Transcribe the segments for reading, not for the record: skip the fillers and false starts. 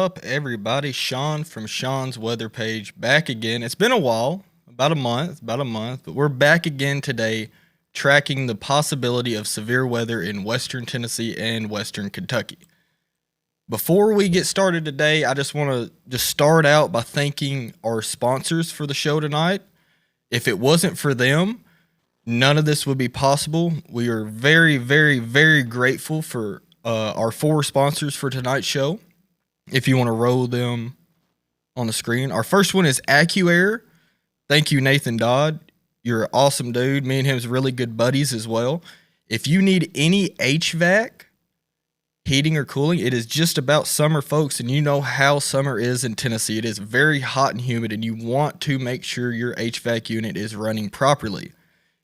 up, everybody? Sean from Sean's Weather Page back again. It's been a while, about a month, but we're back again today tracking the possibility of severe weather in western Tennessee and western Kentucky. Before we get started today, I just want to start out by thanking our sponsors for the show tonight. If it wasn't for them, none of this would be possible. We are very, very, very grateful for our four sponsors for tonight's show. If you want to roll them on the screen, our first one is AccuAir. Thank you, Nathan Dodd. You're an awesome dude. Me and him's really good buddies as well. If you need any HVAC, heating or cooling, it is just about summer, folks, and you know how summer is in Tennessee. It is very hot and humid, and you want to make sure your HVAC unit is running properly.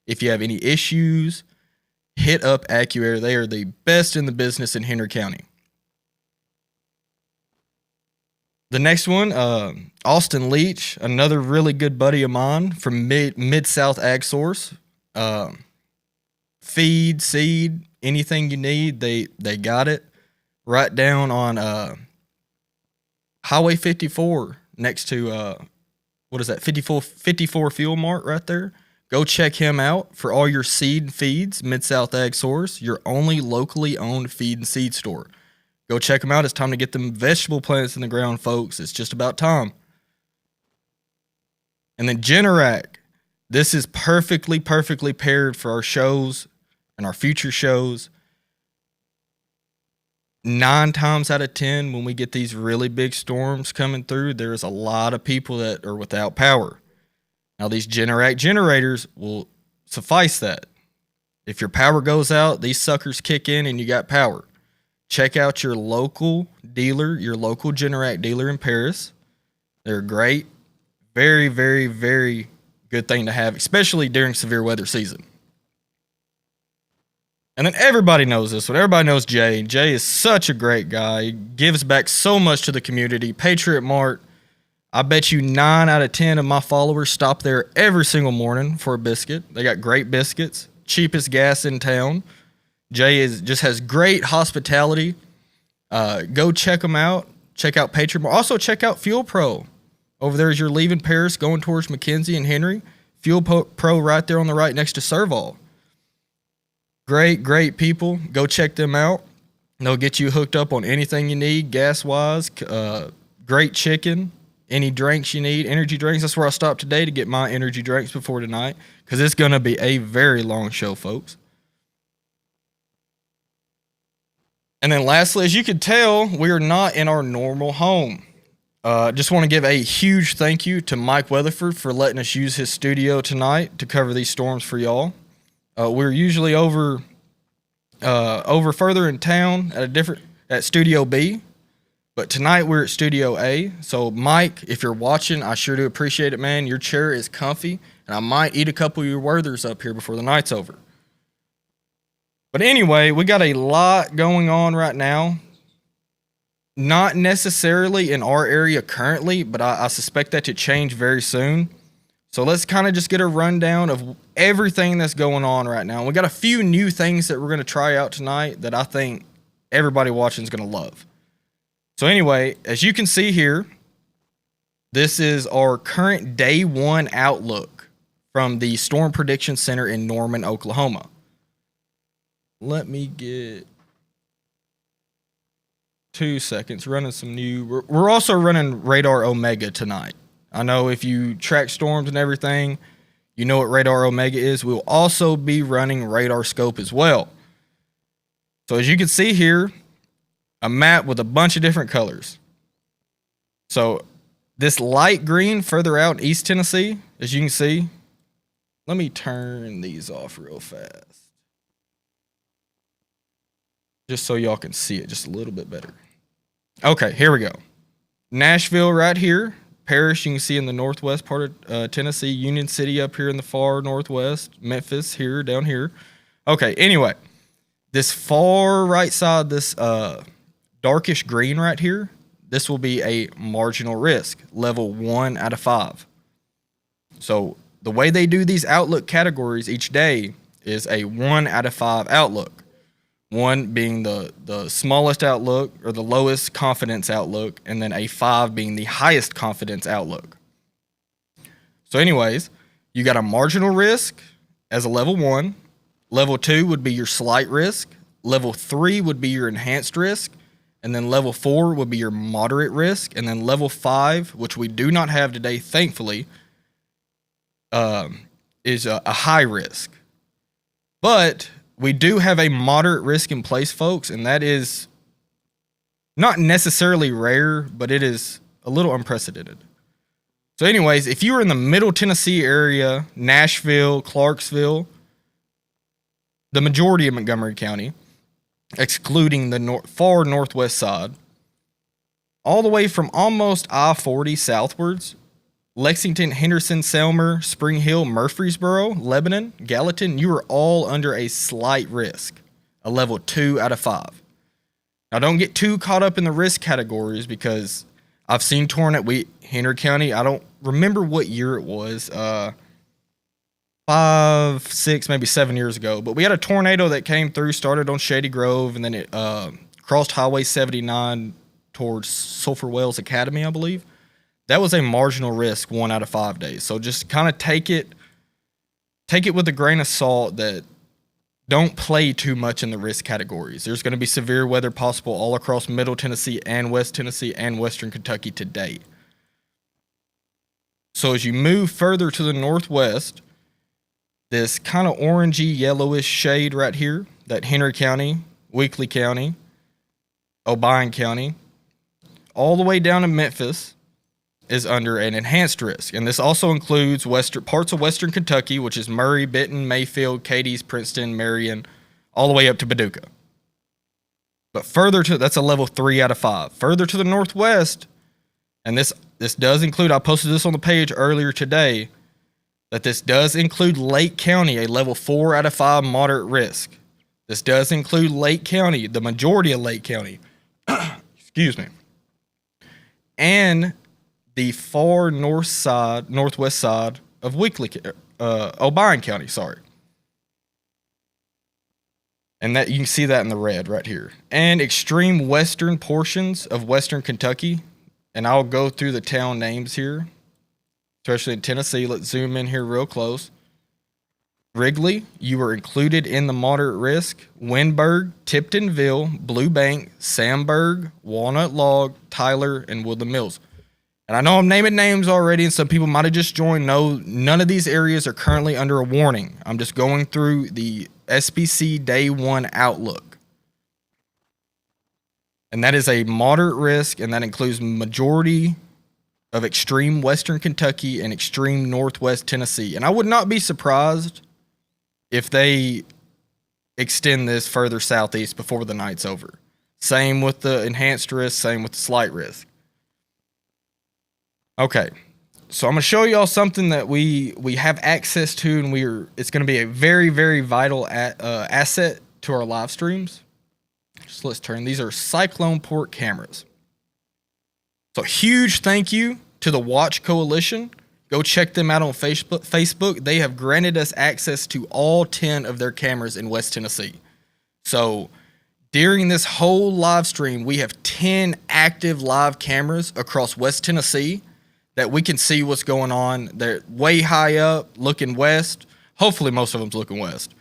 If you have any issues, hit up AccuAir. They are the best in the business in Henry County. The next one, Austin Leach, another really good buddy of mine from Mid-South Ag Source. Feed, seed, anything you need, they got it. Right down on Highway 54 next to, 54 Fuel Mart right there. Go check him out for all your seed and feeds. Mid-South Ag Source, your only locally owned feed and seed store. Go check them out. It's time to get them vegetable plants in the ground, folks. It's just about time. And then Generac. This is perfectly paired for our shows and our future shows. 9 times out of 10, when we get these really big storms coming through, there's a lot of people that are without power. Now, these Generac generators will suffice that. If your power goes out, these suckers kick in and you got power. Check out your local dealer, your local Generac dealer in Paris. They're great. Very, very, very good thing to have, especially during severe weather season. And then everybody knows this one. Everybody knows Jay. Jay is such a great guy. He gives back so much to the community. Patriot Mart. I bet you 9 out of 10 of my followers stop there every single morning for a biscuit. They got great biscuits. Cheapest gas in town. Jay just has great hospitality. Go check them out. Check out Patriot Mart. Also check out Fuel Pro. Over there as you're leaving Paris, going towards McKenzie and Henry. Fuel Pro right there on the right next to Serval. Great people. Go check them out. They'll get you hooked up on anything you need, gas-wise. Great chicken. Any drinks you need, energy drinks. That's where I stopped today to get my energy drinks before tonight, because it's going to be a very long show, folks. And then lastly, as you can tell, we are not in our normal home. Just want to give a huge thank you to Mike Weatherford for letting us use his studio tonight to cover these storms for y'all. We're usually over further in town at Studio B, but tonight we're at Studio A. So Mike, if you're watching, I sure do appreciate it, man. Your chair is comfy, and I might eat a couple of your Werthers up here before the night's over. But anyway, we got a lot going on right now. Not necessarily in our area currently, but I suspect that to change very soon. So let's kind of just get a rundown of everything that's going on right now. We got a few new things that we're going to try out tonight that I think everybody watching is going to love. So anyway, as you can see here, this is our current day 1 outlook from the Storm Prediction Center in Norman, Oklahoma. Let me get 2 seconds. Running some new. We're also running Radar Omega tonight. I know if you track storms and everything, you know what Radar Omega is. We'll also be running Radar Scope as well. So as you can see here, a map with a bunch of different colors. So this light green further out in East Tennessee, as you can see, let me turn these off real fast, just so y'all can see it just a little bit better. Okay, here we go. Nashville right here. Paris, you can see in the northwest part of Tennessee. Union City up here in the far northwest. Memphis here, down here. Okay, anyway, this far right side, this darkish green right here, this will be a marginal risk, level 1 out of 5. So the way they do these outlook categories each day is a 1 out of 5 outlook. 1 being the smallest outlook or the lowest confidence outlook, and then a 5 being the highest confidence outlook. So anyways, you got a marginal risk as a level 1. Level 2 would be your slight risk. Level 3 would be your enhanced risk. And then level 4 would be your moderate risk. And then level 5, which we do not have today, thankfully, is a high risk. But we do have a moderate risk in place, folks, and that is not necessarily rare, but it is a little unprecedented. So anyways, if you were in the Middle Tennessee area, Nashville, Clarksville, the majority of Montgomery County, excluding the far northwest side, all the way from almost I-40 southwards, Lexington, Henderson, Selmer, Spring Hill, Murfreesboro, Lebanon, Gallatin, you are all under a slight risk, a level 2 out of 5. Now, don't get too caught up in the risk categories because I've seen Henry County, I don't remember what year it was, 5, 6, maybe 7 years ago, but we had a tornado that came through, started on Shady Grove, and then it crossed Highway 79 towards Sulphur Wells Academy, I believe. That was a marginal risk 1 out of 5 days. So just kind of take it with a grain of salt that don't play too much in the risk categories. There's going to be severe weather possible all across Middle Tennessee and West Tennessee and Western Kentucky today. So as you move further to the northwest, this kind of orangey yellowish shade right here, that Henry County, Weakley County, Obion County, all the way down to Memphis, is under an enhanced risk. And this also includes parts of Western Kentucky, which is Murray, Benton, Mayfield, Cadiz, Princeton, Marion, all the way up to Paducah. But that's a level 3 out of 5. Further to the northwest, and this does include, I posted this on the page earlier today, that this does include Lake County, a level 4 out of 5 moderate risk. This does include Lake County, the majority of Lake County. Excuse me. And the far northwest side of Obion County, sorry. And that you can see that in the red right here. And extreme western portions of Western Kentucky. And I'll go through the town names here, especially in Tennessee. Let's zoom in here real close. Wrigley, you are included in the moderate risk. Windberg, Tiptonville, Blue Bank, Samberg, Walnut Log, Tyler, and Woodland Mills. And I know I'm naming names already, and some people might have just joined. No, none of these areas are currently under a warning. I'm just going through the SPC Day 1 outlook. And that is a moderate risk, and that includes majority of extreme Western Kentucky and extreme Northwest Tennessee. And I would not be surprised if they extend this further southeast before the night's over. Same with the enhanced risk, same with the slight risk. Okay, so I'm going to show y'all something that we have access to, and it's going to be a very, very vital asset to our live streams. So let's turn. These are Cyclone Port cameras. So huge thank you to the Watch Coalition. Go check them out on Facebook. They have granted us access to all 10 of their cameras in West Tennessee. So during this whole live stream, we have 10 active live cameras across West Tennessee that we can see what's going on. They're way high up, looking west. Hopefully most of them's looking west,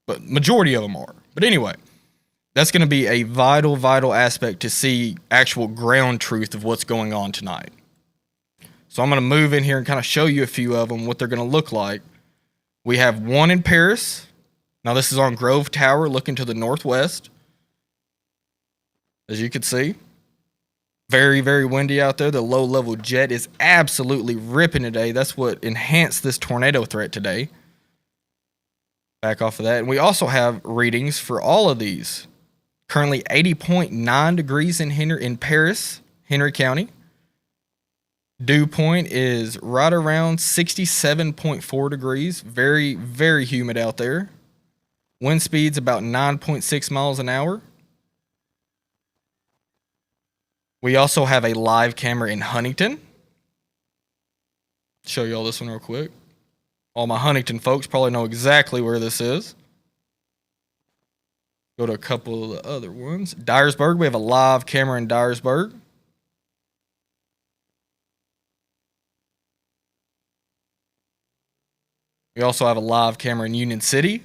but majority of them are. But anyway, that's going to be a vital, vital aspect to see actual ground truth of what's going on tonight. So I'm going to move in here and kind of show you a few of them, what they're going to look like. We have one in Paris. Now this is on Grove Tower looking to the northwest. As you can see, very, very windy out there. The low-level jet is absolutely ripping today. That's what enhanced this tornado threat today. Back off of that. And we also have readings for all of these. Currently 80.9 degrees in Paris, Henry County. Dew point is right around 67.4 degrees. Very, very humid out there. Wind speed's about 9.6 miles an hour. We also have a live camera in Huntington. Show you all this one real quick. All my Huntington folks probably know exactly where this is. Go to a couple of the other ones. Dyersburg, we have a live camera in Dyersburg. We also have a live camera in Union City.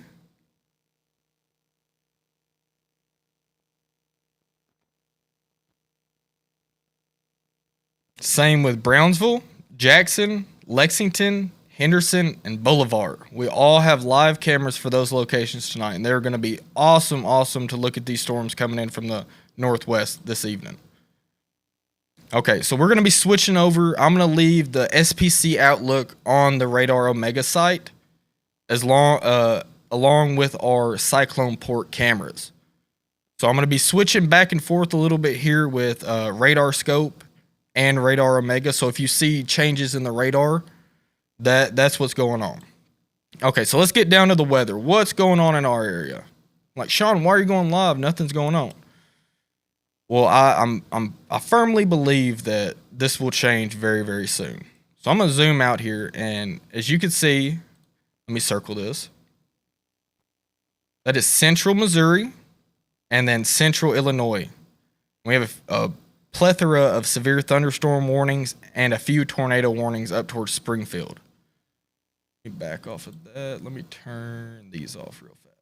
Same with Brownsville, Jackson, Lexington, Henderson, and Boulevard. We all have live cameras for those locations tonight, and they're going to be awesome to look at these storms coming in from the northwest this evening. Okay, so we're going to be switching over. I'm going to leave the SPC Outlook on the Radar Omega site along with our Cyclone Port cameras. So I'm going to be switching back and forth a little bit here with Radar Scope and Radar Omega. So if you see changes in the radar, that's what's going on. Okay, so let's get down to the weather. What's going on in our area? Like, Sean, why are you going live? Nothing's going on. Well, I firmly believe that this will change very, very soon. So I'm gonna zoom out here, and as you can see, let me circle this. That is central Missouri, and then central Illinois. We have a plethora of severe thunderstorm warnings and a few tornado warnings up towards Springfield. Let me back off of that. Let me turn these off real fast.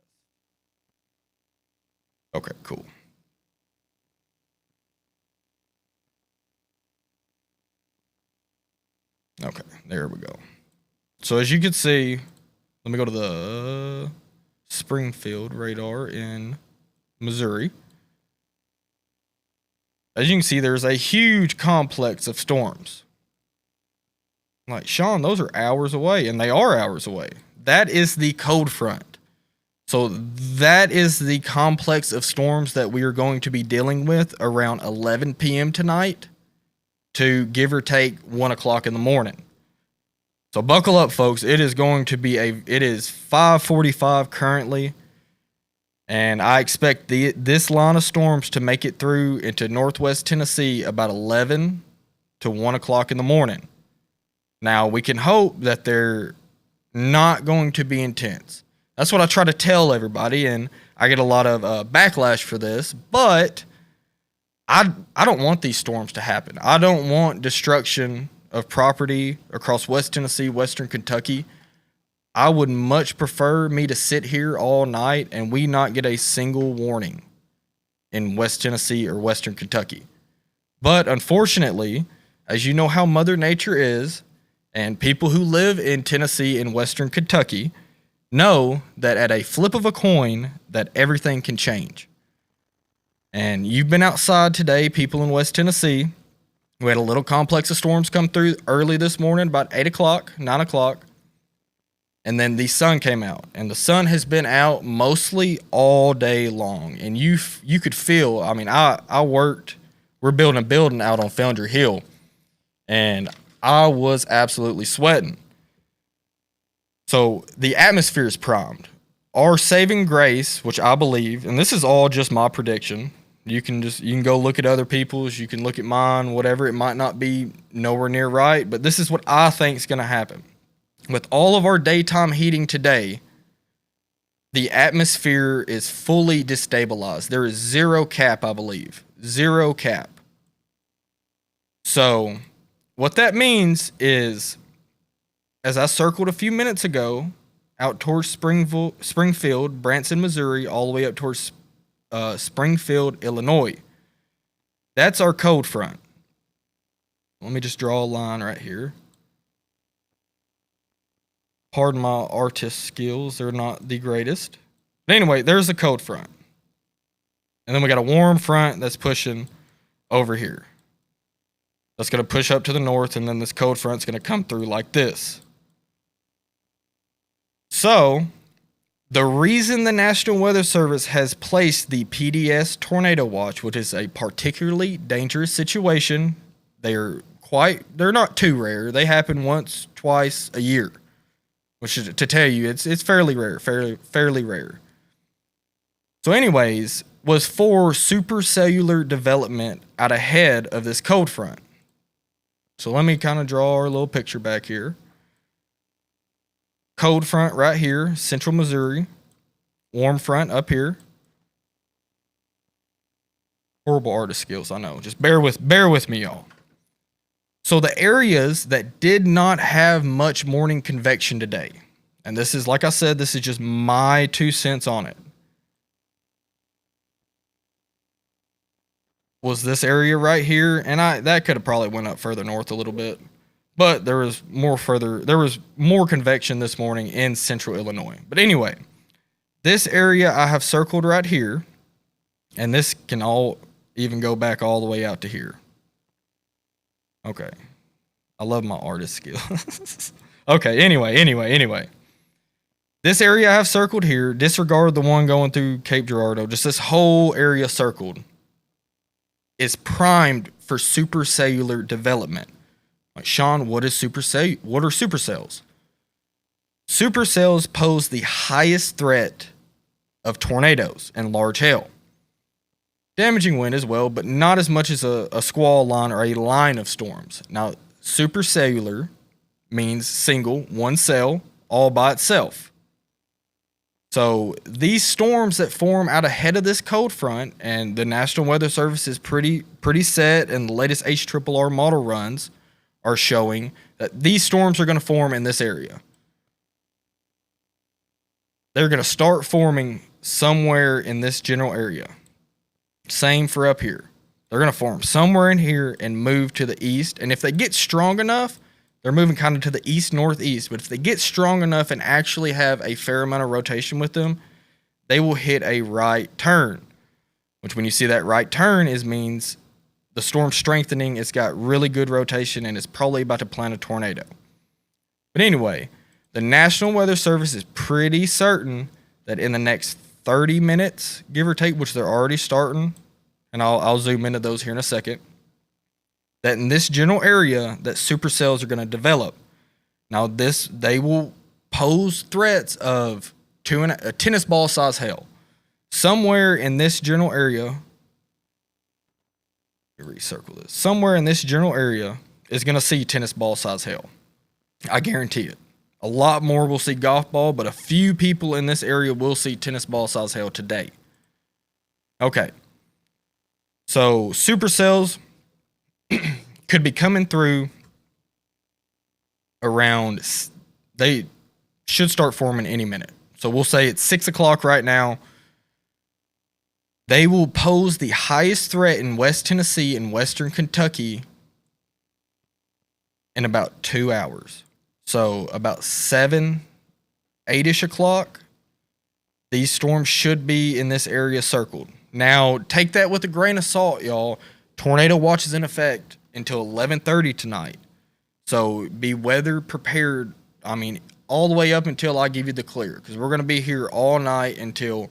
Okay, cool. Okay, there we go. So as you can see, let me go to the Springfield radar in Missouri. As you can see, there's a huge complex of storms. Like, Sean, those are hours away, and they are hours away. That is the cold front. So that is the complex of storms that we are going to be dealing with around 11 p.m. tonight to give or take 1 o'clock in the morning. So buckle up, folks. It is going to be it is 5:45 currently, and I expect this line of storms to make it through into northwest Tennessee about 11 to 1 o'clock in the morning. Now, we can hope that they're not going to be intense. That's what I try to tell everybody, and I get a lot of backlash for this, but I don't want these storms to happen. I don't want destruction of property across West Tennessee, Western Kentucky. I would much prefer me to sit here all night and we not get a single warning in West Tennessee or Western Kentucky. But unfortunately, as you know how Mother Nature is, and people who live in Tennessee and Western Kentucky know that at a flip of a coin that everything can change. And you've been outside today, people in West Tennessee. We had a little complex of storms come through early this morning, about 8 o'clock, 9 o'clock. And then the sun came out. And the sun has been out mostly all day long. And you could feel, I mean, I worked, we're building a building out on Foundry Hill. And I was absolutely sweating. So the atmosphere is primed. Our saving grace, which I believe, and this is all just my prediction. You can go look at other people's, you can look at mine, whatever. It might not be nowhere near right, but this is what I think is going to happen. With all of our daytime heating today, the atmosphere is fully destabilized. There is zero cap, I believe. Zero cap. So what that means is, as I circled a few minutes ago, out towards Springfield, Branson, Missouri, all the way up towards Springfield, Illinois. That's our cold front. Let me just draw a line right here. Pardon my artist skills, they're not the greatest. But anyway, there's the cold front. And then we got a warm front that's pushing over here. That's going to push up to the north, and then this cold front's going to come through like this. So, the reason the National Weather Service has placed the PDS Tornado Watch, which is a particularly dangerous situation, they're not too rare. They happen once, twice a year, which is, to tell you, it's fairly rare, fairly rare. So anyways, was for supercellular development out ahead of this cold front. So let me kind of draw our little picture back here. Cold front right here, central Missouri. Warm front up here. Horrible artist skills, I know. Just bear with me, y'all. So the areas that did not have much morning convection today, and this is, like I said, this is just my 2 cents on it, was this area right here, and that could have probably went up further north a little bit, but there was more convection this morning in central Illinois. But anyway, this area I have circled right here, and this can all even go back all the way out to here. Okay. I love my artist skills. Okay, anyway. This area I have circled here, disregard the one going through Cape Girardeau, just this whole area circled, is primed for supercellular development. Like, Sean, what are supercells? Supercells pose the highest threat of tornadoes and large hail. Damaging wind as well, but not as much as a squall line or a line of storms. Now, supercellular means single, one cell, all by itself. So these storms that form out ahead of this cold front, and the National Weather Service is pretty set, and the latest HRRR model runs are showing that these storms are going to form in this area. They're going to start forming somewhere in this general area. Same for up here. They're going to form somewhere in here and move to the east. And if they get strong enough, they're moving kind of to the east-northeast. But if they get strong enough and actually have a fair amount of rotation with them, they will hit a right turn. Which, when you see that right turn, means the storm's strengthening. It's got really good rotation, and it's probably about to plant a tornado. But anyway, the National Weather Service is pretty certain that in the next 30 minutes, give or take, which they're already starting, and I'll zoom into those here in a second, that in this general area that supercells are going to develop. Now they will pose threats of a tennis ball size hail. Somewhere in this general area, recircle this, somewhere in this general area is going to see tennis ball size hail. I guarantee it. A lot more will see golf ball, but a few people in this area will see tennis ball size hail today. Okay. So supercells could be coming through around, they should start forming any minute. So we'll say it's 6 o'clock right now. They will pose the highest threat in West Tennessee and Western Kentucky in about 2 hours. So about 8-ish o'clock, these storms should be in this area circled. Now, take that with a grain of salt, y'all. Tornado watch is in effect until 11:30 tonight. So be weather prepared, all the way up until I give you the clear, because we're going to be here all night until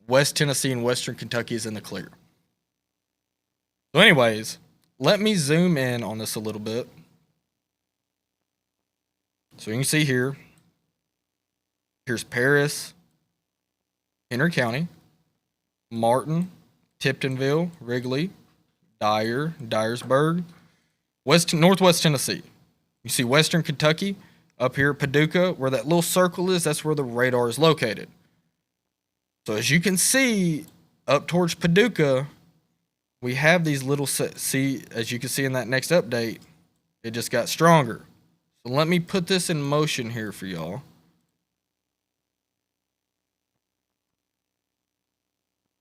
West Tennessee and Western Kentucky is in the clear. So anyways, let me zoom in on this a little bit. So you can see here, here's Paris, Henry County, Martin, Tiptonville, Wrigley, Dyer, Dyersburg, Northwest Tennessee. You see Western Kentucky up here at Paducah, where that little circle is, that's where the radar is located. So as you can see, up towards Paducah, we have these little, as you can see in that next update, it just got stronger. So let me put this in motion here for y'all.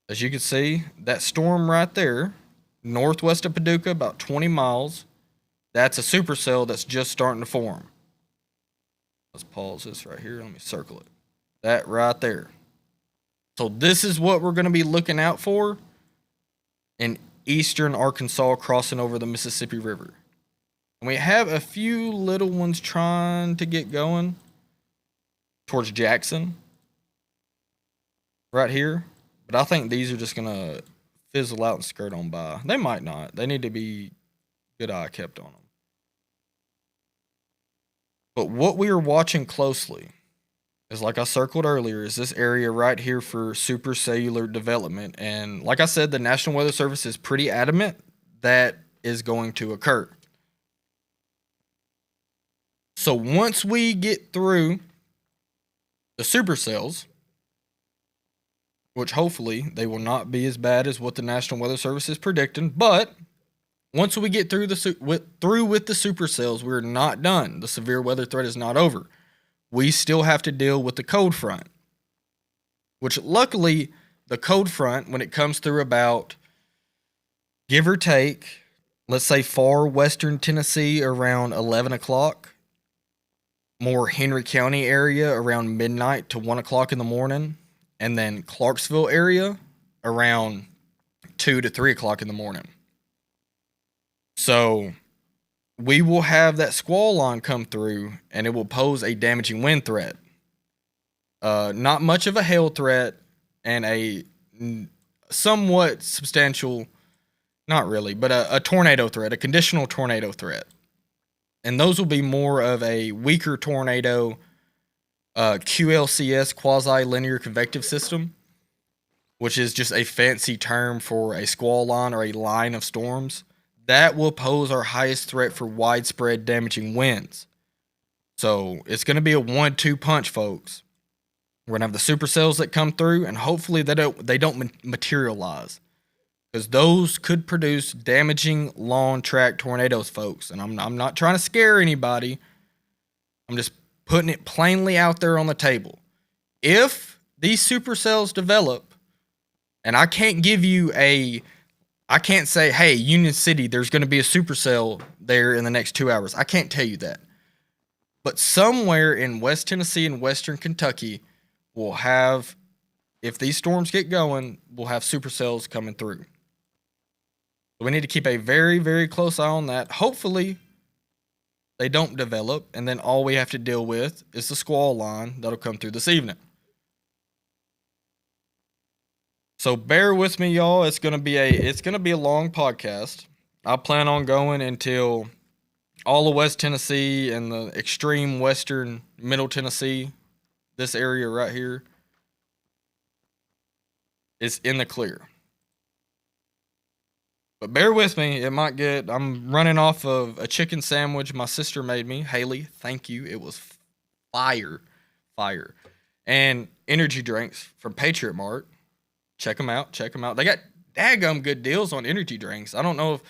As you can see, that storm right there, northwest of Paducah, about 20 miles, that's a supercell that's just starting to form. Let's pause this right here. Let me circle it. That right there. So this is what we're going to be looking out for in eastern Arkansas, crossing over the Mississippi River. And we have a few little ones trying to get going towards Jackson right here. But I think these are just going to fizzle out and skirt on by. They might not. They need to be good eye kept on them. But what we are watching closely is, like I circled earlier, is this area right here for supercellular development. And like I said, the National Weather Service is pretty adamant that is going to occur. So once we get through the supercells, which hopefully they will not be as bad as what the National Weather Service is predicting. But once we get through with the supercells, we're not done. The severe weather threat is not over. We still have to deal with the cold front, which luckily the cold front, when it comes through about, give or take, let's say far western Tennessee around 11 o'clock, more Henry County area around midnight to 1 o'clock in the morning, and then Clarksville area around 2 to 3 o'clock in the morning. So we will have that squall line come through, and it will pose a damaging wind threat. Not much of a hail threat, and a somewhat substantial, not really, but a tornado threat, a conditional tornado threat. And those will be more of a weaker tornado, QLCS, quasi-linear convective system, which is just a fancy term for a squall line or a line of storms. That will pose our highest threat for widespread damaging winds. So it's going to be a 1-2 punch, folks. We're going to have the supercells that come through, and hopefully they don't materialize, because those could produce damaging long track tornadoes, folks. And I'm not trying to scare anybody. I'm just putting it plainly out there on the table. If these supercells develop, and I can't say, hey, Union City, there's going to be a supercell there in the next 2 hours. I can't tell you that. But somewhere in West Tennessee and Western Kentucky, we'll have, if these storms get going, we'll have supercells coming through. So we need to keep a very, very close eye on that. Hopefully, they don't develop, and then all we have to deal with is the squall line that'll come through this evening. So bear with me, y'all. It's gonna be a long podcast. I plan on going until all of West Tennessee and the extreme western Middle Tennessee, this area right here, is in the clear. But bear with me. I'm running off of a chicken sandwich my sister made me. Haley, thank you. It was fire. And energy drinks from Patriot Mart. Check them out. They got daggum good deals on energy drinks. I know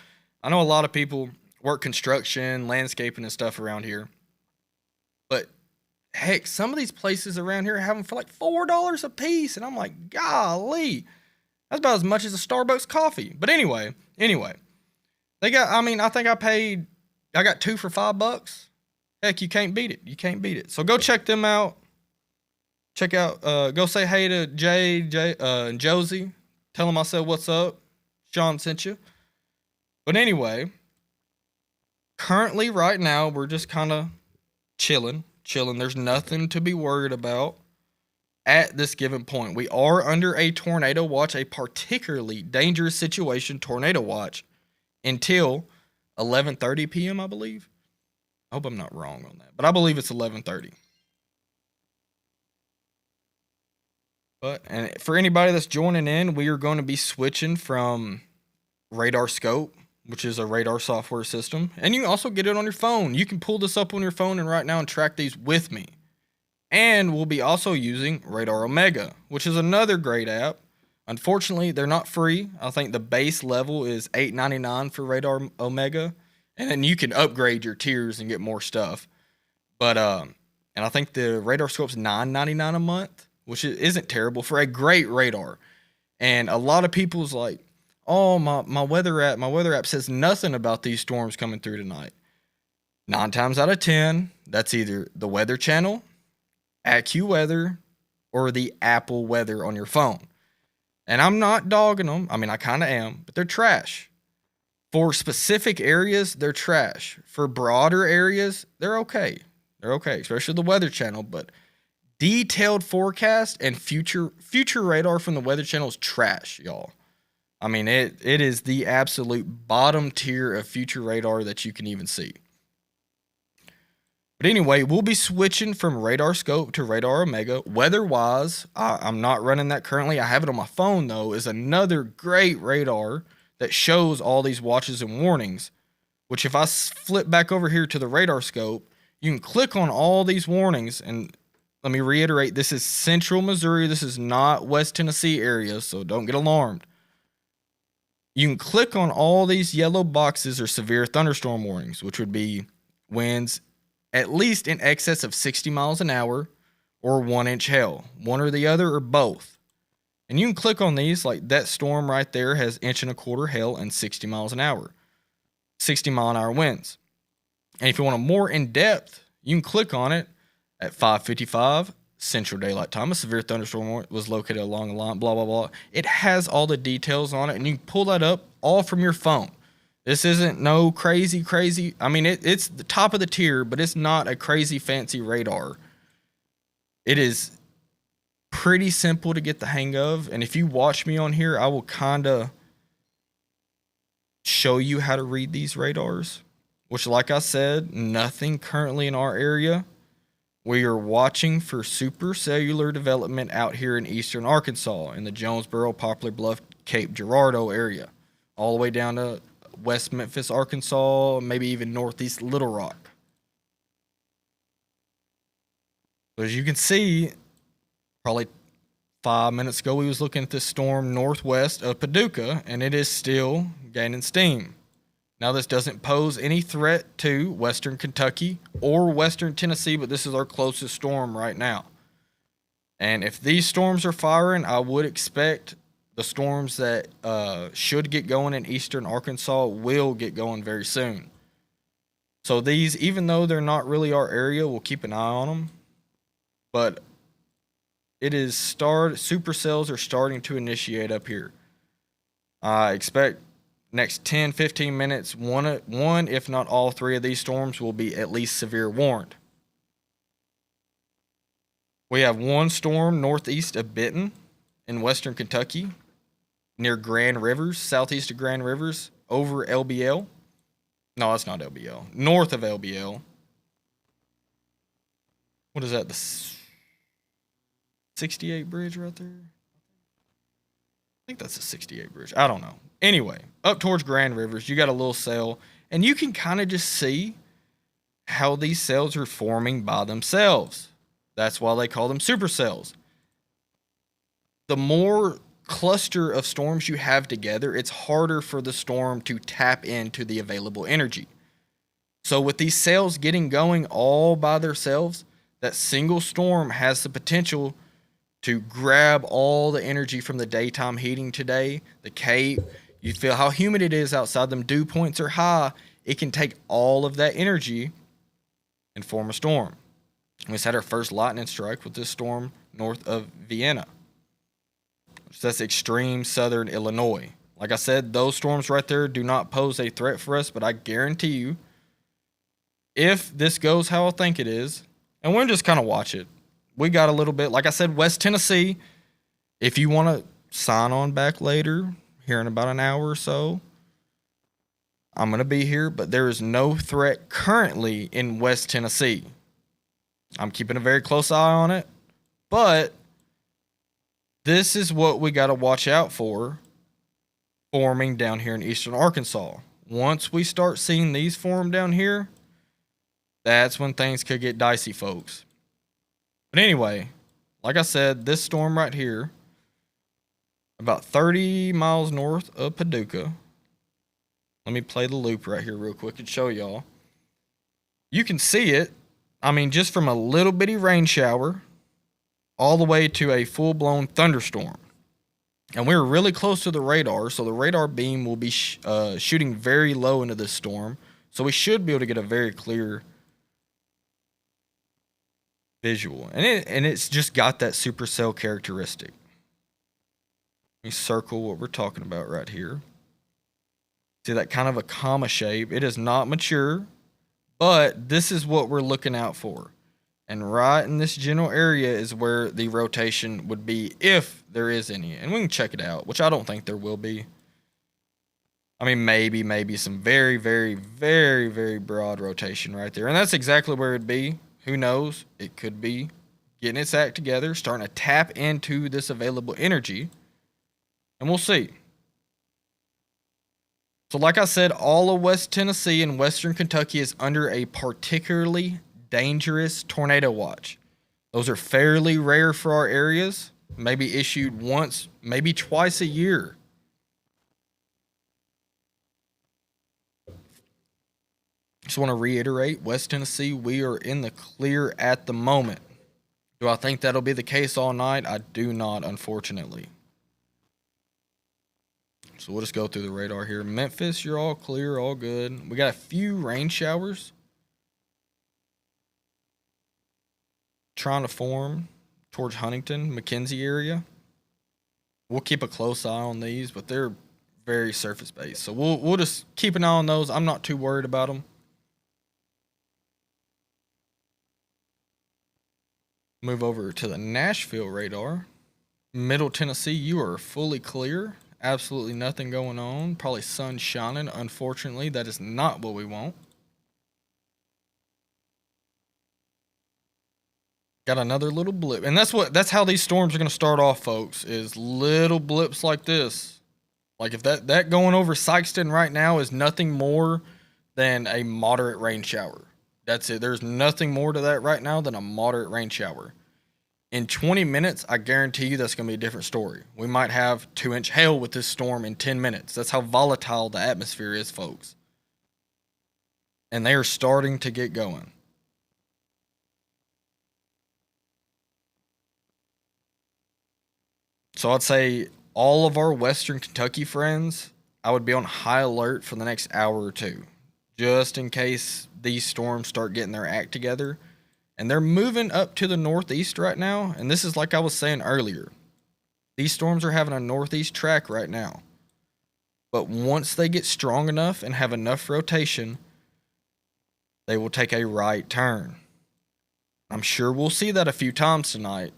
a lot of people work construction, landscaping and stuff around here. But heck, some of these places around here have them for like $4 a piece. And I'm like, golly, that's about as much as a Starbucks coffee. But anyway, I got 2 for $5. Heck, you can't beat it. So go check them out. Go say hey to Jay, and Josie. Tell them I said what's up. Sean sent you. But anyway, currently right now, we're just kind of chilling. There's nothing to be worried about at this given point. We are under a tornado watch, a particularly dangerous situation tornado watch, until 11:30 p.m., I believe. I hope I'm not wrong on that, but I believe it's 11:30. And for anybody that's joining in, we are going to be switching from Radar Scope, which is a radar software system, and you can also get it on your phone. You can pull this up on your phone and right now and track these with me. And we'll be also using Radar Omega, which is another great app. Unfortunately, they're not free. I think the base level is $8.99 for Radar Omega, and then you can upgrade your tiers and get more stuff. But and I think the Radar Scope's $9.99 a month, which isn't terrible for a great radar. And a lot of people's like, oh, my weather app says nothing about these storms coming through tonight. 9 times out of 10, that's either the Weather Channel, AccuWeather, or the Apple Weather on your phone. And I'm not dogging them. I mean, I kind of am, but they're trash. For specific areas, they're trash. For broader areas, they're okay. Especially the Weather Channel, but detailed forecast and future radar from the Weather Channel is trash, y'all. I mean, it is the absolute bottom tier of future radar that you can even see. But anyway, we'll be switching from Radar Scope to Radar Omega. Weather-wise, I'm not running that currently. I have it on my phone, though, is another great radar that shows all these watches and warnings, which if I flip back over here to the Radar Scope, you can click on all these warnings, and Let me reiterate, this is central Missouri. This is not West Tennessee area, so don't get alarmed. You can click on all these yellow boxes or severe thunderstorm warnings, which would be winds at least in excess of 60 miles an hour or 1-inch hail, one or the other or both. And you can click on these, like that storm right there has 1.25 inch hail and 60 miles an hour, 60 mile an hour winds. And if you want a more in-depth, you can click on it at 5:55 Central Daylight Time. A severe thunderstorm was located along the line, blah, blah, blah. It has all the details on it, and you can pull that up all from your phone. This isn't no crazy. I mean, it's the top of the tier, but it's not a crazy fancy radar. It is pretty simple to get the hang of, and if you watch me on here, I will kind of show you how to read these radars, which, like I said, nothing currently in our area. We are watching for supercellular development out here in eastern Arkansas, in the Jonesboro, Poplar Bluff, Cape Girardeau area, all the way down to West Memphis, Arkansas, maybe even northeast Little Rock. So as you can see, probably 5 minutes ago, we was looking at this storm northwest of Paducah, and it is still gaining steam. Now, this doesn't pose any threat to western Kentucky or western Tennessee, but this is our closest storm right now. And if these storms are firing, I would expect the storms that should get going in eastern Arkansas will get going very soon. So these, even though they're not really our area, we'll keep an eye on them. But it is supercells are starting to initiate up here. I expect next 10-15 minutes, one if not all three of these storms will be at least severe warned. We have one storm northeast of Benton in western Kentucky, near Grand Rivers, southeast of Grand Rivers, over LBL. No, that's not LBL. North of LBL. What is that? The 68 bridge right there? I think that's a 68 bridge. I don't know. Anyway, up towards Grand Rivers, you got a little cell, and you can kind of just see how these cells are forming by themselves. That's why they call them supercells. The more cluster of storms you have together, it's harder for the storm to tap into the available energy. So with these cells getting going all by themselves, that single storm has the potential to grab all the energy from the daytime heating today, the Cape. You feel how humid it is outside, them dew points are high. It can take all of that energy and form a storm. We just had our first lightning strike with this storm north of Vienna. That's extreme southern Illinois. Like I said, those storms right there do not pose a threat for us, but I guarantee you, if this goes how I think it is, and we'll just kind of watch it. We got a little bit, like I said, West Tennessee. If you want to sign on back later, here in about an hour or so, I'm going to be here, but there is no threat currently in West Tennessee. I'm keeping a very close eye on it, but this is what we got to watch out for forming down here in eastern Arkansas. Once we start seeing these form down here, that's when things could get dicey, folks. But anyway, like I said, this storm right here, about 30 miles north of Paducah. Let me play the loop right here real quick and show y'all. You can see it, I mean, just from a little bitty rain shower all the way to a full-blown thunderstorm. And we're really close to the radar, so the radar beam will be shooting very low into this storm. So we should be able to get a very clear visual. And it's just got that supercell characteristic. Let me circle what we're talking about right here. See that kind of a comma shape? It is not mature, but this is what we're looking out for. And right in this general area is where the rotation would be, if there is any. And we can check it out, which I don't think there will be. I mean, maybe some very, very, very, very broad rotation right there. And that's exactly where it'd be. Who knows? It could be getting its act together, starting to tap into this available energy. And we'll see. So like I said, all of West Tennessee and Western Kentucky is under a particularly dangerous tornado watch. Those are fairly rare for our areas, maybe issued once, maybe twice a year. Just want to reiterate, West Tennessee, we are in the clear at the moment. Do I think that'll be the case all night? I do not, unfortunately. So we'll just go through the radar here. Memphis, you're all clear, all good. We got a few rain showers trying to form towards Huntington, McKenzie area. We'll keep a close eye on these, but they're very surface based. So we'll just keep an eye on those. I'm not too worried about them. Move over to the Nashville radar. Middle Tennessee, you are fully clear. Absolutely nothing going on. Probably sun shining. Unfortunately, that is not what we want. Got another little blip. And that's how these storms are going to start off, folks, is little blips like this. Like if that going over Sykeston right now is nothing more than a moderate rain shower. That's it. There's nothing more to that right now than a moderate rain shower. In 20 minutes, I guarantee you that's going to be a different story. We might have 2-inch hail with this storm in 10 minutes. That's how volatile the atmosphere is, folks. And they are starting to get going. So I'd say all of our Western Kentucky friends, I would be on high alert for the next hour or two, just in case these storms start getting their act together. And they're moving up to the northeast right now. And this is like I was saying earlier. These storms are having a northeast track right now. But once they get strong enough and have enough rotation, they will take a right turn. I'm sure we'll see that a few times tonight.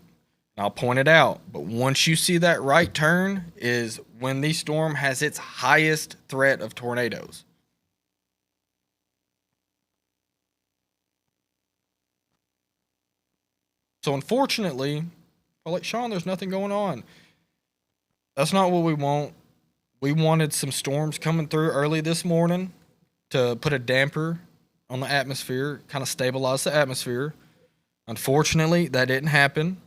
I'll point it out. But once you see that right turn is when the storm has its highest threat of tornadoes. So unfortunately, like Sean, there's nothing going on. That's not what we want. We wanted some storms coming through early this morning to put a damper on the atmosphere, kind of stabilize the atmosphere. Unfortunately, that didn't happen.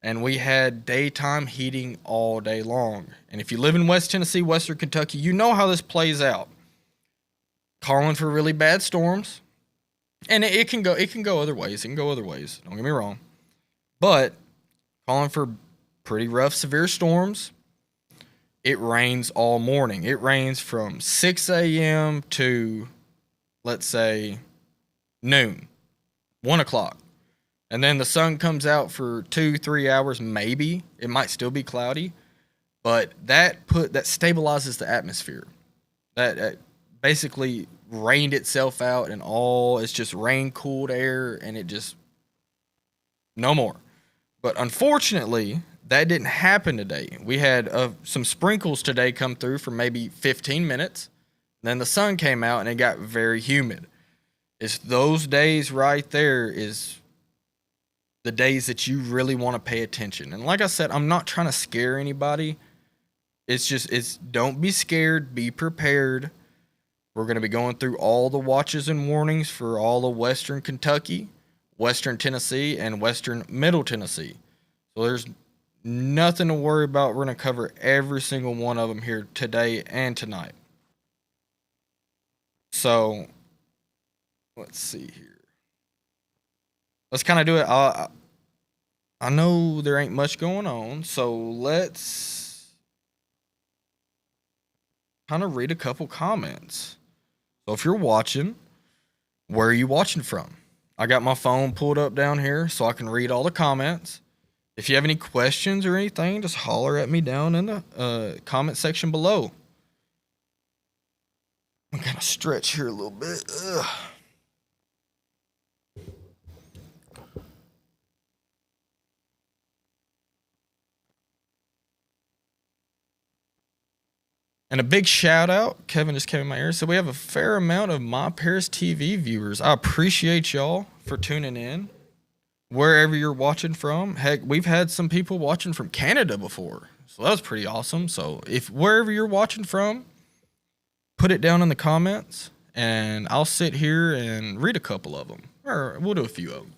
And we had daytime heating all day long. And if you live in West Tennessee, Western Kentucky, you know how this plays out. Calling for really bad storms. And it can go other ways. It can go other ways. Don't get me wrong. But calling for pretty rough, severe storms. It rains all morning. It rains from 6 a.m. to, let's say, noon, 1 o'clock. And then the sun comes out for 2-3 hours, maybe. It might still be cloudy. But that stabilizes the atmosphere. That basically rained itself out and all. It's just rain-cooled air and it just, no more. But unfortunately, that didn't happen today. We had some sprinkles today come through for maybe 15 minutes. Then the sun came out and it got very humid. It's those days right there is the days that you really want to pay attention. And like I said, I'm not trying to scare anybody. It's don't be scared, be prepared. We're going to be going through all the watches and warnings for all of Western Kentucky, Western Tennessee, and Western Middle Tennessee. So there's nothing to worry about. We're going to cover every single one of them here today and tonight. So let's see here. Let's kind of do it. I know there ain't much going on, so let's kind of read a couple comments. So if you're watching, where are you watching from? I got my phone pulled up down here so I can read all the comments. If you have any questions or anything, just holler at me down in the comment section below. I'm going to stretch here a little bit. Ugh. And a big shout out, Kevin just came in my ear. So we have a fair amount of My Paris TV viewers. I appreciate y'all for tuning in. Wherever you're watching from. Heck, we've had some people watching from Canada before. So that was pretty awesome. So if wherever you're watching from, put it down in the comments. And I'll sit here and read a couple of them. Or we'll do a few of them.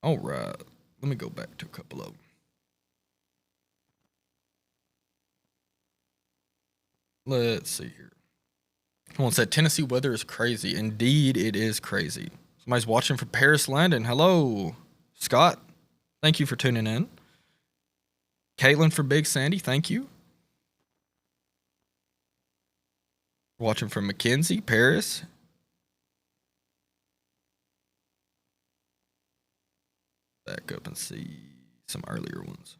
All right. Let me go back to a couple of them. Let's see here. Someone said Tennessee weather is crazy. Indeed, it is crazy. Somebody's watching from Paris, Landon. Hello, Scott. Thank you for tuning in. Caitlin for Big Sandy. Thank you. Watching from Mackenzie, Paris. Back up and see some earlier ones.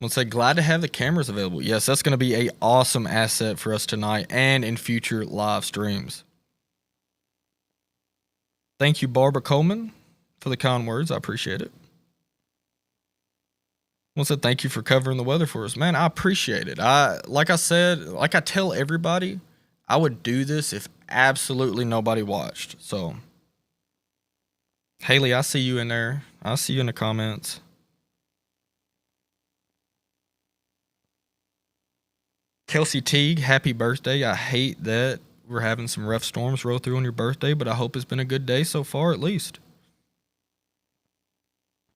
We'll say glad to have the cameras available. Yes, that's going to be a awesome asset for us tonight and in future live streams. Thank you, Barbara Coleman, for the kind words. I appreciate it. We'll say thank you for covering the weather for us. Man, I appreciate it. Like I said, like I tell everybody, I would do this if absolutely nobody watched. So, Haley, I see you in there. I see you in the comments. Kelsey Teague, happy birthday. I hate that we're having some rough storms roll through on your birthday, but I hope it's been a good day so far at least.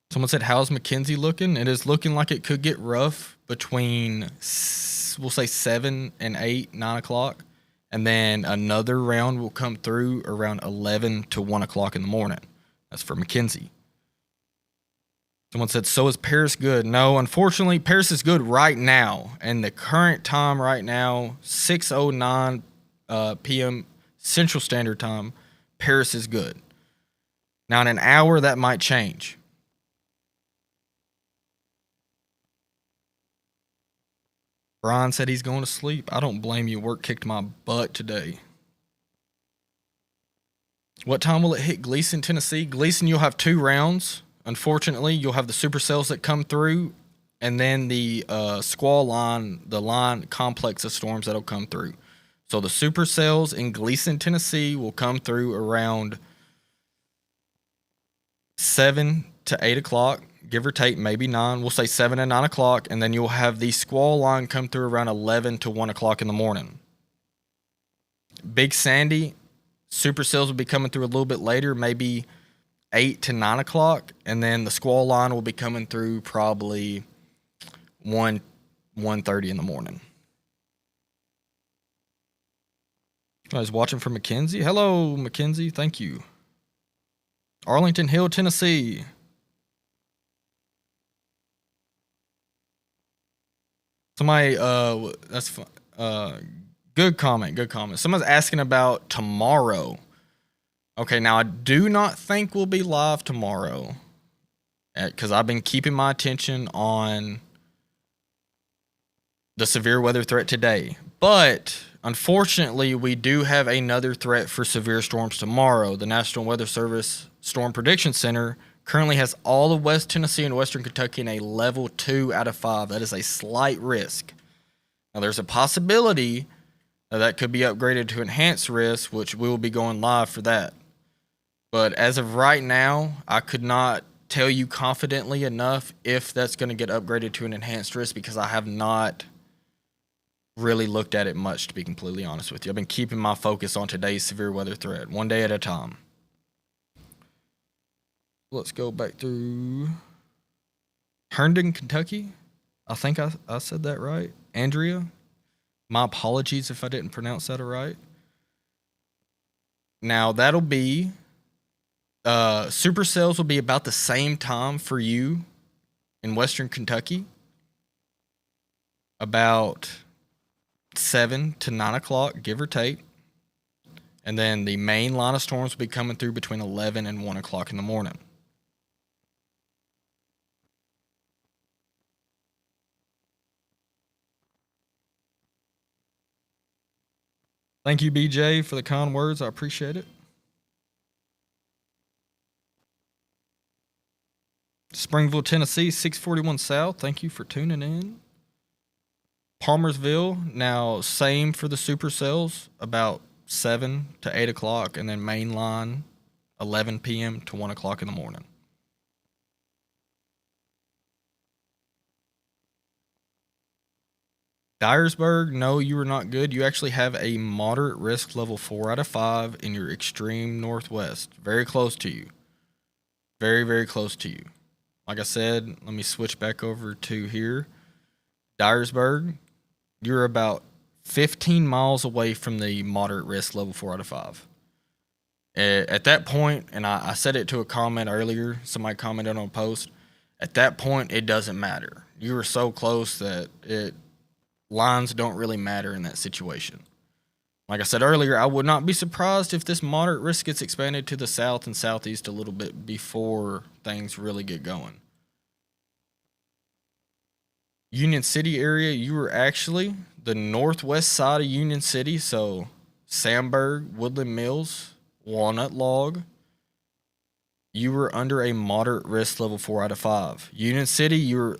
Someone said, how's Mackenzie looking? It is looking like it could get rough between, we'll say 7 and 8, 9 o'clock. And then another round will come through around 11 to 1 o'clock in the morning. That's for Mackenzie. Someone said, so is Paris good? No, unfortunately, Paris is good right now. And the current time right now, 6:09 p.m. Central Standard Time, Paris is good. Now, in an hour, that might change. Brian said he's going to sleep. I don't blame you. Work kicked my butt today. What time will it hit Gleason, Tennessee? Gleason, you'll have 2 rounds. Unfortunately, you'll have the supercells that come through, and then the squall line, the line complex of storms that'll come through. So the supercells in Gleason, Tennessee will come through around 7 to 8 o'clock, give or take, maybe 9. We'll say 7 and 9 o'clock, and then you'll have the squall line come through around 11 to 1 o'clock in the morning. Big Sandy, supercells will be coming through a little bit later, maybe 8 to 9 o'clock, and then the squall line will be coming through probably 1:30 in the morning. I was watching from Mackenzie. Hello, Mackenzie. Thank you. Arlington Hill, Tennessee. Somebody, that's good comment. Good comment. Someone's asking about tomorrow. Okay, now I do not think we'll be live tomorrow because I've been keeping my attention on the severe weather threat today. But unfortunately, we do have another threat for severe storms tomorrow. The National Weather Service Storm Prediction Center currently has all of West Tennessee and Western Kentucky in a level 2 out of 5. That is a slight risk. Now, there's a possibility that could be upgraded to enhanced risk, which we will be going live for that. But as of right now, I could not tell you confidently enough if that's going to get upgraded to an enhanced risk because I have not really looked at it much, to be completely honest with you. I've been keeping my focus on today's severe weather threat, one day at a time. Let's go back through Herndon, Kentucky. I think I said that right. Andrea, my apologies if I didn't pronounce that right. Now, that'll be... supercells will be about the same time for you in Western Kentucky. About 7 to 9 o'clock, give or take. And then the main line of storms will be coming through between 11 and 1 o'clock in the morning. Thank you, BJ, for the kind words. I appreciate it. Springville, Tennessee, 641 South. Thank you for tuning in. Palmersville, now same for the supercells, about 7 to 8 o'clock, and then main line, 11 p.m. to 1 o'clock in the morning. Dyersburg, no, you are not good. You actually have a moderate risk level 4 out of 5 in your extreme northwest. Very close to you. very, very close to you. Like I said, let me switch back over to here. Dyersburg, you're about 15 miles away from the moderate risk level 4 out of 5. At that point, and I said it to a comment earlier, somebody commented on a post, at that point, it doesn't matter. You were so close that lines don't really matter in that situation. Like I said earlier, I would not be surprised if this moderate risk gets expanded to the south and southeast a little bit before things really get going. Union City area, you were actually the northwest side of Union City, so Sandburg, Woodland Mills, Walnut Log, you were under a moderate risk level 4 out of 5. Union City, you're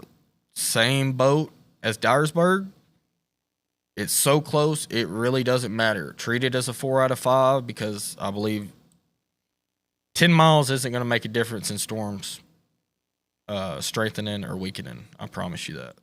same boat as Dyersburg. It's so close, it really doesn't matter. Treat it as a 4 out of 5 because I believe 10 miles isn't going to make a difference in storms strengthening or weakening. I promise you that.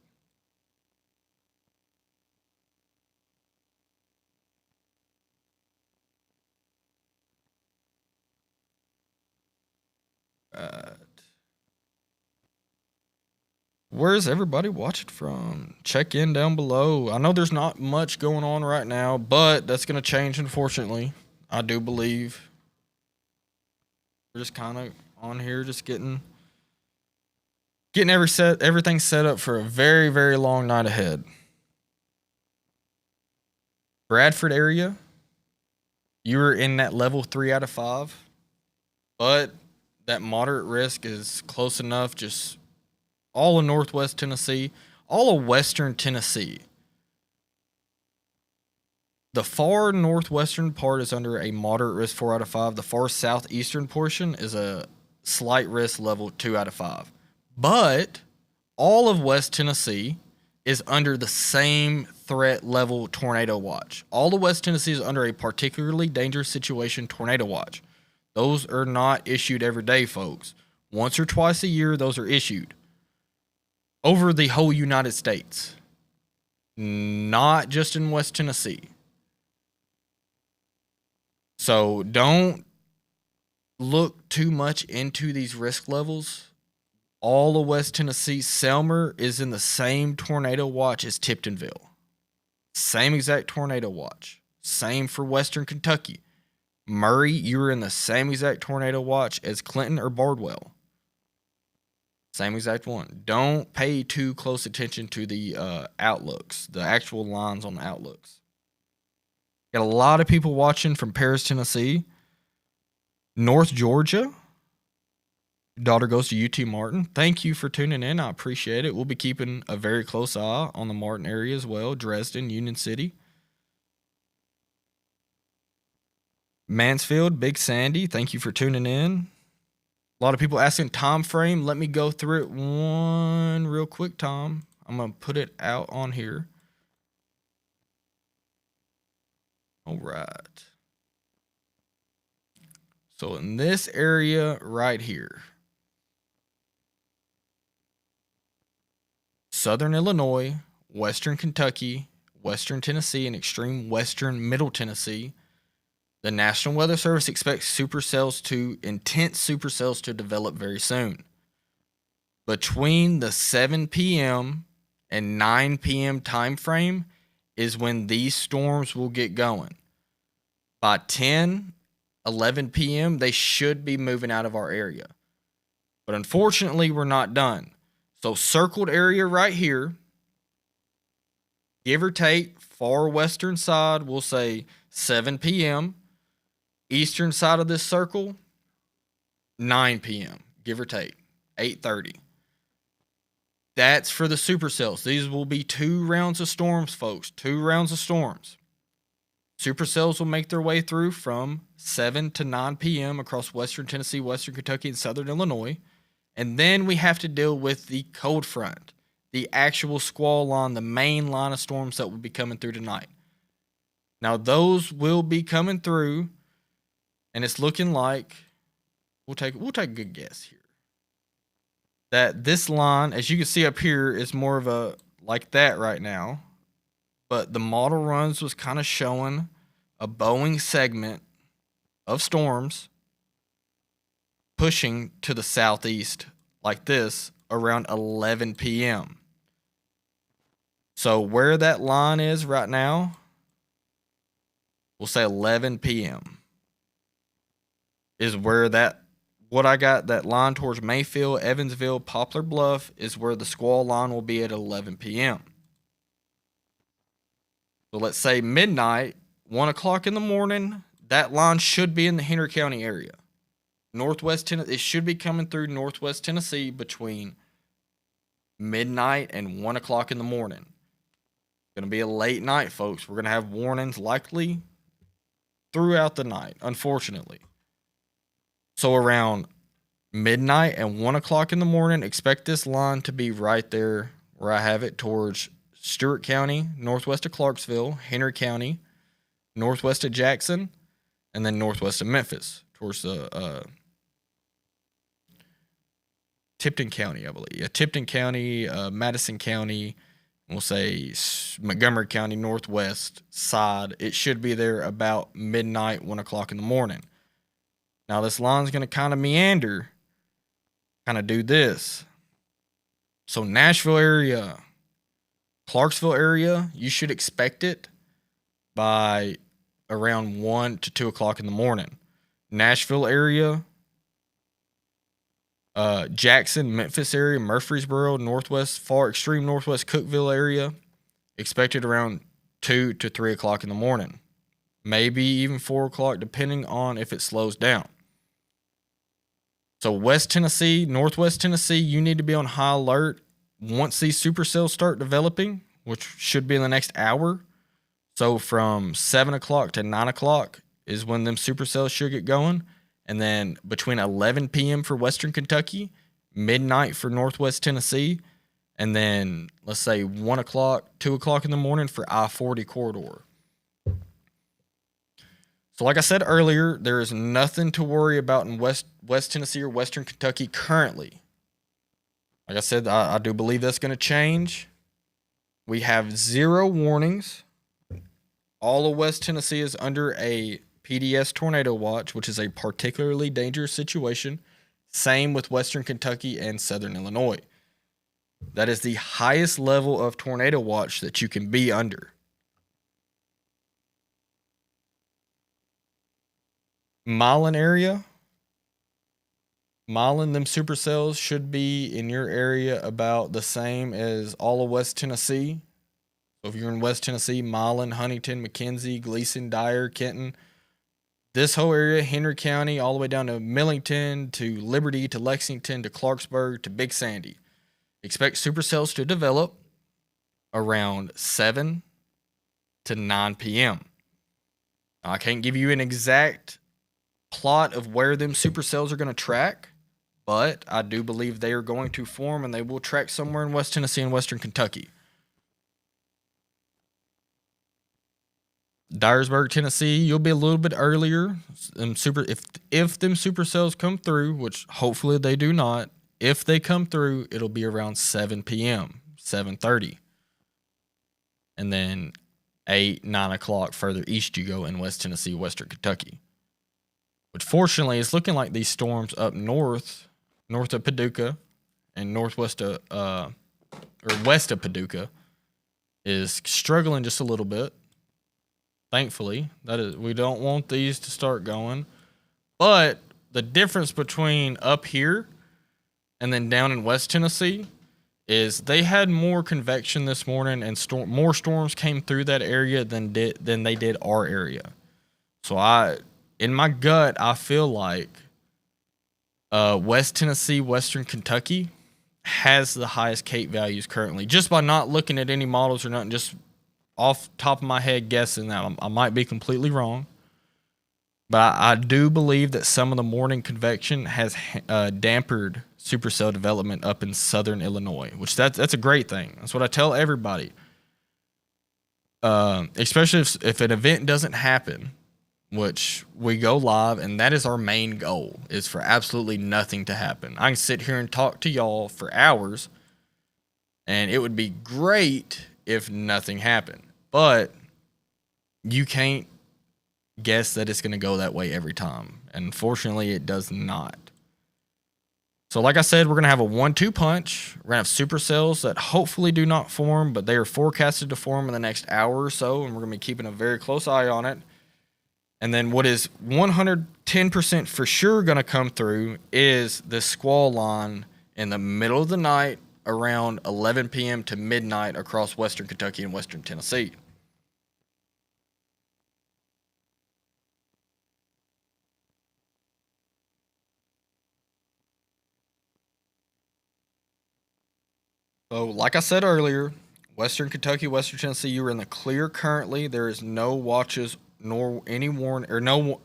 Where's everybody watching from? Check in down below. I know there's not much going on right now, but that's going to change, unfortunately. I do believe. We're just kind of on here, just getting everything set up for a very, very long night ahead. Bradford area, you were in that level 3 out of 5, but that moderate risk is close enough. Just all of northwest Tennessee, all of western Tennessee. The far northwestern part is under a moderate risk 4 out of 5. The far southeastern portion is a slight risk level 2 out of 5. But all of West Tennessee is under the same threat level tornado watch. All of West Tennessee is under a particularly dangerous situation tornado watch. Those are not issued every day, folks. Once or twice a year, those are issued. Over the whole United States. Not just in West Tennessee. So don't look too much into these risk levels. All of West Tennessee, Selmer is in the same tornado watch as Tiptonville. Same exact tornado watch. Same for Western Kentucky. Murray, you're in the same exact tornado watch as Clinton or Bardwell. Same exact one. Don't pay too close attention to the outlooks, the actual lines on the outlooks. Got a lot of people watching from Paris, Tennessee. North Georgia. Daughter goes to UT Martin. Thank you for tuning in. I appreciate it. We'll be keeping a very close eye on the Martin area as well. Dresden, Union City. Mansfield, Big Sandy. Thank you for tuning in. A lot of people asking time frame. Let me go through it one real quick, Tom. I'm going to put it out on here. All right. So in this area right here, Southern Illinois, Western Kentucky, Western Tennessee, and extreme Western Middle Tennessee, the National Weather Service expects intense supercells to develop very soon. Between the 7 p.m. and 9 p.m. time frame is when these storms will get going. By 10, 11 p.m., they should be moving out of our area. But unfortunately, we're not done. So circled area right here, give or take, far western side, we'll say 7 p.m., eastern side of this circle, 9 p.m., give or take, 8:30. That's for the supercells. These will be 2 rounds of storms, folks. 2 rounds of storms. Supercells will make their way through from 7 to 9 p.m. across western Tennessee, western Kentucky, and southern Illinois. And then we have to deal with the cold front, the actual squall line, the main line of storms that will be coming through tonight. Now, those will be coming through. And it's looking like we'll take a good guess here. That this line, as you can see up here, is more of a like that right now. But the model runs was kind of showing a bowing segment of storms pushing to the southeast like this around 11 p.m. So where that line is right now, we'll say 11 p.m. is where what I got, that line towards Mayfield, Evansville, Poplar Bluff, is where the squall line will be at 11 p.m. So let's say midnight, 1 o'clock in the morning, that line should be in the Henry County area. Northwest Tennessee, it should be coming through Northwest Tennessee between midnight and 1 o'clock in the morning. It's going to be a late night, folks. We're going to have warnings likely throughout the night, unfortunately. So around midnight and 1 o'clock in the morning, expect this line to be right there where I have it towards Stewart County, northwest of Clarksville, Henry County, northwest of Jackson, and then northwest of Memphis towards the Tipton County, I believe. Yeah, Tipton County, Madison County, we'll say Montgomery County northwest side. It should be there about midnight, 1 o'clock in the morning. Now this line's going to kind of meander, kind of do this. So Nashville area, Clarksville area, you should expect it by around 1 to 2 o'clock in the morning. Nashville area, Jackson, Memphis area, Murfreesboro, extreme northwest Cookeville area, expected around 2 to 3 o'clock in the morning. Maybe even 4 o'clock, depending on if it slows down. So West Tennessee, Northwest Tennessee, you need to be on high alert once these supercells start developing, which should be in the next hour. So from 7 o'clock to 9 o'clock is when them supercells should get going. And then between 11 p.m. for Western Kentucky, midnight for Northwest Tennessee, and then let's say 1 o'clock, 2 o'clock in the morning for I-40 corridor. So like I said earlier, there is nothing to worry about in West Tennessee or Western Kentucky currently. Like I said, I do believe that's going to change. We have 0 warnings. All of West Tennessee is under a PDS tornado watch, which is a particularly dangerous situation. Same with Western Kentucky and Southern Illinois. That is the highest level of tornado watch that you can be under. Milan area. Milan, them supercells should be in your area about the same as all of West Tennessee. So if you're in West Tennessee, Milan, Huntington, McKenzie, Gleason, Dyer, Kenton, this whole area, Henry County, all the way down to Millington, to Liberty, to Lexington, to Clarksburg, to Big Sandy. Expect supercells to develop around 7 to 9 p.m. I can't give you an exact plot of where them supercells are going to track, but I do believe they are going to form and they will track somewhere in West Tennessee and Western Kentucky. Dyersburg, Tennessee, you'll be a little bit earlier. If them supercells come through, which hopefully they do not, if they come through, it'll be around 7 p.m., 7:30. And then 8, 9 o'clock further east you go in West Tennessee, Western Kentucky. But fortunately, it's looking like these storms up north of Paducah and west of Paducah is struggling just a little bit. Thankfully, we don't want these to start going. But the difference between up here and then down in West Tennessee is they had more convection this morning and more storms came through that area than they did our area. So in my gut, I feel like West Tennessee, Western Kentucky has the highest Cape values currently, just by not looking at any models or nothing, just off top of my head guessing that. I might be completely wrong, but I do believe that some of the morning convection has dampened supercell development up in Southern Illinois, which that's a great thing. That's what I tell everybody, especially if an event doesn't happen, which we go live, and that is our main goal, is for absolutely nothing to happen. I can sit here and talk to y'all for hours, and it would be great if nothing happened. But you can't guess that it's going to go that way every time. And unfortunately, it does not. So like I said, we're going to have a 1-2 punch. We're going to have supercells that hopefully do not form, but they are forecasted to form in the next hour or so, and we're going to be keeping a very close eye on it. And then what is 110% for sure going to come through is the squall line in the middle of the night around 11 p.m. to midnight across western Kentucky and western Tennessee. So, like I said earlier, western Kentucky, western Tennessee, you are in the clear currently. There is no watches nor any warning or no.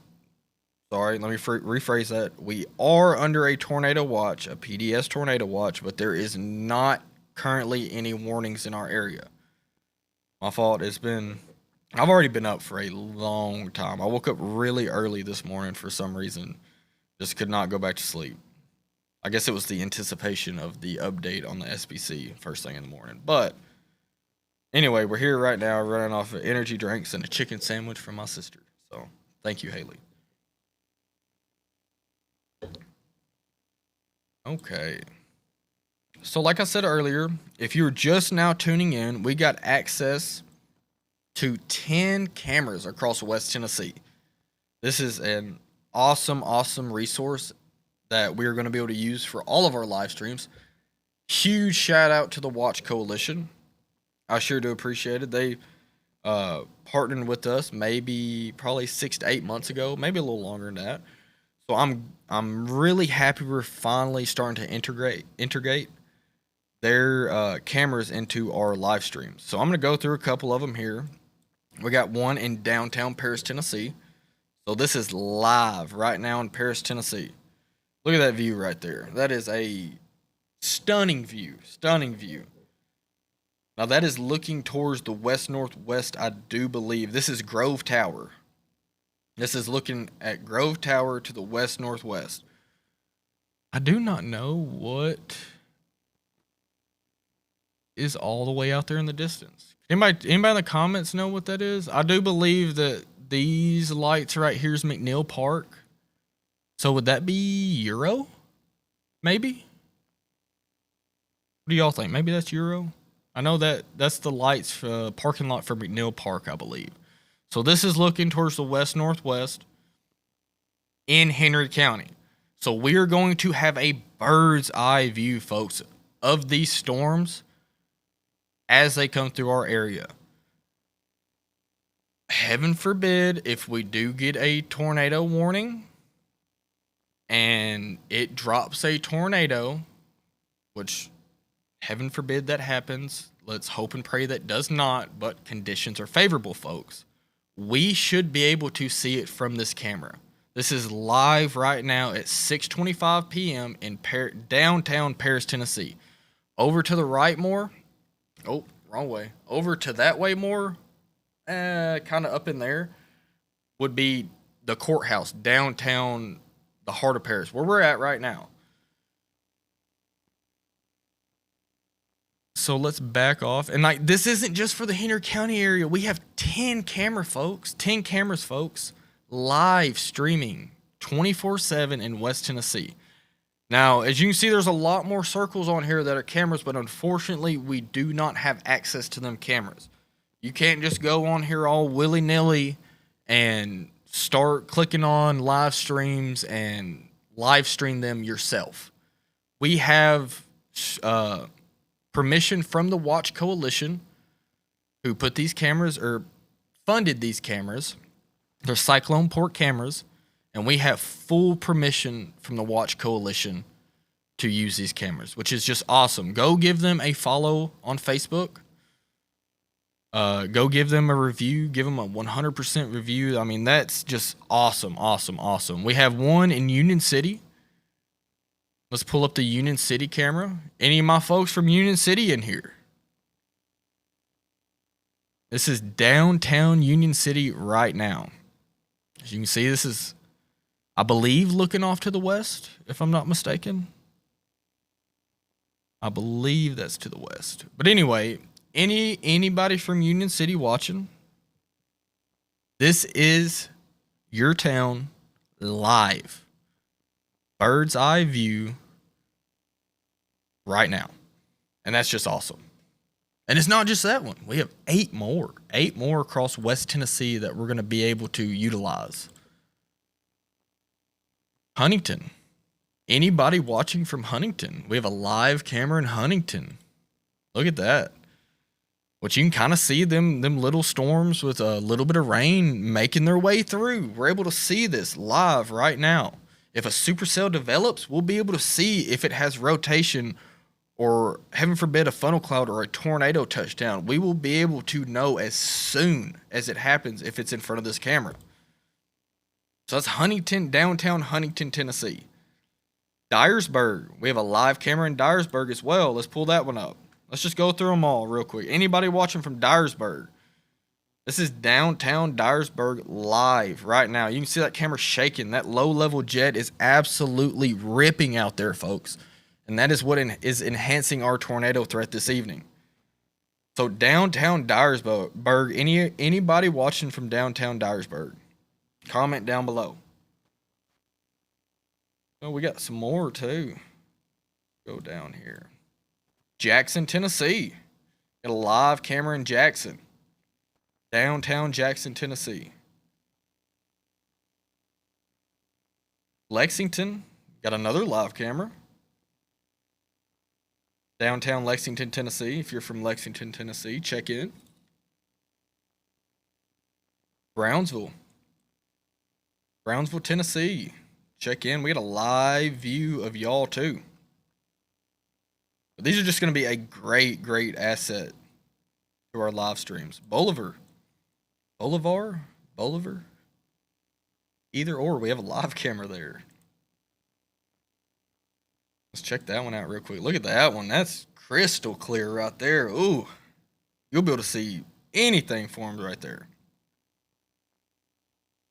Sorry, let me rephrase that. We are under a tornado watch, a PDS tornado watch, but there is not currently any warnings in our area. My fault. I've already been up for a long time. I woke up really early this morning for some reason. Just could not go back to sleep. I guess it was the anticipation of the update on the SBC first thing in the morning. But anyway, we're here right now running off of energy drinks and a chicken sandwich from my sister. So thank you, Haley. Okay. So like I said earlier, if you're just now tuning in, we got access to 10 cameras across West Tennessee. This is an awesome resource that we're going to be able to use for all of our live streams. Huge shout out to the Watch Coalition. I sure do appreciate it. They partnered with us probably 6 to 8 months ago, maybe a little longer than that. So I'm really happy we're finally starting to integrate their cameras into our live streams. So I'm going to go through a couple of them here. We got one in downtown Paris, Tennessee. So this is live right now in Paris, Tennessee. Look at that view right there. That is a stunning view. Now that is looking towards the west-northwest, I do believe. This is Grove Tower. This is looking at Grove Tower to the west-northwest. I do not know what is all the way out there in the distance. Anybody in the comments know what that is? I do believe that these lights right here is McNeil Park. So would that be Euro? Maybe? What do y'all think? Maybe that's Euro? I know that's the lights parking lot for McNeil Park, I believe. So this is looking towards the west-northwest in Henry County. So we are going to have a bird's eye view, folks, of these storms as they come through our area. Heaven forbid if we do get a tornado warning and it drops a tornado, which heaven forbid that happens. Let's hope and pray that does not, but conditions are favorable, folks. We should be able to see it from this camera. This is live right now at 6:25 p.m. in downtown Paris, Tennessee. Over to the right more. Oh, wrong way. Over to that way more, kind of up in there, would be the courthouse, downtown, the heart of Paris, where we're at right now. So let's back off. And like, this isn't just for the Henry County area. We have 10 cameras, folks, live streaming 24/7 in West Tennessee. Now, as you can see, there's a lot more circles on here that are cameras, but unfortunately, we do not have access to them cameras. You can't just go on here all willy-nilly and start clicking on live streams and live stream them yourself. We have permission from the Watch Coalition, who put these cameras or funded these cameras. They're Cyclone Port cameras, and we have full permission from the Watch Coalition to use these cameras, which is just awesome. Go give them a follow on Facebook. Go give them a review. Give them a 100% review. I mean, that's just awesome. We have one in Union City. Let's pull up the Union City camera. Any of my folks from Union City in here? This is downtown Union City right now. As you can see, this is, I believe, looking off to the west, if I'm not mistaken. I believe that's to the west. But anyway, anybody from Union City watching, this is your town live. Bird's eye view right now. And that's just awesome. And it's not just that one. We have 8 more across West Tennessee that we're going to be able to utilize. Huntington. Anybody watching from Huntington? We have a live camera in Huntington. Look at that. Which you can kind of see them little storms with a little bit of rain making their way through. We're able to see this live right now. If a supercell develops, we'll be able to see if it has rotation or, heaven forbid, a funnel cloud or a tornado touchdown. We will be able to know as soon as it happens if it's in front of this camera. So that's Huntington, downtown Huntington, Tennessee. Dyersburg. We have a live camera in Dyersburg as well. Let's pull that one up. Let's just go through them all real quick. Anybody watching from Dyersburg? This is downtown Dyersburg live right now. You can see that camera shaking. That low-level jet is absolutely ripping out there, folks. And that is what is enhancing our tornado threat this evening. So downtown Dyersburg, anybody watching from downtown Dyersburg, comment down below. Oh, we got some more too. Go down here. Jackson, Tennessee. Got a live camera in Jackson. Downtown Jackson, Tennessee. Lexington. Got another live camera. Downtown Lexington, Tennessee. If you're from Lexington, Tennessee, check in. Brownsville, Tennessee. Check in. We got a live view of y'all too. But these are just going to be a great asset to our live streams. Bolivar. Either or, we have a live camera there. Let's check that one out real quick. Look at that one. That's crystal clear right there. Ooh, you'll be able to see anything formed right there.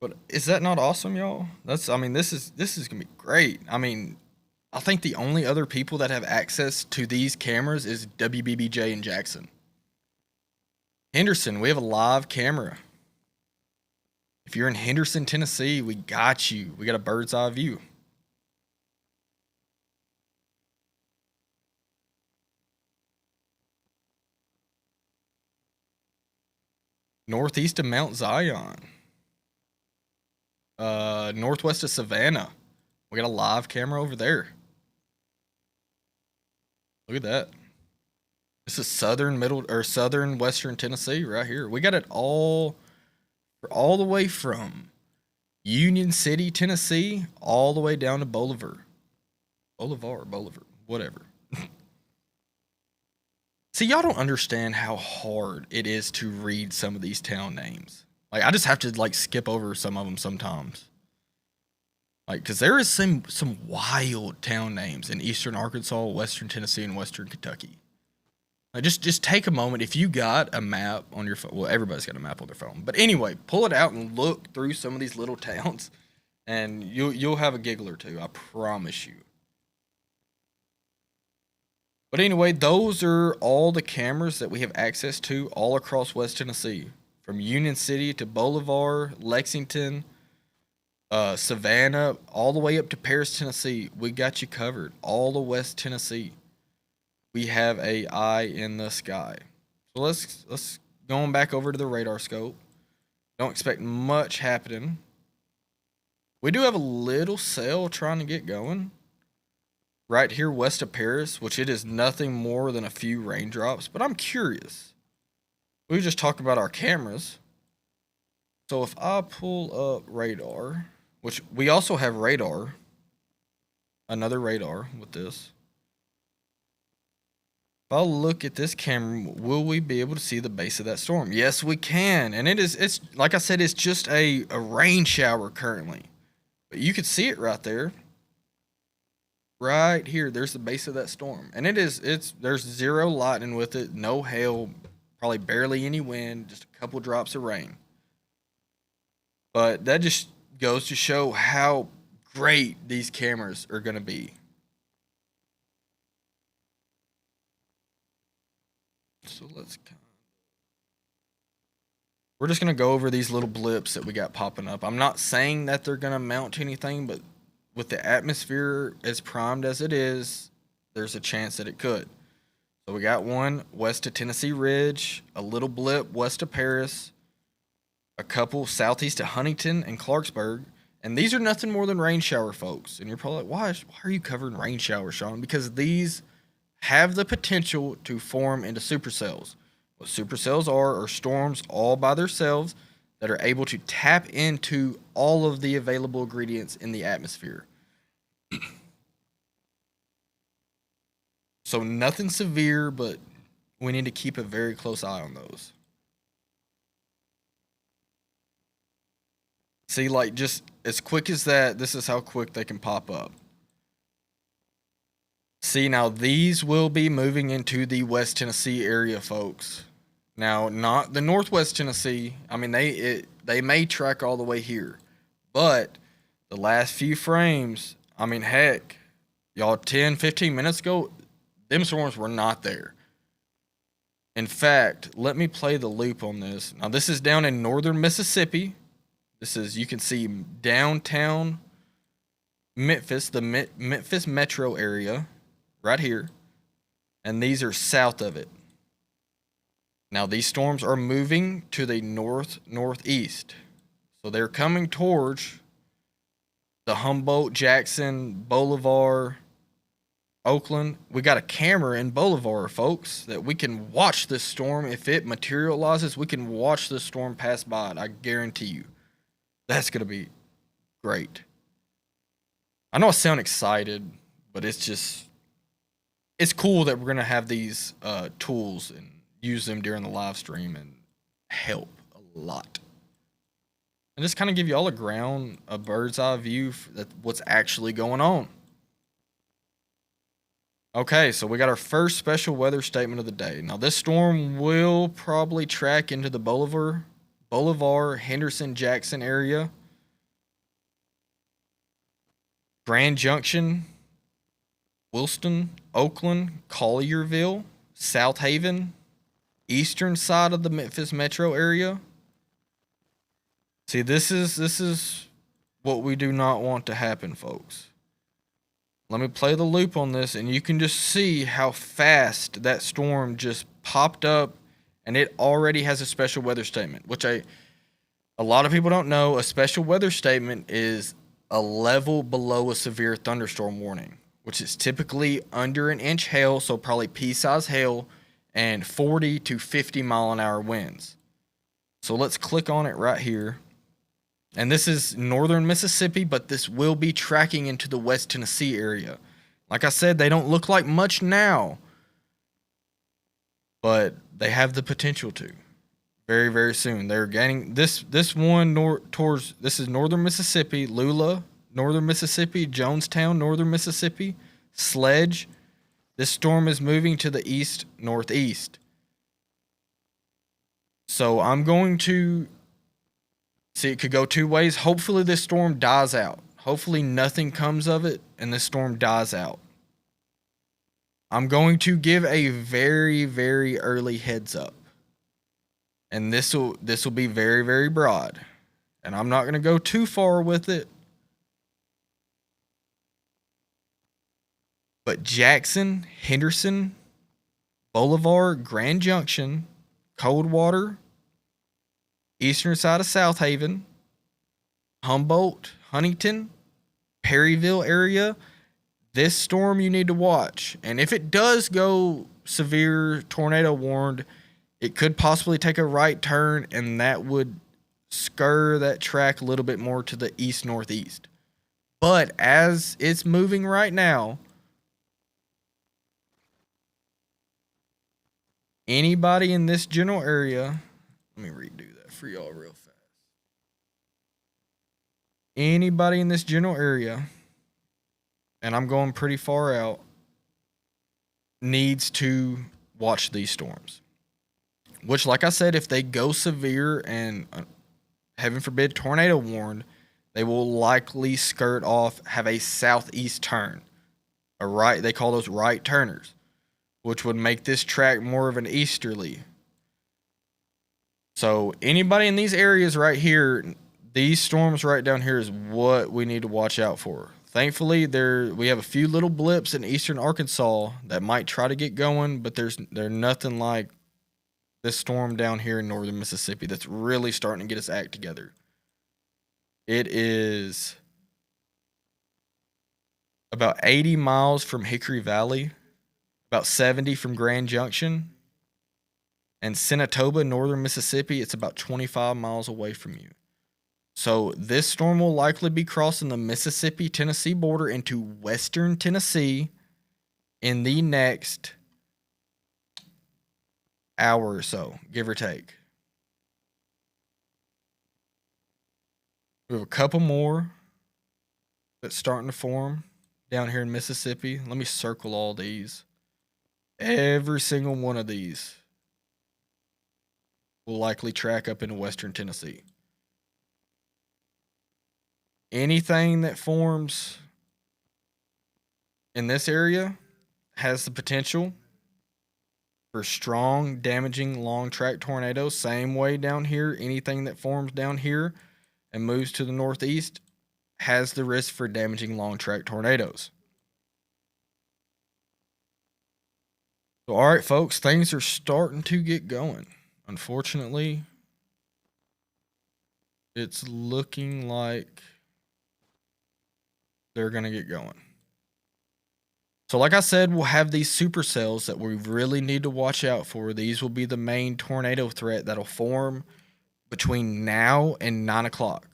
But is that not awesome, y'all? This is gonna be great. I mean, I think the only other people that have access to these cameras is WBBJ and Jackson. Henderson, we have a live camera. If you're in Henderson, Tennessee, we got you. We got a bird's eye view. Northeast of Mount Zion. Northwest of Savannah. We got a live camera over there. Look at that. This is southern western Tennessee right here. We got it all the way from Union City, Tennessee, all the way down to Bolivar, whatever. See, y'all don't understand how hard it is to read some of these town names. Like, I just have to skip over some of them sometimes. Because there is some wild town names in eastern Arkansas, western Tennessee, and western Kentucky. Just take a moment. If you got a map on your phone, well, everybody's got a map on their phone. But anyway, pull it out and look through some of these little towns, and you'll have a giggle or two. I promise you. But anyway, those are all the cameras that we have access to all across West Tennessee. From Union City to Bolivar, Lexington, Savannah, all the way up to Paris, Tennessee. We got you covered. All of West Tennessee. We have a eye in the sky. So let's going back over to the radar scope. Don't expect much happening. We do have a little cell trying to get going. Right here west of Paris, which it is nothing more than a few raindrops, but I'm curious. We just talked about our cameras. So if I pull up radar, which we also have radar, another radar with this. If I look at this camera, will we be able to see the base of that storm? Yes, we can. And it's like I said, it's just a rain shower currently. But you can see it right there. Right here, there's the base of that storm. And there's zero lightning with it, no hail, probably barely any wind, just a couple drops of rain. But that just goes to show how great these cameras are going to be. So we're just going to go over these little blips that we got popping up. I'm not saying that they're going to amount to anything, but with the atmosphere as primed as it is, there's a chance that it could. So we got one west of Tennessee Ridge, a little blip west of Paris, a couple southeast of Huntington and Clarksburg. And these are nothing more than rain shower, folks. And you're probably like, why are you covering rain showers, Sean? Because these have the potential to form into supercells. What supercells are storms all by themselves that are able to tap into all of the available ingredients in the atmosphere. So nothing severe, but we need to keep a very close eye on those. See, like, just as quick as that, this is how quick they can pop up. See, now these will be moving into the West Tennessee area, folks. Now, not the Northwest Tennessee. I mean, they may track all the way here, but the last few frames, I mean, heck, y'all, 10, 15 minutes ago, them storms were not there. In fact, let me play the loop on this. Now, this is down in northern Mississippi. This is, you can see downtown Memphis, the Memphis metro area, right here. And these are south of it. Now, these storms are moving to the northeast. So they're coming towards the Humboldt, Jackson, Bolivar, Oakland. We got a camera in Bolivar, folks, that we can watch this storm. If it materializes, we can watch this storm pass by it. I guarantee you. That's going to be great. I know I sound excited, but it's cool that we're going to have these tools and use them during the live stream and help a lot. And just kind of give you all a bird's eye view of what's actually going on. Okay, so we got our first special weather statement of the day. Now, this storm will probably track into the Bolivar, Henderson, Jackson area. Grand Junction, Williston, Oakland, Collierville, South Haven, eastern side of the Memphis metro area. See, this is what we do not want to happen, folks. Let me play the loop on this, and you can just see how fast that storm just popped up, and it already has a special weather statement, which a lot of people don't know. A special weather statement is a level below a severe thunderstorm warning, which is typically under an inch hail, so probably pea-size hail, and 40 to 50 mile an hour winds. So let's click on it right here. And this is northern Mississippi, but this will be tracking into the West Tennessee area. Like I said, they don't look like much now, but they have the potential to. Very, very soon. They're gaining this one towards, this is northern Mississippi, Lula, northern Mississippi, Jonestown, northern Mississippi, Sledge. This storm is moving to the east-northeast. So I'm going to see, it could go two ways. Hopefully this storm dies out. Hopefully nothing comes of it and this storm dies out. I'm going to give a very, very early heads up. And this will be very, very broad. And I'm not going to go too far with it. But Jackson, Henderson, Bolivar, Grand Junction, Coldwater, eastern side of South Haven, Humboldt, Huntington, Perryville area, this storm you need to watch. And if it does go severe tornado warned, it could possibly take a right turn, and that would scur that track a little bit more to the east-northeast. But as it's moving right now, anybody in this general area, let me redo that for y'all real fast. Anybody in this general area, and I'm going pretty far out, needs to watch these storms. Which, like I said, if they go severe and, heaven forbid, tornado warned, they will likely skirt off, have a southeast turn. They call those right turners, which would make this track more of an easterly. So anybody in these areas right here, these storms right down here is what we need to watch out for. Thankfully, we have a few little blips in eastern Arkansas that might try to get going, but they're nothing like this storm down here in northern Mississippi that's really starting to get its act together. It is about 80 miles from Hickory Valley, about 70 from Grand Junction, and Senatoba, northern Mississippi, it's about 25 miles away from you. So this storm will likely be crossing the Mississippi-Tennessee border into western Tennessee in the next hour or so, give or take. We have a couple more that's starting to form down here in Mississippi. Let me circle all these. Every single one of these will likely track up into western Tennessee. Anything that forms in this area has the potential for strong, damaging, long track tornadoes. Same way down here, anything that forms down here and moves to the northeast has the risk for damaging long track tornadoes. So, all right, folks, things are starting to get going. Unfortunately, it's looking like they're going to get going. So like I said, we'll have these supercells that we really need to watch out for. These will be the main tornado threat that'll form between now and 9 o'clock.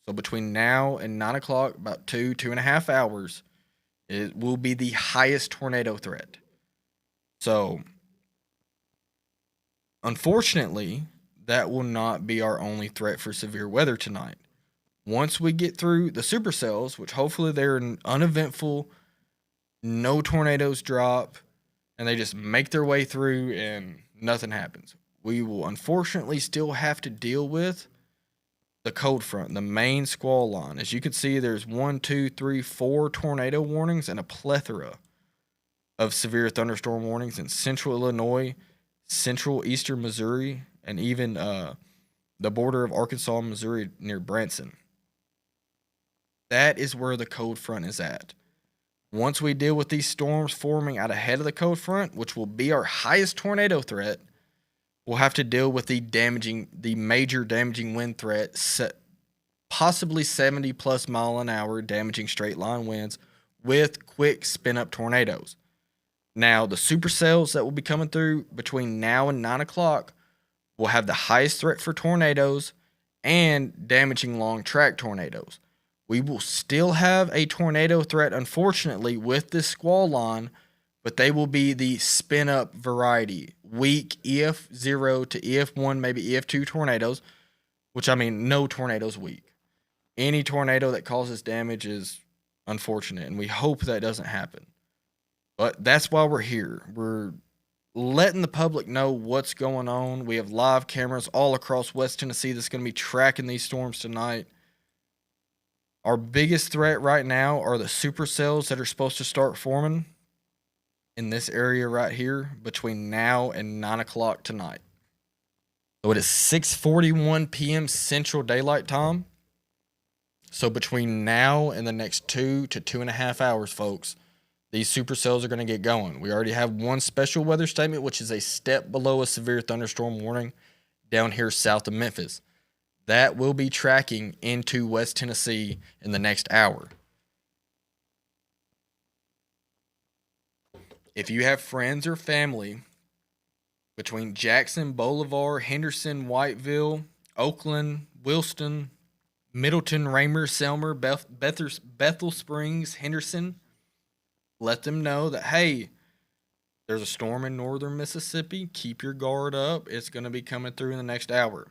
So between now and 9 o'clock, about 2.5 hours, it will be the highest tornado threat. So unfortunately, that will not be our only threat for severe weather tonight. Once we get through the supercells, which hopefully they're uneventful, no tornadoes drop, and they just make their way through and nothing happens, we will unfortunately still have to deal with the cold front, the main squall line. As you can see, there's 1, 2, 3, 4 tornado warnings and a plethora of severe thunderstorm warnings in central Illinois, central eastern Missouri, and even the border of Arkansas and Missouri near Branson. That is where the cold front is at. Once we deal with these storms forming out ahead of the cold front, which will be our highest tornado threat, we'll have to deal with the major damaging wind threat, possibly 70 plus mile an hour damaging straight line winds with quick spin up tornadoes. Now, the supercells that will be coming through between now and 9 o'clock will have the highest threat for tornadoes and damaging long track tornadoes. We will still have a tornado threat, unfortunately, with this squall line, but they will be the spin-up variety. Weak EF0 to EF1, maybe EF2 tornadoes, which, I mean, no tornado's weak. Any tornado that causes damage is unfortunate, and we hope that doesn't happen. But that's why we're here. We're letting the public know what's going on. We have live cameras all across West Tennessee that's going to be tracking these storms tonight. Our biggest threat right now are the supercells that are supposed to start forming in this area right here between now and 9 o'clock tonight. So it is 6:41 p.m. Central Daylight Time. So between now and the next 2 to 2.5 hours, folks, these supercells are going to get going. We already have one special weather statement, which is a step below a severe thunderstorm warning down here south of Memphis. That will be tracking into West Tennessee in the next hour. If you have friends or family between Jackson, Bolivar, Henderson, Whiteville, Oakland, Wilston, Middleton, Raymer, Selmer, Bethel Springs, Henderson, let them know that, hey, there's a storm in northern Mississippi. Keep your guard up. It's going to be coming through in the next hour.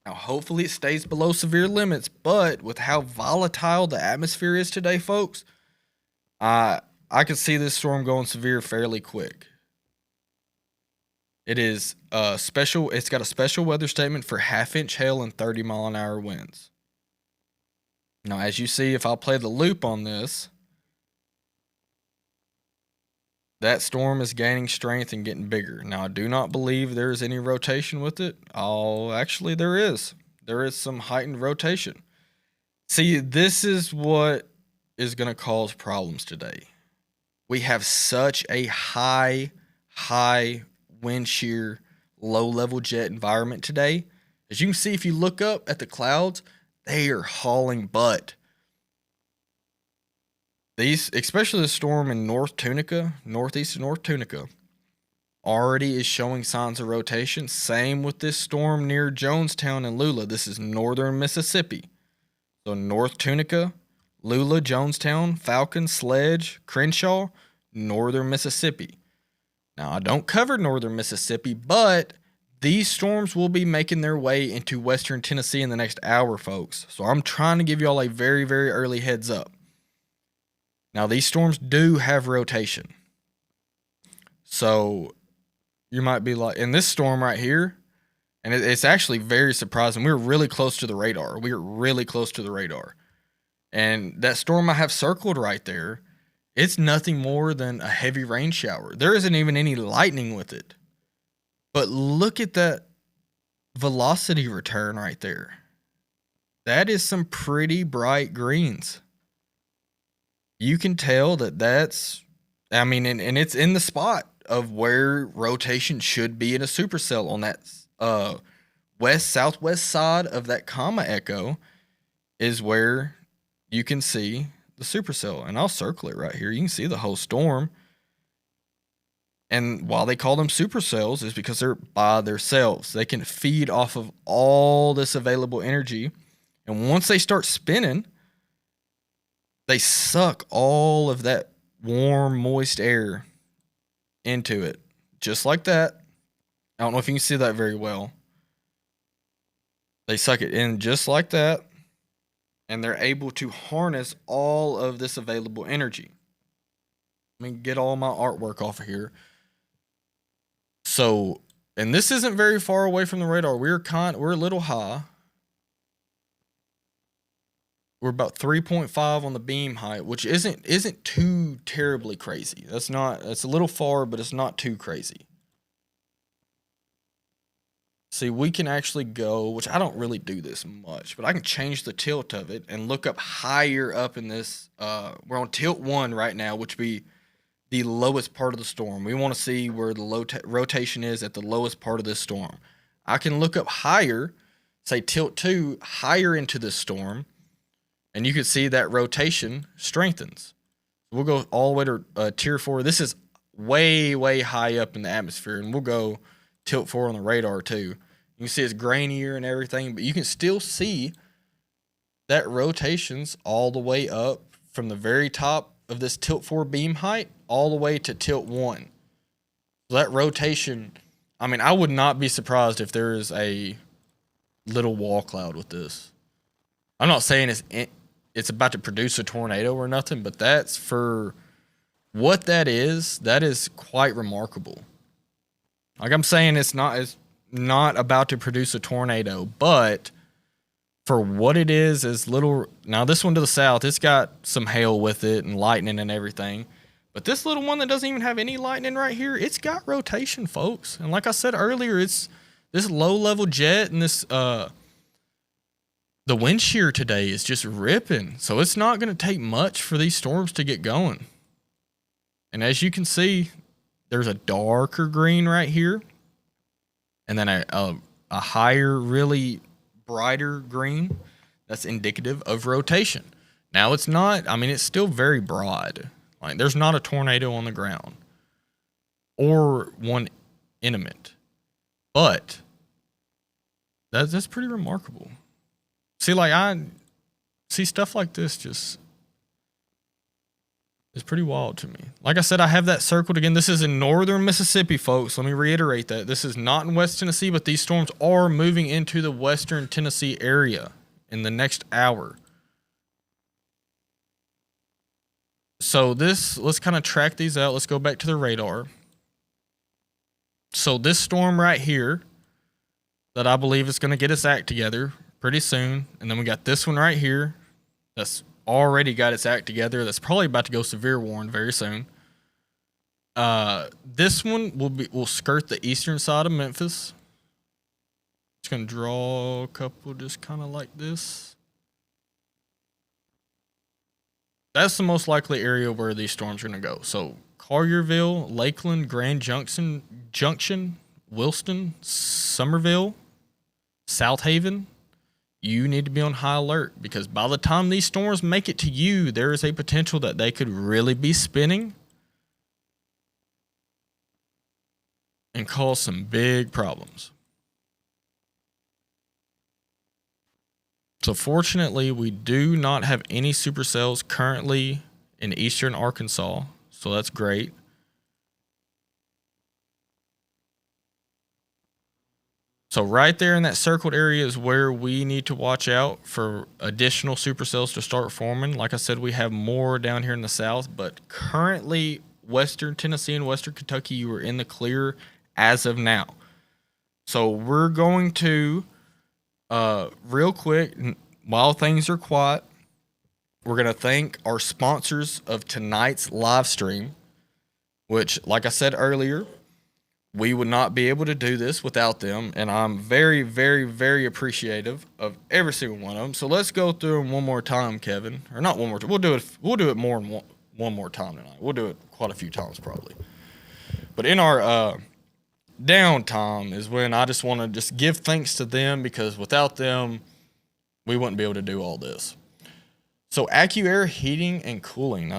Now, hopefully it stays below severe limits, but with how volatile the atmosphere is today, folks, I can see this storm going severe fairly quick. It's got a special weather statement for half-inch hail and 30-mile-an-hour winds. Now, as you see, if I'll play the loop on this, that storm is gaining strength and getting bigger. Now, I do not believe there's any rotation with it. Actually, there is. There is some heightened rotation. See, this is what is going to cause problems today. We have such a high wind shear, low level jet environment today. As you can see, if you look up at the clouds, they are hauling butt. These, especially the storm in North Tunica, northeast of North Tunica, already is showing signs of rotation. Same with this storm near Jonestown and Lula. This is northern Mississippi. So North Tunica, Lula, Jonestown, Falcon, Sledge, Crenshaw, northern Mississippi. Now, I don't cover northern Mississippi, but these storms will be making their way into western Tennessee in the next hour, folks. So I'm trying to give you all a very, very early heads up. Now, these storms do have rotation. So you might be like, in this storm right here, and it's actually very surprising. We were really close to the radar. And that storm I have circled right there, it's nothing more than a heavy rain shower. There isn't even any lightning with it. But look at that velocity return right there. That is some pretty bright greens. You can tell that's, I mean, and it's in the spot of where rotation should be in a supercell on that west-southwest side of that comma echo is where you can see the supercell. And I'll circle it right here. You can see the whole storm. And why they call them supercells is because they're by themselves. They can feed off of all this available energy. And once they start spinning, they suck all of that warm, moist air into it. Just like that. I don't know if you can see that very well. They suck it in just like that. And they're able to harness all of this available energy. Let me get all my artwork off of here. So, and this isn't very far away from the radar. We're a little high. We're about 3.5 on the beam height, which isn't too terribly crazy. That's a little far, but it's not too crazy. See, we can actually go, which I don't really do this much, but I can change the tilt of it and look up higher up in this. We're on tilt 1 right now, which would be the lowest part of the storm. We want to see where the rotation is at the lowest part of this storm. I can look up higher, say tilt 2, higher into this storm, and you can see that rotation strengthens. We'll go all the way to tier 4. This is way, way high up in the atmosphere, and we'll go tilt 4 on the radar too. You can see it's grainier and everything, but you can still see that rotations all the way up from the very top of this tilt 4 beam height all the way to tilt 1. So that rotation, I mean, I would not be surprised if there is a little wall cloud with this. I'm not saying it's about to produce a tornado or nothing, but that's for what that is quite remarkable. Like I'm saying, it's not about to produce a tornado, but for what it is little. Now this one to the south, it's got some hail with it and lightning and everything. But this little one that doesn't even have any lightning right here, it's got rotation, folks. And like I said earlier, it's this low level jet and this the wind shear today is just ripping. So it's not going to take much for these storms to get going. And as you can see, there's a darker green right here. And then a higher, really brighter green. That's indicative of rotation. Now it's not, I mean, it's still very broad. Like there's not a tornado on the ground or one imminent. But that's pretty remarkable. See, like I see stuff like this just is pretty wild to me. Like I said, I have that circled again. This is in northern Mississippi, folks. Let me reiterate that. This is not in West Tennessee, but these storms are moving into the western Tennessee area in the next hour. So let's kind of track these out. Let's go back to the radar. So this storm right here that I believe is going to get its act together pretty soon. And then we got this one right here that's already got its act together. That's probably about to go severe warning very soon. This one will skirt the eastern side of Memphis. Just going to draw a couple just kind of like this. That's the most likely area where these storms are going to go. So Collierville, Lakeland, Grand Junction, Wilston, Somerville, South Haven, you need to be on high alert because by the time these storms make it to you, there is a potential that they could really be spinning and cause some big problems. So fortunately, we do not have any supercells currently in eastern Arkansas, so that's great. So right there in that circled area is where we need to watch out for additional supercells to start forming. Like I said, we have more down here in the south, but currently western Tennessee and western Kentucky, you are in the clear as of now. So we're going to real quick, while things are quiet, we're going to thank our sponsors of tonight's live stream, which, like I said earlier, we would not be able to do this without them, and I'm very, very, very appreciative of every single one of them. So let's go through them one more time, Kevin. Or not one more time. We'll do it more than one more time tonight. We'll do it quite a few times probably. But in our downtime is when I just want to just give thanks to them because without them, we wouldn't be able to do all this. So AccuAir Heating and Cooling.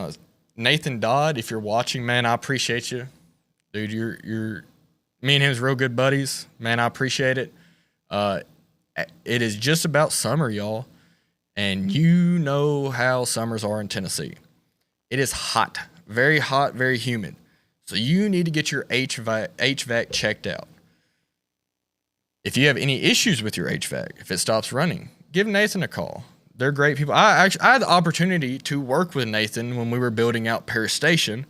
Nathan Dodd, if you're watching, man, I appreciate you. Dude, you're me and him's real good buddies. Man, I appreciate it. It is just about summer, y'all. And you know how summers are in Tennessee. It is hot, very humid. So you need to get your HVAC checked out. If you have any issues with your HVAC, if it stops running, give Nathan a call. They're great people. I had the opportunity to work with Nathan when we were building out Paris Station,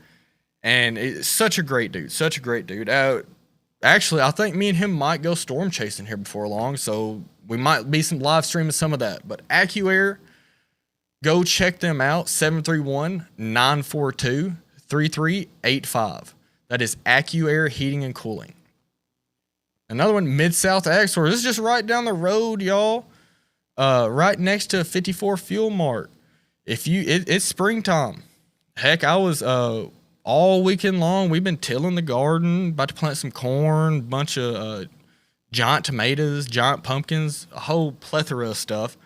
and it's such a great dude. Actually, I think me and him might go storm chasing here before long, so we might be some live streaming some of that. But AccuAir, go check them out, 731-942-3385. That is AccuAir Heating and Cooling. Another one, Mid-South Ag Store. This is just right down the road, y'all. Right next to 54 Fuel Mart. It's springtime. Heck, I was all weekend long. We've been tilling the garden, about to plant some corn, bunch of giant tomatoes, giant pumpkins, a whole plethora of stuff.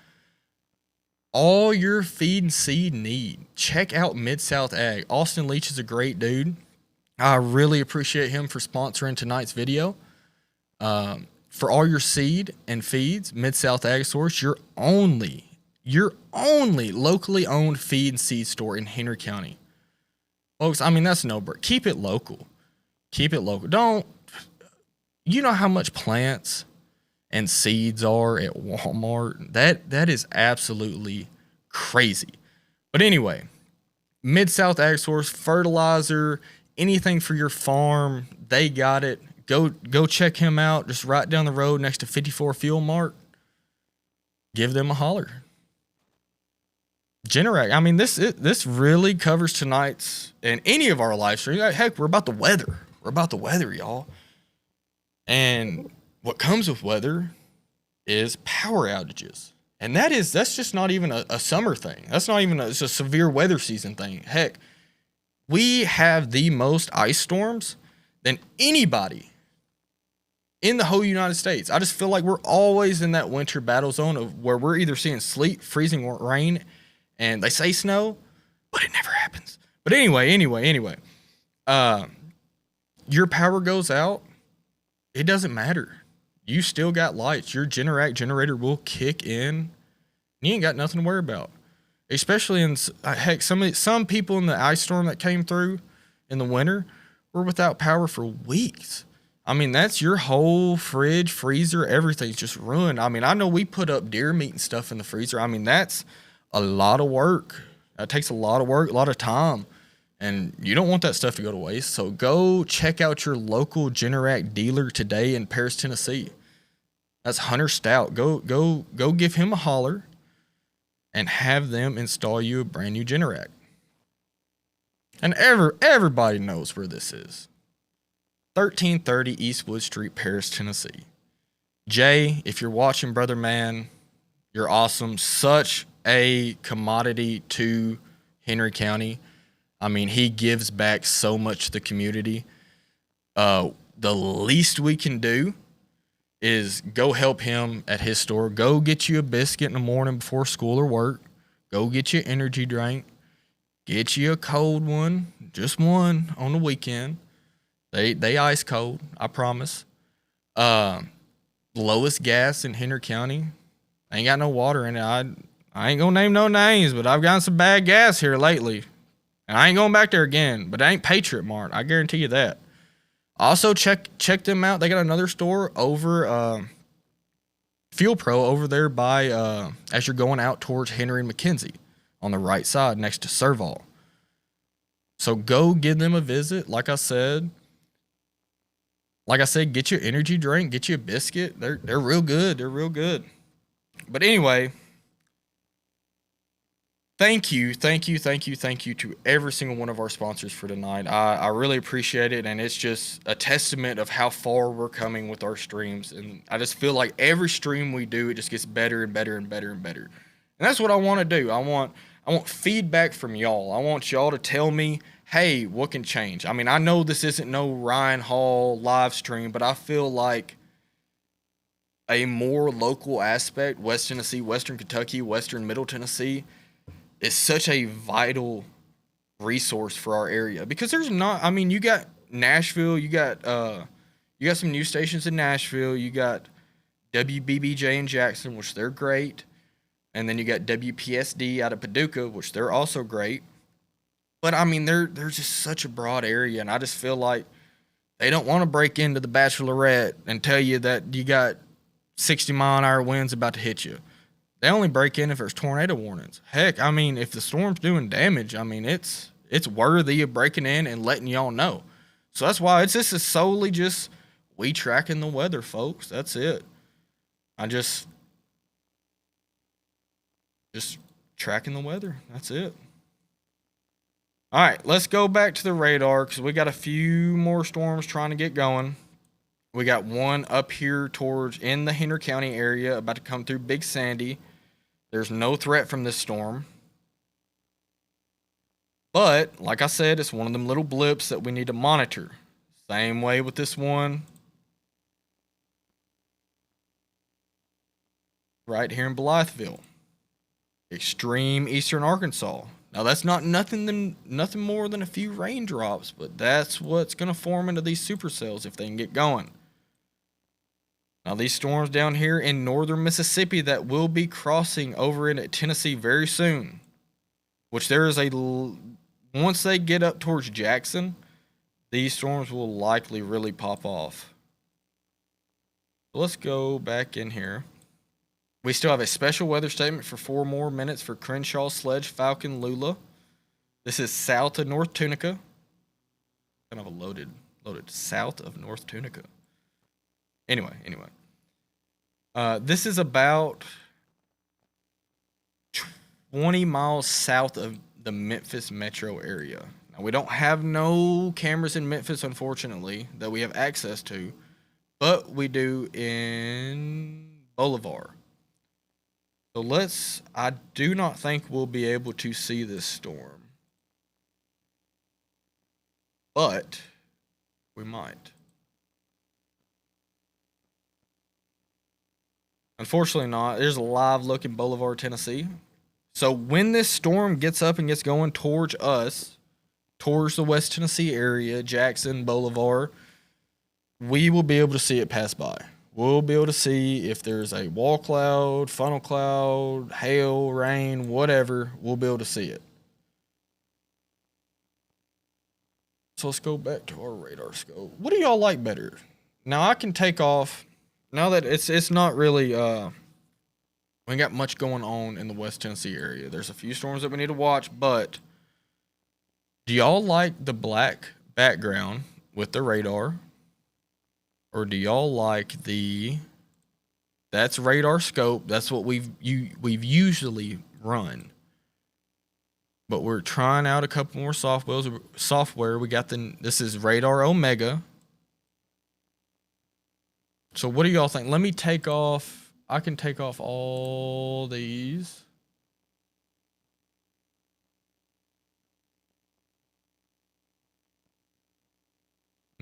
All your feed and seed need. Check out Mid-South Ag. Austin Leach is a great dude. I really appreciate him for sponsoring tonight's video. For all your seed and feeds, Mid-South Ag Source, your only locally owned feed and seed store in Henry County. Folks, I mean, that's no-brainer. Keep it local. You know how much plants and seeds are at Walmart? That is absolutely crazy. But anyway, Mid-South Ag Source, fertilizer, anything for your farm, they got it. Go check him out. Just right down the road next to 54 Fuel Mart. Give them a holler. Generac. I mean, this really covers tonight's and any of our live streams. Heck, we're about the weather. Y'all. And what comes with weather is power outages. And that's just not even a summer thing. That's not even it's a severe weather season thing. Heck, we have the most ice storms than anybody in the whole United States. I just feel like we're always in that winter battle zone of where we're either seeing sleet, freezing rain, and they say snow, but it never happens. But anyway, your power goes out, it doesn't matter. You still got lights. Your Generac generator will kick in. You ain't got nothing to worry about. Especially in heck, some people in the ice storm that came through in the winter were without power for weeks. I mean, that's your whole fridge, freezer, everything's just ruined. I mean, I know we put up deer meat and stuff in the freezer. I mean, that's a lot of work. That takes a lot of work, a lot of time. And you don't want that stuff to go to waste. So go check out your local Generac dealer today in Paris, Tennessee. That's Hunter Stout. Go give him a holler and have them install you a brand new Generac. And everybody knows where this is. 1330 Eastwood Street, Paris, Tennessee. Jay, if you're watching, brother man, you're awesome. Such a commodity to Henry County. I mean, he gives back so much to the community. The least we can do is go help him at his store. Go get you a biscuit in the morning before school or work. Go get you an energy drink. Get you a cold one, just one on the weekend. They ice cold, I promise. Lowest gas in Henry County. Ain't got no water in it. I ain't gonna name no names, but I've gotten some bad gas here lately. And I ain't going back there again. But it ain't Patriot Mart. I guarantee you that. Also, check them out. They got another store over Fuel Pro over there by as you're going out towards Henry and McKenzie on the right side next to Serval. So go give them a visit. Like I said, get your energy drink, get you a biscuit. They're real good. They're real good. But anyway, thank you to every single one of our sponsors for tonight. I really appreciate it, and it's just a testament of how far we're coming with our streams. And I just feel like every stream we do, it just gets better and better and better and better. And that's what I want to do. I want feedback from y'all. I want y'all to tell me, hey, what can change? I mean, I know this isn't no Ryan Hall live stream, but I feel like a more local aspect, West Tennessee, Western Kentucky, Western Middle Tennessee, is such a vital resource for our area. Because there's not, I mean, you got Nashville, you got some news stations in Nashville, you got WBBJ in Jackson, which they're great. And then you got WPSD out of Paducah, which they're also great. But I mean, they're just such a broad area, and I just feel like they don't want to break into the Bachelorette and tell you that you got 60-mile-an-hour winds about to hit you. They only break in if there's tornado warnings. Heck, I mean, if the storm's doing damage, I mean, it's worthy of breaking in and letting y'all know. So that's why this is solely just we tracking the weather, folks. That's it. I just tracking the weather. That's it. All right, let's go back to the radar because we got a few more storms trying to get going. We got one up here towards in the Henry County area about to come through Big Sandy. There's no threat from this storm. But, like I said, it's one of them little blips that we need to monitor. Same way with this one right here in Blytheville. Extreme eastern Arkansas. Now that's not nothing more than a few raindrops, but that's what's going to form into these supercells if they can get going. Now these storms down here in northern Mississippi that will be crossing over into Tennessee very soon, which there is once they get up towards Jackson, these storms will likely really pop off. So let's go back in here. We still have a special weather statement for 4 more minutes for Crenshaw, Sledge, Falcon, Lula. This is south of North Tunica. Kind of a loaded south of North Tunica. Anyway. This is about 20 miles south of the Memphis metro area. Now, we don't have no cameras in Memphis, unfortunately, that we have access to, but we do in Bolivar. So I do not think we'll be able to see this storm. But we might. Unfortunately not. There's a live look in Bolivar, Tennessee. So when this storm gets up and gets going towards us, towards the West Tennessee area, Jackson, Bolivar, we will be able to see it pass by. We'll be able to see if there's a wall cloud, funnel cloud, hail, rain, whatever. We'll be able to see it. So let's go back to our radar scope. What do y'all like better? Now I can take off. Now that it's not really we ain't got much going on in the West Tennessee area. There's a few storms that we need to watch, but do y'all like the black background with the radar? Or do y'all like that's radar scope, that's what we've usually run. But we're trying out a couple more software. We got this is Radar Omega. So what do y'all think? Let me take off, I can take off all these.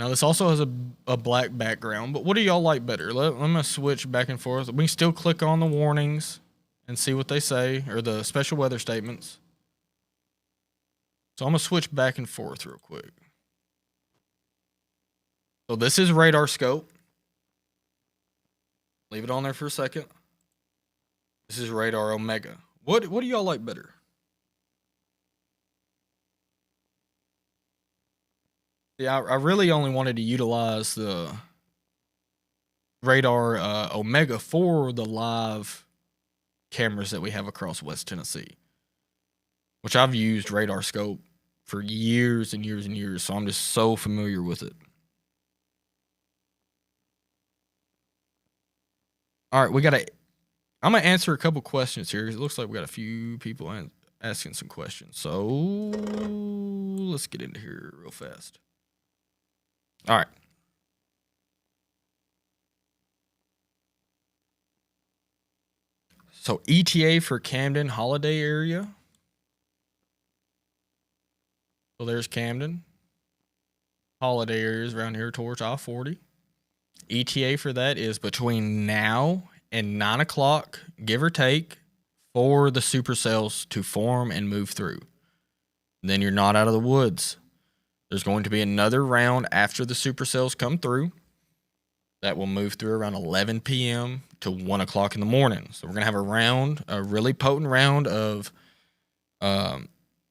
Now this also has a black background, but what do y'all like better? Let me switch back and forth. We can still click on the warnings and see what they say, or the special weather statements. So I'm gonna switch back and forth real quick. So this is radar scope. Leave it on there for a second. This is radar Omega. What do y'all like better? Yeah, I really only wanted to utilize the radar Omega for the live cameras that we have across West Tennessee, which I've used radar scope for years and years and years, so I'm just so familiar with it. All right, I'm gonna answer a couple questions here. It looks like we got a few people asking some questions, so let's get into here real fast. All right. So ETA for Camden Holiday area. So there's Camden. Holiday areas around here towards I-40. ETA for that is between now and 9 o'clock, give or take, for the supercells to form and move through. Then you're not out of the woods. There's going to be another round after the supercells come through that will move through around 11 p.m. to 1 o'clock in the morning. So we're going to have a really potent round of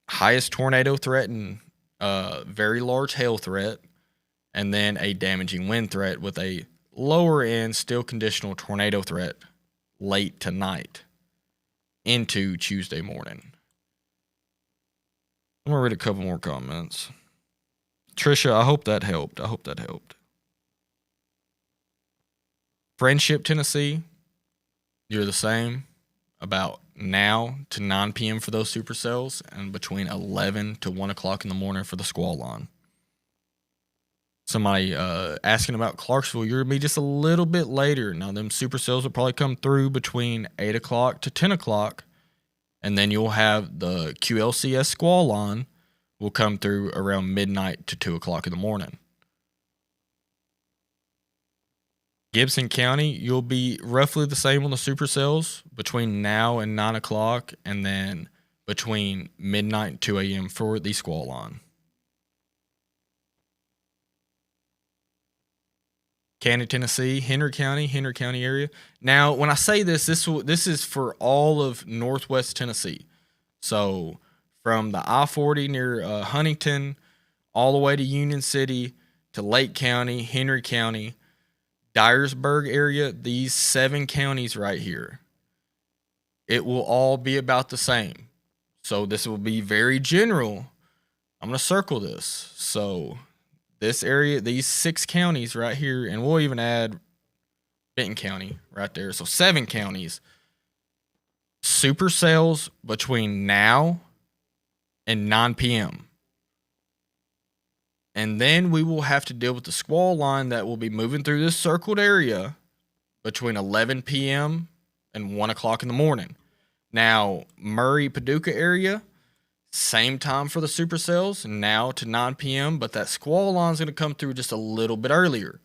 highest tornado threat and very large hail threat, and then a damaging wind threat with a lower end, still conditional tornado threat late tonight into Tuesday morning. I'm going to read a couple more comments. Trisha, I hope that helped. Friendship, Tennessee, you're the same. About now to 9 p.m. for those supercells, and between 11 to 1 o'clock in the morning for the squall line. Somebody asking about Clarksville, you're going to be just a little bit later. Now, them supercells will probably come through between 8 o'clock to 10 o'clock, and then you'll have the QLCS squall line will come through around midnight to 2 o'clock in the morning. Gibson County, you'll be roughly the same on the supercells between now and 9 o'clock, and then between midnight and 2 a.m. for the squall line. Canton, Tennessee, Henry County area. Now, when I say this is for all of Northwest Tennessee. So from the I-40 near Huntington all the way to Union City to Lake County, Henry County, Dyersburg area, these 7 counties right here, it will all be about the same. So this will be very general. I'm going to circle this. So this area, these 6 counties right here, and we'll even add Benton County right there. So 7 counties. Supercells between now and 9 p.m. And then we will have to deal with the squall line that will be moving through this circled area between 11 p.m. and 1 o'clock in the morning. Now, Murray, Paducah area, same time for the supercells, now to 9 p.m., but that squall line is going to come through just a little bit earlier.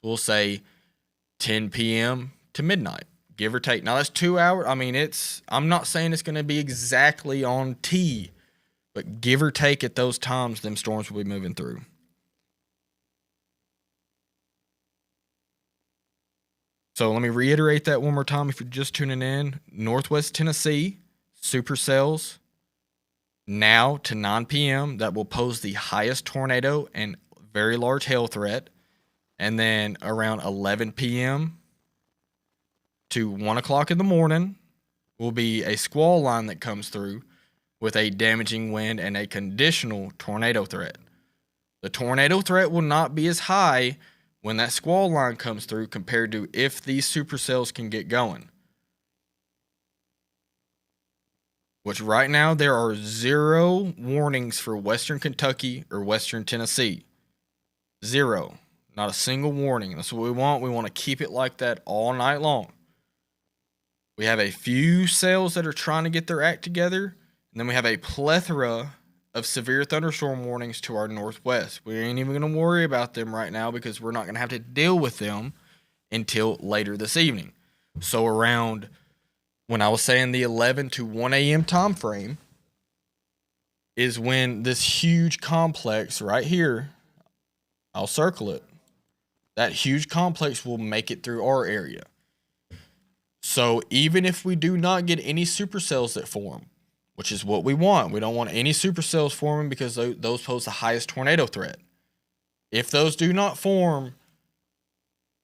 We'll say 10 p.m. to midnight, give or take. Now, that's 2 hours. I mean, I'm not saying it's going to be exactly on T, but give or take at those times, them storms will be moving through. So let me reiterate that one more time if you're just tuning in. Northwest Tennessee, supercells, now to 9 p.m. That will pose the highest tornado and very large hail threat. And then around 11 p.m. to 1 o'clock in the morning will be a squall line that comes through with a damaging wind and a conditional tornado threat. The tornado threat will not be as high when that squall line comes through compared to if these supercells can get going. Which right now there are 0 warnings for Western Kentucky or Western Tennessee. 0. Not a single warning. That's what we want. We want to keep it like that all night long. We have a few cells that are trying to get their act together. And then we have a plethora of severe thunderstorm warnings to our northwest. We ain't even going to worry about them right now because we're not going to have to deal with them until later this evening. So around, when I was saying the 11 to 1 a.m. time frame, is when this huge complex right here, I'll circle it, that huge complex will make it through our area. So even if we do not get any supercells that form, which is what we want, we don't want any supercells forming because those pose the highest tornado threat. If those do not form,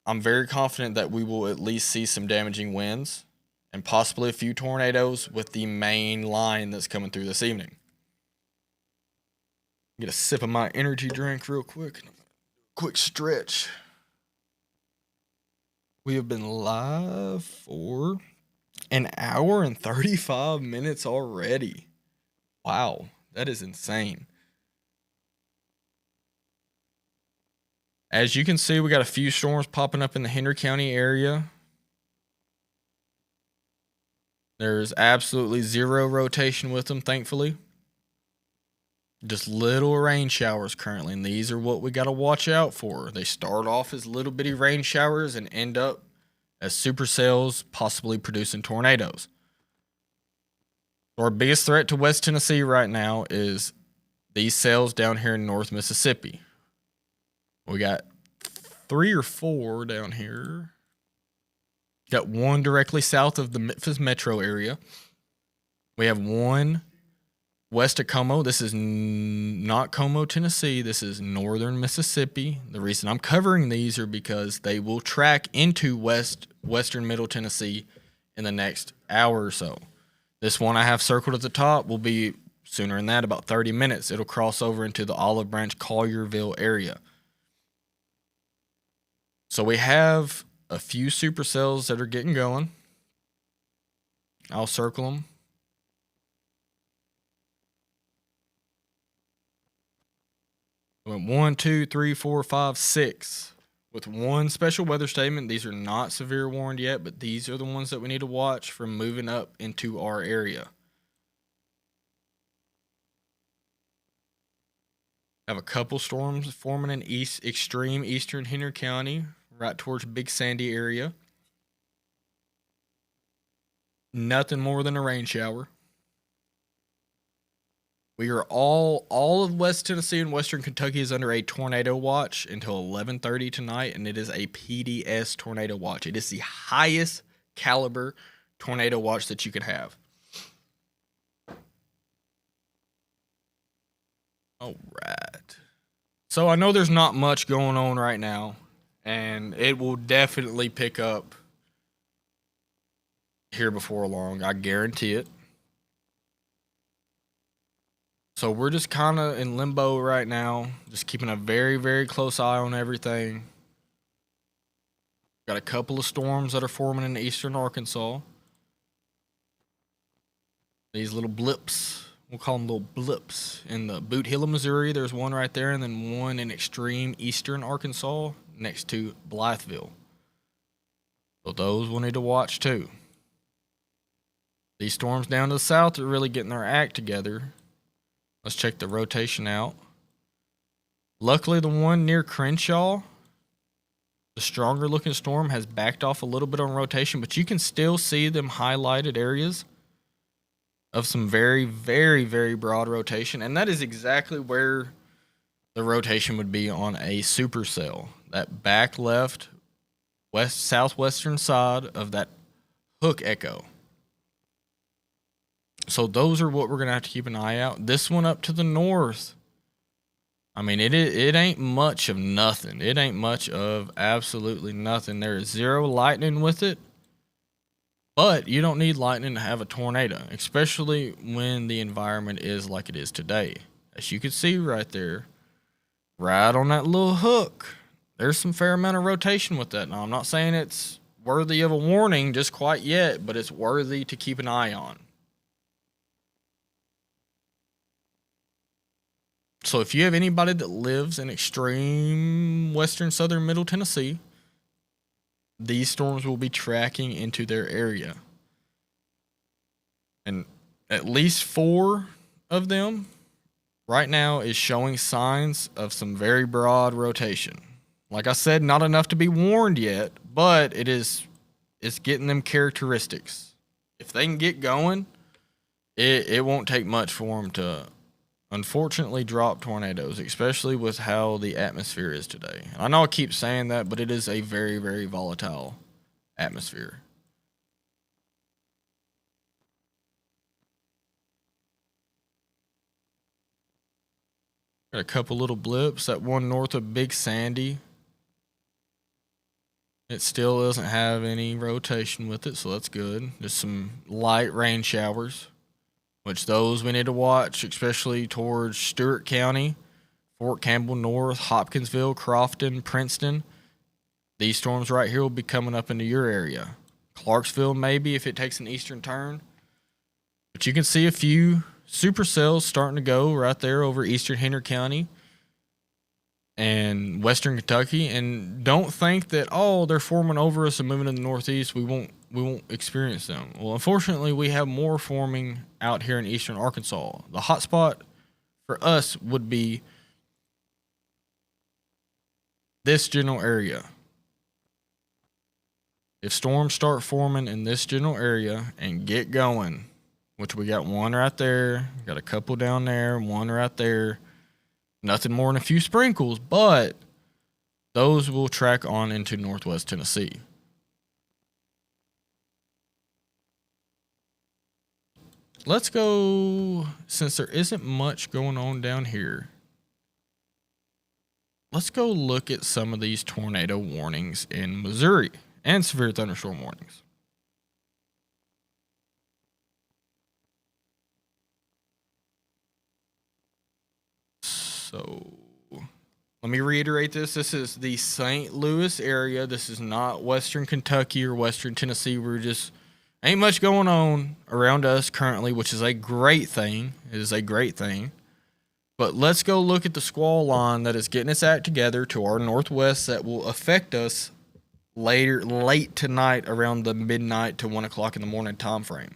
I'm very confident that we will at least see some damaging winds and possibly a few tornadoes with the main line that's coming through this evening. Get a sip of my energy drink real quick. Quick stretch. We have been live for an hour and 35 minutes already. Wow, that is insane. As you can see, we got a few storms popping up in the Henry County area. There's absolutely zero rotation with them, thankfully. Just little rain showers currently, and these are what we got to watch out for. They start off as little bitty rain showers and end up as supercells, possibly producing tornadoes. Our biggest threat to West Tennessee right now is these cells down here in North Mississippi. We got 3 or 4 down here. Got one directly south of the Memphis metro area. We have one west of Como. This is not Como, Tennessee. This is northern Mississippi. The reason I'm covering these are because they will track into western middle Tennessee in the next hour or so. This one I have circled at the top will be sooner than that, about 30 minutes. It'll cross over into the Olive Branch, Collierville area. So we have a few supercells that are getting going. I'll circle them. Went 1, 2, 3, 4, 5, 6. With one special weather statement. These are not severe warned yet, but these are the ones that we need to watch from moving up into our area. Have a couple storms forming in extreme eastern Henry County, right towards Big Sandy area. Nothing more than a rain shower. We are all of West Tennessee and Western Kentucky is under a tornado watch until 11:30 tonight, and it is a PDS tornado watch. It is the highest caliber tornado watch that you could have. All right. So I know there's not much going on right now, and it will definitely pick up here before long. I guarantee it. So we're just kind of in limbo right now, just keeping a very, very close eye on everything. Got a couple of storms that are forming in eastern Arkansas. These little blips, we'll call them little blips. In the Boot Hill, Missouri, there's one right there, and then one in extreme eastern Arkansas next to Blytheville. So those we'll need to watch too. These storms down to the south are really getting their act together. Let's check the rotation out. Luckily, the one near Crenshaw, the stronger looking storm, has backed off a little bit on rotation, but you can still see them highlighted areas of some very, very, very broad rotation. And that is exactly where the rotation would be on a supercell. That back left, southwestern side of that hook echo. So those are what we're going to have to keep an eye out. This one up to the north, I mean, it ain't much of nothing. It ain't much of absolutely nothing. There is zero lightning with it, but you don't need lightning to have a tornado, especially when the environment is like it is today. As you can see right there, right on that little hook, there's some fair amount of rotation with that. Now, I'm not saying it's worthy of a warning just quite yet, but it's worthy to keep an eye on. So if you have anybody that lives in extreme western, southern, middle Tennessee, these storms will be tracking into their area. And at least 4 of them right now is showing signs of some very broad rotation. Like I said, not enough to be warned yet, but it's getting them characteristics. If they can get going, it won't take much for them to unfortunately drop tornadoes, especially with how the atmosphere is today. And I know I keep saying that, but it is a very, very volatile atmosphere. Got a couple little blips. That one north of Big Sandy, it still doesn't have any rotation with it, so that's good. Just some light rain showers, which those we need to watch, especially towards Stewart County, Fort Campbell North, Hopkinsville, Crofton, Princeton. These storms right here will be coming up into your area. Clarksville, maybe, if it takes an eastern turn. But you can see a few supercells starting to go right there over eastern Henry County and western Kentucky. And don't think that, oh, they're forming over us and moving to the northeast. We won't experience them. Well, unfortunately, we have more forming out here in eastern Arkansas. The hot spot for us would be this general area. If storms start forming in this general area and get going, which we got one right there, got a couple down there, one right there, nothing more than a few sprinkles, but those will track on into northwest Tennessee. Let's go, since there isn't much going on down here, let's go look at some of these tornado warnings in Missouri and severe thunderstorm warnings. So let me reiterate this. This is the St. Louis area. This is not western Kentucky or western Tennessee. We're just ain't much going on around us currently, which is a great thing. It is a great thing. But let's go look at the squall line that is getting its act together to our northwest that will affect us late tonight around the midnight to 1 o'clock in the morning time frame.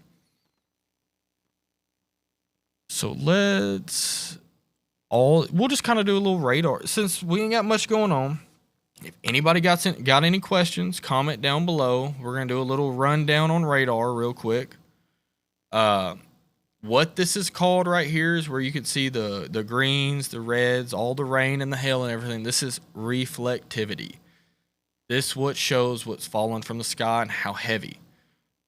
So we'll just kind of do a little radar since we ain't got much going on. If anybody got any questions, comment down below. We're going to do a little rundown on radar real quick. What this is called right here is where you can see the greens, the reds, all the rain and the hail and everything. This is reflectivity. This what shows what's falling from the sky and how heavy.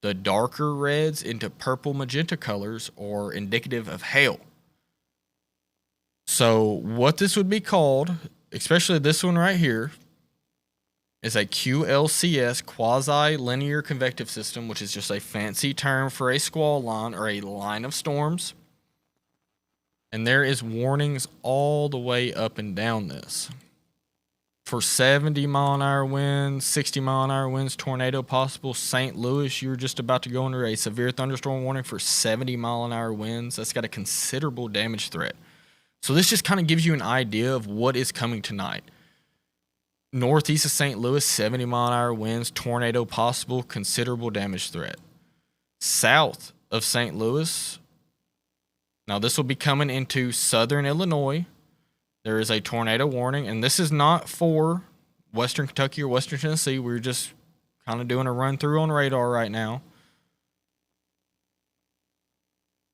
The darker reds into purple magenta colors are indicative of hail. So what this would be called, especially this one right here, is a QLCS, quasi-linear convective system, which is just a fancy term for a squall line or a line of storms. And there is warnings all the way up and down this. For 70-mile-an-hour winds, 60-mile-an-hour winds, tornado possible. St. Louis, you're just about to go under a severe thunderstorm warning for 70-mile-an-hour winds. That's got a considerable damage threat. So this just kind of gives you an idea of what is coming tonight. Northeast of St. Louis, 70-mile-an-hour winds, tornado possible, considerable damage threat. South of St. Louis, now this will be coming into southern Illinois. There is a tornado warning, and this is not for western Kentucky or western Tennessee. We're just kind of doing a run through on radar right now.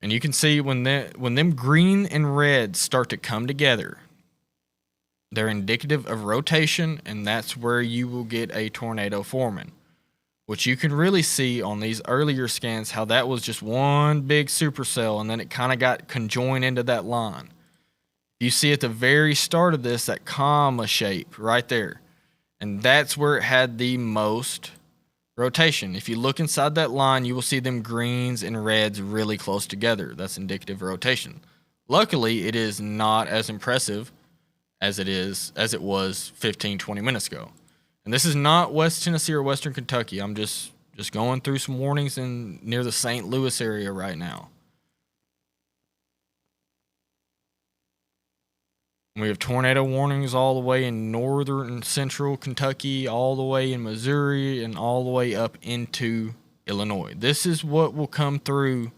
And you can see when them green and red start to come together, they're indicative of rotation, and that's where you will get a tornado forming, which you can really see on these earlier scans how that was just one big supercell, and then it kind of got conjoined into that line. You see at the very start of this, that comma shape right there. And that's where it had the most rotation. If you look inside that line, you will see them greens and reds really close together. That's indicative of rotation. Luckily, it is not as impressive as it was 15, 20 minutes ago. And this is not West Tennessee or Western Kentucky. I'm just going through some warnings near the St. Louis area right now. We have tornado warnings all the way in northern and central Kentucky, all the way in Missouri, and all the way up into Illinois. This is what will come through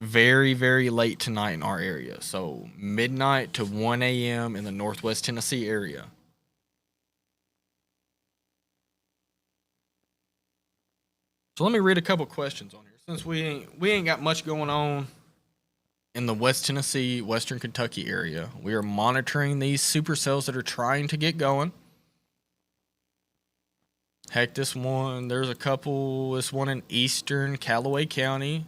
very, very late tonight in our area. So midnight to 1 a.m. in the Northwest Tennessee area. So let me read a couple questions on here. Since we ain't got much going on in the West Tennessee, Western Kentucky area, we are monitoring these supercells that are trying to get going. Heck, there's a couple. This one in Eastern Callaway County,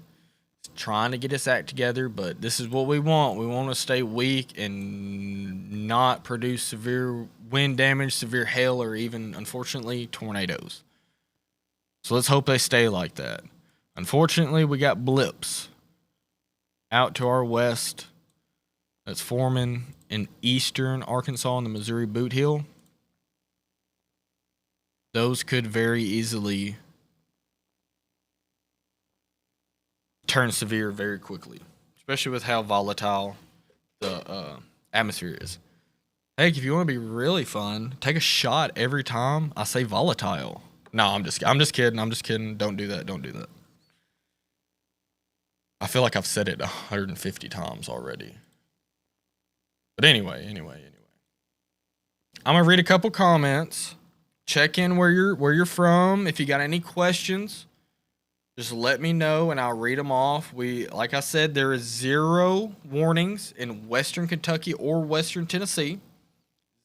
trying to get its act together, but this is what we want. We want to stay weak and not produce severe wind damage, severe hail, or even, unfortunately, tornadoes. So let's hope they stay like that. Unfortunately, we got blips out to our west that's forming in eastern Arkansas and the Missouri Boot Heel. Those could very easily turn severe very quickly, especially with how volatile the atmosphere is. Heck, if you want to be really fun, take a shot every time I say volatile. No, I'm just kidding. Don't do that. I feel like I've said it 150 times already. But anyway. I'm gonna read a couple comments. Check in where you're from. If you got any questions, just let me know and I'll read them off. Like I said, there is 0 warnings in Western Kentucky or Western Tennessee.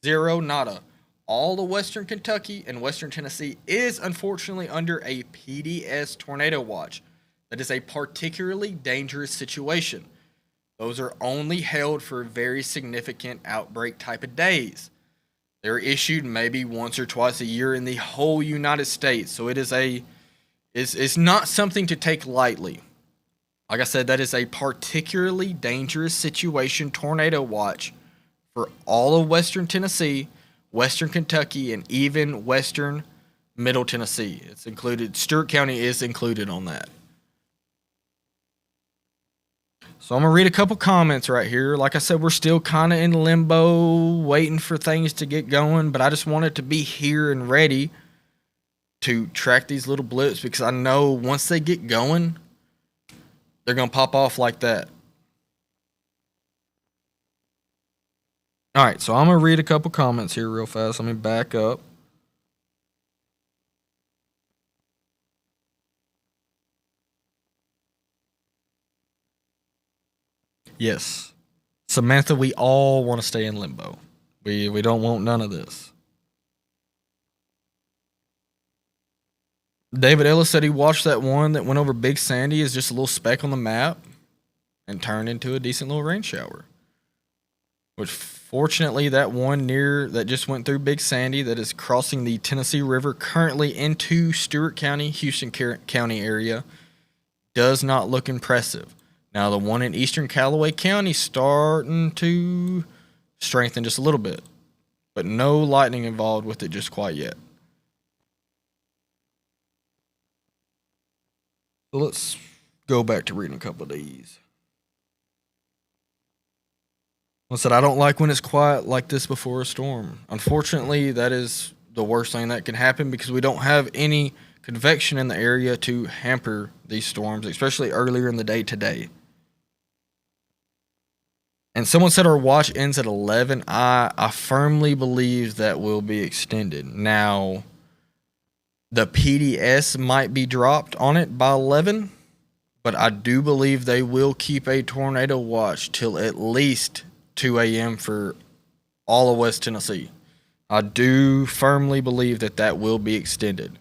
0, nada. All of Western Kentucky and Western Tennessee is unfortunately under a PDS tornado watch. That is a particularly dangerous situation. Those are only held for very significant outbreak type of days. They're issued maybe once or twice a year in the whole United States. So it's not something to take lightly. Like I said, that is a particularly dangerous situation tornado watch for all of Western Tennessee, Western Kentucky, and even Western Middle Tennessee. It's included. Stewart County is included on that. So I'm going to read a couple comments right here. Like I said, we're still kind of in limbo, waiting for things to get going, but I just wanted to be here and ready to track these little blips because I know once they get going, they're going to pop off like that. All right, so I'm going to read a couple comments here real fast. Let me back up. Yes. Samantha, we all want to stay in limbo. We don't want none of this. David Ellis said he watched that one that went over Big Sandy as just a little speck on the map and turned into a decent little rain shower. Which fortunately that one that just went through Big Sandy that is crossing the Tennessee River currently into Stewart County, Houston County area does not look impressive. Now, the one in eastern Callaway County starting to strengthen just a little bit, but no lightning involved with it just quite yet. So let's go back to reading a couple of these. I said, I don't like when it's quiet like this before a storm. Unfortunately, that is the worst thing that can happen because we don't have any convection in the area to hamper these storms, especially earlier in the day today. And someone said our watch ends at 11. I firmly believe that will be extended. Now, the PDS might be dropped on it by 11, but I do believe they will keep a tornado watch till at least 2 a.m. for all of West Tennessee. I do firmly believe that will be extended.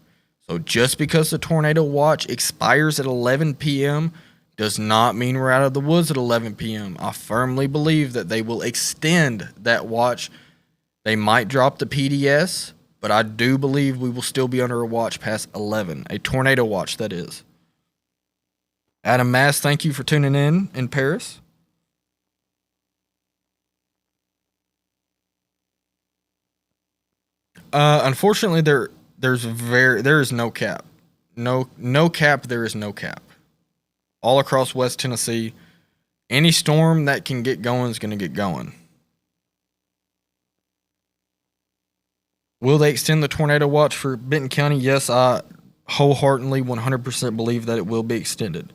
So just because the tornado watch expires at 11 p.m., does not mean we're out of the woods at 11 p.m. I firmly believe that they will extend that watch. They might drop the PDS, but I do believe we will still be under a watch past 11. A tornado watch, that is. Adam Mass, thank you for tuning in Paris. Unfortunately, there is no cap. No cap, there is no cap. All across West Tennessee, any storm that can get going is going to get going. Will they extend the tornado watch for Benton County? Yes, I wholeheartedly 100% believe that it will be extended.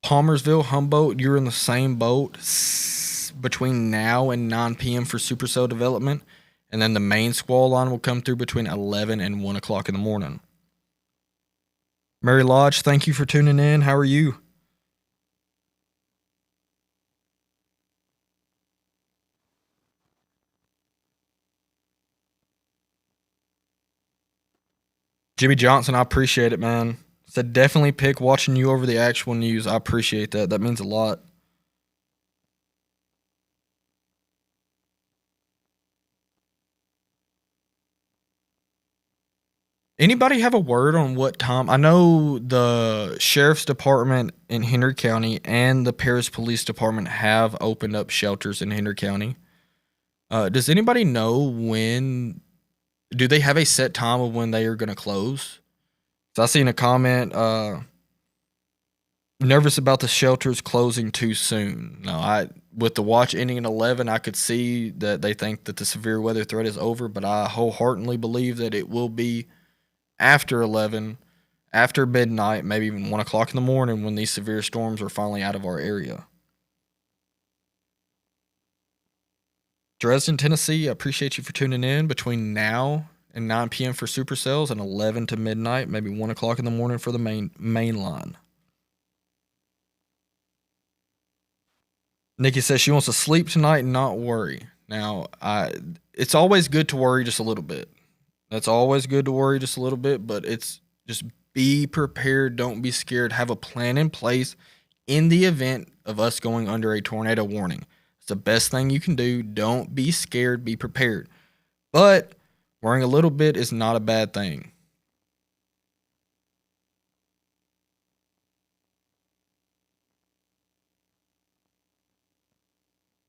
Palmersville, Humboldt, you're in the same boat between now and 9 p.m. for supercell development. And then the main squall line will come through between 11 and 1 o'clock in the morning. Mary Lodge, thank you for tuning in. How are you? Jimmy Johnson, I appreciate it, man. Said definitely pick watching you over the actual news. I appreciate that. That means a lot. Anybody have a word on what time? I know the sheriff's department in Henry County and the Paris Police Department have opened up shelters in Henry County. Does anybody know when? Do they have a set time of when they are going to close? So I seen a comment. Nervous about the shelters closing too soon. No, I with the watch ending at 11, I could see that they think that the severe weather threat is over, but I wholeheartedly believe that it will be after 11, after midnight, maybe even 1 o'clock in the morning when these severe storms are finally out of our area. Dresden, Tennessee, I appreciate you for tuning in between now and 9 p.m. for supercells and 11 to midnight, maybe 1 o'clock in the morning for the main line. Nikki says she wants to sleep tonight and not worry. Now, it's always good to worry just a little bit. That's always good to worry just a little bit, but it's just be prepared. Don't be scared. Have a plan in place in the event of us going under a tornado warning. It's the best thing you can do. Don't be scared. Be prepared. But worrying a little bit is not a bad thing.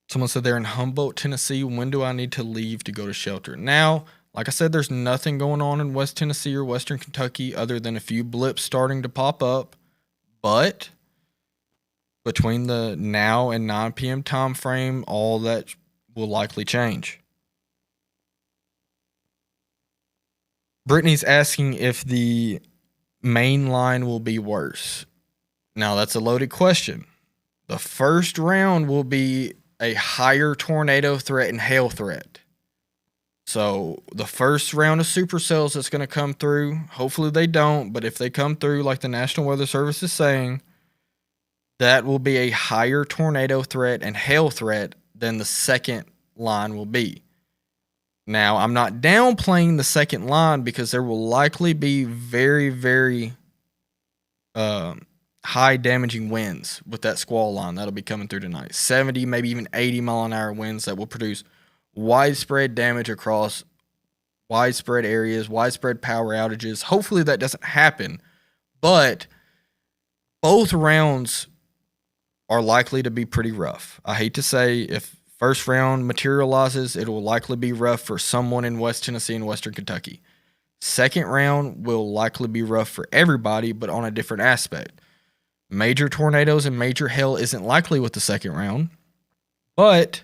Someone said they're in Humboldt, Tennessee. When do I need to leave to go to shelter? Now, like I said, there's nothing going on in West Tennessee or Western Kentucky other than a few blips starting to pop up. But between the now and 9 p.m. time frame, all that will likely change. Brittany's asking if the main line will be worse. Now, that's a loaded question. The first round will be a higher tornado threat and hail threat. So the first round of supercells that's going to come through, hopefully they don't, but if they come through like the National Weather Service is saying, that will be a higher tornado threat and hail threat than the second line will be. Now, I'm not downplaying the second line because there will likely be very, very high damaging winds with that squall line that'll be coming through tonight. 70, maybe even 80 mile an hour winds that will produce widespread damage across widespread areas, widespread power outages. Hopefully that doesn't happen, but both rounds are likely to be pretty rough. I hate to say, if first round materializes, it will likely be rough for someone in West Tennessee and Western Kentucky. Second round will likely be rough for everybody, but on a different aspect. Major tornadoes and major hail isn't likely with the second round, but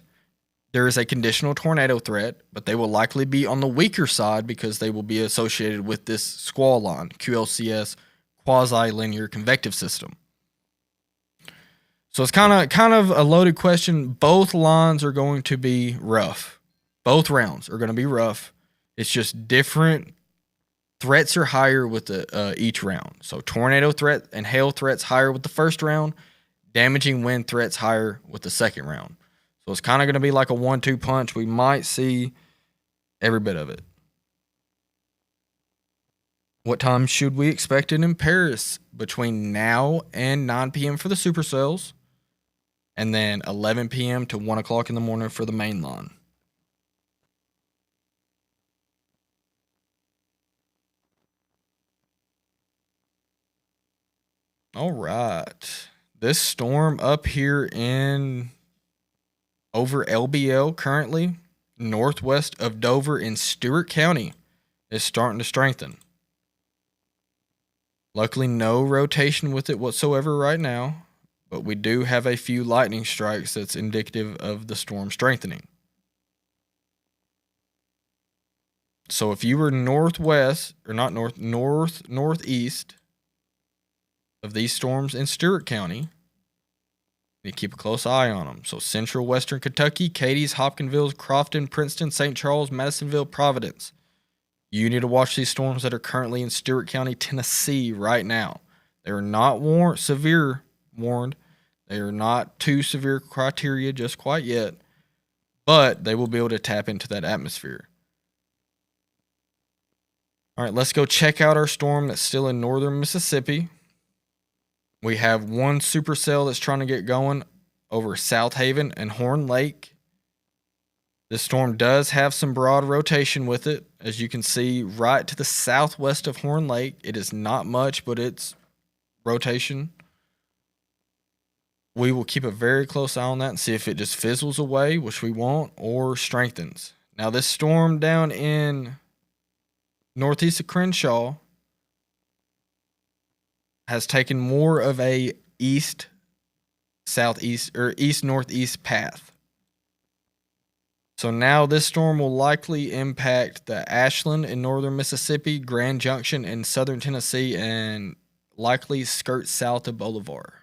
there is a conditional tornado threat, but they will likely be on the weaker side because they will be associated with this squall line, QLCS, quasi-linear convective system. So it's kind of a loaded question. Both lines are going to be rough. Both rounds are going to be rough. It's just different. Threats are higher with each round. So tornado threat and hail threats higher with the first round. Damaging wind threats higher with the second round. So it's kind of going to be like a 1-2 punch. We might see every bit of it. What time should we expect it in Paris? Between now and 9 p.m. for the supercells, and then 11 p.m. to 1 o'clock in the morning for the main line. All right. This storm up here in over LBL currently, northwest of Dover in Stewart County, is starting to strengthen. Luckily, no rotation with it whatsoever right now, but we do have a few lightning strikes that's indicative of the storm strengthening. So if you were northwest, or not northeast of these storms in Stewart County, You keep a close eye on them. So central western Kentucky, Cadiz, Hopkinsville, Crofton, Princeton, St. Charles, Madisonville, Providence. You need to watch these storms that are currently in Stewart County, Tennessee right now. They are not severe warned. They are not too severe criteria just quite yet, but they will be able to tap into that atmosphere. All right, let's go check out our storm that's still in northern Mississippi. We have one supercell that's trying to get going over South Haven and Horn Lake. This storm does have some broad rotation with it, as you can see right to the southwest of Horn Lake. It is not much, but it's rotation. We will keep a very close eye on that and see if it just fizzles away, which we won't, or strengthens. Now, this storm down in northeast of Crenshaw has taken more of a east-southeast or east-northeast path. So now this storm will likely impact the Ashland in northern Mississippi, Grand Junction in southern Tennessee, and likely skirt south of Bolivar.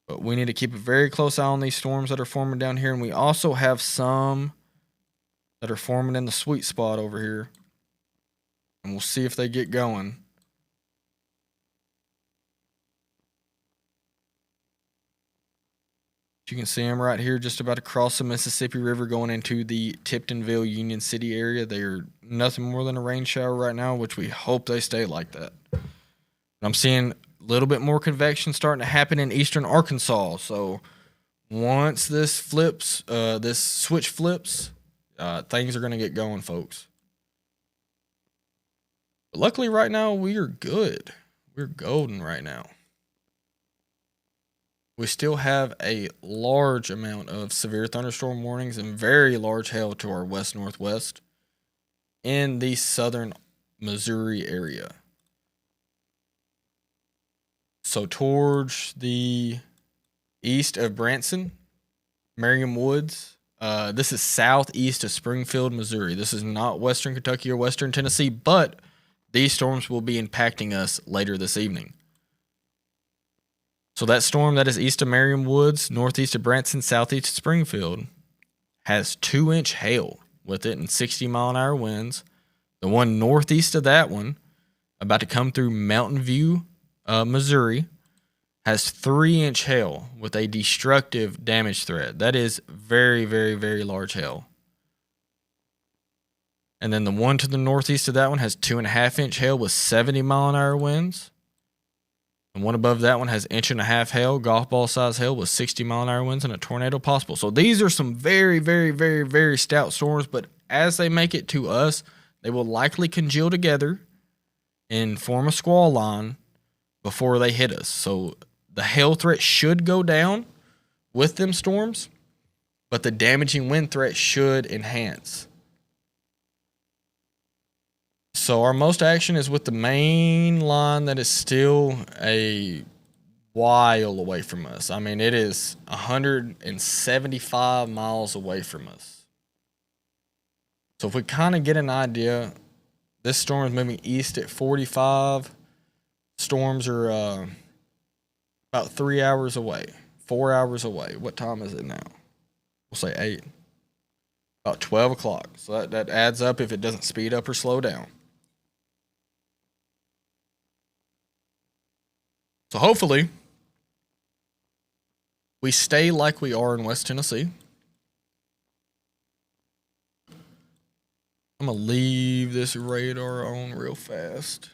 But we need to keep a very close eye on these storms that are forming down here, and we also have some that are forming in the sweet spot over here. And we'll see if they get going. You can see them right here, just about across the Mississippi River, going into the Tiptonville, Union City area. They are nothing more than a rain shower right now, which we hope they stay like that. I'm seeing a little bit more convection starting to happen in eastern Arkansas. So once this flips, this switch flips, things are going to get going, folks. But luckily, right now, we are good. We're golden right now. We still have a large amount of severe thunderstorm warnings and very large hail to our west-northwest in the southern Missouri area. So towards the east of Branson, Merriam Woods, this is southeast of Springfield, Missouri. This is not western Kentucky or western Tennessee, but these storms will be impacting us later this evening. So that storm that is east of Merriam Woods, northeast of Branson, southeast of Springfield, has 2-inch hail with it and 60-mile-an-hour winds. The one northeast of that one, about to come through Mountain View, Missouri, has 3-inch hail with a destructive damage threat. That is very, very, very large hail. And then the one to the northeast of that one has 2.5-inch hail with 70-mile-an-hour winds. And one above that one has 1.5 inch hail, golf ball size hail with 60-mile-an-hour winds and a tornado possible. So these are some very, very, very, very stout storms, but as they make it to us, they will likely congeal together and form a squall line before they hit us. So the hail threat should go down with them storms, but the damaging wind threat should enhance. So our most action is with the main line that is still a while away from us. I mean, it is 175 miles away from us. So if we kind of get an idea, this storm is moving east at 45. Storms are about 3 hours away, 4 hours away. What time is it now? We'll say 8. About 12 o'clock. So that adds up if it doesn't speed up or slow down. So hopefully, we stay like we are in West Tennessee. I'm going to leave this radar on real fast.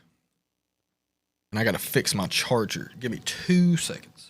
And I got to fix my charger. Give me 2 seconds.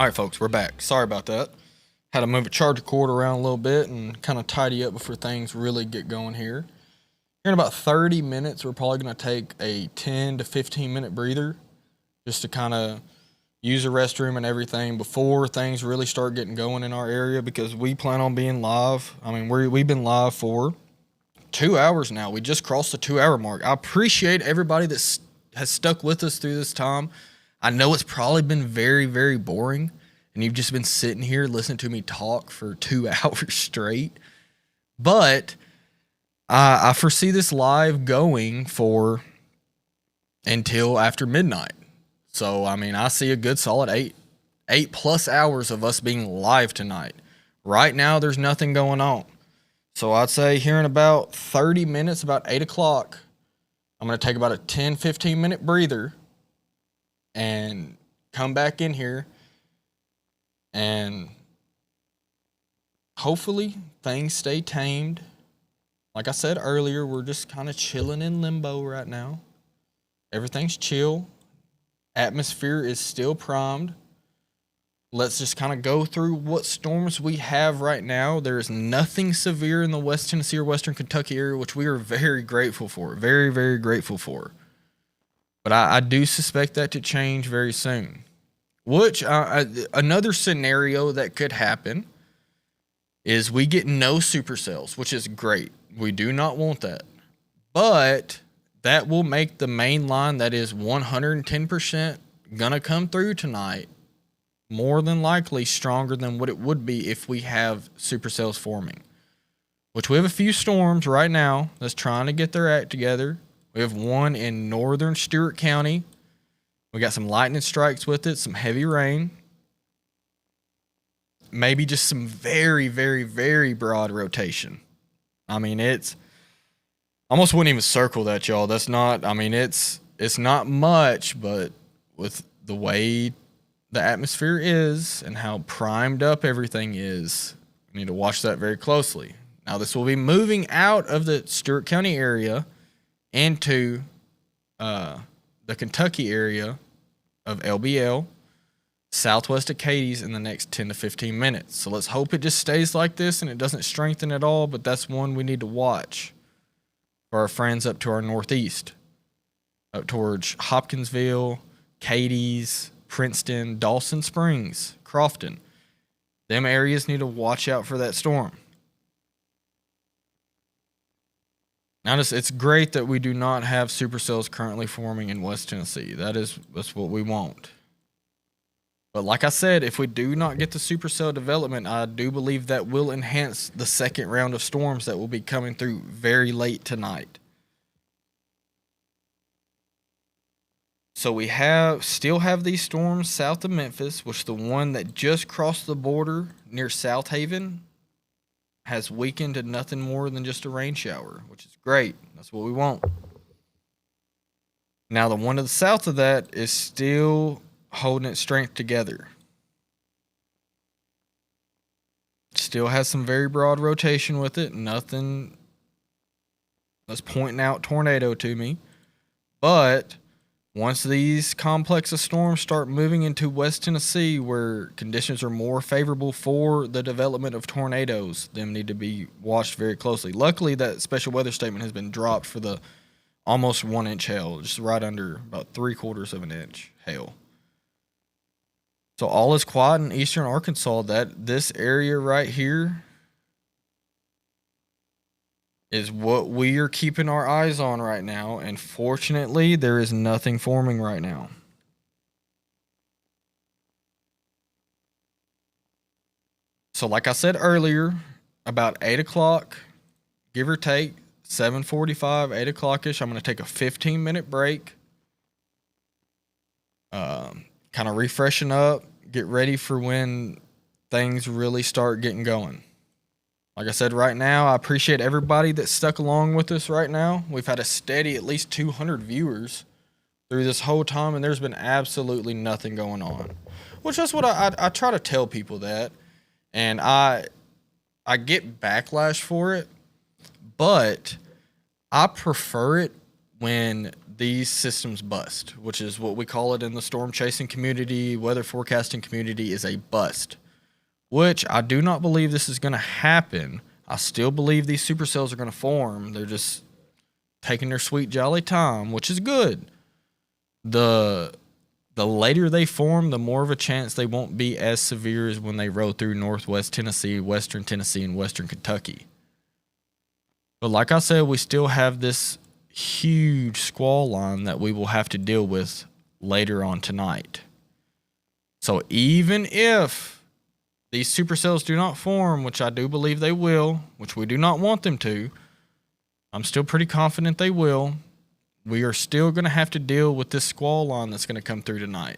right, folks, we're back. Sorry about that. Had to move a charger cord around a little bit and kind of tidy up before things really get going here. Here in about 30 minutes, we're probably going to take a 10 to 15 minute breather just to kind of use the restroom and everything before things really start getting going in our area, because we plan on being live. I mean, we've been live for 2 hours now. We just crossed the 2 hour mark. I appreciate everybody that has stuck with us through this time. I know it's probably been very, very boring, and you've just been sitting here listening to me talk for 2 hours straight. But I foresee this live going for until after midnight. So, I mean, I see a good solid 8+ hours of us being live tonight. Right now, there's nothing going on. So I'd say here in about 30 minutes, about 8 o'clock, I'm going to take about a 10, 15 minute breather and come back in here, and hopefully things stay tamed. Like I said earlier, we're just kind of chilling in limbo right now. Everything's chill. Atmosphere is still primed. Let's just kind of go through what storms we have right now. There is nothing severe in the West Tennessee or Western Kentucky area, which we are very grateful for. Very, very grateful for. But I do suspect that to change very soon. Which, another scenario that could happen is we get no supercells, which is great. We do not want that. But that will make the main line that is 110% going to come through tonight more than likely stronger than what it would be if we have supercells forming. Which we have a few storms right now that's trying to get their act together. We have one in northern Stewart County. We got some lightning strikes with it, some heavy rain. Maybe just some very, very, very broad rotation. I mean, it's almost wouldn't even circle that, y'all. That's not, I mean, it's not much, but with the way the atmosphere is and how primed up everything is, we need to watch that very closely. Now, this will be moving out of the Stewart County area into the Kentucky area of LBL, southwest of Cadiz, in the next 10 to 15 minutes. So let's hope it just stays like this and it doesn't strengthen at all, but that's one we need to watch for our friends up to our northeast, up towards Hopkinsville, Cadiz, Princeton, Dawson Springs, Crofton. Them areas need to watch out for that storm. Now, it's great that we do not have supercells currently forming in West Tennessee. That's what we want. But like I said, if we do not get the supercell development, I do believe that will enhance the second round of storms that will be coming through very late tonight. So we still have these storms south of Memphis, which the one that just crossed the border near South Haven has weakened to nothing more than just a rain shower, which is great. That's what we want. Now, the one to the south of that is still holding its strength together. Still has some very broad rotation with it. Nothing that's pointing out tornado to me. But once these complex of storms start moving into West Tennessee, where conditions are more favorable for the development of tornadoes, them need to be watched very closely. Luckily, that special weather statement has been dropped for the almost 1 inch hail, just right under about 3/4 of an inch hail. So all is quiet in eastern Arkansas. This area right here is what we are keeping our eyes on right now, and fortunately, there is nothing forming right now. So like I said earlier, about 8 o'clock, give or take, 7:45, 8 o'clock-ish, I'm going to take a 15-minute break, kind of refreshing up, get ready for when things really start getting going. Like I said, right now, I appreciate everybody that stuck along with us right now. We've had a steady at least 200 viewers through this whole time, and there's been absolutely nothing going on. Which is what I try to tell people that, and I get backlash for it, but I prefer it when these systems bust, which is what we call it in the storm chasing community, weather forecasting community, is a bust, which I do not believe this is going to happen. I still believe these supercells are going to form. They're just taking their sweet jolly time, which is good. The later they form, the more of a chance they won't be as severe as when they roll through northwest Tennessee, western Tennessee, and western Kentucky. But like I said, we still have this huge squall line that we will have to deal with later on tonight. So even if these supercells do not form, which I do believe they will, which we do not want them to, I'm still pretty confident they will, we are still going to have to deal with this squall line that's going to come through tonight.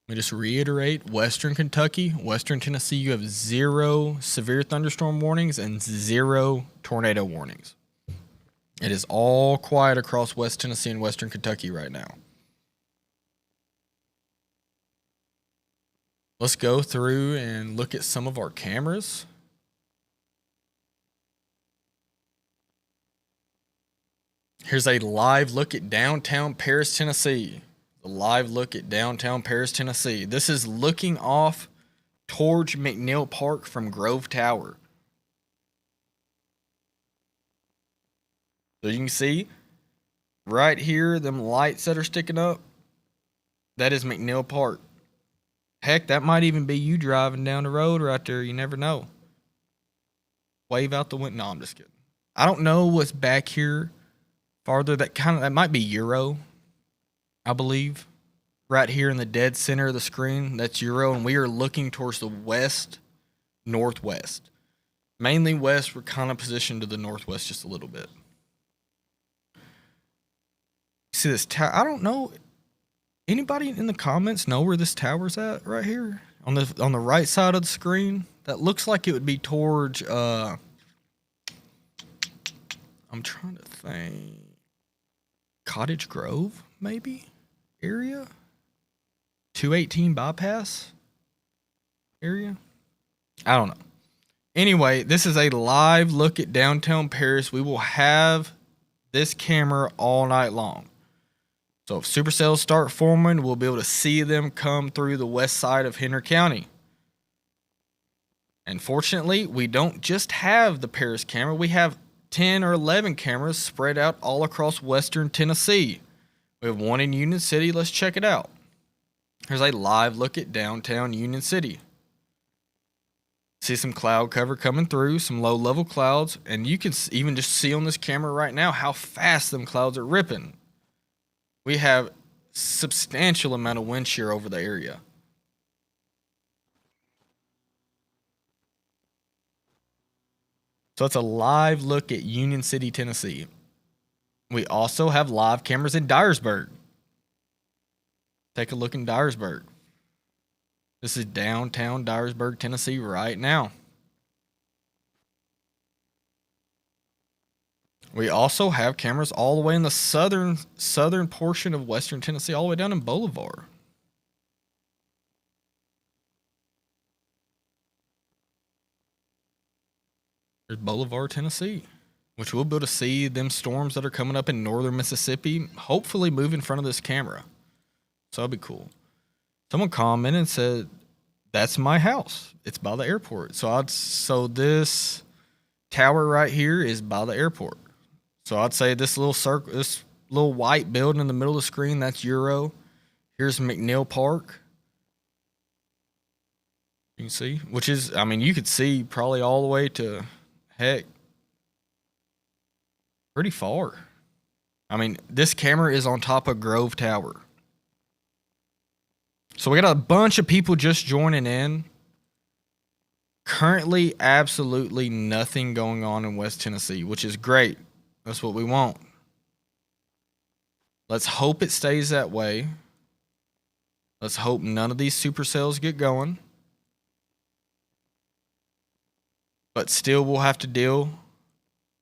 Let me just reiterate, western Kentucky, western Tennessee, you have 0 severe thunderstorm warnings and 0 tornado warnings. It is all quiet across West Tennessee and western Kentucky right now. Let's go through and look at some of our cameras. Here's a live look at downtown Paris, Tennessee. A live look at downtown Paris, Tennessee. This is looking off towards McNeil Park from Grove Tower. So you can see right here, them lights that are sticking up, that is McNeil Park. Heck, that might even be you driving down the road right there. You never know. Wave out the window. No, I'm just kidding. I don't know what's back here farther. That might be Euro, I believe. Right here in the dead center of the screen, that's Euro, and we are looking towards the west, northwest. Mainly west, we're kind of positioned to the northwest just a little bit. See this tower? I don't know. Anybody in the comments know where this tower's at right here? On the right side of the screen? That looks like it would be towards I'm trying to think. Cottage Grove, maybe? Area? 218 bypass area? I don't know. Anyway, this is a live look at downtown Paris. We will have this camera all night long. So if supercells start forming, we'll be able to see them come through the west side of Henry County. And fortunately, we don't just have the Paris camera. We have 10 or 11 cameras spread out all across western Tennessee. We have one in Union City. Let's check it out. Here's a live look at downtown Union City. See some cloud cover coming through, some low-level clouds, and you can even just see on this camera right now how fast them clouds are ripping. We have substantial amount of wind shear over the area. So it's a live look at Union City, Tennessee. We also have live cameras in Dyersburg. Take a look in Dyersburg. This is downtown Dyersburg, Tennessee right now. We also have cameras all the way in the southern portion of western Tennessee, all the way down in Bolivar. There's Bolivar, Tennessee, which we'll be able to see them storms that are coming up in northern Mississippi, hopefully move in front of this camera. So that'll be cool. Someone commented and said, that's my house. It's by the airport. So this tower right here is by the airport. So I'd say this little circle, this little white building in the middle of the screen, that's Euro. Here's McNeil Park. You can see, which is, I mean, you could see probably all the way to, heck, pretty far. I mean, this camera is on top of Grove Tower. So we got a bunch of people just joining in. Currently, absolutely nothing going on in West Tennessee, which is great. That's what we want. Let's hope it stays that way. Let's hope none of these supercells get going. But still, we'll have to deal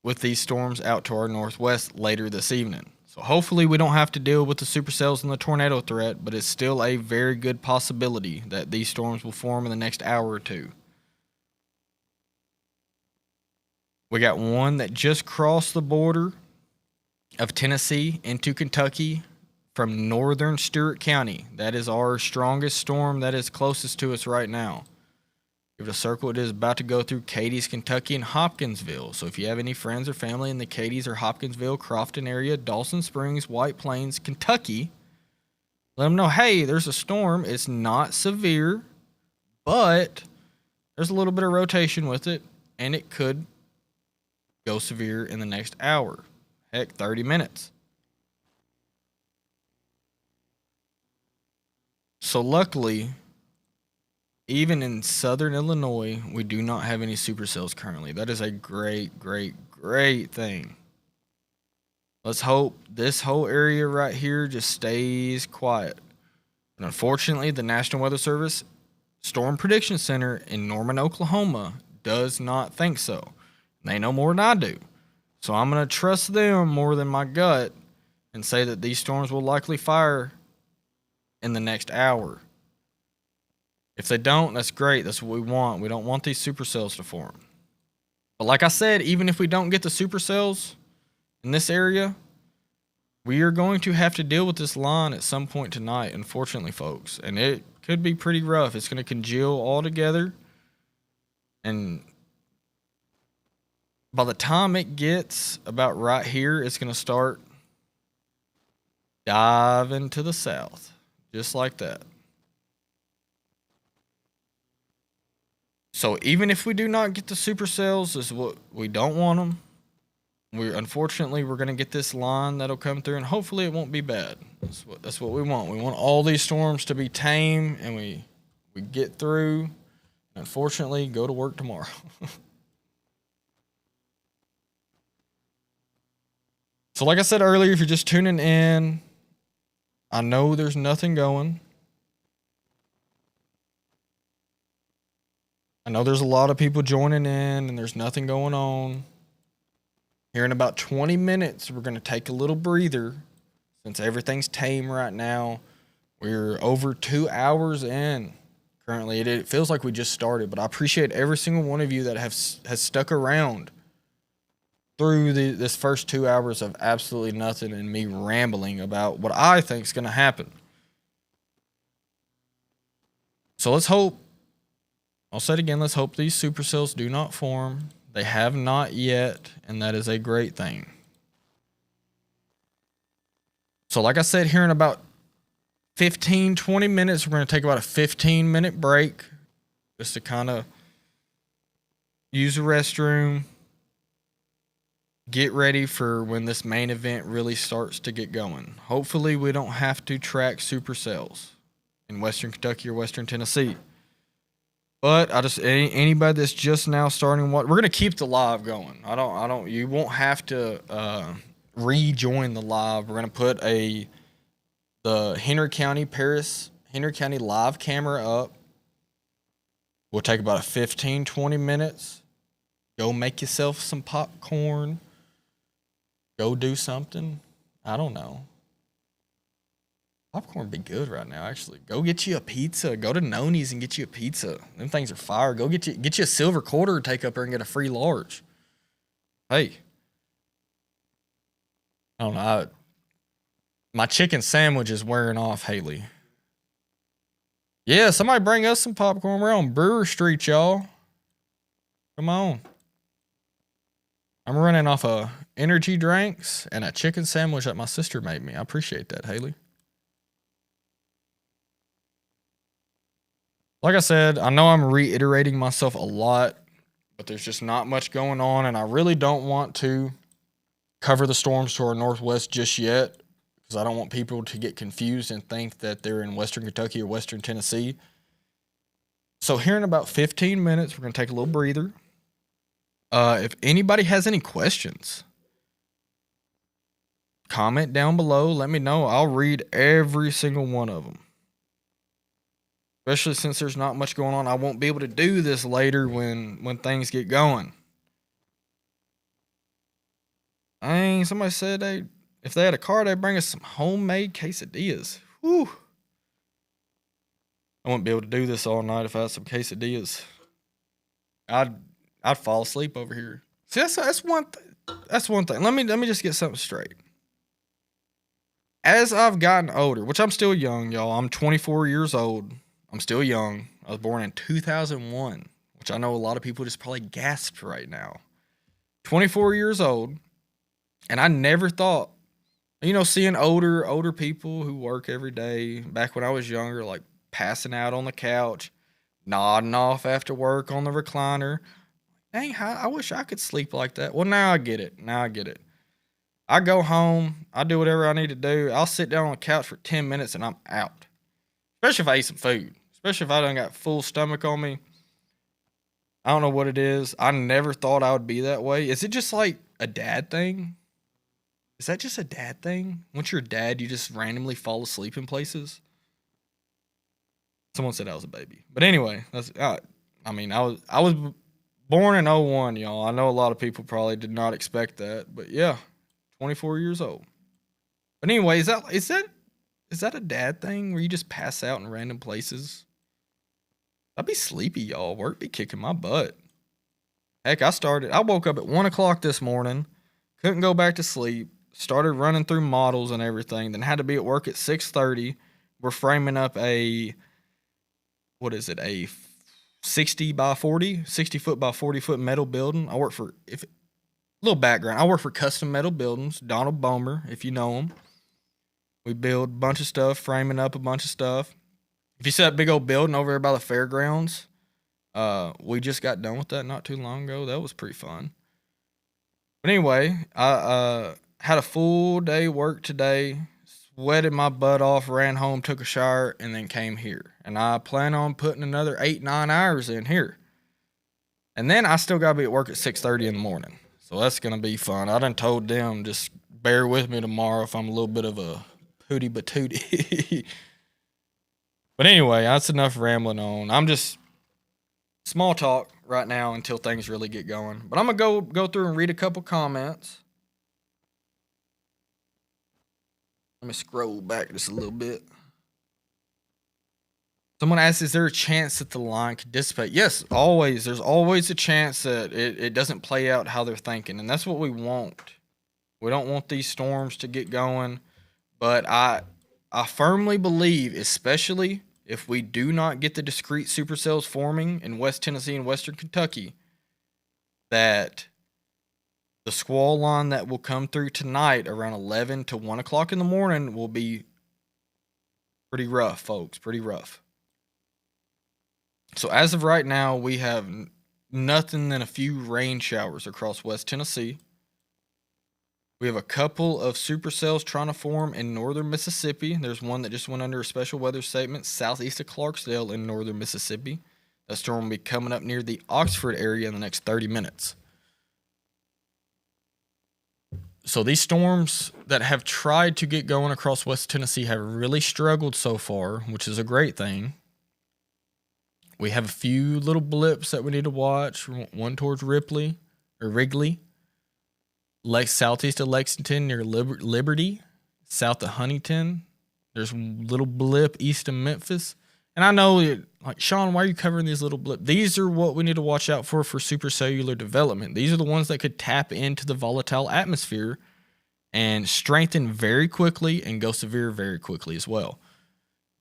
with these storms out to our northwest later this evening. So hopefully we don't have to deal with the supercells and the tornado threat, but it's still a very good possibility that these storms will form in the next hour or two. We got one that just crossed the border of Tennessee into Kentucky from northern Stewart County. That is our strongest storm that is closest to us right now. Give it a circle. It is about to go through Cadiz, Kentucky, and Hopkinsville. So if you have any friends or family in the Cadiz or Hopkinsville, Crofton area, Dawson Springs, White Plains, Kentucky, let them know, hey, there's a storm. It's not severe, but there's a little bit of rotation with it, and it could go severe in the next hour. Heck, 30 minutes. So luckily, even in southern Illinois, we do not have any supercells currently. That is a great, great, great thing. Let's hope this whole area right here just stays quiet. But unfortunately, the National Weather Service Storm Prediction Center in Norman, Oklahoma does not think so. They know more than I do. So I'm going to trust them more than my gut and say that these storms will likely fire in the next hour. If they don't, that's great. That's what we want. We don't want these supercells to form. But like I said, even if we don't get the supercells in this area, we are going to have to deal with this line at some point tonight, unfortunately, folks. And it could be pretty rough. It's going to congeal all together. And by the time it gets about right here, it's going to start diving to the south, just like that. So even if we do not get the supercells, this is what we don't want them. Unfortunately, we're going to get this line that'll come through, and hopefully it won't be bad. That's what we want. We want all these storms to be tame, and we get through. Unfortunately, go to work tomorrow. So like I said earlier, if you're just tuning in, I know there's nothing going. I know there's a lot of people joining in and there's nothing going on. Here in about 20 minutes, we're going to take a little breather since everything's tame right now. We're over 2 hours in currently. It feels like we just started, but I appreciate every single one of you that has stuck around through this first 2 hours of absolutely nothing and me rambling about what I think is going to happen. So let's hope. I'll say it again, let's hope these supercells do not form. They have not yet, and that is a great thing. So like I said, here in about 15, 20 minutes, we're going to take about a 15-minute break just to kind of use the restroom, get ready for when this main event really starts to get going. Hopefully, we don't have to track supercells in Western Kentucky or Western Tennessee. But anybody that's just now starting, we're gonna keep the live going. You won't have to rejoin the live. We're gonna put the Henry County live camera up. We'll take about 15, 20 minutes. Go make yourself some popcorn. Go do something. I don't know. Popcorn would be good right now, actually. Go get you a pizza. Go to Noni's and get you a pizza. Them things are fire. Go get you a silver quarter, take up there and get a free large. Hey. I don't know. My chicken sandwich is wearing off, Haley. Yeah, somebody bring us some popcorn. We're on Brewer Street, y'all. Come on. I'm running off of energy drinks and a chicken sandwich that my sister made me. I appreciate that, Haley. Like I said, I know I'm reiterating myself a lot, but there's just not much going on, and I really don't want to cover the storms to our northwest just yet because I don't want people to get confused and think that they're in Western Kentucky or Western Tennessee. So here in about 15 minutes, we're going to take a little breather. If anybody has any questions, comment down below. Let me know. I'll read every single one of them. Especially since there's not much going on. I won't be able to do this later when things get going. Somebody said if they had a car, they'd bring us some homemade quesadillas. Whew. I wouldn't be able to do this all night if I had some quesadillas. I'd fall asleep over here. See, that's one that's one thing. Let me just get something straight. As I've gotten older, which I'm still young, y'all. I'm 24 years old. I'm still young. I was born in 2001, which I know a lot of people just probably gasped right now. 24 years old, and I never thought, seeing older people who work every day back when I was younger, like passing out on the couch, nodding off after work on the recliner. Dang, I wish I could sleep like that. Well, now I get it. I go home, I do whatever I need to do. I'll sit down on the couch for 10 minutes and I'm out. Especially if I eat some food. Especially if I done got full stomach on me. I don't know what it is. I never thought I would be that way. Is it just like a dad thing? Is that just a dad thing? Once you're a dad, you just randomly fall asleep in places? Someone said I was a baby. But anyway, I was born in '01, y'all. I know a lot of people probably did not expect that, but yeah, 24 years old. But anyway, is that a dad thing where you just pass out in random places? I'd be sleepy, y'all. Work be kicking my butt. Heck, I woke up at 1 o'clock this morning, couldn't go back to sleep, started running through models and everything, then had to be at work at 6:30. We're framing up a 60 by 40, 60 foot by 40 foot metal building. Little background, I work for Custom Metal Buildings, Donald Bomer, if you know him. We build a bunch of stuff, framing up a bunch of stuff. If you see that big old building over there by the fairgrounds, we just got done with that not too long ago. That was pretty fun. But anyway, I had a full day work today, sweated my butt off, ran home, took a shower, and then came here. And I plan on putting another 8-9 hours in here. And then I still gotta be at work at 6:30 in the morning. So that's gonna be fun. I done told them just bear with me tomorrow if I'm a little bit of a pooty batootie. But anyway, that's enough rambling on. I'm just small talk right now until things really get going. But I'm gonna go through and read a couple comments. Let me scroll back just a little bit. Someone asks, is there a chance that the line could dissipate? Yes, always. There's always a chance that it doesn't play out how they're thinking. And that's what we want. We don't want these storms to get going. But I firmly believe, especially if we do not get the discrete supercells forming in West Tennessee and Western Kentucky, that the squall line that will come through tonight around 11 to 1 o'clock in the morning will be pretty rough, folks. Pretty rough. So as of right now, we have nothing than a few rain showers across West Tennessee. We have a couple of supercells trying to form in northern Mississippi. There's one that just went under a special weather statement southeast of Clarksdale in northern Mississippi. That storm will be coming up near the Oxford area in the next 30 minutes. So these storms that have tried to get going across West Tennessee have really struggled so far, which is a great thing. We have a few little blips that we need to watch. One towards Wrigley, southeast of Lexington near Liberty, south of Huntington. There's a little blip east of Memphis. And I know, like, Sean, why are you covering these little blips? These are what we need to watch out for supercellular development. These are the ones that could tap into the volatile atmosphere and strengthen very quickly and go severe very quickly as well.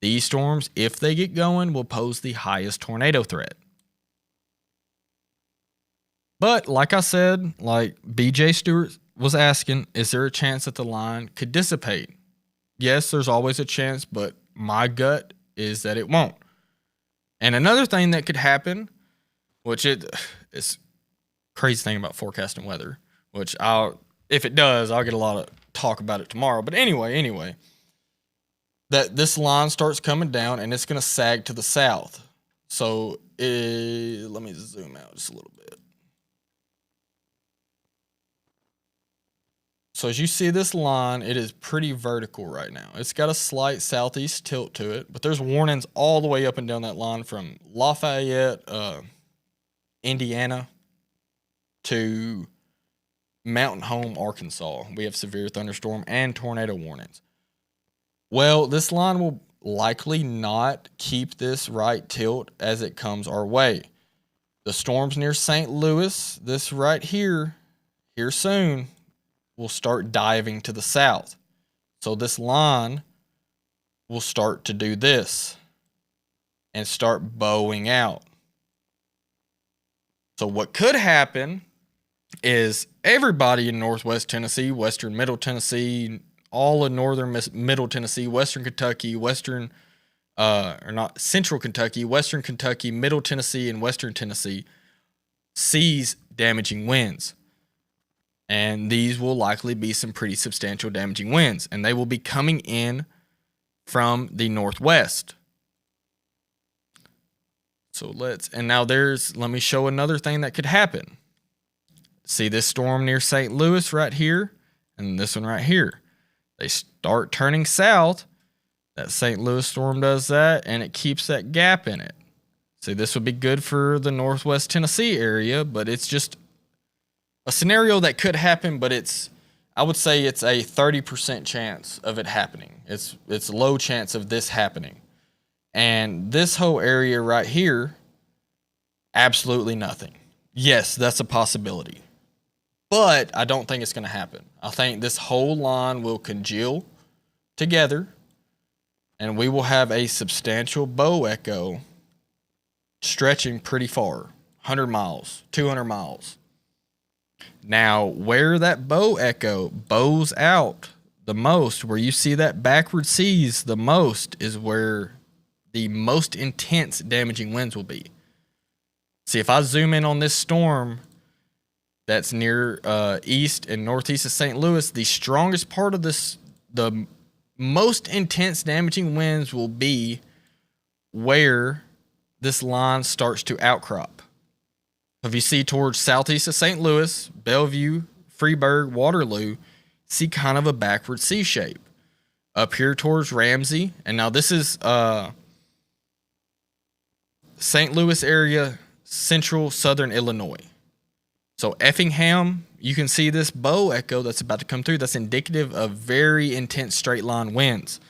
These storms, if they get going, will pose the highest tornado threat. But like I said, like BJ Stewart was asking, is there a chance that the line could dissipate? Yes, there's always a chance, but my gut is that it won't. And another thing that could happen, which it's crazy thing about forecasting weather, which if it does, I'll get a lot of talk about it tomorrow. But anyway, that this line starts coming down and it's going to sag to the south. So let me zoom out just a little bit. So as you see this line, it is pretty vertical right now. It's got a slight southeast tilt to it, but there's warnings all the way up and down that line from Lafayette, Indiana, to Mountain Home, Arkansas. We have severe thunderstorm and tornado warnings. Well, this line will likely not keep this right tilt as it comes our way. The storms near St. Louis, this right here, here soon will start diving to the south. So this line will start to do this and start bowing out. So what could happen is everybody in Northwest Tennessee, Western Middle Tennessee, all of Northern Middle Tennessee, Western Kentucky, Central Kentucky, Western Kentucky, Middle Tennessee, and Western Tennessee sees damaging winds. And these will likely be some pretty substantial damaging winds, and they will be coming in from the northwest. So let me show another thing that could happen. See this storm near St. Louis right here, and this one right here. They start turning south. That St. Louis storm does that, and it keeps that gap in it. See, this would be good for the Northwest Tennessee area, but it's just a scenario that could happen, but I would say it's a 30% chance of it happening. It's a low chance of this happening. And this whole area right here, absolutely nothing. Yes, that's a possibility. But I don't think it's going to happen. I think this whole line will congeal together, and we will have a substantial bow echo stretching pretty far, 100 miles, 200 miles. Now, where that bow echo bows out the most, where you see that backward seas the most, is where the most intense damaging winds will be. See, if I zoom in on this storm that's near east and northeast of St. Louis, the strongest part of this, the most intense damaging winds will be where this line starts to outcrop. If you see towards southeast of St. Louis, Bellevue, Freeburg, Waterloo, see kind of a backward C shape. Up here towards Ramsey, and now this is St. Louis area, central southern Illinois. So Effingham, you can see this bow echo that's about to come through. That's indicative of very intense straight line winds.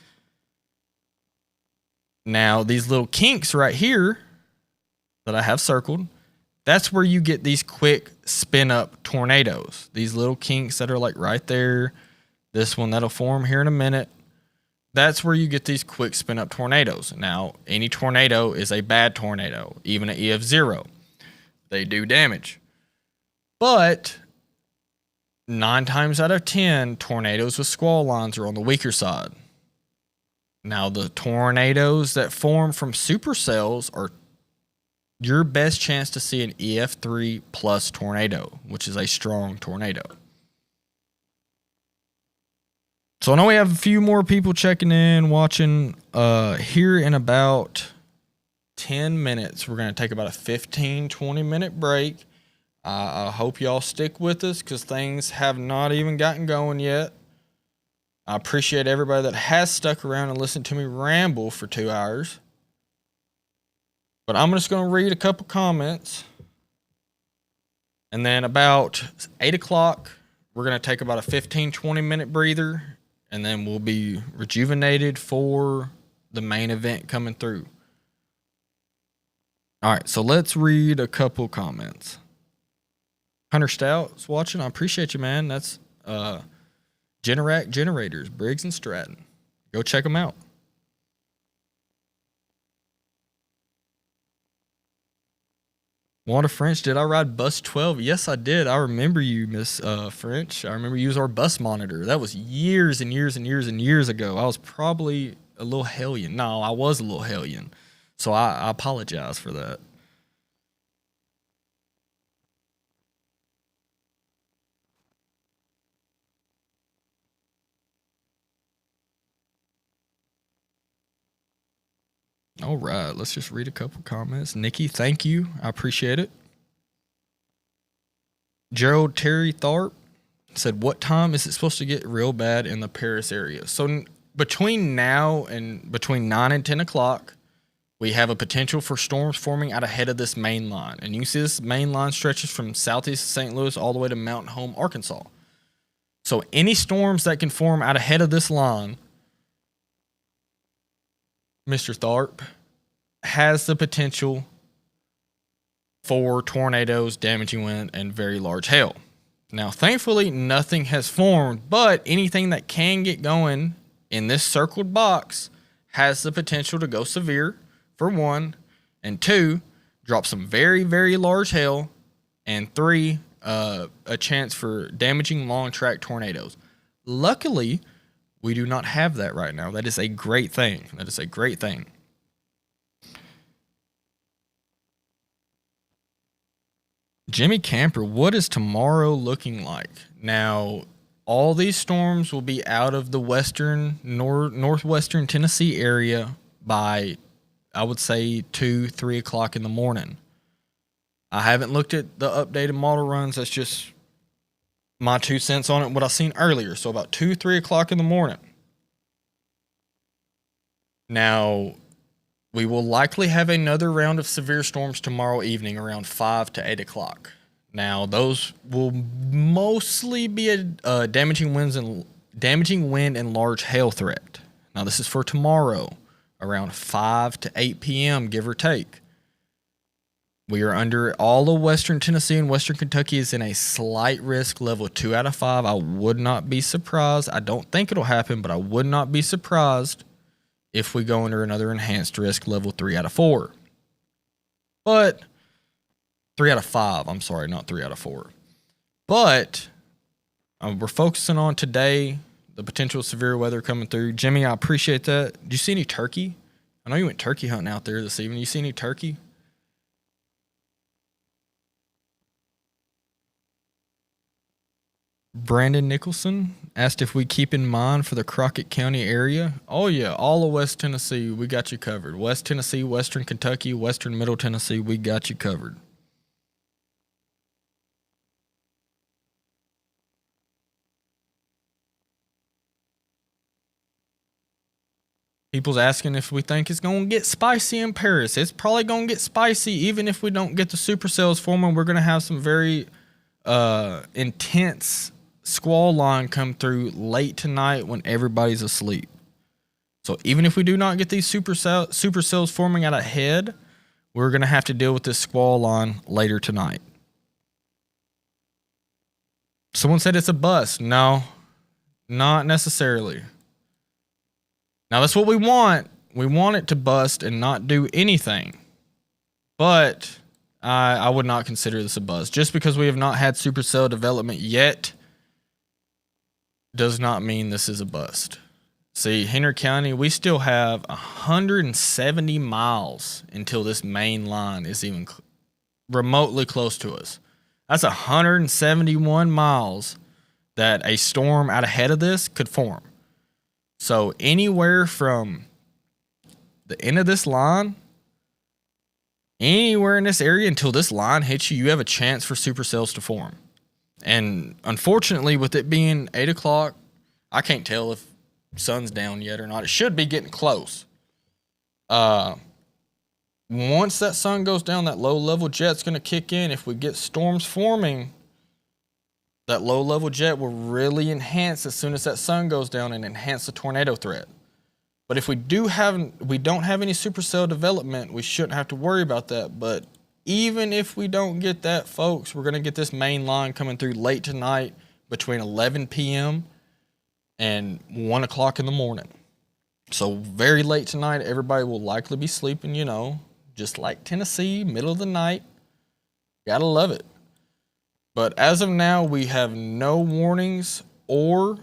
Now, these little kinks right here that I have circled, that's where you get these quick spin up tornadoes. These little kinks that are like right there. This one that'll form here in a minute. That's where you get these quick spin up tornadoes. Now, any tornado is a bad tornado, even an EF0. They do damage. But 9 times out of 10, tornadoes with squall lines are on the weaker side. Now, the tornadoes that form from supercells are your best chance to see an EF3 plus tornado, which is a strong tornado. So I know we have a few more people checking in, watching. Here in about 10 minutes, we're going to take about a 15, 20-minute break. I hope y'all stick with us because things have not even gotten going yet. I appreciate everybody that has stuck around and listened to me ramble for 2 hours. But I'm just going to read a couple comments. And then about 8 o'clock, we're going to take about a 15, 20-minute breather. And then we'll be rejuvenated for the main event coming through. All right, so let's read a couple comments. Hunter Stout's watching. I appreciate you, man. That's Generac Generators, Briggs and Stratton. Go check them out. Wanda French, did I ride bus 12? Yes, I did. I remember you, Miss French. I remember you was our bus monitor. That was years and years and years and years ago. I was probably a little hellion. No, I was a little hellion. So I apologize for that. All right, let's just read a couple comments. Nikki, thank you. I appreciate it. Gerald Terry Tharp said, what time is it supposed to get real bad in the Paris area? So between now and between 9 and 10 o'clock, we have a potential for storms forming out ahead of this main line. And you can see this main line stretches from southeast of St. Louis all the way to Mountain Home, Arkansas. So any storms that can form out ahead of this line, Mr. Tharp, has the potential for tornadoes, damaging wind, and very large hail. Now, thankfully, nothing has formed, but anything that can get going in this circled box has the potential to go severe, for one, and two, drop some very, very large hail, and three, a chance for damaging long track tornadoes. Luckily, we do not have that right now. That is a great thing. That is a great thing. Jimmy Camper, what is tomorrow looking like? Now, all these storms will be out of the northwestern Tennessee area by, I would say, 2-3 o'clock in the morning. I haven't looked at the updated model runs. That's just my 2 cents on it, what I seen earlier. So about 2-3 o'clock in the morning. Now, we will likely have another round of severe storms tomorrow evening around 5 to 8 o'clock. Now, those will mostly be a damaging wind and large hail threat. Now, this is for tomorrow around 5 to 8 p.m., give or take. We are under all of Western Tennessee and Western Kentucky is in a slight risk level 2 out of 5. I would not be surprised. I don't think it'll happen, but I would not be surprised if we go under another enhanced risk level 3 out of 4. But 3 out of 5, I'm sorry, not 3 out of 4. But we're focusing on today, the potential severe weather coming through. Jimmy, I appreciate that. Did you see any turkey? I know you went turkey hunting out there this evening. You see any turkey? Brandon Nicholson asked if we keep in mind for the Crockett County area. Oh, yeah, all of West Tennessee, we got you covered. West Tennessee, Western Kentucky, Western Middle Tennessee, we got you covered. People's asking if we think it's going to get spicy in Paris. It's probably going to get spicy even if we don't get the supercells forming. We're going to have some very intense squall line come through late tonight when everybody's asleep. So even if we do not get these supercells forming out ahead, we're going to have to deal with this squall line later tonight. Someone said it's a bust. No, not necessarily. Now that's what we want. We want it to bust and not do anything. But I would not consider this a bust. Just because we have not had supercell development yet does not mean this is a bust. See, Henry County, we still have 170 miles until this main line is even remotely close to us. That's 171 miles that a storm out ahead of this could form. So anywhere from the end of this line, anywhere in this area until this line hits you, you have a chance for supercells to form. And unfortunately, with it being 8 o'clock, I can't tell if sun's down yet or not. It should be getting close. Once that sun goes down, that low-level jet's going to kick in. If we get storms forming, that low-level jet will really enhance as soon as that sun goes down and enhance the tornado threat. But if we don't have any supercell development, we shouldn't have to worry about that. But even if we don't get that, folks, we're going to get this main line coming through late tonight between 11 p.m. and 1 o'clock in the morning. So very late tonight, everybody will likely be sleeping, just like Tennessee, middle of the night. Gotta love it. But as of now, we have no warnings or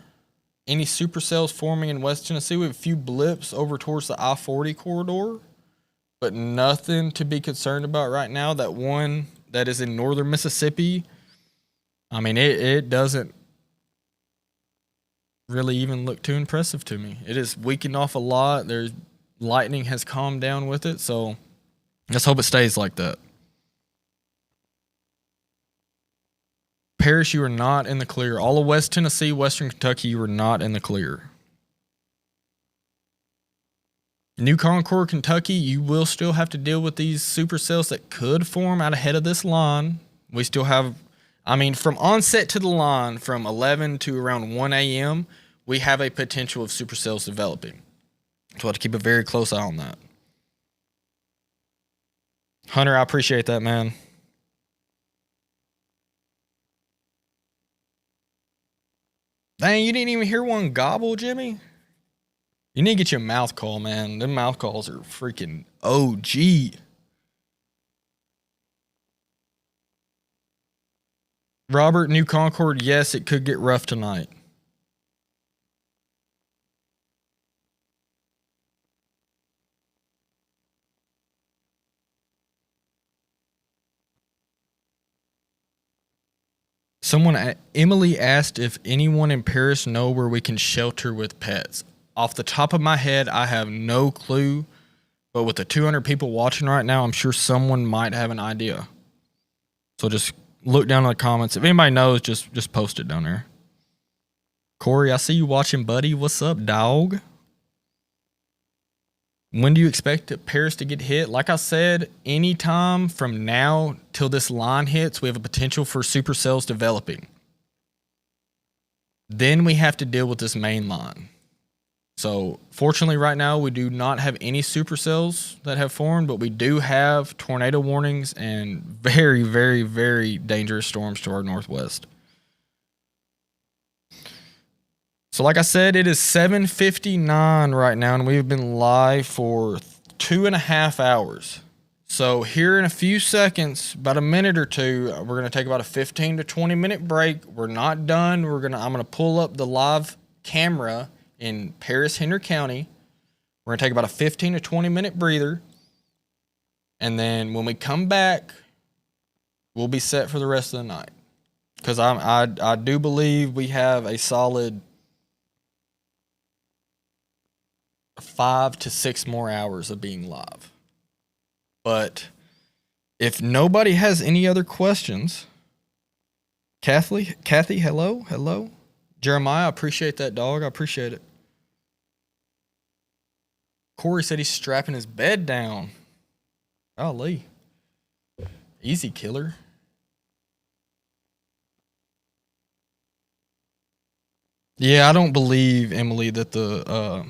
any supercells forming in West Tennessee. We have a few blips over towards the I-40 corridor, but nothing to be concerned about right now. That one that is in northern Mississippi, I mean, it doesn't really even look too impressive to me. It is weakened off a lot. There's lightning has calmed down with it, so let's hope it stays like that. Paris, you are not in the clear. All of West Tennessee, Western Kentucky, you are not in the clear. New Concord, Kentucky, you will still have to deal with these supercells that could form out ahead of this line. We still have, from onset to the line, from 11 to around 1 a.m., we have a potential of supercells developing. So we'll have to keep a very close eye on that. Hunter, I appreciate that, man. Dang, you didn't even hear one gobble, Jimmy? You need to get your mouth call, man. Them mouth calls are freaking OG. Robert, New Concord, yes, it could get rough tonight. Emily asked if anyone in Paris know where we can shelter with pets. Off the top of my head, I have no clue. But with the 200 people watching right now, I'm sure someone might have an idea. So just look down in the comments. If anybody knows, just post it down there. Corey, I see you watching, buddy. What's up, dog? When do you expect Paris to get hit? Like I said, anytime from now till this line hits, we have a potential for supercells developing. Then we have to deal with this main line. So fortunately right now we do not have any supercells that have formed, but we do have tornado warnings and very, very, very dangerous storms to our northwest. So like I said, it is 7:59 right now, and we've been live for 2.5 hours. So here in a few seconds, about a minute or two, we're going to take about a 15 to 20 minute break. We're not done. I'm going to pull up the live camera in Paris, Henry County. We're going to take about a 15 to 20 minute breather. And then when we come back, we'll be set for the rest of the night. Because I do believe we have a solid 5 to 6 more hours of being live. But if nobody has any other questions, Kathy, hello. Jeremiah, I appreciate that, dog. I appreciate it. Corey said he's strapping his bed down. Golly. Easy, killer. Yeah, I don't believe, Emily, that the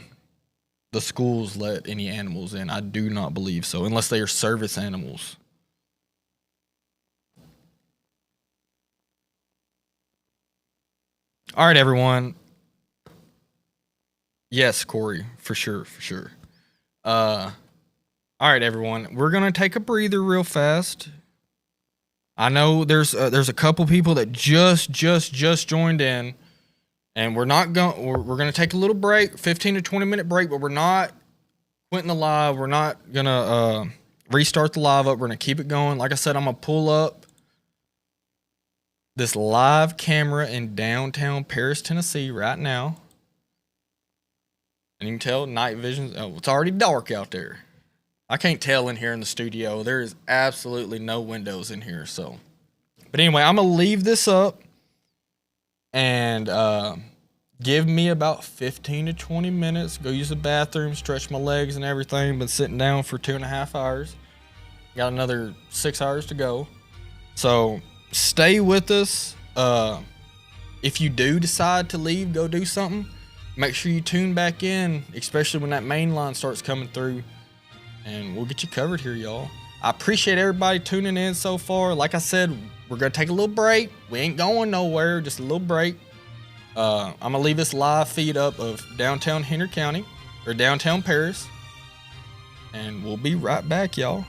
schools let any animals in. I do not believe so, unless they are service animals. All right, everyone. Yes, Corey, for sure. All right, everyone. We're gonna take a breather real fast. I know there's a couple people that just joined in, and we're gonna take a little break, 15 to 20 minute break, but we're not quitting the live. We're not gonna restart the live up. We're gonna keep it going. Like I said, I'm gonna pull up this live camera in downtown Paris, Tennessee right now. And you can tell night vision. Oh, it's already dark out there. I can't tell in here in the studio. There is absolutely no windows in here. So, but anyway, I'm going to leave this up and give me about 15 to 20 minutes. Go use the bathroom, stretch my legs and everything. Been sitting down for 2.5 hours. Got another 6 hours to go. So stay with us. If you do decide to leave, go do something, make sure you tune back in, especially when that main line starts coming through, and we'll get you covered here, y'all. I appreciate everybody tuning in so far. Like I said, we're going to take a little break. We ain't going nowhere, just a little break. I'm going to leave this live feed up of downtown Henry County, or downtown Paris, and we'll be right back, y'all.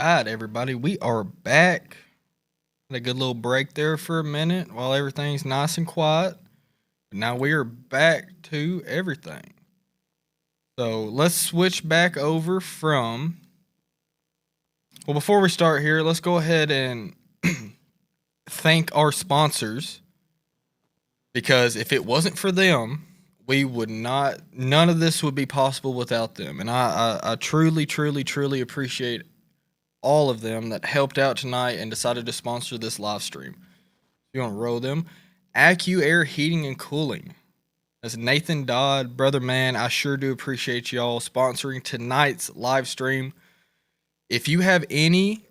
right, everybody, we are back. Had a good little break there for a minute while everything's nice and quiet. But now we are back to everything. So let's switch back over from. Well, before we start here, let's go ahead and thank our sponsors, because if it wasn't for them, we would not, none of this would be possible without them. And I truly, truly, truly appreciate all of them that helped out tonight and decided to sponsor this live stream. You want to roll them? AccuAir Heating and Cooling. That's Nathan Dodd, brother man. I sure do appreciate y'all sponsoring tonight's live stream. If you have any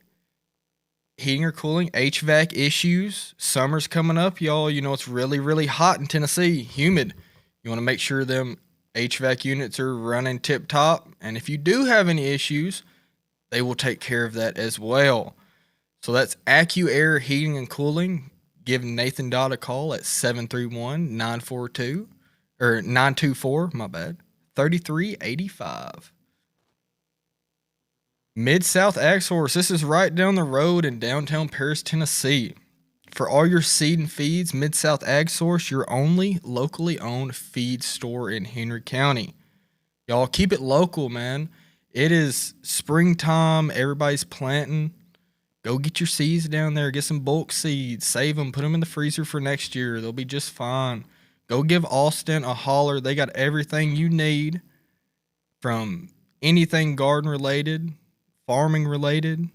heating or cooling HVAC issues, summer's coming up, y'all. You know it's really, really hot in Tennessee, humid. You want to make sure them HVAC units are running tip top. And if you do have any issues, they will take care of that as well. So that's AccuAir Heating and Cooling. Give Nathan Dodd a call at 731-942 or 924, my bad, 3385. Mid-South Ag Source. This is right down the road in downtown Paris, Tennessee. For all your seed and feeds, Mid-South Ag Source, your only locally owned feed store in Henry County. Y'all keep it local, man. It is springtime. Everybody's planting. Go get your seeds down there. Get some bulk seeds. Save them. Put them in the freezer for next year. They'll be just fine. Go give Austin a holler. They got everything you need, from anything garden related, farming related,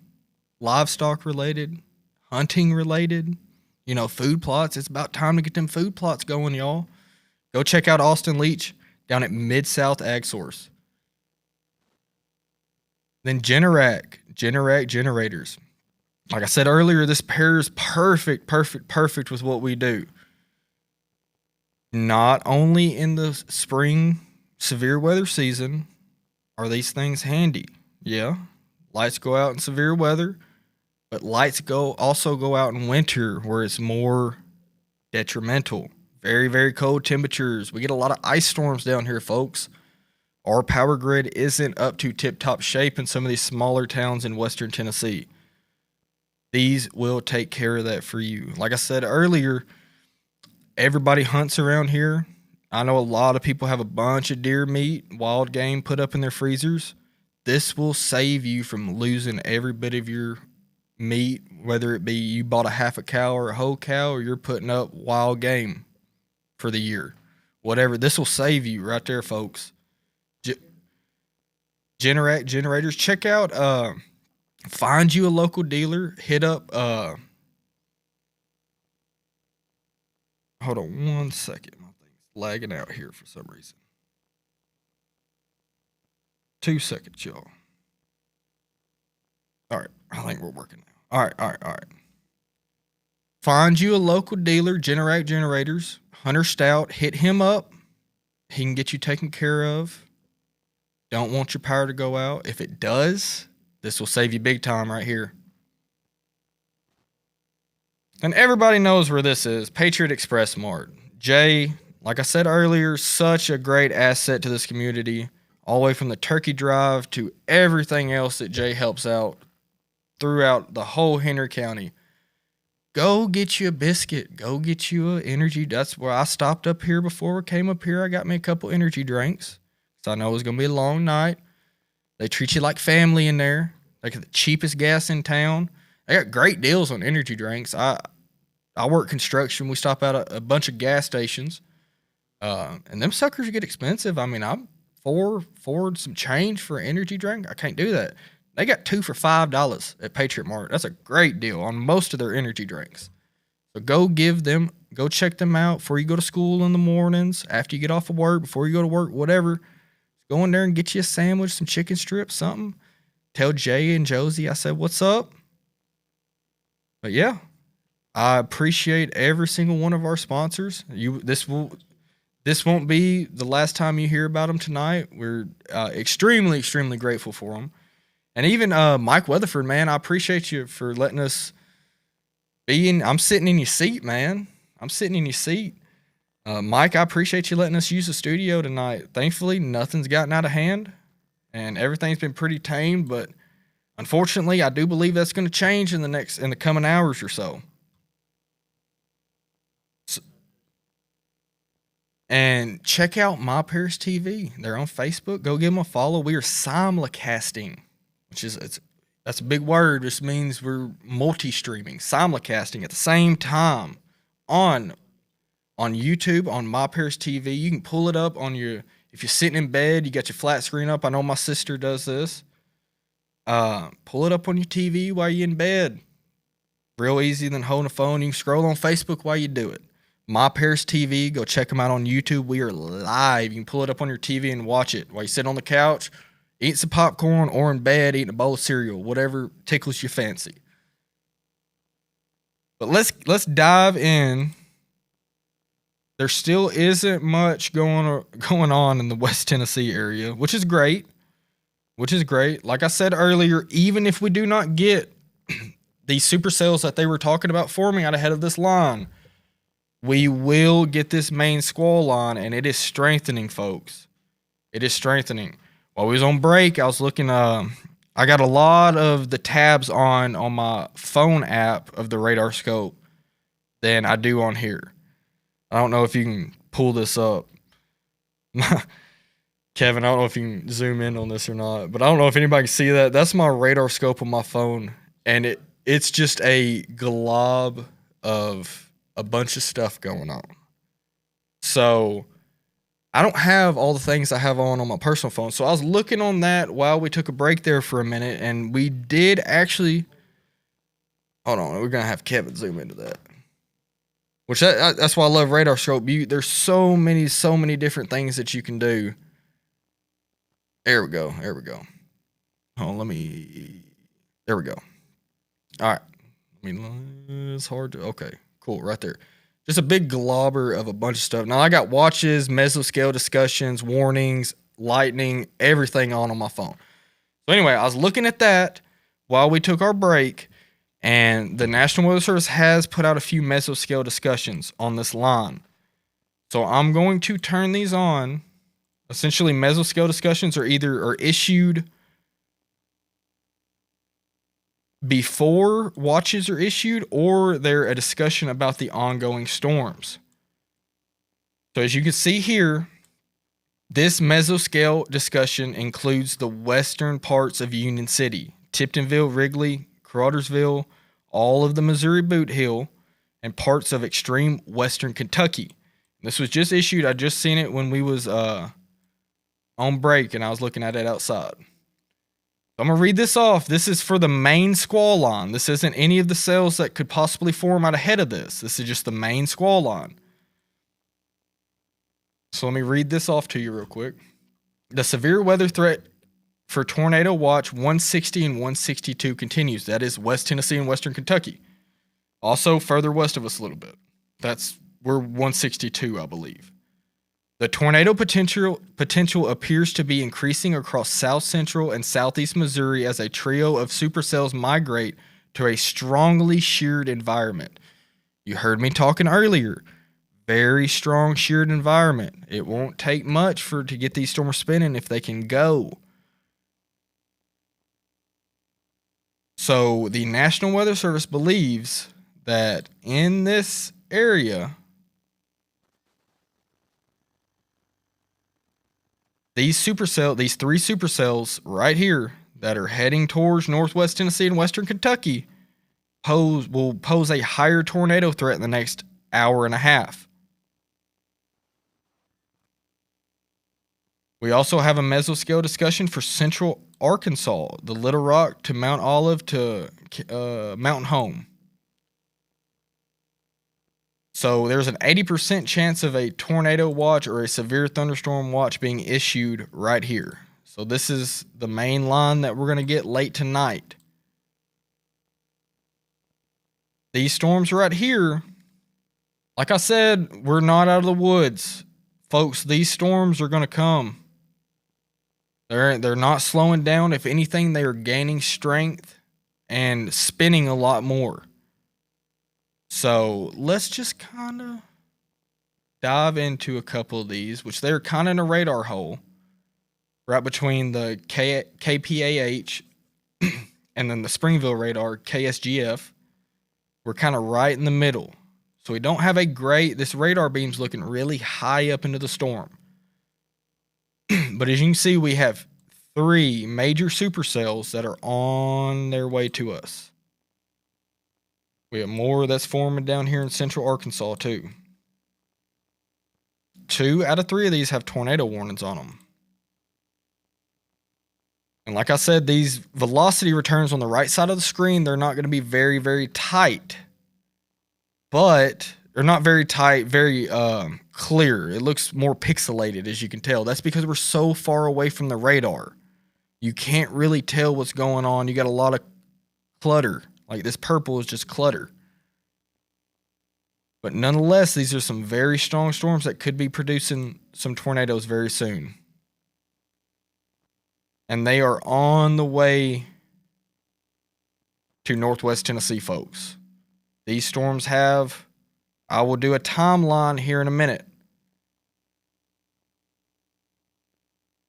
livestock related, hunting related, food plots. It's about time to get them food plots going, y'all. Go check out Austin Leach down at Mid-South Ag Source. Then Generac generators. Like I said earlier, this pairs perfect with what we do. Not only in the spring severe weather season are these things handy. Yeah, lights go out in severe weather, but lights also go out in winter where it's more detrimental. Very, very cold temperatures. We get a lot of ice storms down here, folks. Our power grid isn't up to tip-top shape in some of these smaller towns in western Tennessee. These will take care of that for you. Like I said earlier, everybody hunts around here. I know a lot of people have a bunch of deer meat, wild game put up in their freezers. This will save you from losing every bit of your meat, whether it be you bought a half a cow or a whole cow, or you're putting up wild game for the year. Whatever, this will save you right there, folks. Generac generators. Check out, find you a local dealer. Hit up, hold on 1 second. My thing's lagging out here for some reason. 2 seconds, y'all. All right, I think we're working now. All right. Find you a local dealer, Generac generators. Hunter Stout, hit him up. He can get you taken care of. Don't want your power to go out. If it does, this will save you big time right here. And everybody knows where this is. Patriot Express Mart. Jay, like I said earlier, such a great asset to this community. All the way from the turkey drive to everything else that Jay helps out throughout the whole Henry County. Go get you a biscuit. Go get you an energy. That's where I stopped up here before I came up here. I got me a couple energy drinks. So I know it was going to be a long night. They treat you like family in there. They got the cheapest gas in town. They got great deals on energy drinks. I work construction. We stop at a bunch of gas stations. And them suckers get expensive. I mean, I'm forward some change for an energy drink. I can't do that. They got 2 for $5 at Patriot Mart. That's a great deal on most of their energy drinks. So go check them out before you go to school in the mornings, after you get off of work, before you go to work, whatever. Go in there and get you a sandwich, some chicken strips, something. Tell Jay and Josie I said, what's up? But yeah, I appreciate every single one of our sponsors. This won't be the last time you hear about them tonight. We're extremely, extremely grateful for them. And even Mike Weatherford, man, I appreciate you for letting us I'm sitting in your seat, man. I'm sitting in your seat. Mike, I appreciate you letting us use the studio tonight. Thankfully, nothing's gotten out of hand, and everything's been pretty tame, but Unfortunately, I do believe that's going to change in the coming hours or so. And check out My Paris TV. They're on Facebook. Go give them a follow. We are simulcasting, that's a big word. This means we're multi-streaming, simulcasting at the same time on YouTube on My Paris TV. You can pull it up if you're sitting in bed, you got your flat screen up. I know my sister does this. Pull it up on your TV while you're in bed. Real easy than holding a phone. You can scroll on Facebook while you do it. My Paris TV, go check them out on YouTube. We are live. You can pull it up on your TV and watch it while you sit on the couch, eat some popcorn, or in bed eating a bowl of cereal, whatever tickles your fancy. But let's dive in. There still isn't much going on in the West Tennessee area, which is great. Like I said earlier, even if we do not get these super sales that they were talking about forming out ahead of this line, we will get this main squall line, and it is strengthening, folks. It is strengthening. While we was on break, I was looking. I got a lot of the tabs on my phone app of the radar scope than I do on here. I don't know if you can pull this up. Kevin, I don't know if you can zoom in on this or not, but I don't know if anybody can see that. That's my radar scope on my phone, and it's just a glob of a bunch of stuff going on. So I don't have all the things I have on my personal phone. So I was looking on that while we took a break there for a minute, and we did actually. Hold on, we're gonna have Kevin zoom into that. Which that's why I love radar scope. There's so many different things that you can do. There we go. Oh, there we go. All right. It's hard to. Okay. Cool, right there. Just a big globber of a bunch of stuff. Now, I got watches, mesoscale discussions, warnings, lightning, everything on my phone. So anyway, I was looking at that while we took our break, and the National Weather Service has put out a few mesoscale discussions on this line. So I'm going to turn these on. Essentially, mesoscale discussions are issued before watches are issued, or they're a discussion about the ongoing storms. So as you can see here, this mesoscale discussion includes the western parts of Union City, Tiptonville, Wrigley, Carruthersville, all of the Missouri Boot Hill, and parts of extreme western Kentucky. This was just issued. I just seen it when we was on break, and I was looking at it outside. I'm going to read this off. This is for the main squall line. This isn't any of the cells that could possibly form out ahead of this. This is just the main squall line. So let me read this off to you real quick. The severe weather threat for Tornado Watch 160 and 162 continues. That is West Tennessee and Western Kentucky. Also further west of us a little bit. We're 162, I believe. The tornado potential appears to be increasing across south central and southeast Missouri as a trio of supercells migrate to a strongly sheared environment. You heard me talking earlier. Very strong sheared environment. It won't take much to get these storms spinning if they can go. So the National Weather Service believes that in this area, these three supercells right here that are heading towards northwest Tennessee and western Kentucky will pose a higher tornado threat in the next hour and a half. We also have a mesoscale discussion for central Arkansas, the Little Rock to Mount Olive to Mountain Home. So there's an 80% chance of a tornado watch or a severe thunderstorm watch being issued right here. So this is the main line that we're going to get late tonight. These storms right here, like I said, we're not out of the woods. Folks, these storms are going to come. They're not slowing down. If anything, they are gaining strength and spinning a lot more. So let's just kind of dive into a couple of these, which they're kind of in a radar hole, right between the KPAH and then the Springville radar, KSGF, we're kind of right in the middle. So we don't have this radar beam's looking really high up into the storm. But as you can see, we have 3 major supercells that are on their way to us. We have more that's forming down here in central Arkansas too. 2 out of 3 of these have tornado warnings on them. And like I said, these velocity returns on the right side of the screen, they're not going to be very, very tight. But they're not very tight, very clear. It looks more pixelated, as you can tell. That's because we're so far away from the radar. You can't really tell what's going on. You got a lot of clutter. Like this purple is just clutter. But nonetheless, these are some very strong storms that could be producing some tornadoes very soon. And they are on the way to Northwest Tennessee, folks. These storms have, I will do a timeline here in a minute.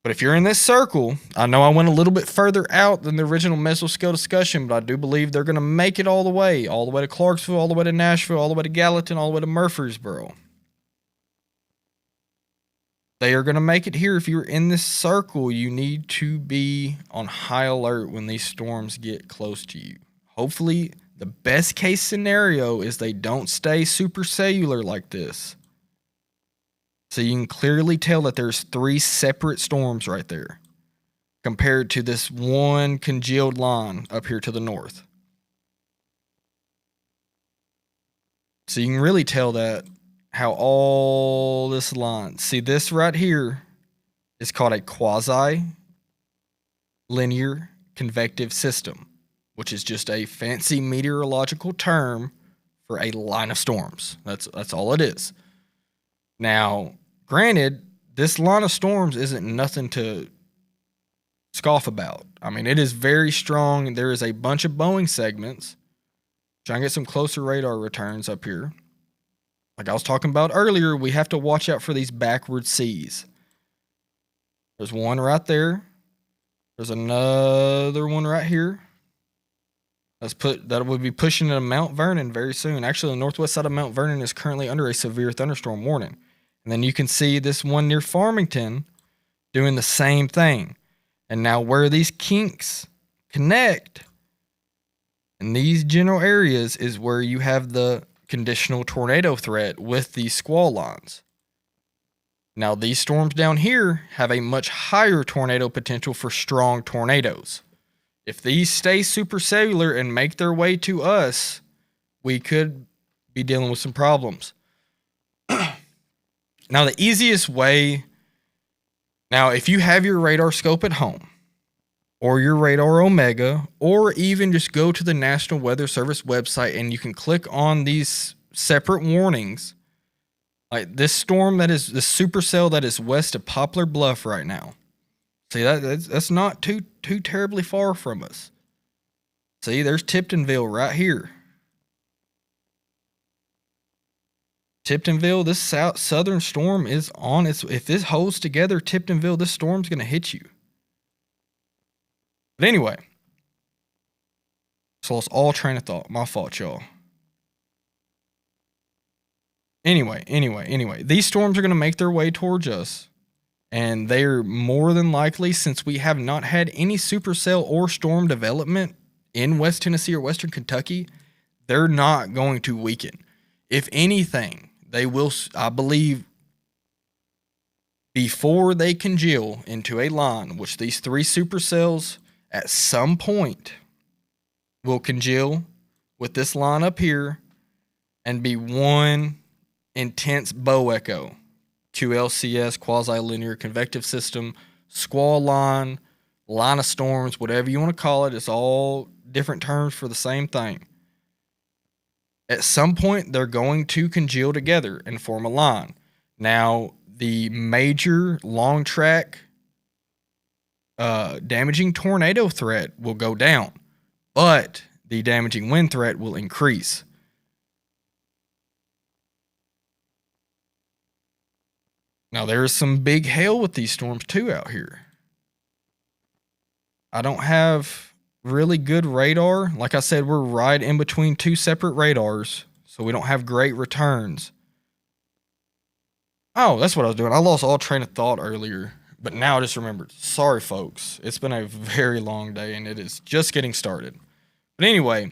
But if you're in this circle, I know I went a little bit further out than the original mesoscale discussion, but I do believe they're going to make it all the way to Clarksville, all the way to Nashville, all the way to Gallatin, all the way to Murfreesboro. They are going to make it here. If you're in this circle, you need to be on high alert when these storms get close to you. Hopefully, the best case scenario is they don't stay supercellular like this. So you can clearly tell that there's 3 separate storms right there compared to this one congealed line up here to the north. So you can really tell that how all this line, see this right here is called a quasi-linear convective system, which is just a fancy meteorological term for a line of storms. That's all it is. Now, granted, this line of storms isn't nothing to scoff about. I mean, it is very strong. There is a bunch of Boeing segments. Trying to get some closer radar returns up here. Like I was talking about earlier, we have to watch out for these backward seas. There's one right there. There's another one right here. That would be pushing into Mount Vernon very soon. Actually, the northwest side of Mount Vernon is currently under a severe thunderstorm warning. And then you can see this one near Farmington doing the same thing. And now where these kinks connect in these general areas is where you have the conditional tornado threat with these squall lines. Now these storms down here have a much higher tornado potential for strong tornadoes. If these stay supercellular and make their way to us, we could be dealing with some problems. Now the easiest way, if you have your radar scope at home, or your Radar Omega, or even just go to the National Weather Service website and you can click on these separate warnings. Like this storm that is the supercell that is west of Poplar Bluff right now. See, that's not too terribly far from us. See, there's Tiptonville right here. Tiptonville, this southern storm is on its, if this holds together, Tiptonville, this storm's going to hit you. But anyway, so lost all train of thought. My fault, y'all. Anyway, these storms are going to make their way towards us. And they're more than likely, since we have not had any supercell or storm development in West Tennessee or Western Kentucky, they're not going to weaken. If anything, they will, I believe, before they congeal into a line, which these 3 supercells at some point will congeal with this line up here and be one intense bow echo. QLCS, quasi-linear convective system, squall line, line of storms, whatever you want to call it. It's all different terms for the same thing. At some point, they're going to congeal together and form a line. Now, the major long track damaging tornado threat will go down, but the damaging wind threat will increase. Now, there is some big hail with these storms too out here. I don't have really good radar. Like I said, we're right in between two separate radars, so we don't have great returns. Oh, that's what I was doing. I lost all train of thought earlier, but now I just remembered. Sorry, folks. It's been a very long day, and it is just getting started. But anyway,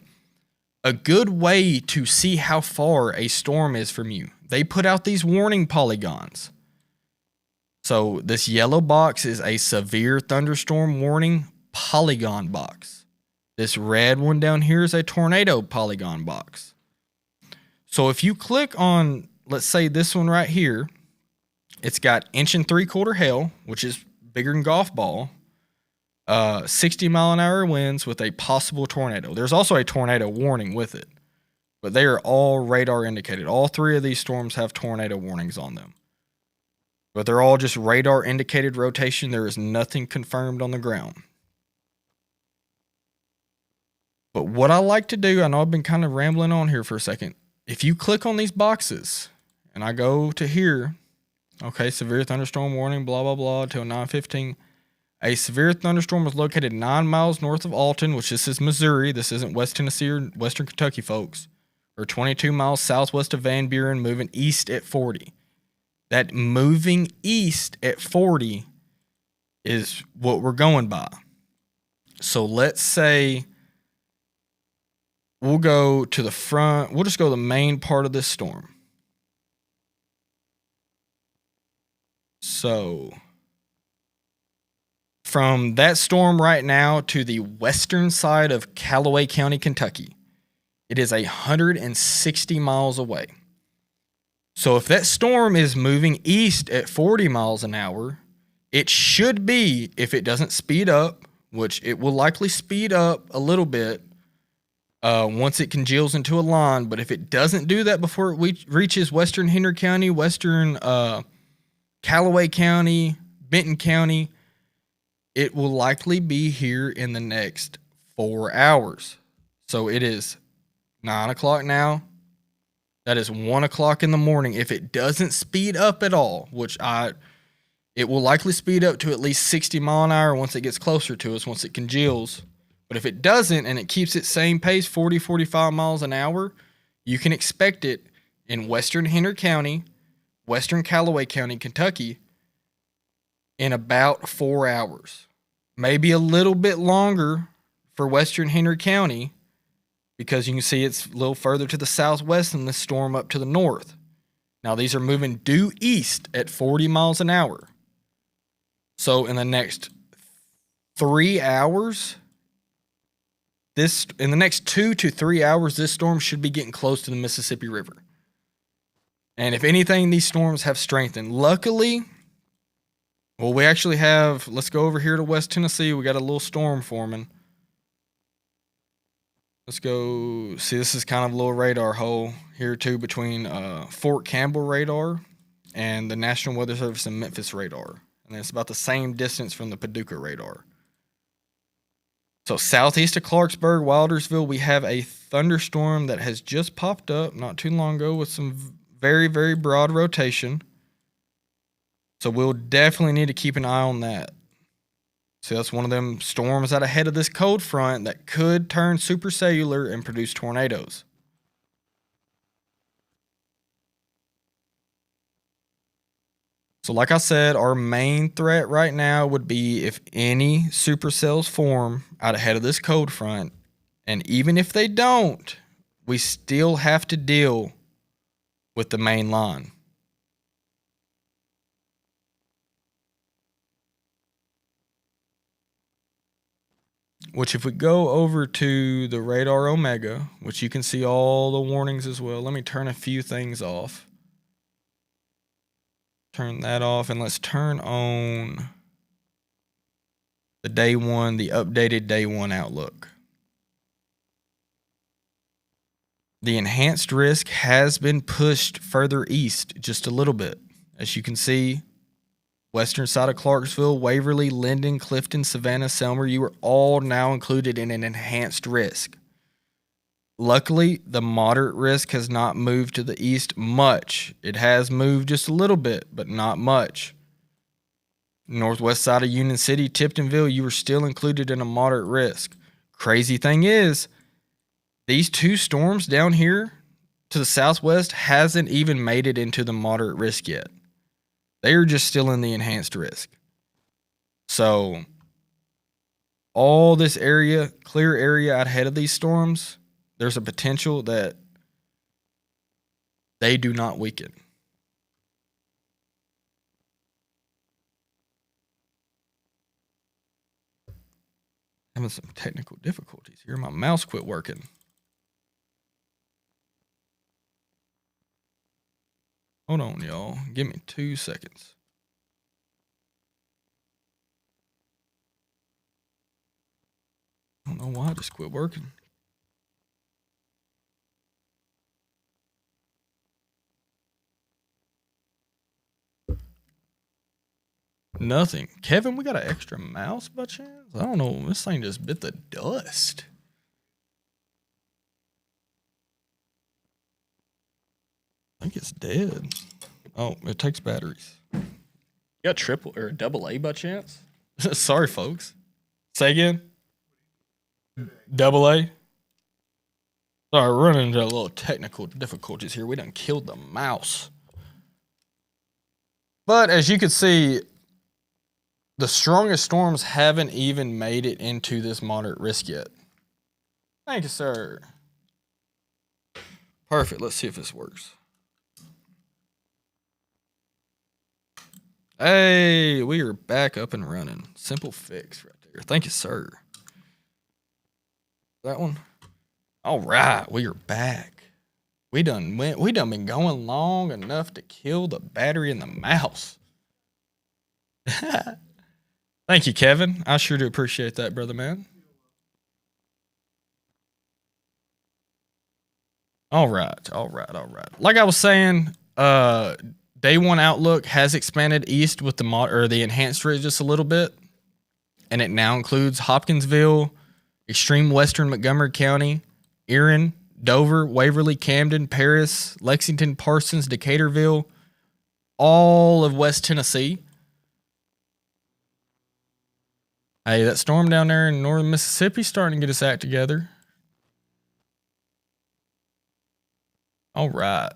a good way to see how far a storm is from you, they put out these warning polygons. So this yellow box is a severe thunderstorm warning polygon box. This red one down here is a tornado polygon box. So if you click on, let's say this one right here, it's got 1 3/4 hail, which is bigger than golf ball, 60-mile-an-hour winds with a possible tornado. There's also a tornado warning with it, but they are all radar indicated. All three of these storms have tornado warnings on them, but they're all just radar indicated rotation. There is nothing confirmed on the ground. But what I like to do, I know I've been kind of rambling on here for a second. If you click on these boxes and I go to here, okay, severe thunderstorm warning, blah, blah, blah, till 9:15. A severe thunderstorm was located 9 miles north of Alton, which this is Missouri. This isn't West Tennessee or Western Kentucky, folks. Or 22 miles southwest of Van Buren, moving east at 40. That moving east at 40 is what we're going by. So let's say we'll go to the front. We'll just go to the main part of this storm. So from that storm right now to the western side of Callaway County, Kentucky, it is 160 miles away. So if that storm is moving east at 40 miles an hour, it should be, if it doesn't speed up, which it will likely speed up a little bit once it congeals into a line, but if it doesn't do that before it reaches western Henry County, western Callaway County, Benton County, it will likely be here in the next 4 hours. So it is 9 o'clock now. That is 1 o'clock in the morning. If it doesn't speed up at all, it will likely speed up to at least 60 mile an hour once it gets closer to us, once it congeals. But if it doesn't and it keeps its same pace, 40, 45 miles an hour, you can expect it in western Henry County, western Callaway County, Kentucky, in about 4 hours. Maybe a little bit longer for western Henry County, because you can see it's a little further to the southwest than the storm up to the north. Now, these are moving due east at 40 miles an hour. So in the next 3 hours, in the next 2 to 3 hours, this storm should be getting close to the Mississippi River. And if anything, these storms have strengthened. Luckily, well, we actually have, let's go over here to West Tennessee. We got a little storm forming. Let's go, see, this is kind of a little radar hole here too between Fort Campbell radar and the National Weather Service in Memphis radar. And it's about the same distance from the Paducah radar. So southeast of Clarksburg, Wildersville, we have a thunderstorm that has just popped up not too long ago with some very, very broad rotation. So we'll definitely need to keep an eye on that. So that's one of them storms out ahead of this cold front that could turn supercellular and produce tornadoes. So like I said, our main threat right now would be if any supercells form out ahead of this cold front. And even if they don't, we still have to deal with the main line. Which if we go over to the radar Omega, which you can see all the warnings as well. Let me turn a few things off. Turn that off, and let's turn on the day one, the updated day one outlook. The enhanced risk has been pushed further east just a little bit. As you can see, western side of Clarksville, Waverly, Linden, Clifton, Savannah, Selmer, you are all now included in an enhanced risk. Luckily, the moderate risk has not moved to the east much. It has moved just a little bit, but not much. Northwest side of Union City, Tiptonville, you are still included in a moderate risk. Crazy thing is, these two storms down here to the southwest hasn't even made it into the moderate risk yet. They are just still in the enhanced risk. So all this area, clear area out ahead of these storms, there's a potential that they do not weaken. Having some technical difficulties here. My mouse quit working. Hold on, y'all. Give me 2 seconds. I don't know why I just quit working. Nothing. Kevin, we got an extra mouse by chance? I don't know. This thing just bit the dust. I think it's dead. Oh, it takes batteries. You got triple or double A by chance? Sorry, folks. Say again. Double A. Sorry, we're running into a little technical difficulties here. We done killed the mouse. But as you can see, the strongest storms haven't even made it into this moderate risk yet. Thank you, sir. Perfect. Let's see if this works. Hey, we are back up and running. Simple fix right there. Thank you, sir. That one. All right, we are back. We done been going long enough to kill the battery in the mouse. Thank you, Kevin. I sure do appreciate that, brother man. All right. Like I was saying, Day 1 outlook has expanded east with the enhanced rate just a little bit, and it now includes Hopkinsville, extreme western Montgomery County, Erin, Dover, Waverly, Camden, Paris, Lexington, Parsons, Decaturville, all of West Tennessee. Hey, that storm down there in northern Mississippi starting to get its act together. All right.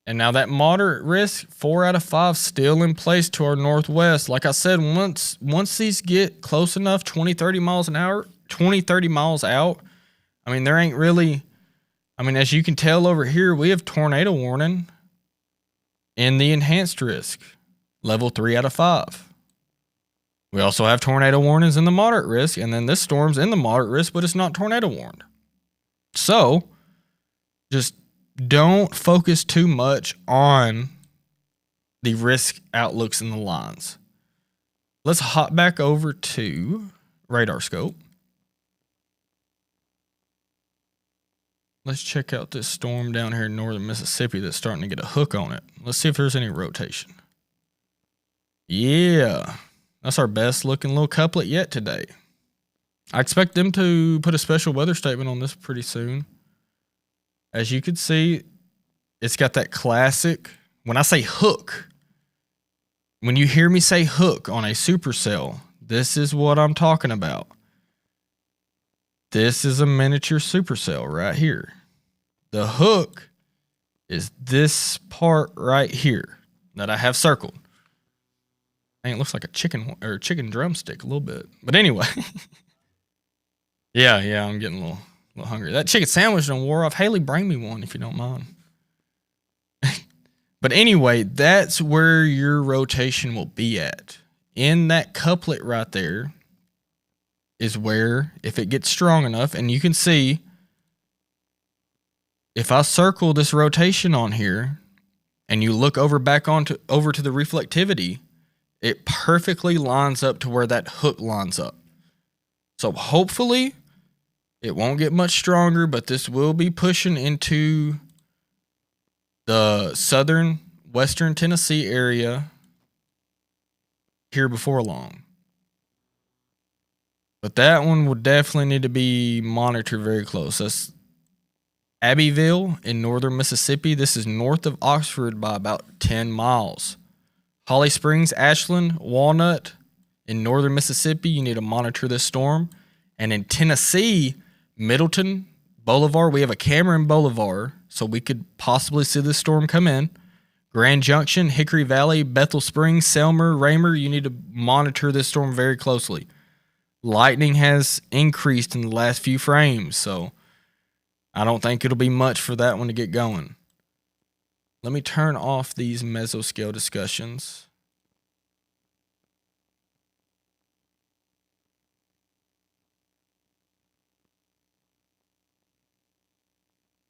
And now that moderate risk, 4 out of 5 still in place to our northwest. Like I said, once these get close enough, 20, 30 miles an hour, 20, 30 miles out, I mean, there ain't really, as you can tell over here, we have tornado warning in the enhanced risk, level 3 out of 5. We also have tornado warnings in the moderate risk, and then this storm's in the moderate risk, but it's not tornado warned. So, just don't focus too much on the risk outlooks in the lines. Let's hop back over to radar scope. Let's check out this storm down here in northern Mississippi that's starting to get a hook on it. Let's see if there's any rotation. Yeah, that's our best looking little couplet yet today. I expect them to put a special weather statement on this pretty soon. As you can see, it's got that classic, when I say hook, when you hear me say hook on a supercell, this is what I'm talking about. This is a miniature supercell right here. The hook is this part right here that I have circled. I think it looks like a chicken drumstick a little bit. But anyway. Yeah, I'm getting a little hungry. That chicken sandwich done wore off. Haley, bring me one if you don't mind. But anyway, that's where your rotation will be at. In that couplet right there is where, if it gets strong enough, and you can see, if I circle this rotation on here, and you look over to the reflectivity, it perfectly lines up to where that hook lines up. So hopefully it won't get much stronger, but this will be pushing into the southern western Tennessee area here before long. But that one would definitely need to be monitored very close. That's Abbeville in northern Mississippi. This is north of Oxford by about 10 miles. Holly Springs, Ashland, Walnut in northern Mississippi. You need to monitor this storm. And in Tennessee, Middleton Boulevard, we have a camera in Boulevard, so we could possibly see this storm come in. Grand Junction, Hickory Valley, Bethel Springs, Selmer, Raymer, you need to monitor this storm very closely. Lightning has increased in the last few frames, so I don't think it'll be much for that one to get going. Let me turn off these mesoscale discussions.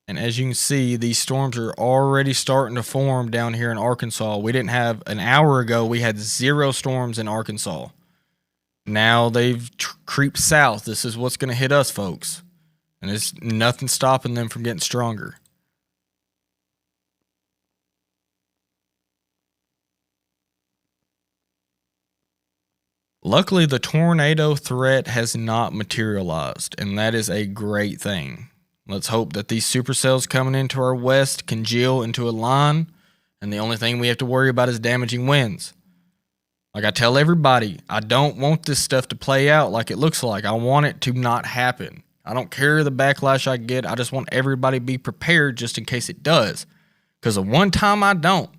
And as you can see, these storms are already starting to form down here in Arkansas. We didn't have, an hour ago, we had 0 storms in Arkansas. Now they've creeped south. This is what's going to hit us, folks. And there's nothing stopping them from getting stronger. Luckily, the tornado threat has not materialized, and that is a great thing. Let's hope that these supercells coming into our west congeal into a line, and the only thing we have to worry about is damaging winds. Like I tell everybody, I don't want this stuff to play out like it looks like. I want it to not happen. I don't care the backlash I get. I just want everybody to be prepared just in case it does. Because the one time I don't,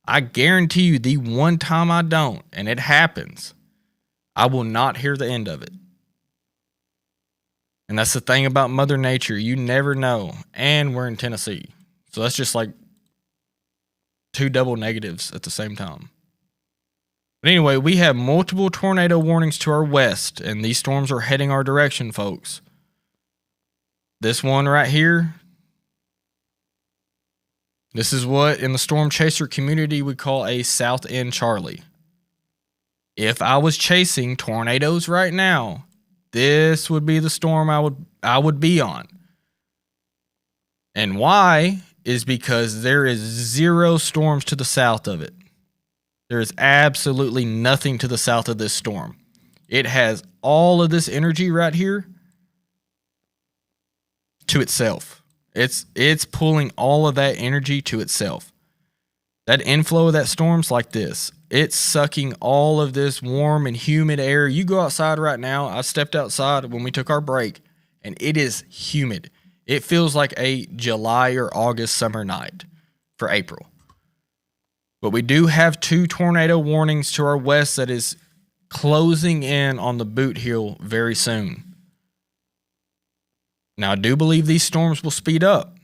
I guarantee you the one time I don't, and it happens, I will not hear the end of it. And that's the thing about Mother Nature. You never know. And we're in Tennessee. So that's just like 2 double negatives at the same time. But anyway, we have multiple tornado warnings to our west, and these storms are heading our direction, folks. This one right here, this is what in the storm chaser community we call a South End Charlie. If I was chasing tornadoes right now, this would be the storm I would be on. And why is because there is 0 storms to the south of it. There is absolutely nothing to the south of this storm. It has all of this energy right here to itself. It's pulling all of that energy to itself. That inflow of that storm's like this. It's sucking all of this warm and humid air. You go outside right now. I stepped outside when we took our break, and it is humid. It feels like a July or August summer night for April. But we do have 2 tornado warnings to our west that is closing in on the boot heel very soon. Now, I do believe these storms will speed up.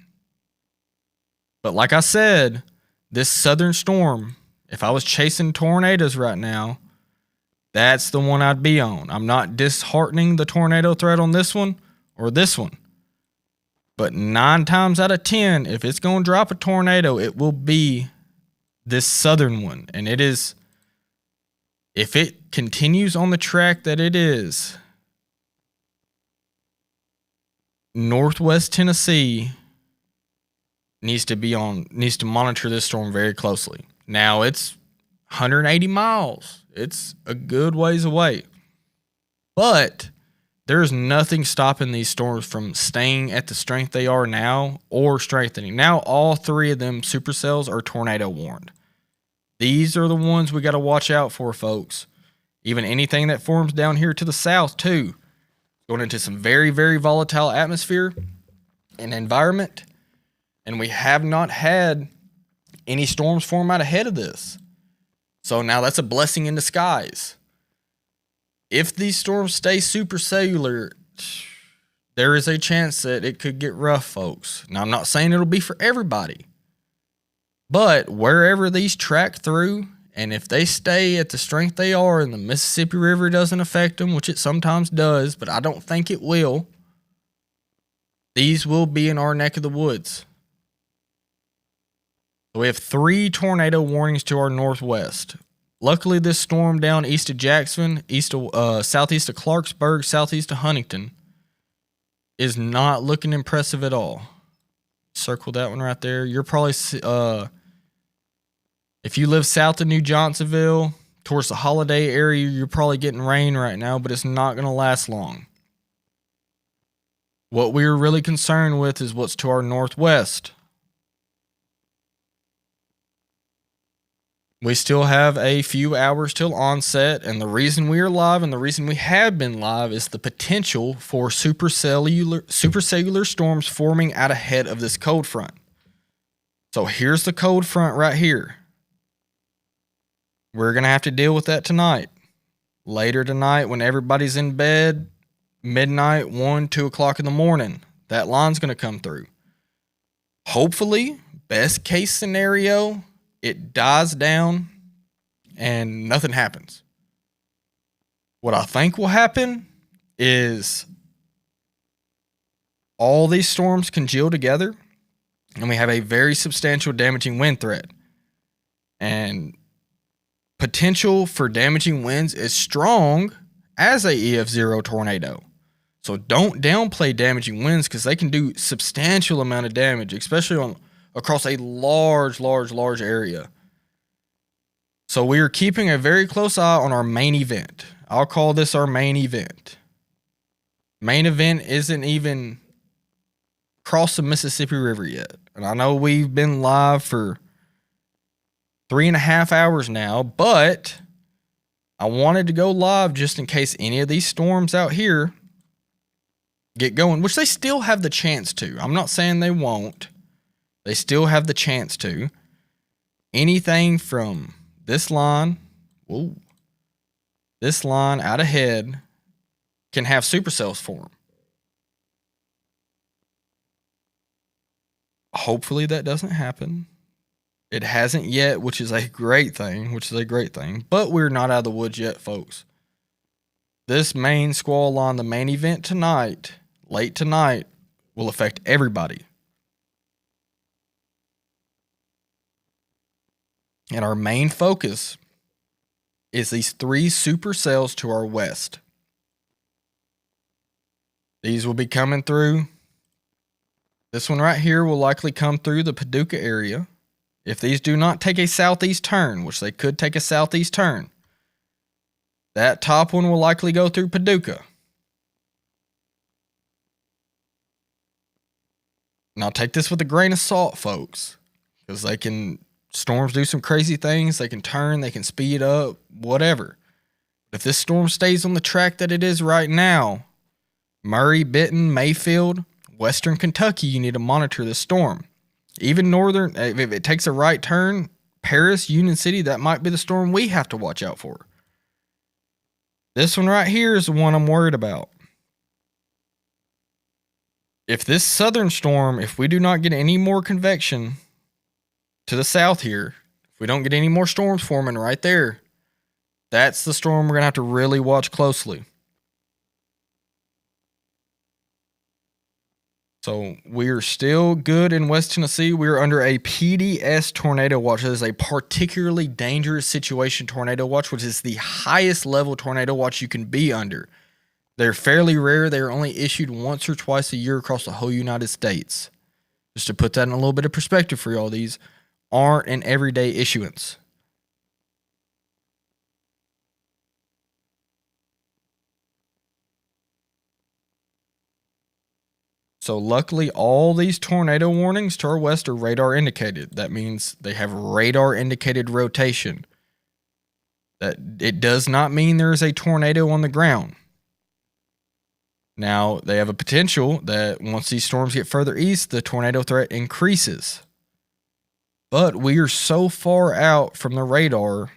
But like I said, this southern storm, if I was chasing tornadoes right now, that's the one I'd be on. I'm not disheartening the tornado threat on this one or this one. But 9 times out of 10, if it's going to drop a tornado, it will be this southern one. And it is, if it continues on the track that it is, Northwest Tennessee needs to monitor this storm very closely. Now it's 180 miles. It's a good ways away. But there's nothing stopping these storms from staying at the strength they are now or strengthening. Now all 3 of them supercells are tornado warned. These are the ones we got to watch out for, folks. Even anything that forms down here to the south too. Going into some very, very volatile atmosphere and environment. And we have not had any storms form out ahead of this. So now that's a blessing in disguise. If these storms stay supercellular, there is a chance that it could get rough, folks. Now, I'm not saying it'll be for everybody. But wherever these track through, and if they stay at the strength they are and the Mississippi River doesn't affect them, which it sometimes does, but I don't think it will, these will be in our neck of the woods. So we have 3 tornado warnings to our northwest. Luckily, this storm down east of Jackson, southeast of Clarksburg, southeast of Huntington, is not looking impressive at all. Circle that one right there. You're probably, if you live south of New Johnsonville, towards the Holiday area, you're probably getting rain right now, but it's not going to last long. What we're really concerned with is what's to our northwest. We still have a few hours till onset, and the reason we are live and the reason we have been live is the potential for supercellular storms forming out ahead of this cold front. So here's the cold front right here. We're going to have to deal with that tonight. Later tonight, when everybody's in bed, midnight, 1, 2 o'clock in the morning, that line's going to come through. Hopefully, best case scenario, it dies down and nothing happens. What I think will happen is all these storms congeal together and we have a very substantial damaging wind threat. And potential for damaging winds is strong as a EF0 tornado. So don't downplay damaging winds because they can do substantial amount of damage, especially across a large area. So we are keeping a very close eye on our main event. I'll call this our main event. Main event isn't even crossed the Mississippi River yet. And I know we've been live for 3.5 hours now, but I wanted to go live just in case any of these storms out here get going, which they still have the chance to. I'm not saying they won't. They still have the chance to. Anything from this line, this line out ahead can have supercells form. Hopefully that doesn't happen. It hasn't yet, which is a great thing, but we're not out of the woods yet, folks. This main squall line, the main event tonight, late tonight, will affect everybody. And our main focus is these 3 supercells to our west. These will be coming through. This one right here will likely come through the Paducah area. If these do not take a southeast turn, which they could take a southeast turn, that top one will likely go through Paducah. Now take this with a grain of salt, folks, because storms do some crazy things. They can turn, they can speed up, whatever. If this storm stays on the track that it is right now, Murray, Benton, Mayfield, Western Kentucky, you need to monitor this storm. Even northern, if it takes a right turn, Paris, Union City, that might be the storm we have to watch out for. This one right here is the one I'm worried about. If this southern storm, if we do not get any more convection to the south here, if we don't get any more storms forming right there, that's the storm we're going to have to really watch closely. So we are still good in West Tennessee. We are under a PDS tornado watch. That is a particularly dangerous situation tornado watch, which is the highest level tornado watch you can be under. They're fairly rare. They are only issued once or twice a year across the whole United States. Just to put that in a little bit of perspective for y'all, these aren't an everyday issuance. So luckily, all these tornado warnings to our west are radar indicated. That means they have radar indicated rotation. That it does not mean there is a tornado on the ground. Now, they have a potential that once these storms get further east, the tornado threat increases. But we are so far out from the radar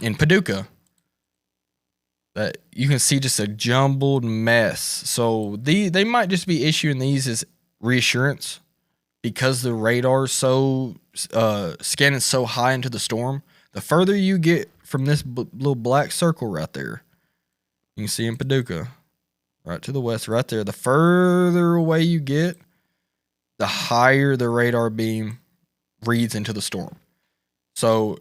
in Paducah that you can see just a jumbled mess. So they might just be issuing these as reassurance because the radar is so scanning so high into the storm. The further you get from this little black circle right there, you can see in Paducah, right to the west, right there. The further away you get, the higher the radar beam reads into the storm. So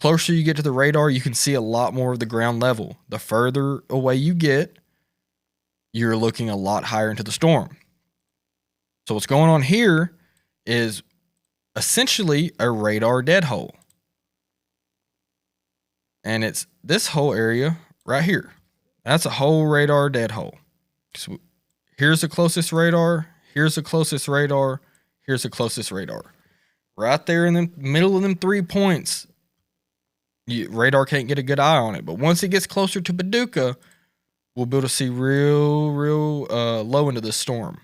closer you get to the radar, you can see a lot more of the ground level. The further away you get, you're looking a lot higher into the storm. So what's going on here is essentially a radar dead hole. And it's this whole area right here. That's a whole radar dead hole. So here's the closest radar. Here's the closest radar. Here's the closest radar. Right there in the middle of them 3 points, Radar can't get a good eye on it. But once it gets closer to Paducah, we'll be able to see real low into this storm,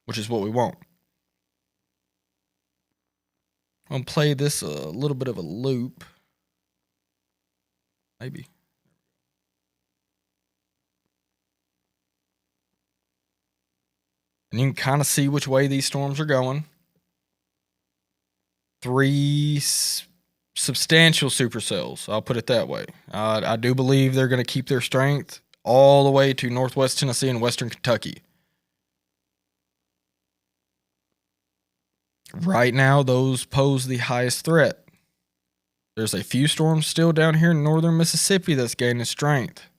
which is what we want. I'm going to play this a little bit of a loop. Maybe. And you can kind of see which way these storms are going. 3 substantial supercells, I'll put it that way. I do believe they're going to keep their strength all the way to northwest Tennessee and western Kentucky. Right now, those pose the highest threat. There's a few storms still down here in northern Mississippi that's gaining strength.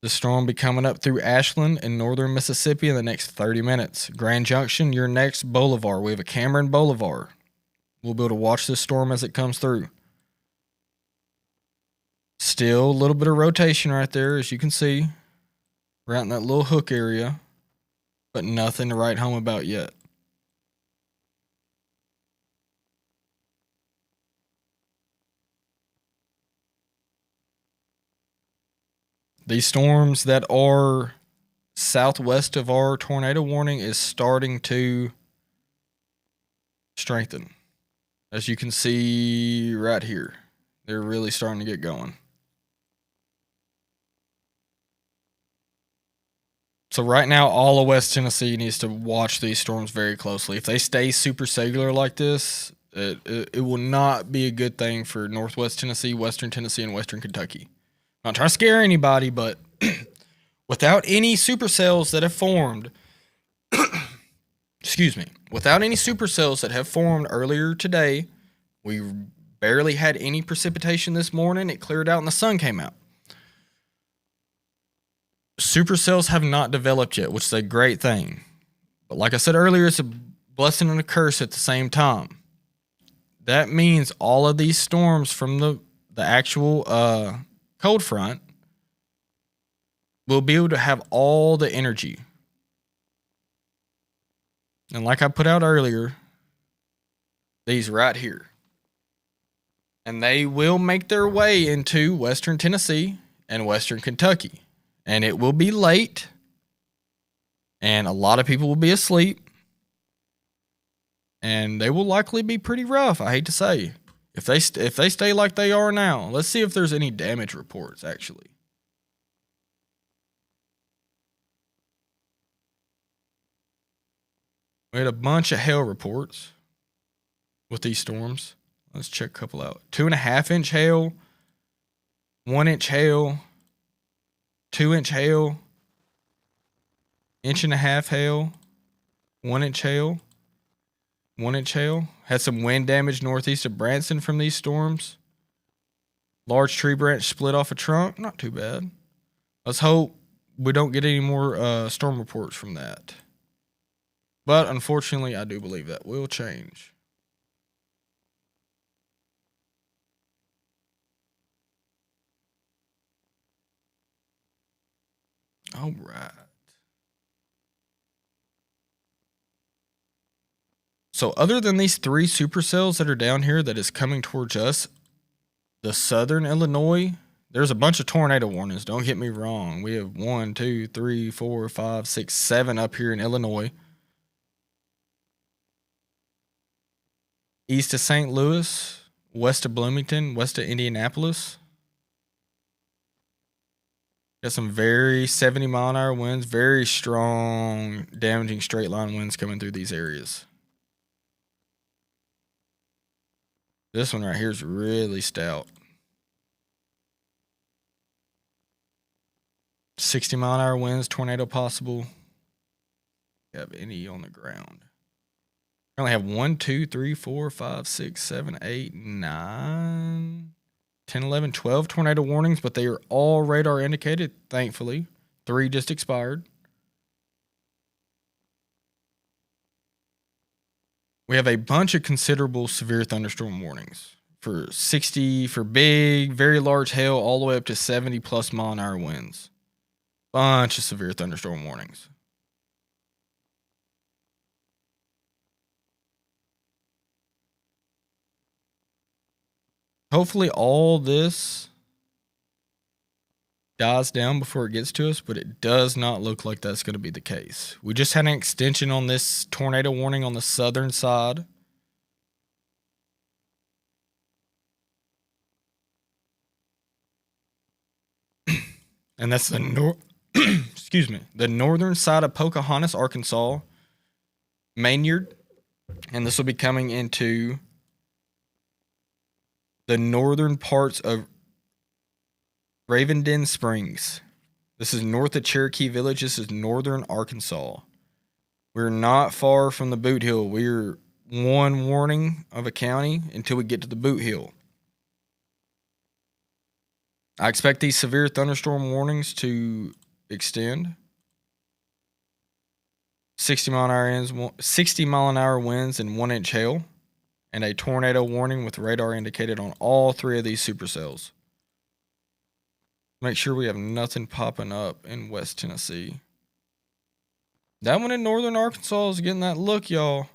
The storm will be coming up through Ashland in northern Mississippi in the next 30 minutes. Grand Junction, your next boulevard. We have a Cameron Boulevard. We'll be able to watch this storm as it comes through. Still a little bit of rotation right there, as you can see. We're out in that little hook area, but nothing to write home about yet. These storms that are southwest of our tornado warning is starting to strengthen. As you can see right here, they're really starting to get going. So right now, all of West Tennessee needs to watch these storms very closely. If they stay supercellular like this, it will not be a good thing for northwest Tennessee, western Tennessee, and western Kentucky. I'm not trying to scare anybody, but without any supercells that have formed, without any supercells that have formed earlier today, we barely had any precipitation this morning. It cleared out and the sun came out. Supercells have not developed yet, which is a great thing. But like I said earlier, it's a blessing and a curse at the same time. That means all of these storms from the actual cold front will be able to have all the energy. And like I put out earlier, these right here. And they will make their way into western Tennessee and western Kentucky. And it will be late. And a lot of people will be asleep. And they will likely be pretty rough, I hate to say. If they stay like they are now, let's see if there's any damage reports, actually. We had a bunch of hail reports with these storms. Let's check a couple out. 2.5-inch hail, 1-inch hail, 2-inch hail, 1.5-inch hail, 1-inch hail, 1-inch hail. Had some wind damage northeast of Branson from these storms. Large tree branch split off a trunk. Not too bad. Let's hope we don't get any more storm reports from that. But unfortunately, I do believe that will change. All right. So other than these 3 supercells that are down here that is coming towards us, the southern Illinois, there's a bunch of tornado warnings. Don't get me wrong. We have 1, 2, 3, 4, 5, 6, 7 up here in Illinois. East of St. Louis, west of Bloomington, west of Indianapolis. Got some very 70-mile-an-hour winds, very strong, damaging straight-line winds coming through these areas. This one right here is really stout. 60-mile-an-hour winds, tornado possible. Have any on the ground? I only have 1, 2, 3, 4, 5, 6, 7, 8, 9, 10, 11, 12 tornado warnings, but they are all radar indicated, thankfully. 3 just expired. We have a bunch of considerable severe thunderstorm warnings for 60 for big, very large hail, all the way up to 70+ mile-an-hour winds. Bunch of severe thunderstorm warnings. Hopefully all this dies down before it gets to us, but it does not look like that's going to be the case. We just had an extension on this tornado warning on the southern side. And that's the the northern side of Pocahontas, Arkansas, Maynard, and this will be coming into the northern parts of Ravenden Springs. This is north of Cherokee Village. This is northern Arkansas. We're not far from the Boot Hill. We're one warning of a county until we get to the Boot Hill. I expect these severe thunderstorm warnings to extend. 60 mile an hour winds and 1-inch hail, and a tornado warning with radar indicated on all 3 of these supercells. Make sure we have nothing popping up in West Tennessee. That one in northern Arkansas is getting that look, y'all.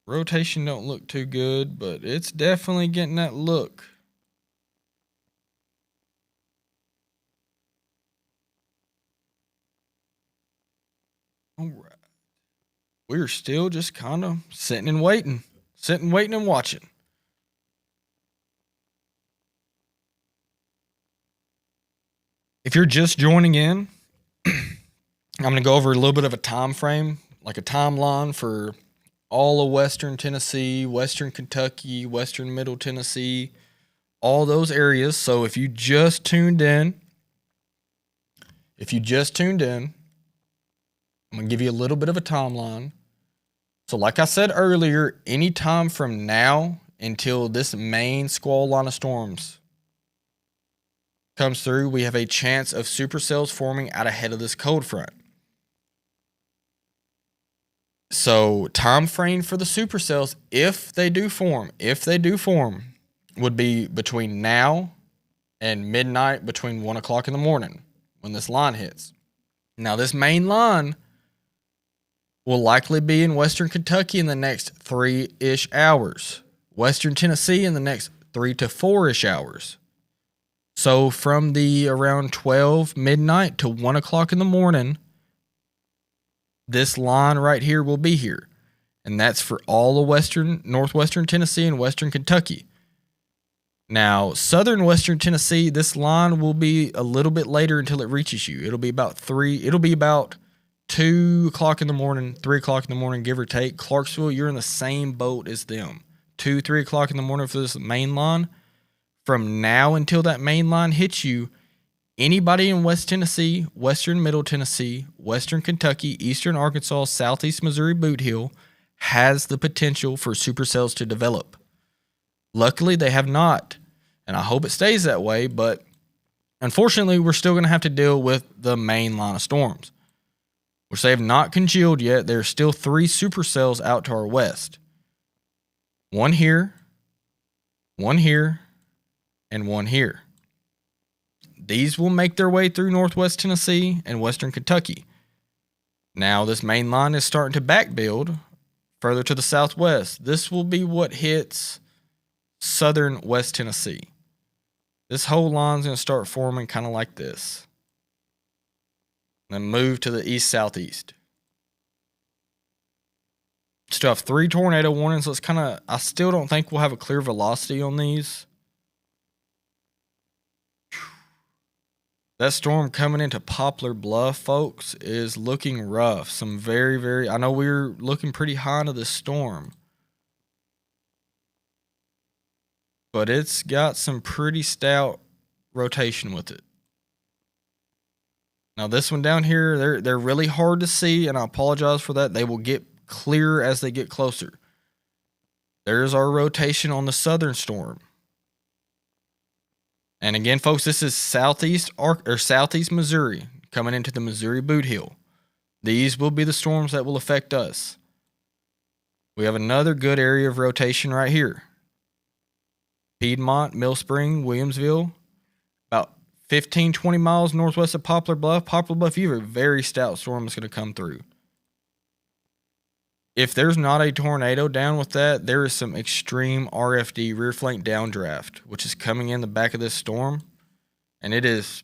Rotation don't look too good, but it's definitely getting that look. All right. We're still just kind of sitting and waiting. Sitting, waiting, and watching. If you're just joining in, I'm going to go over a little bit of a time frame, like a timeline for all of Western Tennessee, Western Kentucky, Western Middle Tennessee, all those areas. So if you just tuned in, I'm going to give you a little bit of a timeline. So like I said earlier, anytime from now until this main squall line of storms comes through, we have a chance of supercells forming out ahead of this cold front. So time frame for the supercells, if they do form, would be between now and midnight, between 1 o'clock in the morning when this line hits. Now this main line will likely be in Western Kentucky in the next 3-ish hours. Western Tennessee in the next 3 to 4-ish hours. So from the around 12 midnight to 1 o'clock in the morning, this line right here will be here. And that's for all of northwestern Tennessee and western Kentucky. Now, southern western Tennessee, this line will be a little bit later until it reaches you. It'll be about 2 o'clock in the morning, 3 o'clock in the morning, give or take. Clarksville, you're in the same boat as them. 2, 3 o'clock in the morning for this main line. From now until that main line hits you, anybody in West Tennessee, Western Middle Tennessee, Western Kentucky, Eastern Arkansas, Southeast Missouri Boot Hill has the potential for supercells to develop. Luckily, they have not, and I hope it stays that way, but unfortunately, we're still going to have to deal with the main line of storms, which they have not congealed yet. There are still 3 supercells out to our west. One here, and one here. These will make their way through northwest Tennessee and western Kentucky. Now, this main line is starting to back build further to the southwest. This will be what hits southern West Tennessee. This whole line's going to start forming kind of like this. Then move to the east-southeast. Still have 3 tornado warnings. Let's I still don't think we'll have a clear velocity on these. That storm coming into Poplar Bluff, folks, is looking rough. Some very, I know we're looking pretty high into this storm, but it's got some pretty stout rotation with it. Now this one down here, they're really hard to see, and I apologize for that. They will get clearer as they get closer. There's our rotation on the southern storm. And again, folks, this is southeast Missouri coming into the Missouri Boot Hill. These will be the storms that will affect us. We have another good area of rotation right here. Piedmont, Mill Spring, Williamsville, about 15, 20 miles northwest of Poplar Bluff. Poplar Bluff, you have a very stout storm that's going to come through. If there's not a tornado down with that, there is some extreme RFD, rear flank downdraft, which is coming in the back of this storm, and it is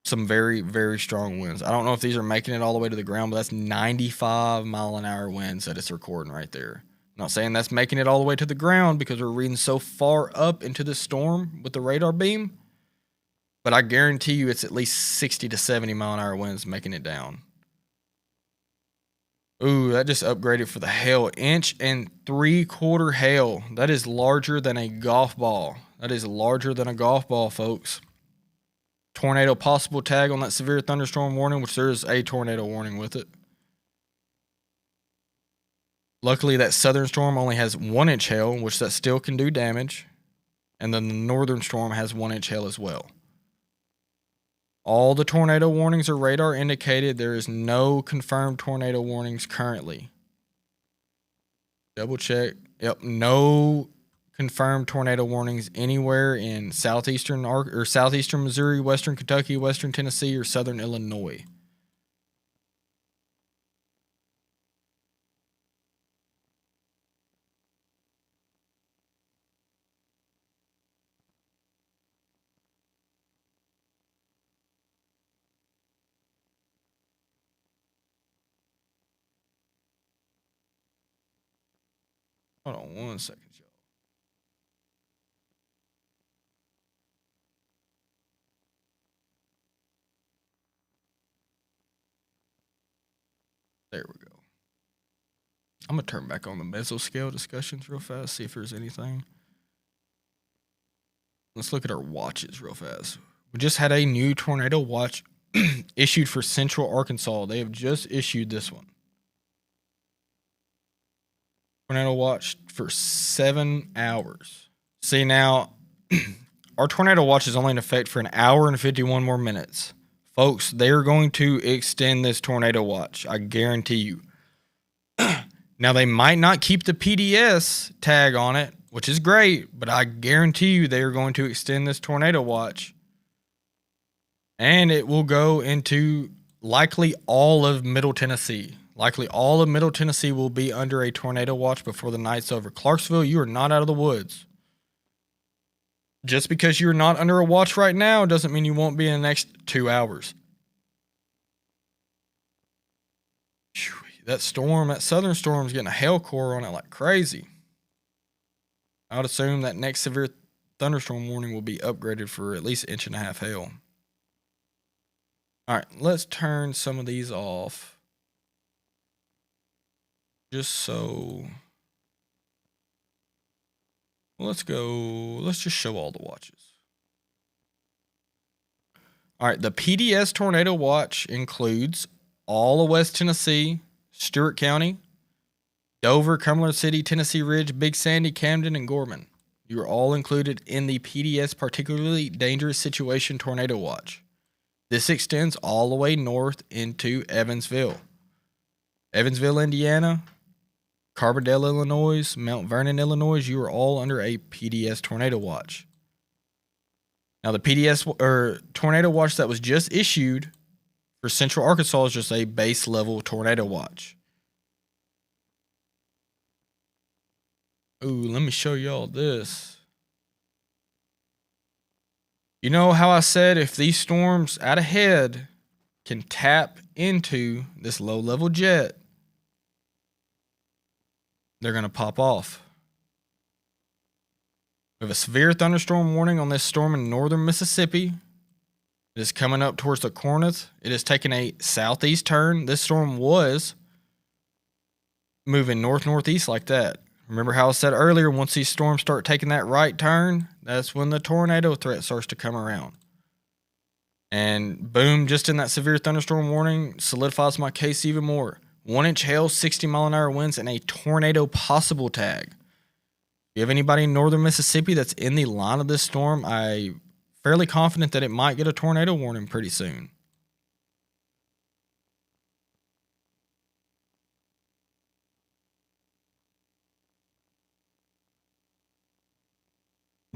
some very, very strong winds. I don't know if these are making it all the way to the ground, but that's 95-mile-an-hour winds that it's recording right there. I'm not saying that's making it all the way to the ground because we're reading so far up into the storm with the radar beam, but I guarantee you it's at least 60 to 70-mile-an-hour winds making it down. Ooh, that just upgraded for the hail. 1.75 inch hail. That is larger than a golf ball. That is larger than a golf ball, folks. Tornado possible tag on that severe thunderstorm warning, which there is a tornado warning with it. Luckily, that southern storm only has 1 inch hail, which that still can do damage. And then the northern storm has 1 inch hail as well. All the tornado warnings are radar indicated. There is no confirmed tornado warnings currently. Double check. Yep, no confirmed tornado warnings anywhere in southeastern Missouri, western Kentucky, western Tennessee, or southern Illinois. Hold on 1 second, y'all. There we go. I'm going to turn back on the mesoscale discussions real fast, see if there's anything. Let's look at our watches real fast. We just had a new tornado watch issued for Central Arkansas. They have just issued this one. Tornado watch for 7 hours. See, now, our tornado watch is only in effect for an hour and 51 more minutes. Folks, they're going to extend this tornado watch. I guarantee you. Now, they might not keep the PDS tag on it, which is great, but I guarantee you they are going to extend this tornado watch. And it will go into likely all of Middle Tennessee. Likely all of Middle Tennessee will be under a tornado watch before the night's over. Clarksville, you are not out of the woods. Just because you're not under a watch right now doesn't mean you won't be in the next 2 hours. That storm, that southern storm is getting a hail core on it like crazy. I would assume that next severe thunderstorm warning will be upgraded for at least 1.5 inch hail. All right, let's turn some of these off. Just so. Let's just show all the watches. All right, the PDS tornado watch includes all of West Tennessee, Stewart County, Dover, Cumberland City, Tennessee Ridge, Big Sandy, Camden, and Gorman. You are all included in the PDS Particularly Dangerous Situation Tornado Watch. This extends all the way north into Evansville, Indiana, Carbondale, Illinois, Mount Vernon, Illinois. You are all under a PDS tornado watch. Now, the PDS tornado watch that was just issued for Central Arkansas is just a base level tornado watch. Ooh, let me show y'all this. You know how I said if these storms out ahead can tap into this low level jet, they're going to pop off. We have a severe thunderstorm warning on this storm in northern Mississippi. It is coming up towards the Corinth. It is taking a southeast turn. This storm was moving north-northeast like that. Remember how I said earlier, once these storms start taking that right turn, that's when the tornado threat starts to come around. And boom, just in that severe thunderstorm warning, solidifies my case even more. 1 inch hail, 60-mile-an-hour winds, and a tornado possible tag. If you have anybody in northern Mississippi that's in the line of this storm, I'm fairly confident that it might get a tornado warning pretty soon.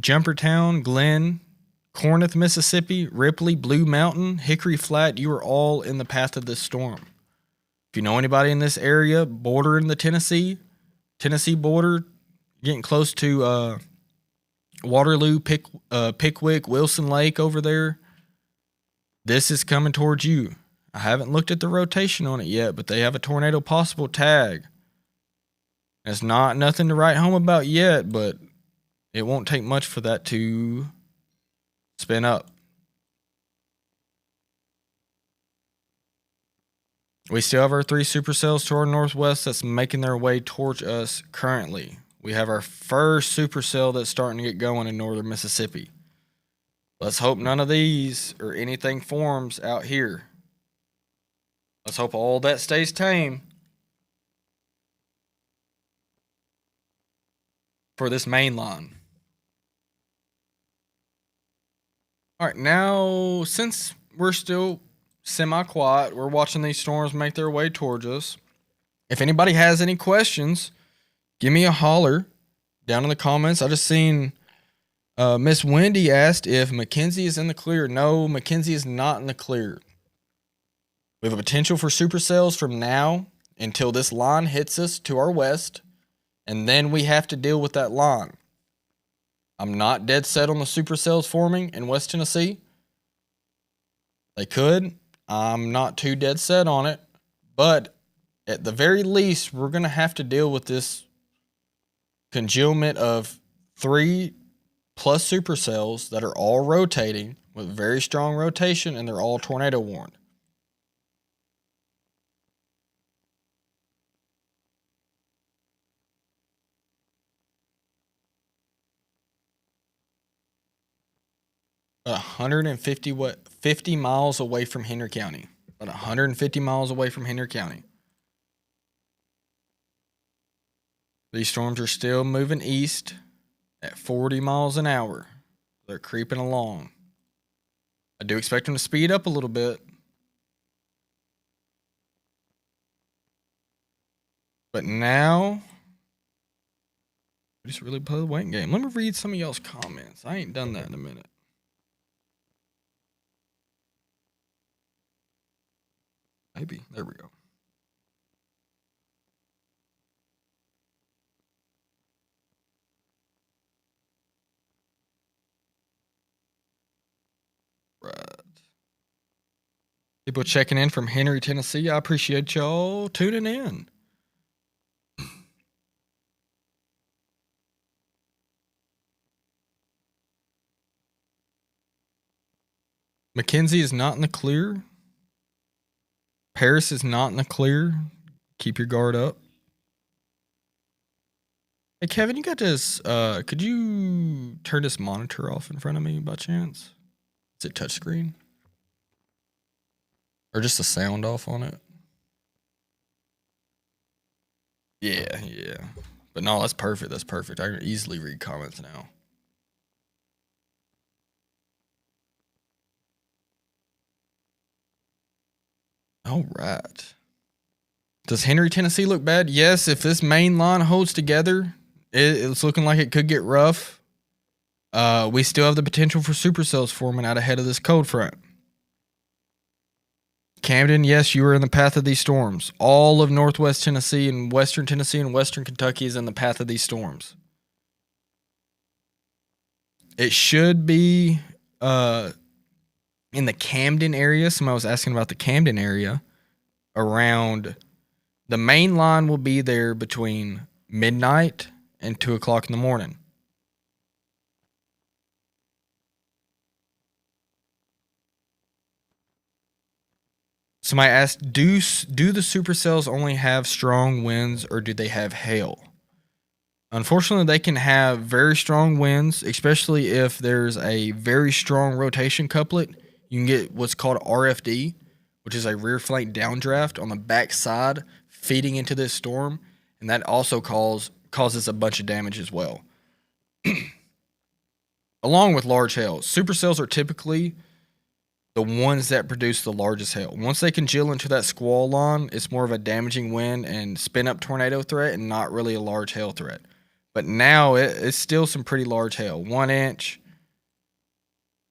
Jumpertown, Glen, Corinth, Mississippi, Ripley, Blue Mountain, Hickory Flat, you are all in the path of this storm. If you know anybody in this area bordering the Tennessee border, getting close to Waterloo, Pickwick, Wilson Lake over there, this is coming towards you. I haven't looked at the rotation on it yet, but they have a tornado possible tag. It's not nothing to write home about yet, but it won't take much for that to spin up. We still have our 3 supercells to our northwest that's making their way towards us currently. We have our first supercell that's starting to get going in northern Mississippi. Let's hope none of these or anything forms out here. Let's hope all that stays tame for this main line. All right, now since we're still semi-quiet, we're watching these storms make their way towards us. If anybody has any questions, give me a holler down in the comments. I just seen Miss Wendy asked if Mackenzie is in the clear. No, Mackenzie is not in the clear. We have a potential for supercells from now until this line hits us to our west, and then we have to deal with that line. I'm not dead set on the supercells forming in West Tennessee. They could. I'm not too dead set on it, but at the very least, we're going to have to deal with this congealment of 3+ supercells that are all rotating with very strong rotation, and they're all tornado warned. About 50 miles away from Henry County. About 150 miles away from Henry County. These storms are still moving east at 40 miles an hour. They're creeping along. I do expect them to speed up a little bit. But now, we just really play the waiting game. Let me read some of y'all's comments. I ain't done that in a minute. Maybe. There we go. Right. People checking in from Henry, Tennessee. I appreciate y'all tuning in. Mackenzie is not in the clear. Paris is not in the clear. Keep your guard up. Hey, Kevin, you got this. Could you turn this monitor off in front of me by chance? Is it touchscreen? Or just the sound off on it? Yeah. But no, that's perfect. That's perfect. I can easily read comments now. All right. Does Henry, Tennessee look bad? Yes, if this main line holds together, it's looking like it could get rough. We still have the potential for supercells forming out ahead of this cold front. Camden, yes, you are in the path of these storms. All of northwest Tennessee and western Kentucky is in the path of these storms. It should be in the Camden area. Somebody was asking about the Camden area. Around the main line will be there between midnight and 2 o'clock in the morning. Somebody asked, do the supercells only have strong winds or do they have hail? Unfortunately, they can have very strong winds, especially if there's a very strong rotation couplet. You can get what's called RFD, which is a rear flank downdraft on the back side feeding into this storm, and that also causes a bunch of damage as well. Along with large hail. Supercells are typically the ones that produce the largest hail. Once they congeal into that squall line, it's more of a damaging wind and spin up tornado threat and not really a large hail threat. But now it's still some pretty large hail. 1 inch,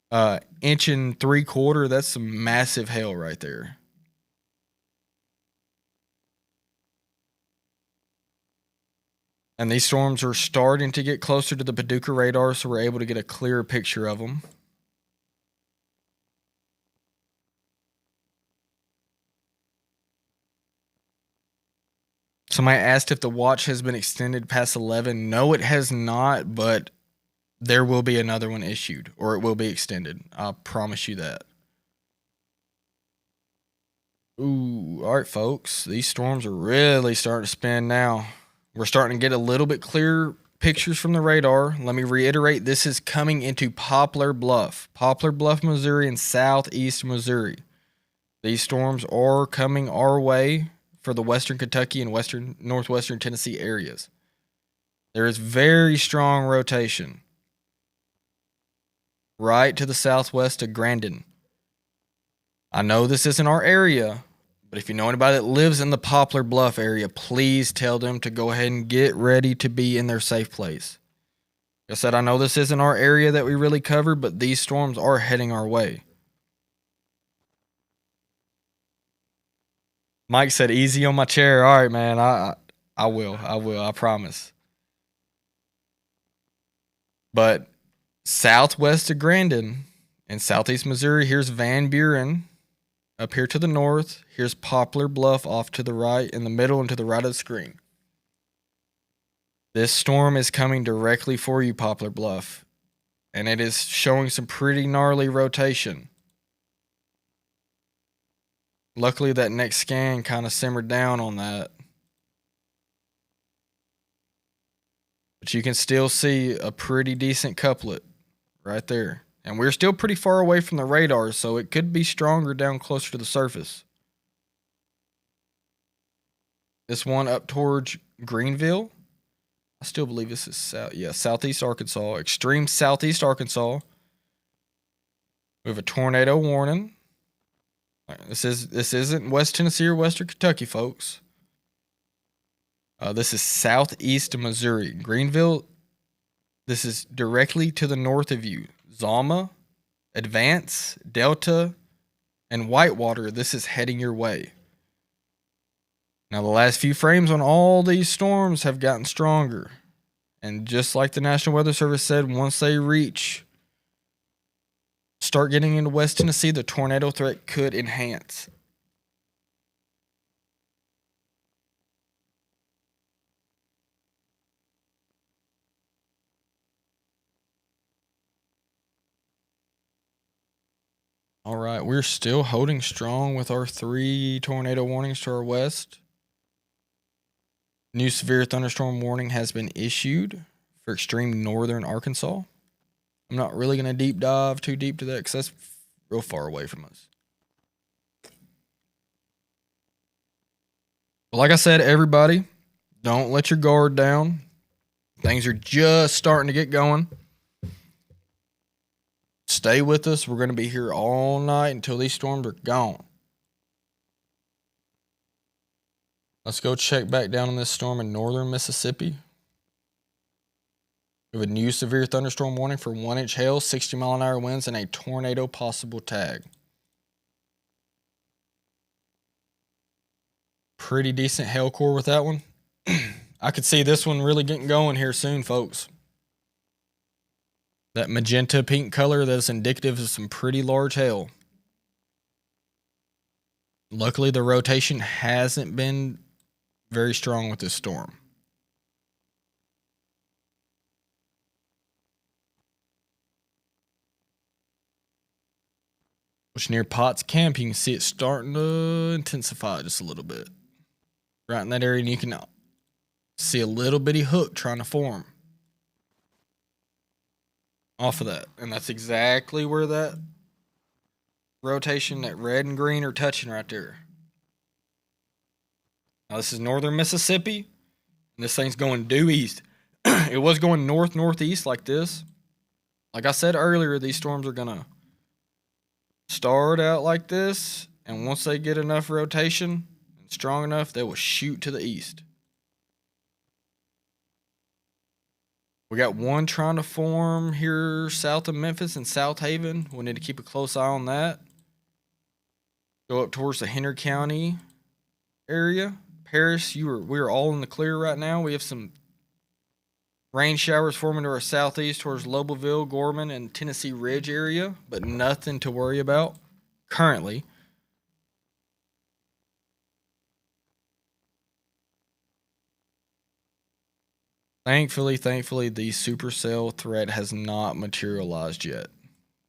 1 3/4 inches. That's some massive hail right there. And these storms are starting to get closer to the Paducah radar, so we're able to get a clearer picture of them. Somebody asked if the watch has been extended past 11. No, it has not, but there will be another one issued, or it will be extended. I promise you that. Ooh, all right, folks. These storms are really starting to spin now. We're starting to get a little bit clearer pictures from the radar. Let me reiterate, this is coming into Poplar Bluff, Missouri, and southeast Missouri. These storms are coming our way for the western Kentucky and northwestern Tennessee areas. There is very strong rotation right to the southwest of Grandin. I know this isn't our area, but if you know anybody that lives in the Poplar Bluff area, please tell them to go ahead and get ready to be in their safe place. Like I said, I know this isn't our area that we really cover, but these storms are heading our way. Mike said, easy on my chair. All right, man. I will. I promise. But southwest of Grandin in southeast Missouri, here's Van Buren. Up here to the north, here's Poplar Bluff off to the right, in the middle and to the right of the screen. This storm is coming directly for you, Poplar Bluff, and it is showing some pretty gnarly rotation. Luckily, that next scan kind of simmered down on that. But you can still see a pretty decent couplet right there. And we're still pretty far away from the radar, so it could be stronger down closer to the surface. This one up towards Greenville. I still believe this is southeast Arkansas, extreme southeast Arkansas. We have a tornado warning. This isn't West Tennessee or Western Kentucky, folks. This is southeast Missouri. Greenville, this is directly to the north of you. Zalma, Advance, Delta, and Whitewater, this is heading your way. Now, the last few frames on all these storms have gotten stronger. And just like the National Weather Service said, once they start getting into West Tennessee, the tornado threat could enhance. All right, we're still holding strong with our 3 tornado warnings to our west. New severe thunderstorm warning has been issued for extreme northern Arkansas. I'm not really going to deep dive too deep to that because that's real far away from us. But like I said, everybody, don't let your guard down. Things are just starting to get going. Stay with us. We're going to be here all night until these storms are gone. Let's go check back down on this storm in northern Mississippi. We have a new severe thunderstorm warning for 1-inch hail, 60-mile-an-hour winds, and a tornado possible tag. Pretty decent hail core with that one. I could see this one really getting going here soon, folks. That magenta pink color, that's indicative of some pretty large hail. Luckily, the rotation hasn't been very strong with this storm. Which near Potts Camp, you can see it starting to intensify just a little bit. Right in that area, and you can see a little bitty hook trying to form off of that. And that's exactly where that rotation, that red and green, are touching right there. Now, this is northern Mississippi, and this thing's going due east. It was going north-northeast like this. Like I said earlier, these storms are going to start out like this, and once they get enough rotation and strong enough, they will shoot to the east. We got one trying to form here south of Memphis and South Haven. We need to keep a close eye on that. Go up towards the Henry County area. Paris, we are all in the clear right now. We have some Rain showers forming to our southeast towards Lobelville, Gorman, and Tennessee Ridge area, but nothing to worry about currently. Thankfully, the supercell threat has not materialized yet.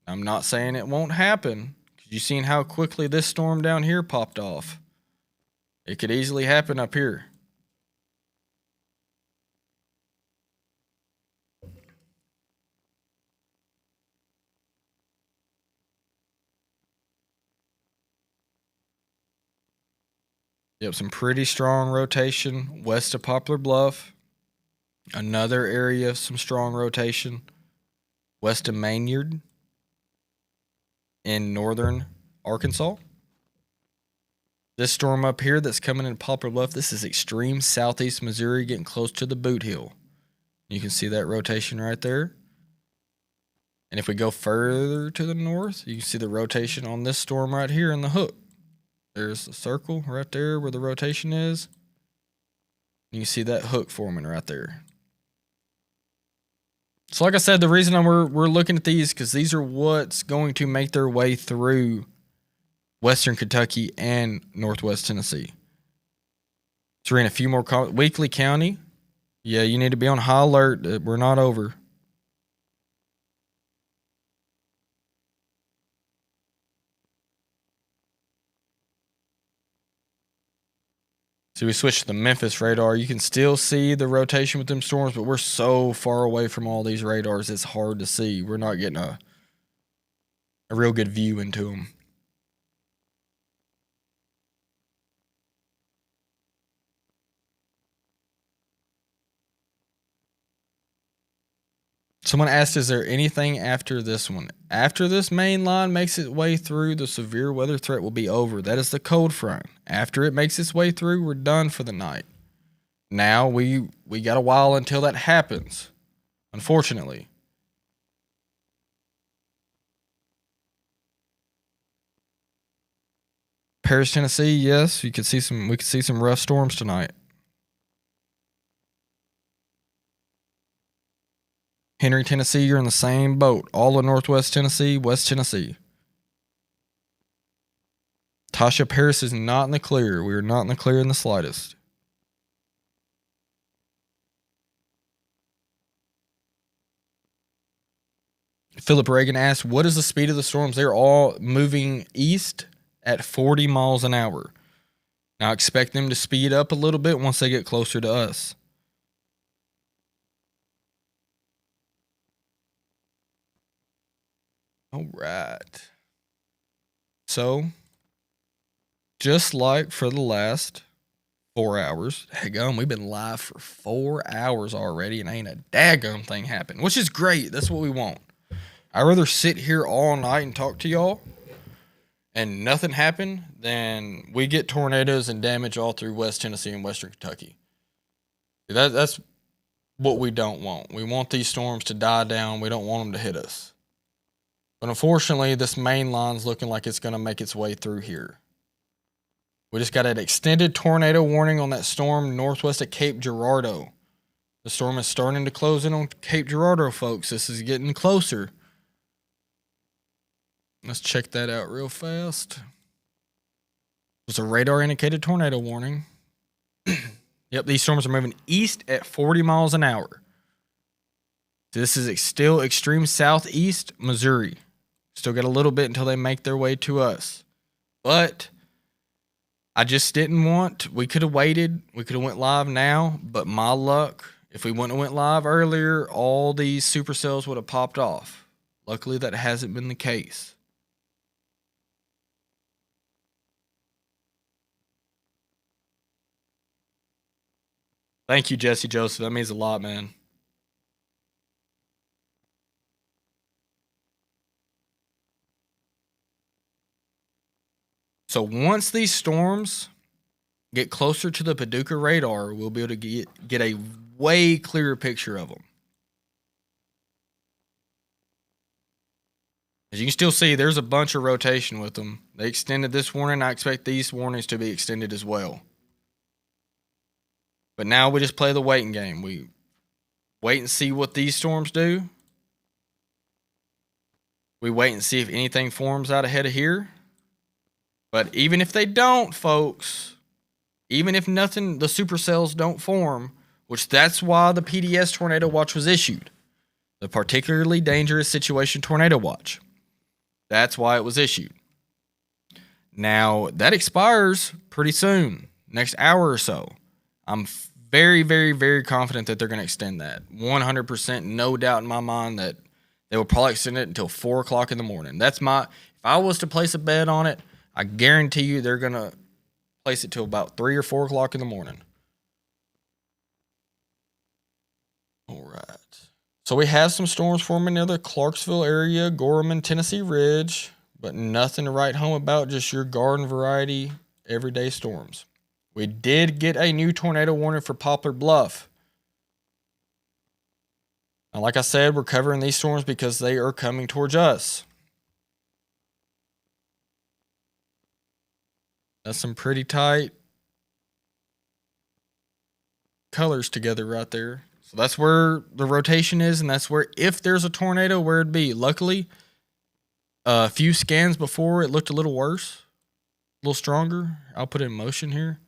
I'm not saying it won't happen. You seen how quickly this storm down here popped off. It could easily happen up here. Yep, some pretty strong rotation west of Poplar Bluff. Another area of some strong rotation west of Maynard in northern Arkansas. This storm up here that's coming in Poplar Bluff, this is extreme southeast Missouri getting close to the Boot Hill. You can see that rotation right there. And if we go further to the north, you can see the rotation on this storm right here in the hook. There's the circle right there where the rotation is. You can see that hook forming right there. So like I said, the reason we're looking at these because these are what's going to make their way through Western Kentucky and Northwest Tennessee. So we're in a few more Weakley County. Yeah, you need to be on high alert. We're not over. So we switched to the Memphis radar. You can still see the rotation with them storms, but we're so far away from all these radars, it's hard to see. We're not getting a real good view into them. Someone asked, is there anything after this one? After this main line makes its way through, the severe weather threat will be over. That is the cold front. After it makes its way through, we're done for the night. Now we got a while until that happens, unfortunately. Paris, Tennessee, yes, we could see some rough storms tonight. Henry, Tennessee, you're in the same boat. All of Northwest Tennessee, West Tennessee. Tasha Paris is not in the clear. We are not in the clear in the slightest. Philip Reagan asked, what is the speed of the storms? They're all moving east at 40 miles an hour. Now expect them to speed up a little bit once they get closer to us. All right. So, just like for the last 4 hours, daggum, we've been live for 4 hours already and ain't a daggum thing happened, which is great. That's what we want. I'd rather sit here all night and talk to y'all and nothing happen than we get tornadoes and damage all through West Tennessee and Western Kentucky. That's what we don't want. We want these storms to die down. We don't want them to hit us. But unfortunately, this main line's looking like it's going to make its way through here. We just got an extended tornado warning on that storm northwest of Cape Girardeau. The storm is starting to close in on Cape Girardeau, folks. This is getting closer. Let's check that out real fast. It's a radar indicated tornado warning. Yep, these storms are moving east at 40 miles an hour. This is still extreme southeast Missouri. Still got a little bit until they make their way to us. But I just didn't want, we could have waited. We could have went live now, but my luck, if we wouldn't have went live earlier, all these supercells would have popped off. Luckily, that hasn't been the case. Thank you, Jesse Joseph. That means a lot, man. So once these storms get closer to the Paducah radar, we'll be able to get a way clearer picture of them. As you can still see, there's a bunch of rotation with them. They extended this warning. I expect these warnings to be extended as well. But now we just play the waiting game. We wait and see what these storms do. We wait and see if anything forms out ahead of here. But even if they don't, folks, even if nothing, the supercells don't form, which that's why the PDS Tornado Watch was issued, the Particularly Dangerous Situation Tornado Watch. That's why it was issued. Now, that expires pretty soon, next hour or so. I'm very, very, very confident that they're going to extend that. 100%, no doubt in my mind that they will probably extend it until 4 o'clock in the morning. If I was to place a bet on it, I guarantee you they're going to place it till about 3 or 4 o'clock in the morning. All right. So we have some storms forming near the Clarksville area, Gorman, Tennessee Ridge, but nothing to write home about, just your garden variety everyday storms. We did get a new tornado warning for Poplar Bluff. Now, like I said, we're covering these storms because they are coming towards us. That's some pretty tight colors together right there. So that's where the rotation is, and that's where, if there's a tornado, where it'd be. Luckily, a few scans before, it looked a little worse, a little stronger. I'll put it in motion here.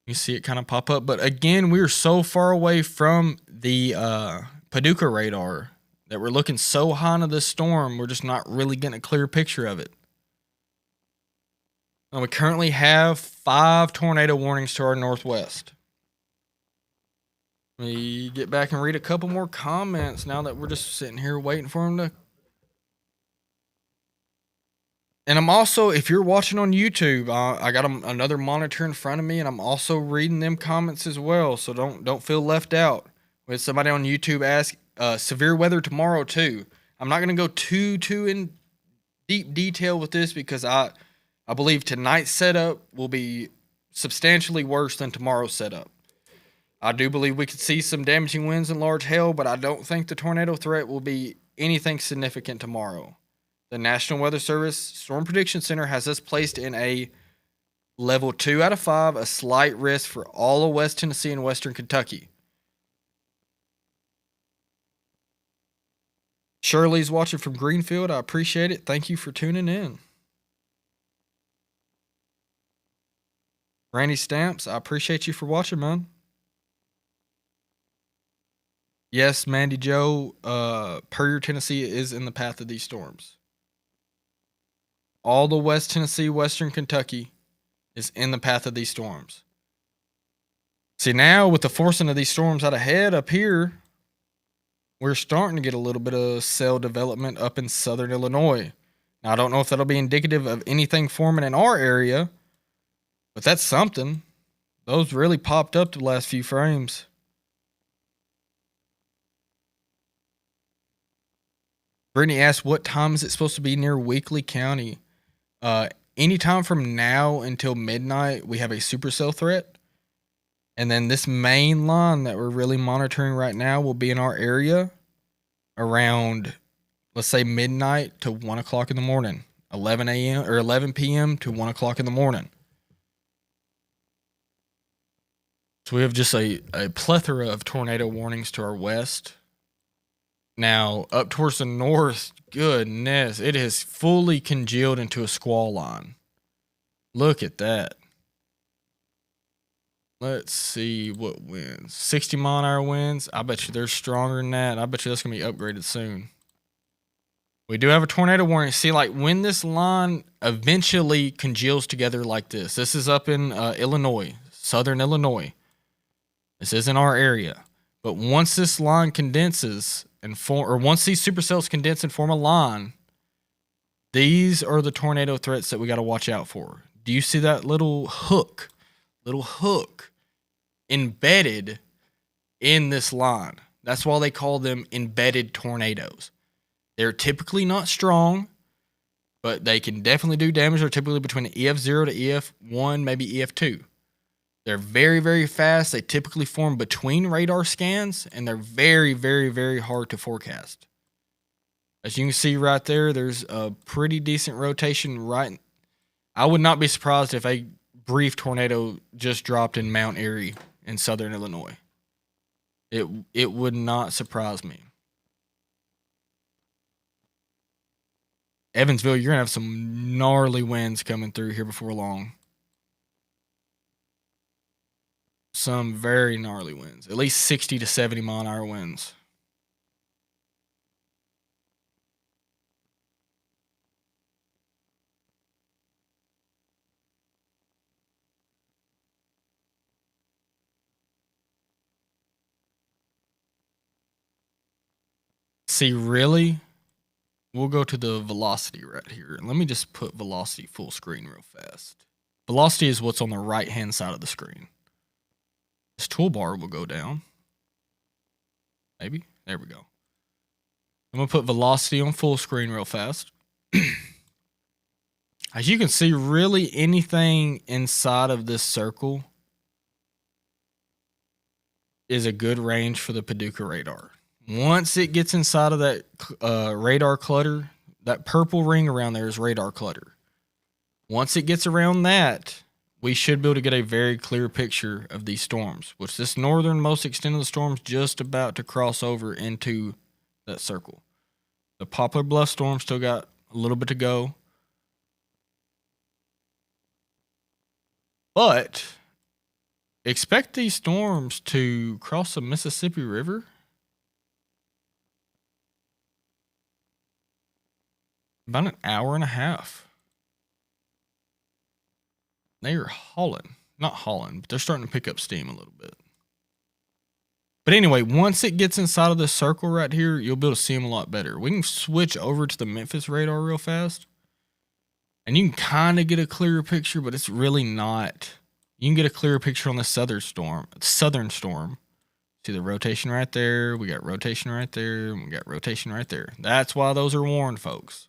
You see it kind of pop up. But again, we are so far away from the Paducah radar that we're looking so high into this storm, we're just not really getting a clear picture of it. And we currently have 5 tornado warnings to our northwest. Let me get back and read a couple more comments now that we're just sitting here waiting for them to. And I'm also, if you're watching on YouTube, I got another monitor in front of me, and I'm also reading them comments as well. So don't feel left out. With somebody on YouTube ask, severe weather tomorrow too. I'm not going to go too in deep detail with this because I believe tonight's setup will be substantially worse than tomorrow's setup. I do believe we could see some damaging winds and large hail, but I don't think the tornado threat will be anything significant tomorrow. The National Weather Service Storm Prediction Center has us placed in a level 2 out of 5, a slight risk for all of West Tennessee and Western Kentucky. Shirley's watching from Greenfield. I appreciate it. Thank you for tuning in. Randy Stamps, I appreciate you for watching, man. Yes, Mandy Joe, Puryear, Tennessee is in the path of these storms. All the West Tennessee, Western Kentucky is in the path of these storms. See, now with the forcing of these storms out ahead up here, we're starting to get a little bit of cell development up in southern Illinois. Now, I don't know if that'll be indicative of anything forming in our area, but that's something. Those really popped up the last few frames. Brittany asked, what time is it supposed to be near Weakley County? Anytime from now until midnight, we have a supercell threat. And then this main line that we're really monitoring right now will be in our area around, let's say, midnight to 1 o'clock in the morning. 11 a.m. or 11 p.m. to 1 o'clock in the morning. So we have just a plethora of tornado warnings to our west. Now, up towards the north, goodness, it has fully congealed into a squall line. Look at that. Let's see what winds. 60 mile an hour winds. I bet you they're stronger than that. I bet you that's going to be upgraded soon. We do have a tornado warning. See, like when this line eventually congeals together like this. This is up in Illinois, southern Illinois. This isn't our area. But once this line condenses and once these supercells condense and form a line, these are the tornado threats that we got to watch out for. Do you see that little hook embedded in this line? That's why they call them embedded tornadoes. They're typically not strong, but they can definitely do damage. They're typically between EF0 to EF1, maybe EF2. They're very, very fast. They typically form between radar scans, and they're very, very, very hard to forecast. As you can see right there, there's a pretty decent rotation right. I would not be surprised if a brief tornado just dropped in Mount Airy in southern Illinois. It would not surprise me. Evansville, you're gonna have some gnarly winds coming through here before long. Some very gnarly winds, at least 60 to 70 mile an hour winds. See, really? We'll go to the velocity right here. Let me just put velocity full screen real fast. Velocity is what's on the right-hand side of the screen. This toolbar will go down. Maybe. There we go. I'm going to put velocity on full screen real fast. As you can see, really anything inside of this circle is a good range for the Paducah radar. Once it gets inside of that radar clutter, that purple ring around there is radar clutter. Once it gets around that, we should be able to get a very clear picture of these storms, which this northernmost extent of the storm is just about to cross over into that circle. The Poplar Bluff storm still got a little bit to go. But expect these storms to cross the Mississippi River about an hour and a half. They are hauling. Not hauling, but they're starting to pick up steam a little bit. But anyway, once it gets inside of this circle right here, you'll be able to see them a lot better. We can switch over to the Memphis radar real fast. And you can kind of get a clearer picture, but it's really not. You can get a clearer picture on the southern storm. See the rotation right there. We got rotation right there. And we got rotation right there. That's why those are warned, folks.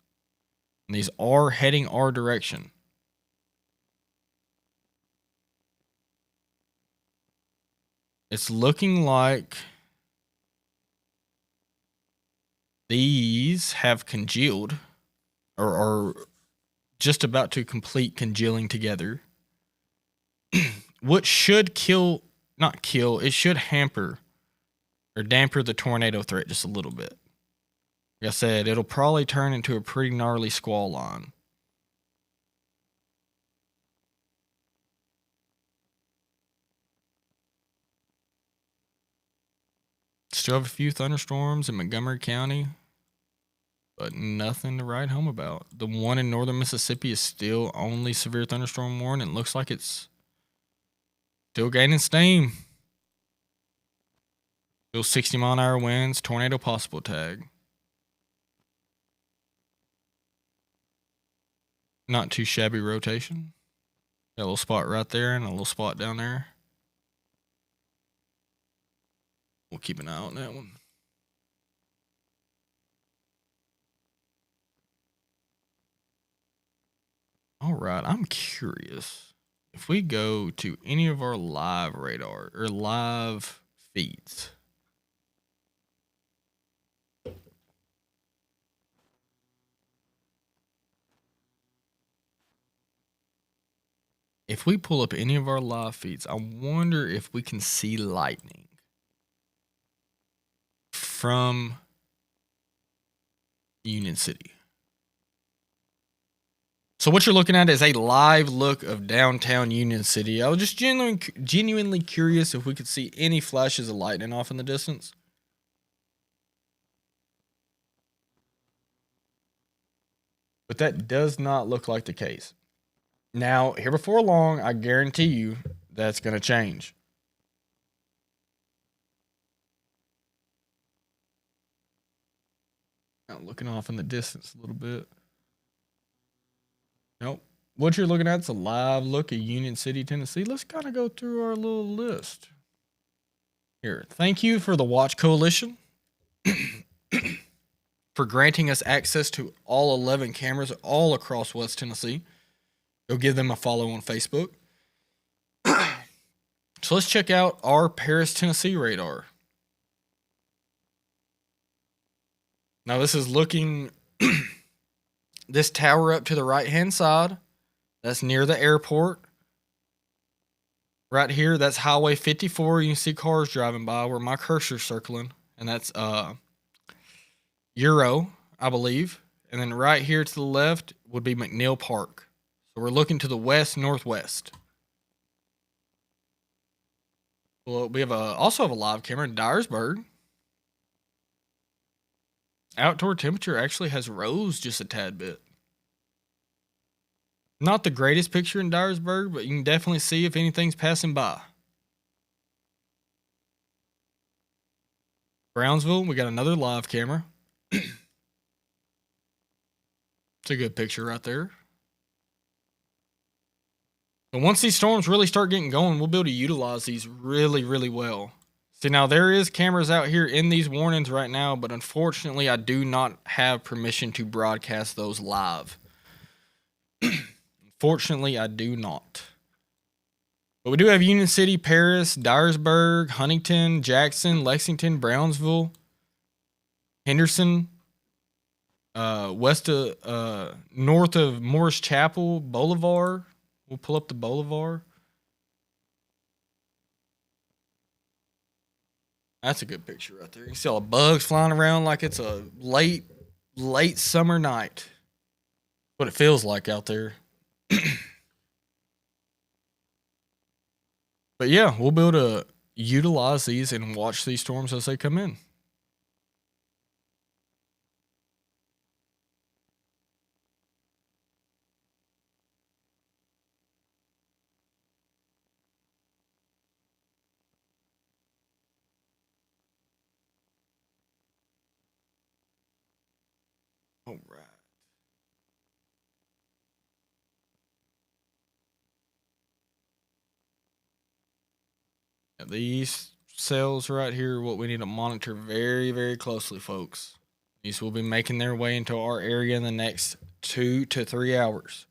And these are heading our direction. It's looking like these have congealed or are just about to complete congealing together. What should it should hamper or damper the tornado threat just a little bit. Like I said, it'll probably turn into a pretty gnarly squall line. Still have a few thunderstorms in Montgomery County, but nothing to write home about. The one in northern Mississippi is still only severe thunderstorm warning. It looks like it's still gaining steam. Still 60 mile an hour winds, tornado possible tag. Not too shabby rotation. Got a little spot right there and a little spot down there. We'll keep an eye on that one. All right, I'm curious. If we go to any of our live radar or live feeds, if we pull up any of our live feeds, I wonder if we can see lightning from Union City. So what you're looking at is a live look of downtown Union City. I was just genuinely curious if we could see any flashes of lightning off in the distance. But that does not look like the case. Now, here before long, I guarantee you that's going to change. Now, looking off in the distance a little bit. Nope. What you're looking at is a live look at Union City, Tennessee. Let's kind of go through our little list. Here, thank you for the Watch Coalition for granting us access to all 11 cameras all across West Tennessee. Go give them a follow on Facebook. So let's check out our Paris, Tennessee radar. Now this is looking this tower up to the right-hand side. That's near the airport. Right here, that's Highway 54. You can see cars driving by where my cursor's circling. And that's Euro, I believe. And then right here to the left would be McNeil Park. So we're looking to the west northwest. Well, we have also have a live camera in Dyersburg. Outdoor temperature actually has rose just a tad bit. Not the greatest picture in Dyersburg, but you can definitely see if anything's passing by. Brownsville, we got another live camera. It's a good picture right there. But once these storms really start getting going, we'll be able to utilize these really, really well. See, now there is cameras out here in these warnings right now, but unfortunately I do not have permission to broadcast those live. Unfortunately, I do not. But we do have Union City, Paris, Dyersburg, Huntington, Jackson, Lexington, Brownsville, Henderson, north of Morris Chapel, Bolivar. We'll pull up the Bolivar. That's a good picture right there. You can see all the bugs flying around like it's a late summer night. What it feels like out there. But yeah, we'll be able to utilize these and watch these storms as they come in. All right. Now, these cells right here are what we need to monitor very, very closely, folks. These will be making their way into our area in the next 2 to 3 hours.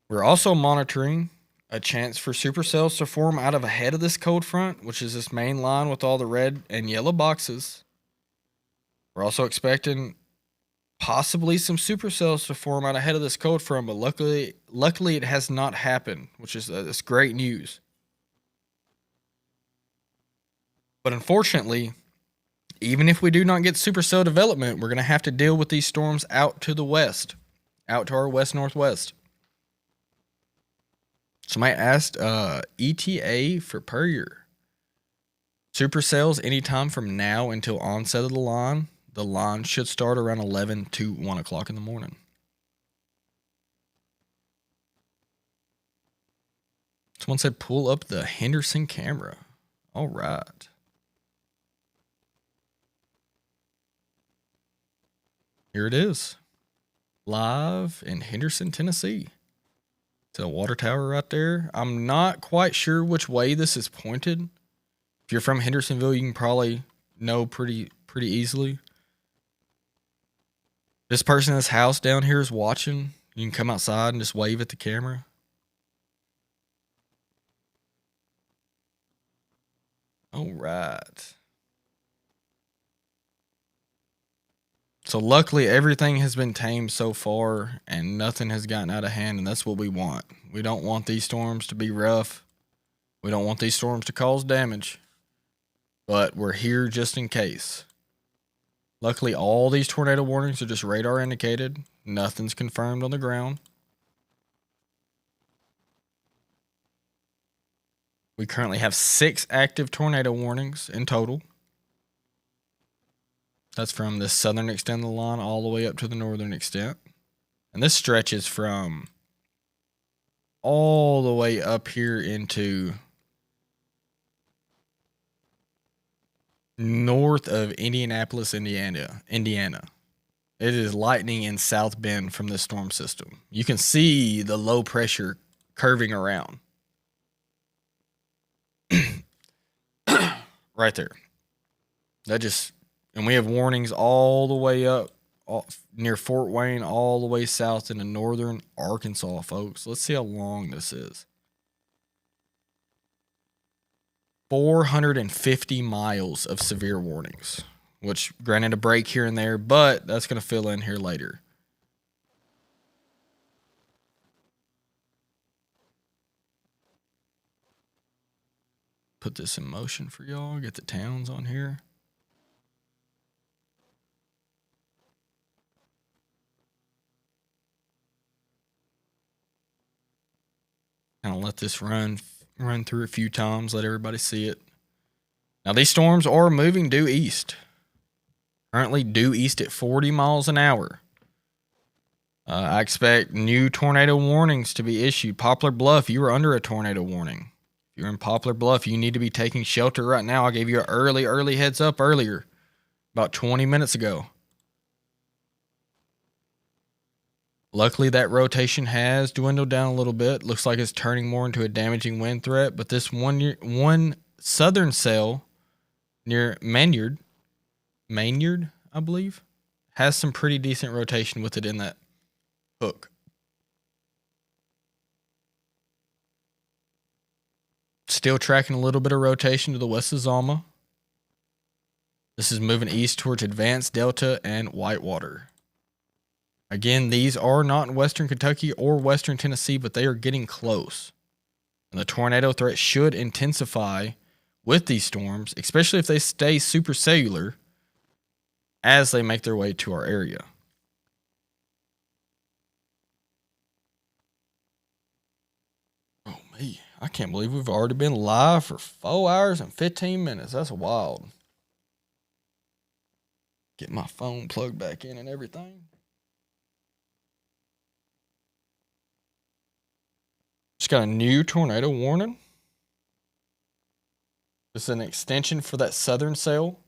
We're also monitoring a chance for supercells to form out of ahead of this cold front, which is this main line with all the red and yellow boxes. We're also expecting possibly some supercells to form out ahead of this cold front, but luckily it has not happened, which is that's great news. But unfortunately, even if we do not get supercell development, we're going to have to deal with these storms out to the west, out to our west-northwest. Somebody asked ETA for Puryear. Supercells anytime from now until onset of the line. The line should start around 11 to 1 o'clock in the morning. Someone said pull up the Henderson camera. All right. Here it is. Live in Henderson, Tennessee. It's a water tower right there. I'm not quite sure which way this is pointed. If you're from Hendersonville, you can probably know pretty easily. This person in this house down here is watching. You can come outside and just wave at the camera. All right. So luckily everything has been tamed so far and nothing has gotten out of hand, and that's what we want. We don't want these storms to be rough. We don't want these storms to cause damage. But we're here just in case. Luckily all these tornado warnings are just radar indicated. Nothing's confirmed on the ground. We currently have 6 active tornado warnings in total. That's from the southern extent of the line all the way up to the northern extent. And this stretches from all the way up here into north of Indianapolis, Indiana. It is lightning in South Bend from this storm system. You can see the low pressure curving around. Right there. And we have warnings all the way up near Fort Wayne, all the way south into northern Arkansas, folks. Let's see how long this is. 450 miles of severe warnings, which granted a break here and there, but that's going to fill in here later. put this in motion for y'all. Get the towns on here. Kind of let this run through a few times. Let everybody see it. Now these storms are moving due east. Currently due east at 40 miles an hour. I expect new tornado warnings to be issued. Poplar Bluff, you are under a tornado warning. If you're in Poplar Bluff, you need to be taking shelter right now. I gave you an early heads up earlier, about 20 minutes ago. Luckily, that rotation has dwindled down a little bit. Looks like it's turning more into a damaging wind threat, but this one southern cell near Maynard, I believe, has some pretty decent rotation with it in that hook. Still tracking a little bit of rotation to the west of Zalma. This is moving east towards Advanced, Delta, and Whitewater. Again, these are not in western Kentucky or western Tennessee, but they are getting close. And the tornado threat should intensify with these storms, especially if they stay supercellular as they make their way to our area. Oh, me. I can't believe we've already been live for 4 hours and 15 minutes. That's wild. Get my phone plugged back in and everything. Just got a new tornado warning. This is an extension for that southern cell.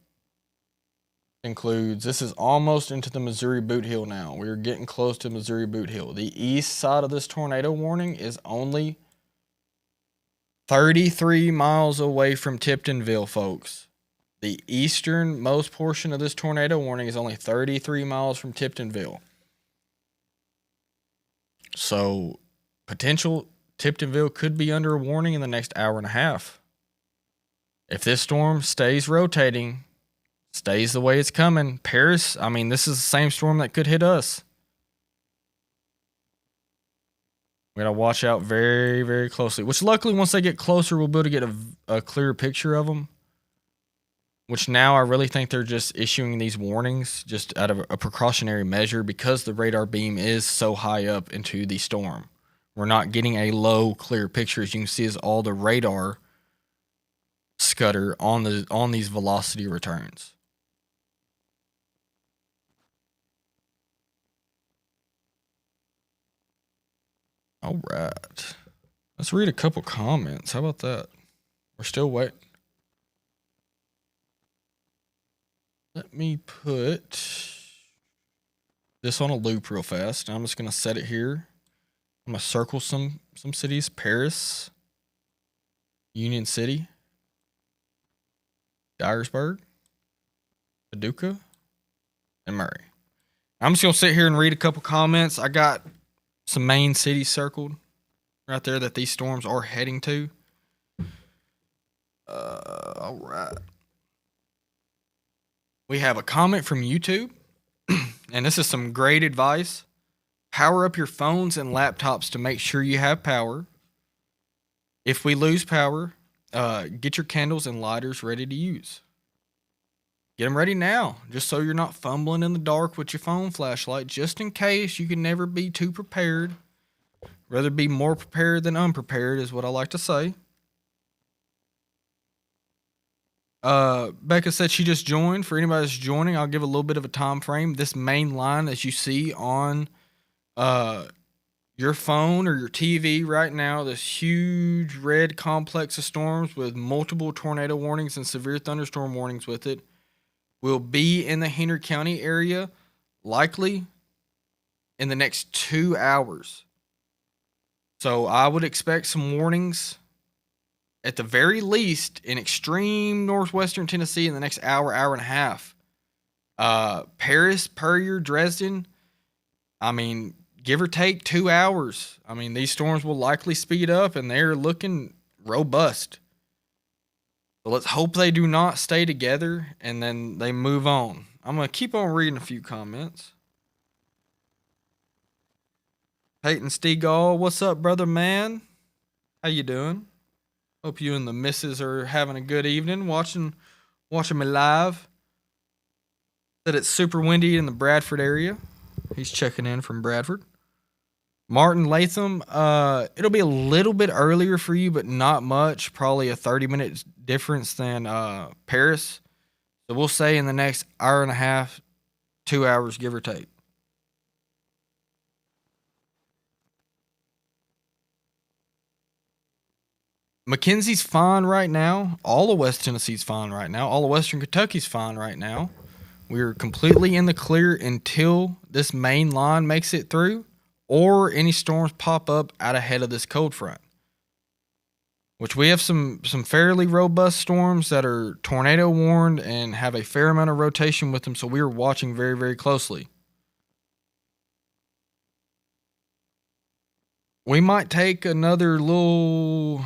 Includes, this is almost into the Missouri Boot Hill now. We're getting close to Missouri Boot Hill. The east side of this tornado warning is only 33 miles away from Tiptonville, folks. The easternmost portion of this tornado warning is only 33 miles from Tiptonville. So, potential Tiptonville could be under a warning in the next hour and a half. If this storm stays rotating, stays the way it's coming, Paris, I mean, this is the same storm that could hit us. We gotta watch out very, very closely. Which luckily, once they get closer, we'll be able to get a clearer picture of them. Which now I really think they're just issuing these warnings just out of a precautionary measure because the radar beam is so high up into the storm. We're not getting a low, clear picture. As you can see, is all the radar scutter on these velocity returns. All right. Let's read a couple comments. How about that? We're still waiting. Let me put this on a loop real fast. I'm just going to set it here. I'm going to circle some cities. Paris, Union City, Dyersburg, Paducah, and Murray. I'm just going to sit here and read a couple comments. I got some main cities circled right there that these storms are heading to. All right. We have a comment from YouTube, and this is some great advice. Power up your phones and laptops to make sure you have power. If we lose power, get your candles and lighters ready to use. Get them ready now, just so you're not fumbling in the dark with your phone flashlight, just in case. You can never be too prepared. Rather be more prepared than unprepared is what I like to say. Becca said she just joined. For anybody that's joining, I'll give a little bit of a time frame. This main line that you see on your phone or your TV right now, this huge red complex of storms with multiple tornado warnings and severe thunderstorm warnings with it, will be in the Henry County area likely in the next 2 hours. So I would expect some warnings at the very least in extreme northwestern Tennessee in the next hour and a half. Paris, Puryear, Dresden, I mean, give or take 2 hours. I mean, these storms will likely speed up, and they're looking robust. So let's hope they do not stay together, and then they move on. I'm going to keep on reading a few comments. Peyton Stegall, what's up, brother man? How you doing? Hope you and the missus are having a good evening watching me live. That it's super windy in the Bradford area. He's checking in from Bradford. Martin Latham, it'll be a little bit earlier for you, but not much. Probably a 30-minute difference than Paris. So we'll say in the next hour and a half, 2 hours, give or take. Mackenzie's fine right now. All of West Tennessee's fine right now. All of Western Kentucky's fine right now. We're completely in the clear until this main line makes it through or any storms pop up out ahead of this cold front. Which we have some fairly robust storms that are tornado warned and have a fair amount of rotation with them, so we are watching very, very closely. We might take another little.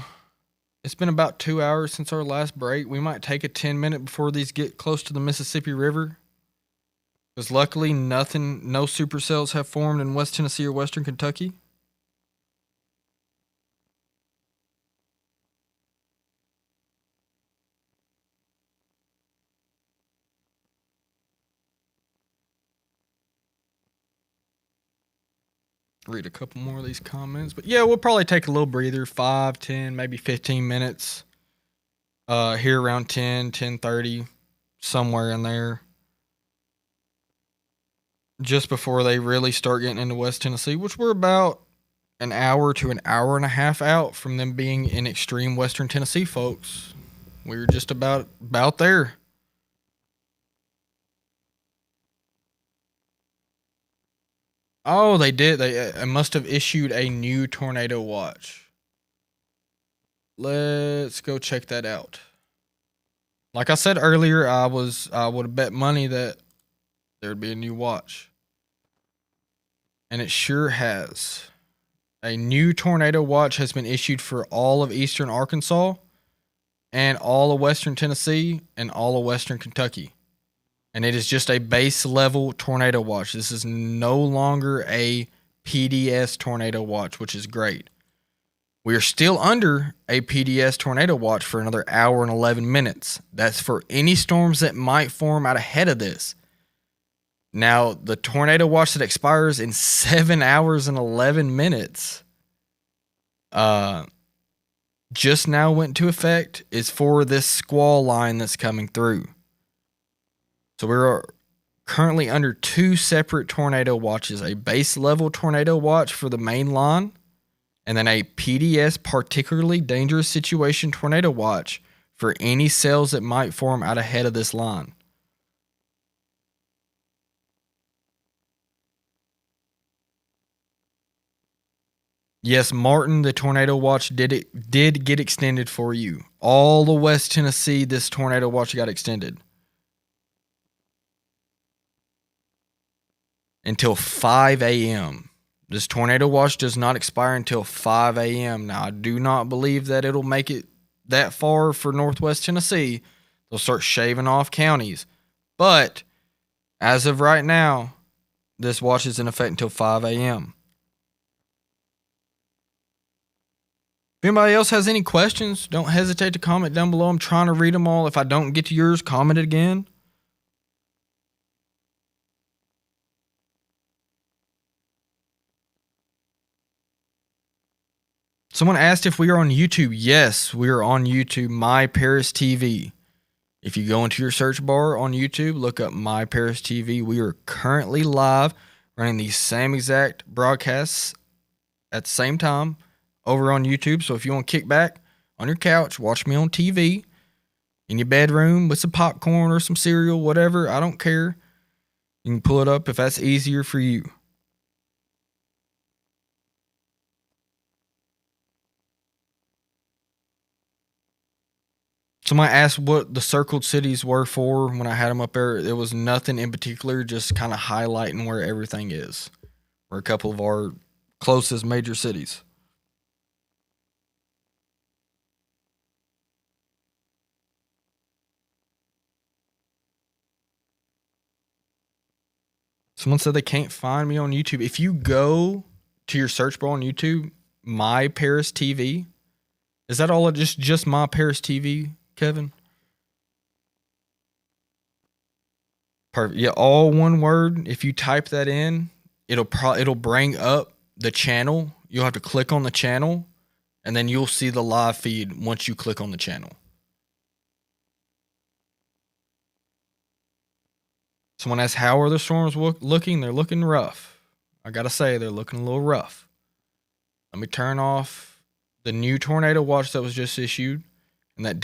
It's been about 2 hours since our last break. We might take a 10-minute before these get close to the Mississippi River. Because luckily, no supercells have formed in West Tennessee or Western Kentucky. Read a couple more of these comments. But yeah, we'll probably take a little breather, 5, 10, maybe 15 minutes. Here around 10, 10:30, somewhere in there. Just before they really start getting into West Tennessee, which we're about an hour to an hour and a half out from them being in extreme Western Tennessee, folks. We're just about there. Oh, they did. They must have issued a new tornado watch. Let's go check that out. Like I said earlier, I would have bet money that there'd be a new watch. And it sure has. A new tornado watch has been issued for all of eastern Arkansas and all of western Tennessee and all of western Kentucky. And it is just a base level tornado watch. This is no longer a PDS tornado watch, which is great. We are still under a PDS tornado watch for another hour and 11 minutes. That's for any storms that might form out ahead of this. Now, the tornado watch that expires in 7 hours and 11 minutes just now went into effect is for this squall line that's coming through. So we're currently under 2 separate tornado watches, a base level tornado watch for the main line, and then a PDS particularly dangerous situation tornado watch for any cells that might form out ahead of this line. Yes, Martin, the tornado watch did get extended for you. All of West Tennessee, this tornado watch got extended. Until 5 a.m. This tornado watch does not expire until 5 a.m. Now, I do not believe that it'll make it that far for Northwest Tennessee. They'll start shaving off counties. But as of right now, this watch is in effect until 5 a.m. If anybody else has any questions, don't hesitate to comment down below. I'm trying to read them all. If I don't get to yours, comment it again. Someone asked if we are on YouTube. Yes, we are on YouTube, My Paris TV. If you go into your search bar on YouTube, look up My Paris TV. We are currently live, running the same exact broadcasts at the same time over on YouTube. So if you want to kick back on your couch, watch me on TV, in your bedroom with some popcorn or some cereal, whatever, I don't care. You can pull it up if that's easier for you. Somebody asked what the circled cities were for when I had them up there. It was nothing in particular, just kind of highlighting where everything is. Or a couple of our closest major cities. Someone said they can't find me on YouTube. If you go to your search bar on YouTube, My Paris TV, Is that all? Just my Paris TV, Kevin? Perfect. Yeah, all one word. If you type that in, it'll bring up the channel. You'll have to click on the channel, and then you'll see the live feed once you click on the channel. Someone asks, how are the storms looking? They're looking rough. I gotta say, they're looking a little rough. Let me turn off the new tornado watch that was just issued, and that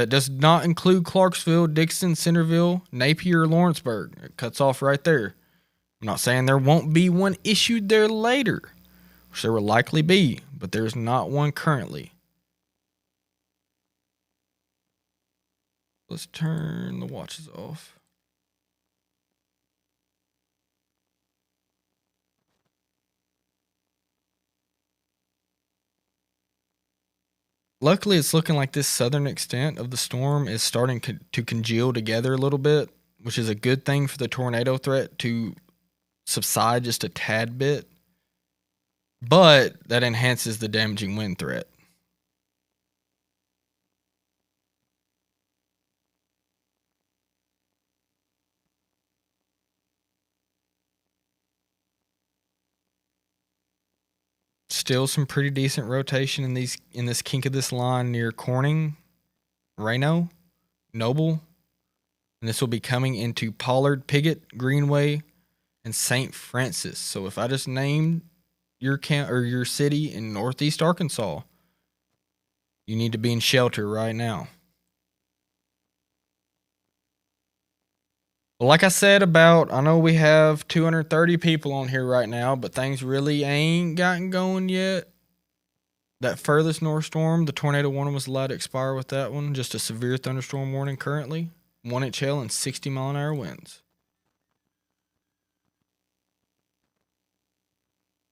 does not include Clarksville, Dixon, Centerville, Napier, or Lawrenceburg. It cuts off right there. I'm not saying there won't be one issued there later, which there will likely be, but there's not one currently. Let's turn the watches off. Luckily, it's looking like this southern extent of the storm is starting to congeal together a little bit, which is a good thing for the tornado threat to subside just a tad bit. But that enhances the damaging wind threat. Still some pretty decent rotation in this kink of this line near Corning, Reno, Noble, and this will be coming into Pollard, Piggott, Greenway, and St. Francis. So if I just named your city in Northeast Arkansas, you need to be in shelter right now. Well, like I said, I know we have 230 people on here right now, but things really ain't gotten going yet. That furthest north storm, the tornado warning was allowed to expire with that one. Just a severe thunderstorm warning currently. 1-inch hail and 60-mile-an-hour winds.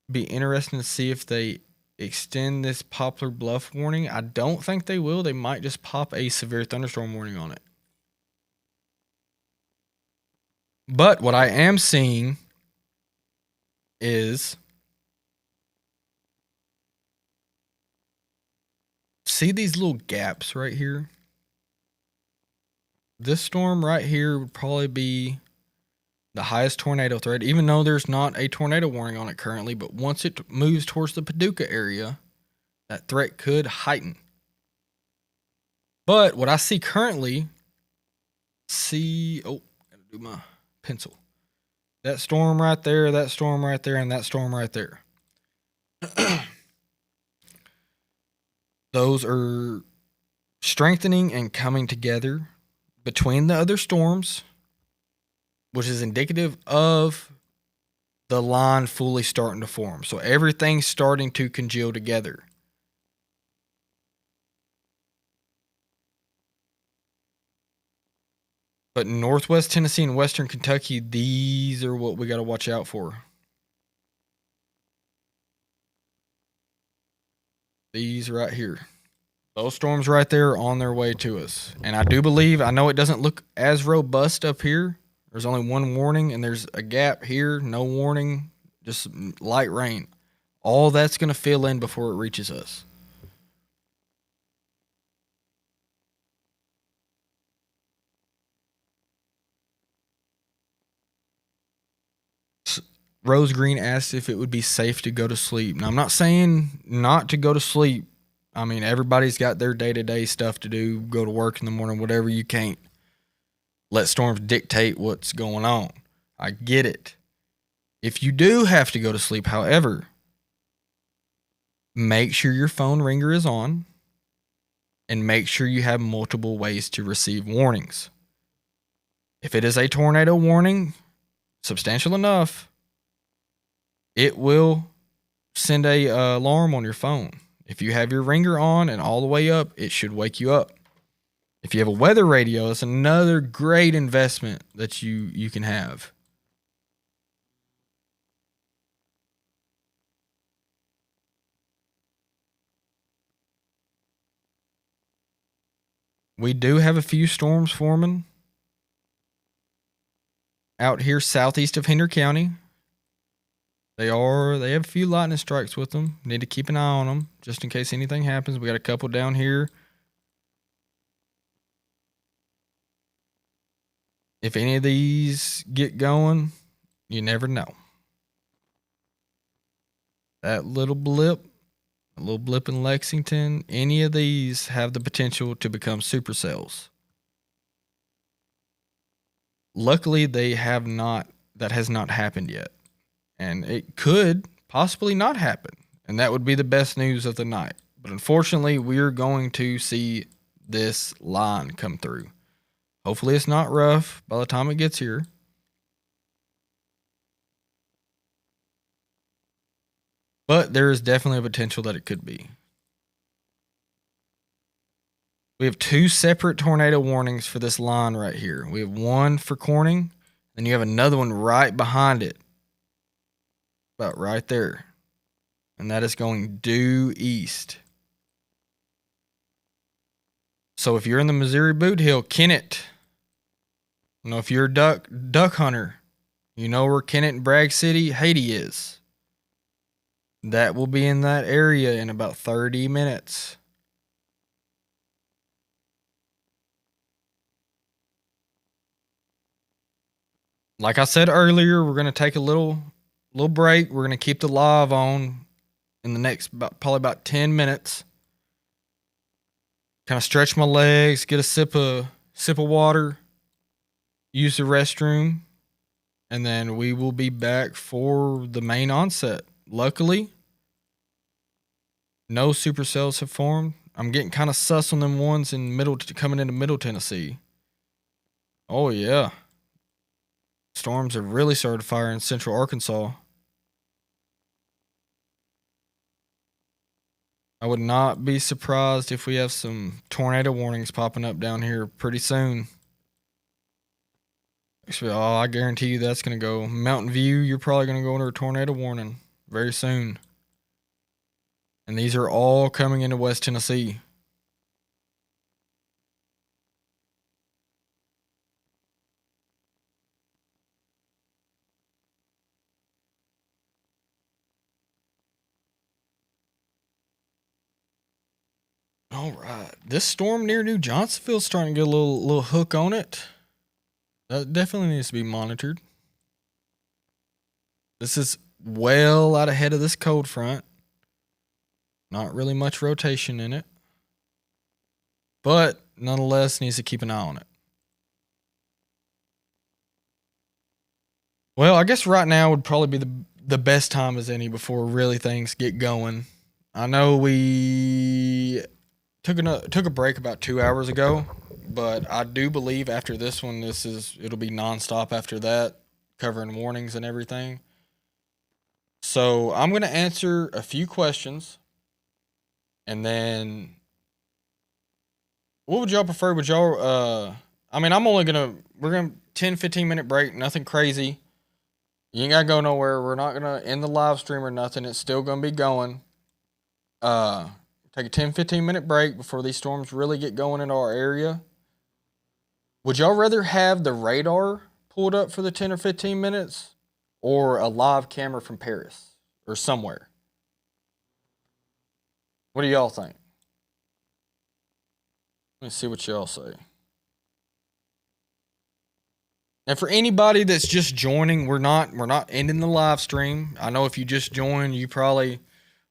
Be interesting to see if they extend this Poplar Bluff warning. I don't think they will. They might just pop a severe thunderstorm warning on it. But what I am seeing is, see these little gaps right here? This storm right here would probably be the highest tornado threat, even though there's not a tornado warning on it currently. But once it moves towards the Paducah area, that threat could heighten. But what I see currently, gotta do my pencil. That storm right there, that storm right there, and that storm right there. Those are strengthening and coming together between the other storms, which is indicative of the line fully starting to form. So everything's starting to congeal together. But in Northwest Tennessee and Western Kentucky, these are what we got to watch out for. These right here. Those storms right there are on their way to us. And I do believe, I know it doesn't look as robust up here. There's only one warning, and there's a gap here. No warning, just light rain. All that's going to fill in before it reaches us. Rose Green asked if it would be safe to go to sleep. Now, I'm not saying not to go to sleep. I mean, everybody's got their day-to-day stuff to do, go to work in the morning, whatever. You can't let storms dictate what's going on. I get it. If you do have to go to sleep, however, make sure your phone ringer is on and make sure you have multiple ways to receive warnings. If it is a tornado warning, substantial enough, it will send a alarm on your phone. If you have your ringer on and all the way up, it should wake you up. If you have a weather radio, it's another great investment that you can have. We do have a few storms forming out here southeast of Henry County. They have a few lightning strikes with them. Need to keep an eye on them just in case anything happens. We got a couple down here. If any of these get going, you never know. That little blip in Lexington, any of these have the potential to become supercells. Luckily, that has not happened yet. And it could possibly not happen. And that would be the best news of the night. But unfortunately, we're going to see this line come through. Hopefully it's not rough by the time it gets here. But there is definitely a potential that it could be. We have 2 separate tornado warnings for this line right here. We have one for Corning, and you have another one right behind it. About right there. And that is going due east. So if you're in the Missouri Boot Hill, Kennett, if you're a duck hunter, you know where Kennett and Bragg City, Haiti is. That will be in that area in about 30 minutes. Like I said earlier, we're going to take a little break. We're going to keep the live on in the next probably about 10 minutes. Kind of stretch my legs, get a sip of water, use the restroom, and then we will be back for the main onset. Luckily, no supercells have formed. I'm getting kind of sus on them ones coming into Middle Tennessee. Oh yeah. Storms have really started to fire in central Arkansas. I would not be surprised if we have some tornado warnings popping up down here pretty soon. Actually, I guarantee you that's going to go. Mountain View, you're probably going to go under a tornado warning very soon. And these are all coming into West Tennessee. All right. This storm near New Johnsonville is starting to get a little hook on it. That definitely needs to be monitored. This is well out ahead of this cold front. Not really much rotation in it. But nonetheless needs to keep an eye on it. Well, I guess right now would probably be the best time as any before really things get going. I know we took a break about 2 hours ago, but I do believe after this one, it'll be nonstop after that, covering warnings and everything. So I'm going to answer a few questions, and then what would y'all prefer? Would y'all, we're going to 10, 15 minute break, nothing crazy. You ain't got to go nowhere. We're not going to end the live stream or nothing. It's still going to be going. Take a 10, 15 minute break before these storms really get going in our area. Would y'all rather have the radar pulled up for the 10 or 15 minutes or a live camera from Paris or somewhere? What do y'all think? Let me see what y'all say. And for anybody that's just joining, we're not ending the live stream. I know if you just joined, you probably,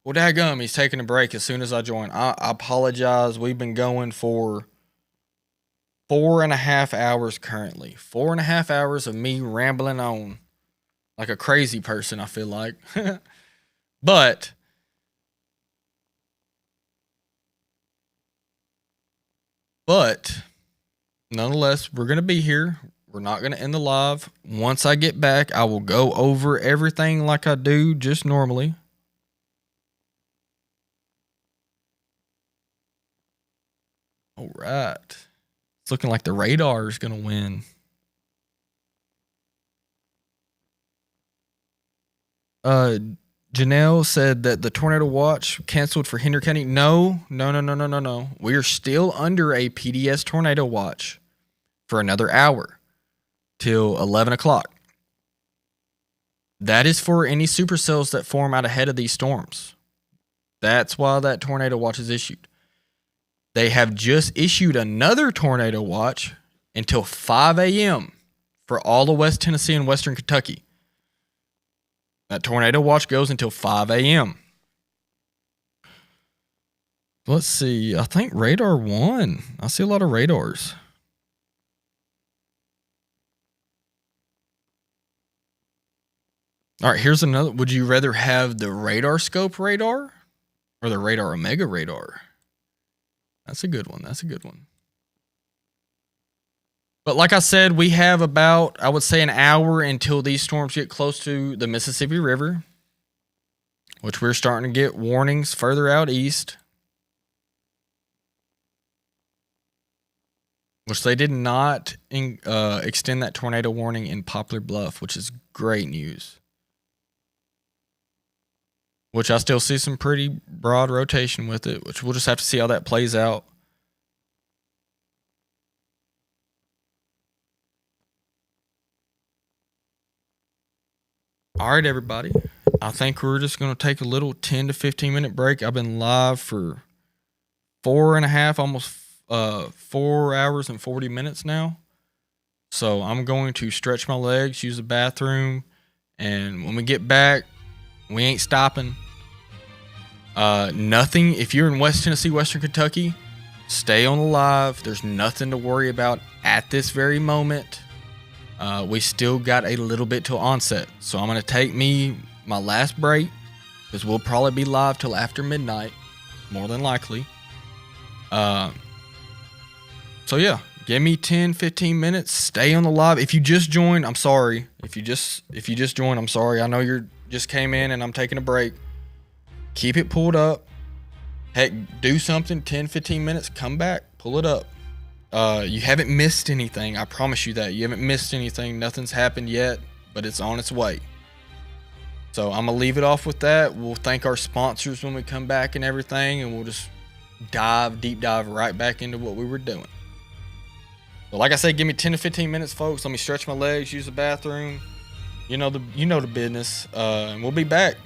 well, daggum, he's taking a break as soon as I join. I apologize. We've been going for 4.5 hours currently. 4.5 hours of me rambling on like a crazy person, I feel like. But nonetheless, we're going to be here. We're not going to end the live. Once I get back, I will go over everything like I do just normally. All right. It's looking like the radar is going to win. Janelle said that the tornado watch canceled for Henry County. No. We are still under a PDS tornado watch for another hour till 11 o'clock. That is for any supercells that form out ahead of these storms. That's why that tornado watch is issued. They have just issued another tornado watch until 5 a.m. for all of West Tennessee and Western Kentucky. That tornado watch goes until 5 a.m. Let's see. I think radar 1. I see a lot of radars. All right, here's another. Would you rather have the radar scope radar or the radar omega radar? That's a good one. That's a good one. But like I said, we have about, I would say, an hour until these storms get close to the Mississippi River, which we're starting to get warnings further out east, which they did not extend that tornado warning in Poplar Bluff, which is great news. Which I still see some pretty broad rotation with it, which we'll just have to see how that plays out. All right, everybody. I think we're just going to take a little 10 to 15 minute break. I've been live for 4.5, almost 4 hours and 40 minutes now. So I'm going to stretch my legs, use the bathroom, and when we get back, we ain't stopping. Nothing. If you're in West Tennessee, Western Kentucky, stay on the live. There's nothing to worry about at this very moment. We still got a little bit till onset. So I'm going to take my last break because we'll probably be live till after midnight, more than likely. So yeah, give me 10, 15 minutes. Stay on the live. If you just joined, I'm sorry. If you just joined, I'm sorry. I know you're just came in and I'm taking a break. Keep it pulled up. Heck, do something, 10, 15 minutes, come back, pull it up. You haven't missed anything. I promise you that. You haven't missed anything. Nothing's happened yet, but it's on its way. So I'm going to leave it off with that. We'll thank our sponsors when we come back and everything, and we'll just deep dive right back into what we were doing. But like I said, give me 10 to 15 minutes, folks. Let me stretch my legs, use the bathroom. You know the business. And we'll be back.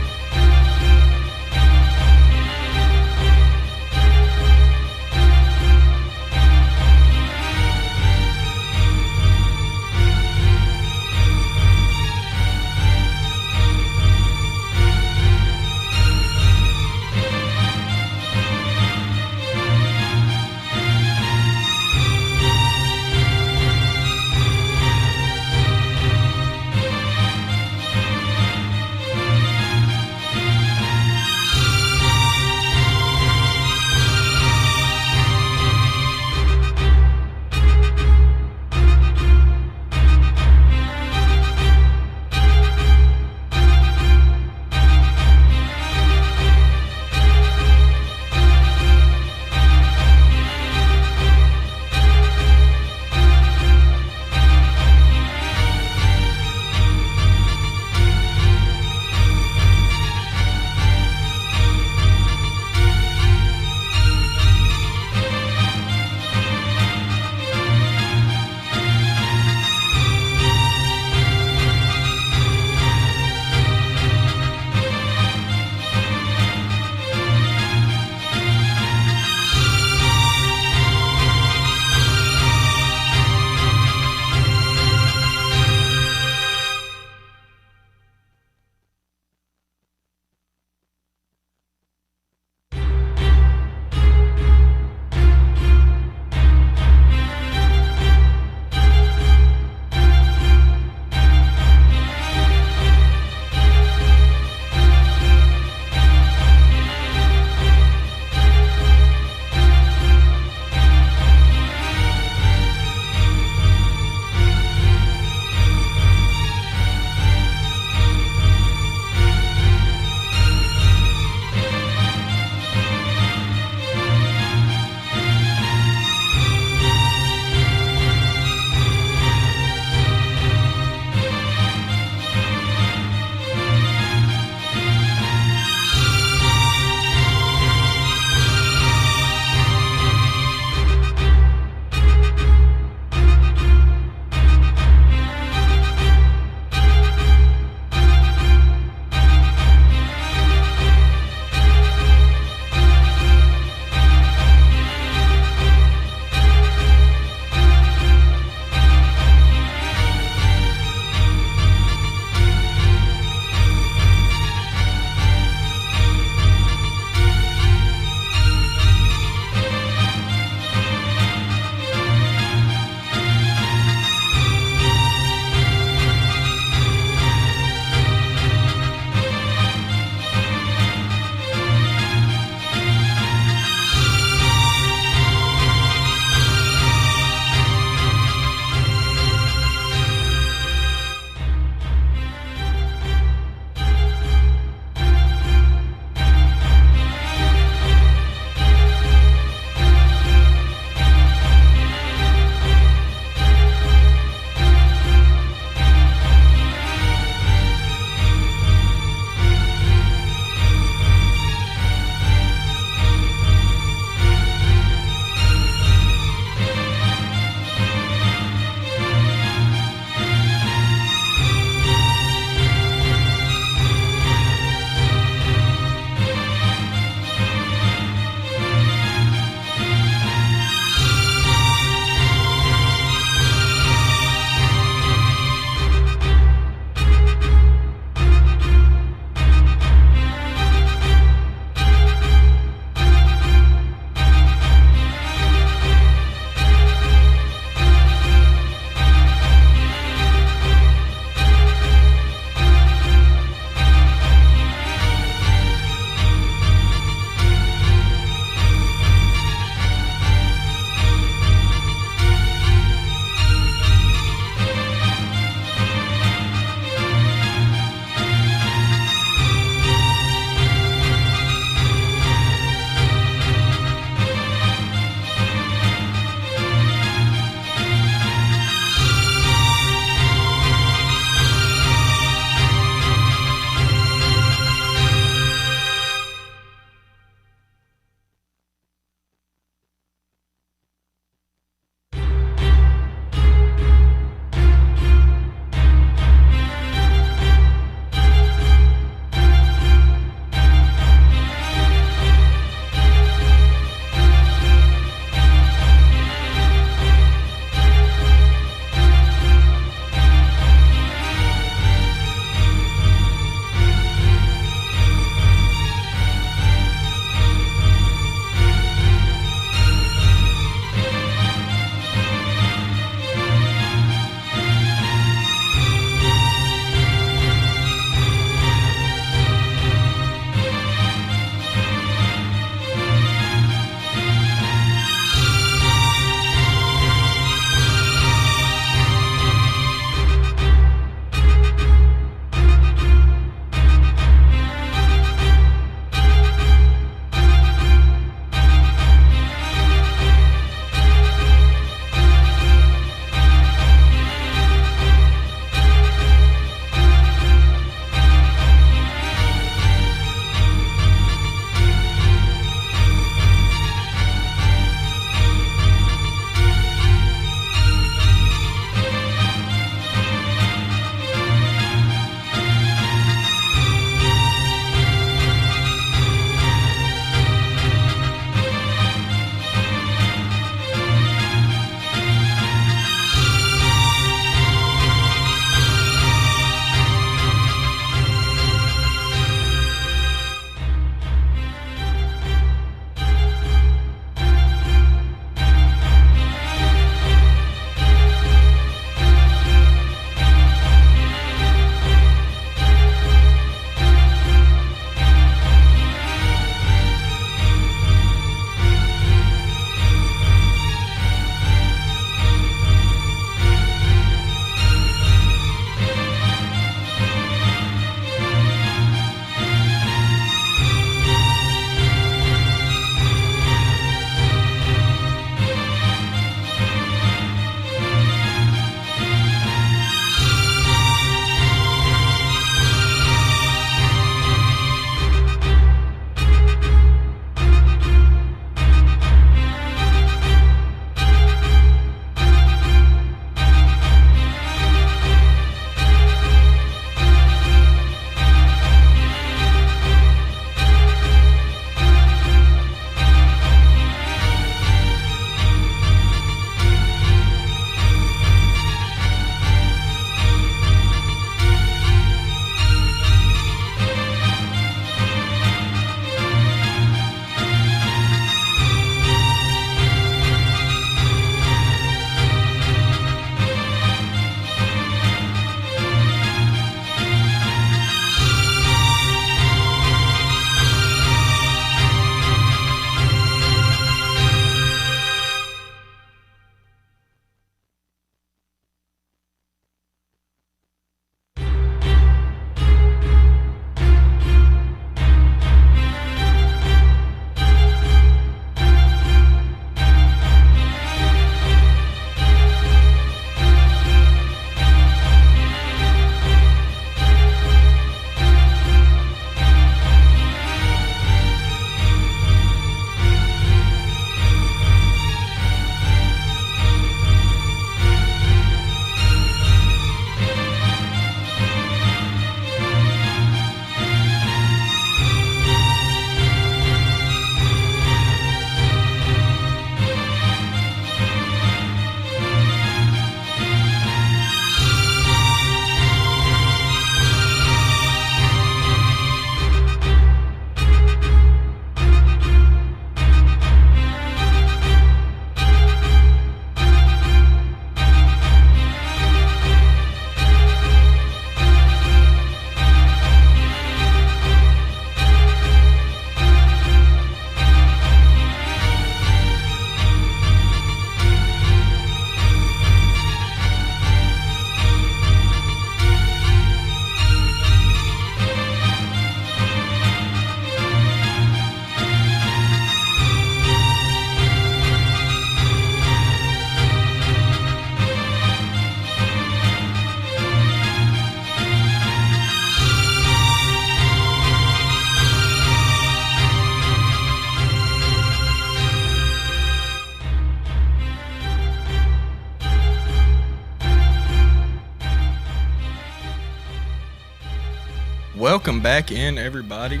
Welcome back in, everybody.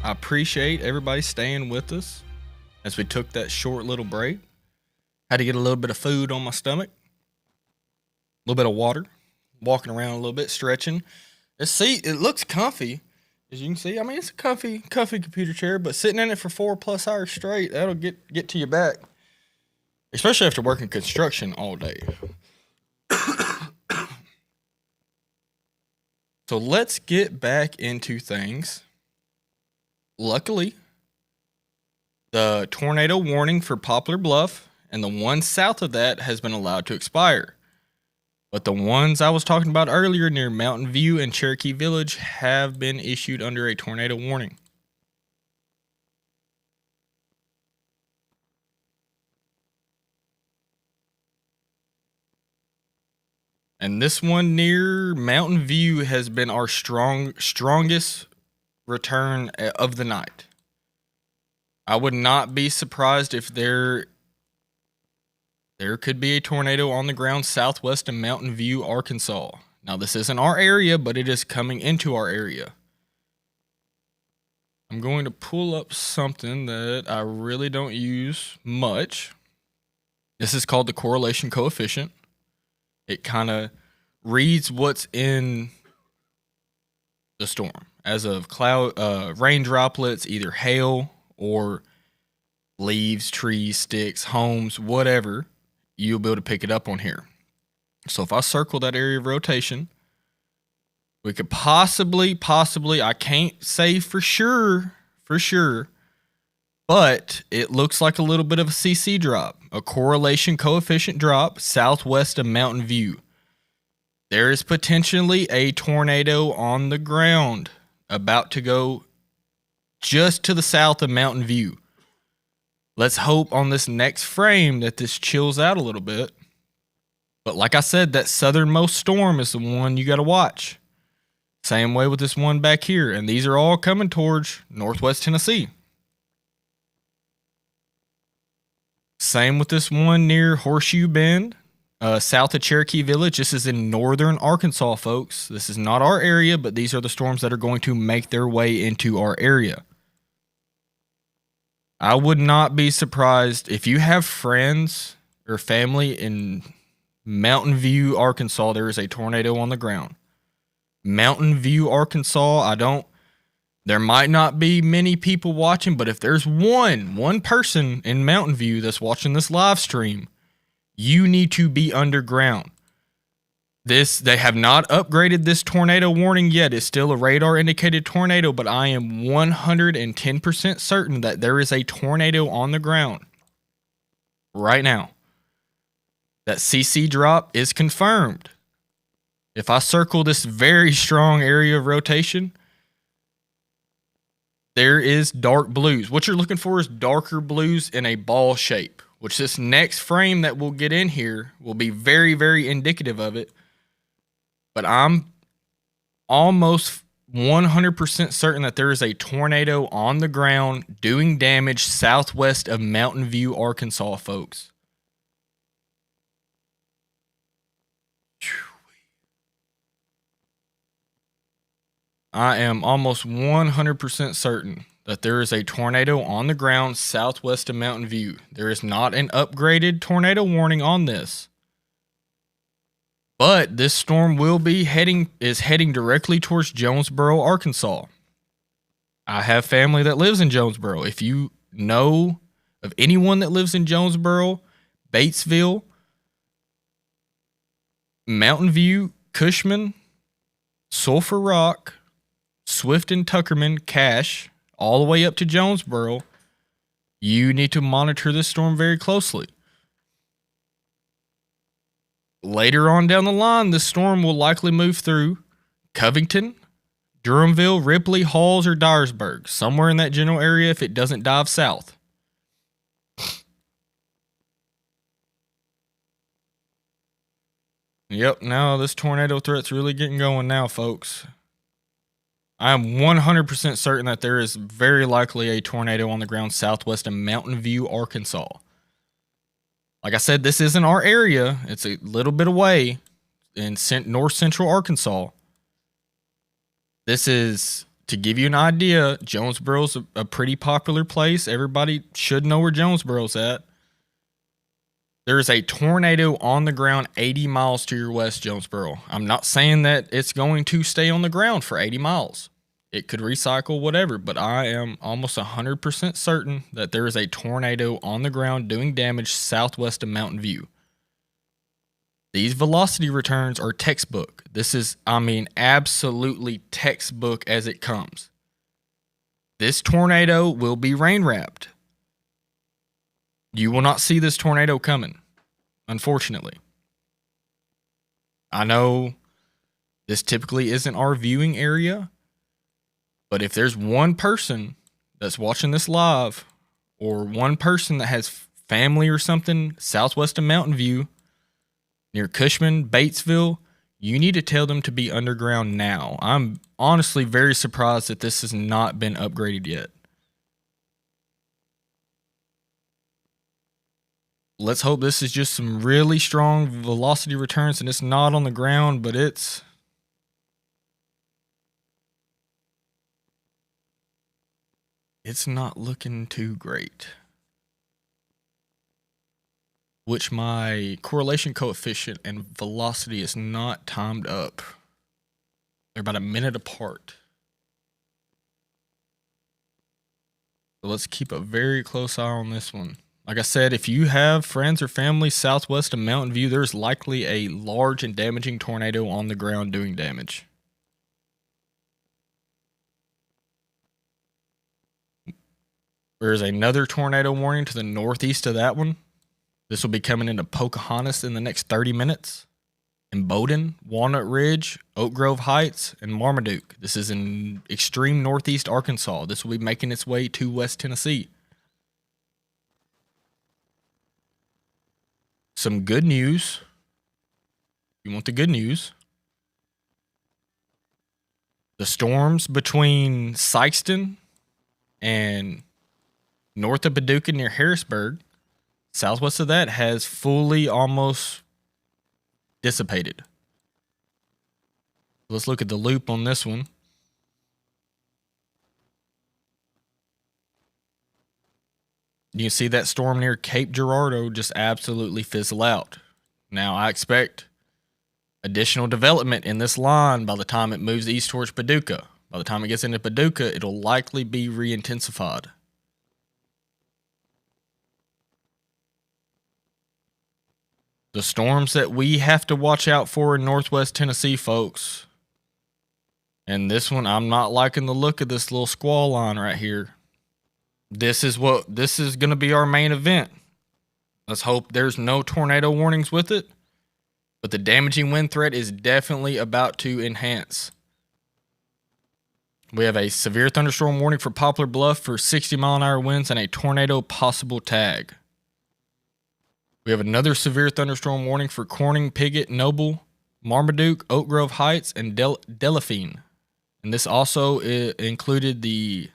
I appreciate everybody staying with us as we took that short little break. Had to get a little bit of food on my stomach, a little bit of water, walking around a little bit, stretching. This seat, it looks comfy, as you can see. I mean, it's a comfy computer chair, but sitting in it for 4+ hours straight, that'll get to your back, especially after working construction all day. So let's get back into things. Luckily, the tornado warning for Poplar Bluff and the one south of that has been allowed to expire. But the ones I was talking about earlier near Mountain View and Cherokee Village have been issued under a tornado warning. And this one near Mountain View has been our strongest return of the night. I would not be surprised if there could be a tornado on the ground southwest of Mountain View, Arkansas. Now, this isn't our area, but it is coming into our area. I'm going to pull up something that I really don't use much. This is called the correlation coefficient. It kind of reads what's in the storm as of rain droplets, either hail or leaves, trees, sticks, homes, whatever. You'll be able to pick it up on here. So if I circle that area of rotation, we could possibly, I can't say for sure, but it looks like a little bit of a CC drop, a correlation coefficient drop southwest of Mountain View. There is potentially a tornado on the ground about to go just to the south of Mountain View. Let's hope on this next frame that this chills out a little bit. But like I said, that southernmost storm is the one you got to watch. Same way with this one back here. And these are all coming towards northwest Tennessee. Same with this one near Horseshoe Bend, south of Cherokee Village. This is in northern Arkansas, folks. This is not our area, but these are the storms that are going to make their way into our area. I would not be surprised if you have friends or family in Mountain View, Arkansas. There is a tornado on the ground. Mountain View, Arkansas. There might not be many people watching, but if there's one person in Mountain View that's watching this live stream, you need to be underground. They have not upgraded this tornado warning yet. It's still a radar indicated tornado, but I am 110% certain that there is a tornado on the ground right now. That CC drop is confirmed. If I circle this very strong area of rotation, there is dark blues. What you're looking for is darker blues in a ball shape, which this next frame that we'll get in here will be very, very indicative of it. But I'm almost 100% certain that there is a tornado on the ground doing damage southwest of Mountain View, Arkansas, folks. I am almost 100% certain that there is a tornado on the ground southwest of Mountain View. There is not an upgraded tornado warning on this. But this storm is heading directly towards Jonesboro, Arkansas. I have family that lives in Jonesboro. If you know of anyone that lives in Jonesboro, Batesville, Mountain View, Cushman, Sulphur Rock, Swift and Tuckerman, Cache, all the way up to Jonesboro, you need to monitor this storm very closely. Later on down the line, this storm will likely move through Covington, Durhamville, Ripley, Halls, or Dyersburg, somewhere in that general area if it doesn't dive south. Yep, now this tornado threat's really getting going now, folks. I am 100% certain that there is very likely a tornado on the ground southwest of Mountain View, Arkansas. Like I said, this isn't our area. It's a little bit away in north central Arkansas. This is to give you an idea. Jonesboro's a pretty popular place. Everybody should know where Jonesboro's at. There's a tornado on the ground 80 miles to your west, Jonesboro. I'm not saying that it's going to stay on the ground for 80 miles. It could recycle, whatever, but I am almost 100% certain that there is a tornado on the ground doing damage southwest of Mountain View. These velocity returns are textbook. This is, absolutely textbook as it comes. This tornado will be rain wrapped. You will not see this tornado coming, unfortunately. I know this typically isn't our viewing area, but if there's one person that's watching this live, or one person that has family or something southwest of Mountain View, near Cushman, Batesville, you need to tell them to be underground now. I'm honestly very surprised that this has not been upgraded yet. Let's hope this is just some really strong velocity returns and it's not on the ground, but it's not looking too great. Which my correlation coefficient and velocity is not timed up. They're about a minute apart. So let's keep a very close eye on this one. Like I said, if you have friends or family southwest of Mountain View, there's likely a large and damaging tornado on the ground doing damage. There's another tornado warning to the northeast of that one. This will be coming into Pocahontas in the next 30 minutes. In Bowdoin, Walnut Ridge, Oak Grove Heights, and Marmaduke. This is in extreme northeast Arkansas. This will be making its way to West Tennessee. Some good news. You want the good news? The storms between Sykeston and north of Paducah near Harrisburg, southwest of that, has fully almost dissipated. Let's look at the loop on this one. You can see that storm near Cape Girardeau just absolutely fizzle out. Now, I expect additional development in this line by the time it moves east towards Paducah. By the time it gets into Paducah, it'll likely be re-intensified. The storms that we have to watch out for in northwest Tennessee, folks. And this one, I'm not liking the look of this little squall line right here. This is going to be our main event. Let's hope there's no tornado warnings with it. But the damaging wind threat is definitely about to enhance. We have a severe thunderstorm warning for Poplar Bluff for 60-mile-an-hour winds and a tornado possible tag. We have another severe thunderstorm warning for Corning, Piggott, Noble, Marmaduke, Oak Grove Heights, and Delphine. And this also included the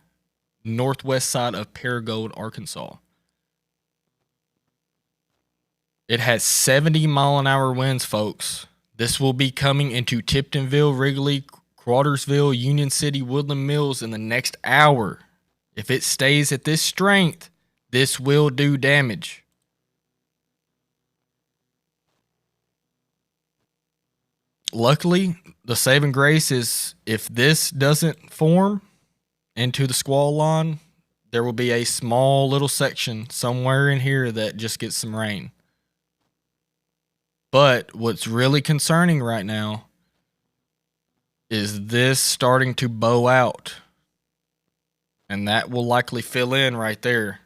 northwest side of Paragould, Arkansas. It has 70-mile-an-hour winds, folks. This will be coming into Tiptonville, Wrigley, Cartersville, Union City, Woodland Mills in the next hour. If it stays at this strength, this will do damage. Luckily, the saving grace is if this doesn't form into the squall line, there will be a small little section somewhere in here that just gets some rain. But what's really concerning right now is this starting to bow out. And that will likely fill in right there.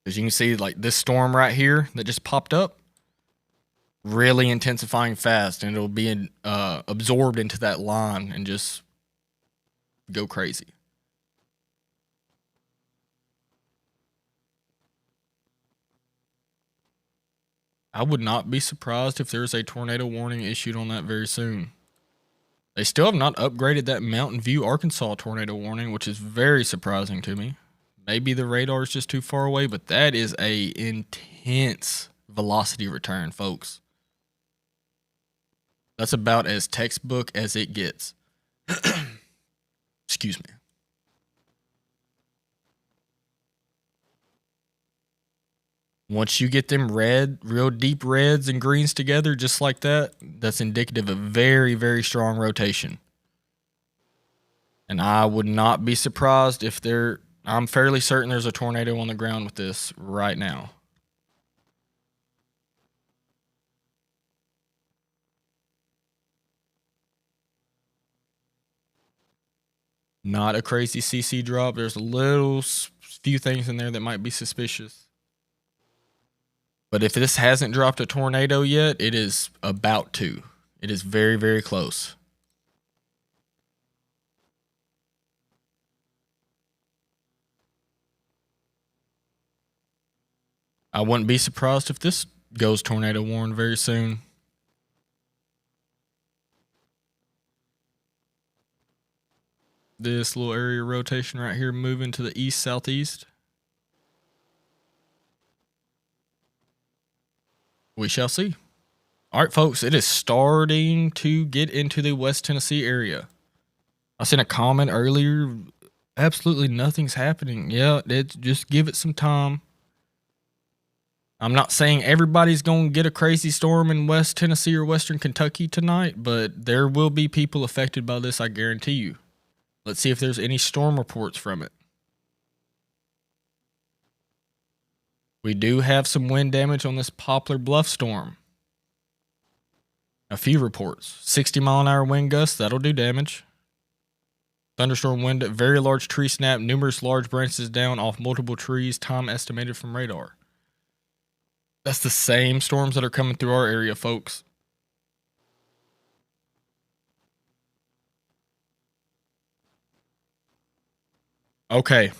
As you can see, like this storm right here that just popped up, really intensifying fast, and it'll be absorbed into that line and just go crazy. I would not be surprised if there's a tornado warning issued on that very soon. They still have not upgraded that Mountain View, Arkansas tornado warning, which is very surprising to me. Maybe the radar is just too far away, but that is a intense velocity return, folks. That's about as textbook as it gets. Excuse me. Once you get them real deep reds and greens together, just like that, that's indicative of very, very strong rotation. And I would not be surprised if I'm fairly certain there's a tornado on the ground with this right now. Not a crazy CC drop. There's a little few things in there that might be suspicious. But if this hasn't dropped a tornado yet, it is about to. It is very, very close. I wouldn't be surprised if this goes tornado warned very soon. This little area rotation right here moving to the east-southeast. We shall see. All right, folks, it is starting to get into the West Tennessee area. I sent a comment earlier. Absolutely nothing's happening. Yeah, just give it some time. I'm not saying everybody's going to get a crazy storm in West Tennessee or Western Kentucky tonight, but there will be people affected by this, I guarantee you. Let's see if there's any storm reports from it. We do have some wind damage on this Poplar Bluff storm. A few reports. 60-mile-an-hour wind gusts, that'll do damage. Thunderstorm wind, very large tree snap, numerous large branches down off multiple trees, time estimated from radar. That's the same storms that are coming through our area, folks. Okay,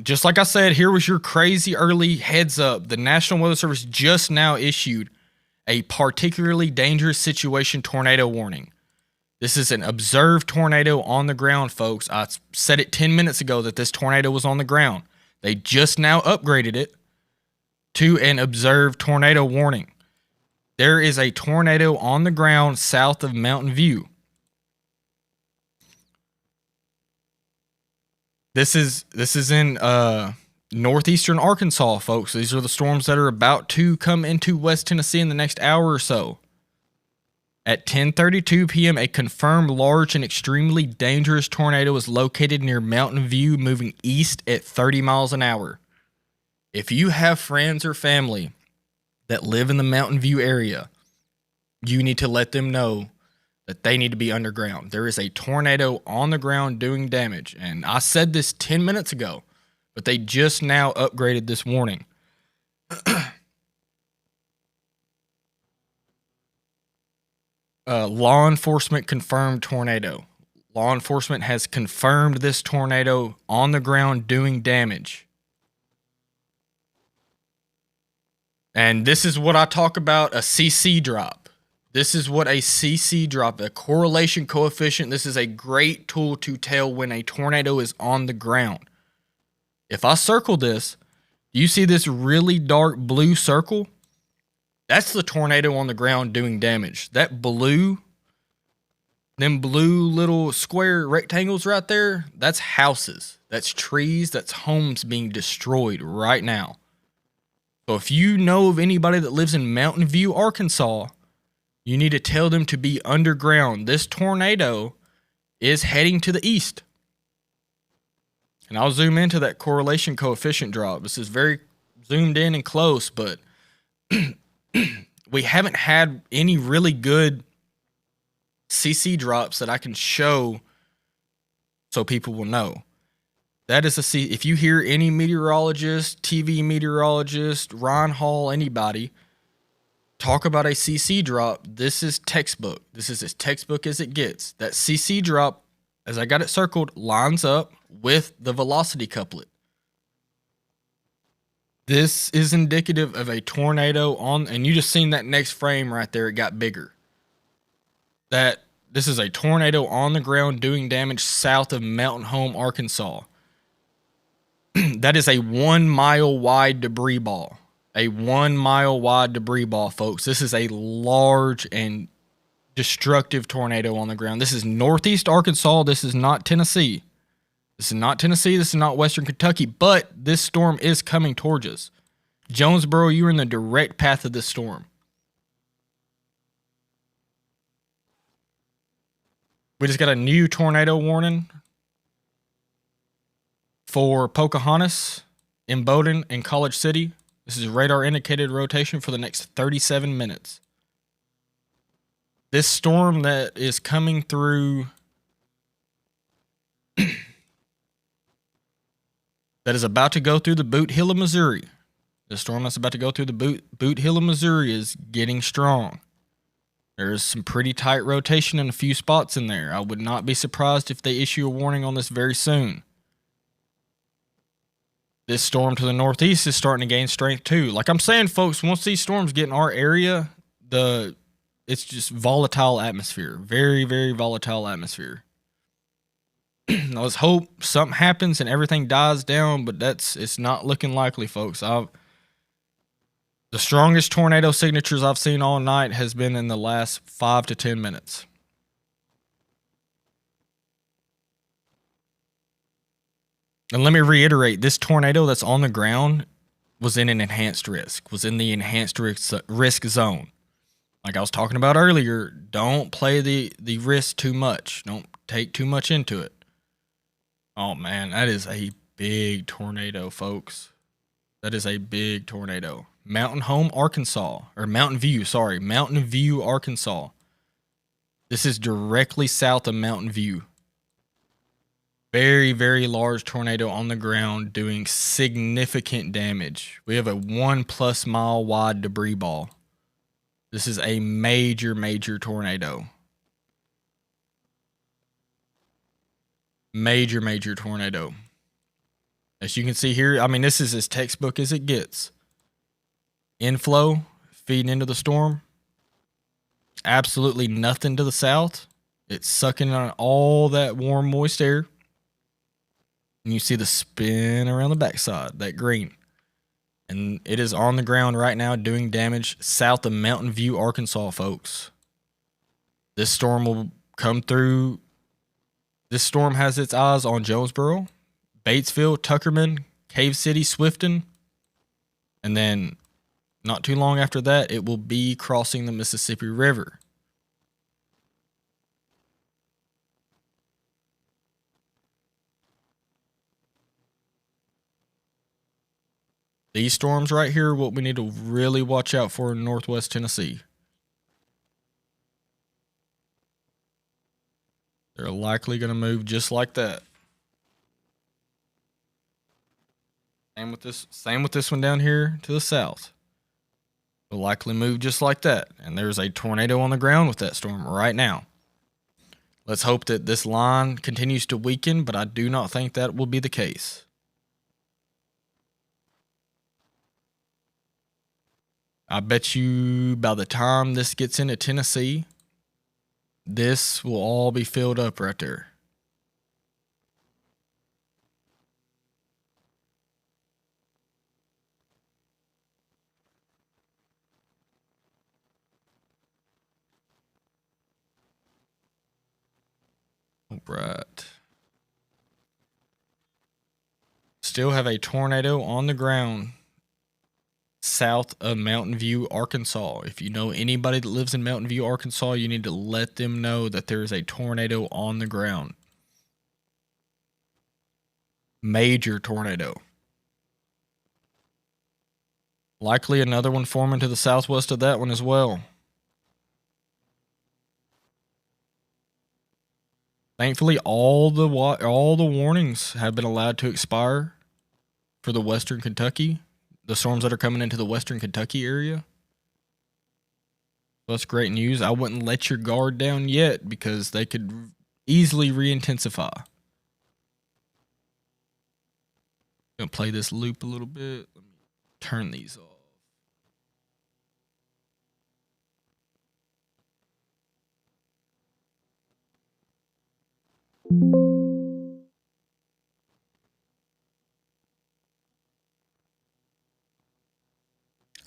just like I said, here was your crazy early heads up. The National Weather Service just now issued a particularly dangerous situation tornado warning. This is an observed tornado on the ground, folks. I said it 10 minutes ago that this tornado was on the ground. They just now upgraded it to an observed tornado warning. There is a tornado on the ground south of Mountain View. This is in northeastern Arkansas, folks. These are the storms that are about to come into West Tennessee in the next hour or so. At 10:32 p.m., a confirmed large and extremely dangerous tornado is located near Mountain View, moving east at 30 miles an hour. If you have friends or family that live in the Mountain View area, you need to let them know that they need to be underground. There is a tornado on the ground doing damage. And I said this 10 minutes ago, but they just now upgraded this warning. Law enforcement confirmed tornado. Law enforcement has confirmed this tornado on the ground doing damage. And this is what I talk about, a CC drop. This is what a CC drop, a correlation coefficient. This is a great tool to tell when a tornado is on the ground. If I circle this, do you see this really dark blue circle? That's the tornado on the ground doing damage. That blue, them blue little square rectangles right there, that's houses. That's trees. That's homes being destroyed right now. So if you know of anybody that lives in Mountain View, Arkansas, you need to tell them to be underground. This tornado is heading to the east. And I'll zoom into that correlation coefficient drop. This is very zoomed in and close, but we haven't had any really good CC drops that I can show so people will know. That is a C. If you hear any meteorologist, TV meteorologist, Ron Hall, anybody talk about a CC drop, this is textbook. This is as textbook as it gets. That CC drop, as I got it circled, lines up with the velocity couplet. This is indicative of a tornado on, and you just seen that next frame right there, it got bigger. That this is a tornado on the ground doing damage south of Mountain Home, Arkansas. That is a 1 mile wide debris ball. A 1 mile wide debris ball, folks. This is a large and destructive tornado on the ground. This is northeast Arkansas. This is not Tennessee. This is not Tennessee. This is not Western Kentucky. But this storm is coming towards us. Jonesboro, you're in the direct path of this storm. We just got a new tornado warning for Pocahontas, Imboden, and College City. This is radar indicated rotation for the next 37 minutes. This storm that is coming through, that is about to go through the Boot Hill of Missouri. The storm that's about to go through the Boot Hill of Missouri is getting strong. There's some pretty tight rotation in a few spots in there. I would not be surprised if they issue a warning on this very soon. This storm to the northeast is starting to gain strength too. Like I'm saying, folks, once these storms get in our area, it's just volatile atmosphere. Very, very volatile atmosphere. Let's hope something happens and everything dies down, but it's not looking likely, folks. The strongest tornado signatures I've seen all night has been in the last 5 to 10 minutes. And let me reiterate, this tornado that's on the ground was in an enhanced risk, was in the enhanced risk zone. Like I was talking about earlier, don't play the risk too much. Don't take too much into it. Oh man, that is a big tornado, folks. That is a big tornado. Mountain View, Arkansas. This is directly south of Mountain View. Very, very large tornado on the ground doing significant damage. We have a 1+ mile wide debris ball. This is a major, major tornado. Major, major tornado. As you can see here, I mean, this is as textbook as it gets. Inflow feeding into the storm. Absolutely nothing to the south. It's sucking on all that warm, moist air. And you see the spin around the backside, that green. And it is on the ground right now doing damage south of Mountain View, Arkansas, folks. This storm will come through. This storm has its eyes on Jonesboro, Batesville, Tuckerman, Cave City, Swifton. And then not too long after that, it will be crossing the Mississippi River. These storms right here are what we need to really watch out for in Northwest Tennessee. They're likely going to move just like that. Same with this one down here to the south. Will likely move just like that. And there's a tornado on the ground with that storm right now. Let's hope that this line continues to weaken, but I do not think that will be the case. I bet you by the time this gets into Tennessee, this will all be filled up right there. All right. Still have a tornado on the ground south of Mountain View, Arkansas. If you know anybody that lives in Mountain View, Arkansas, you need to let them know that there is a tornado on the ground. Major tornado. Likely another one forming to the southwest of that one as well. Thankfully, all the warnings have been allowed to expire for the Western Kentucky, the storms that are coming into the Western Kentucky area. So that's great news. I wouldn't let your guard down yet because they could easily re-intensify. Gonna play this loop a little bit. Let me turn these off.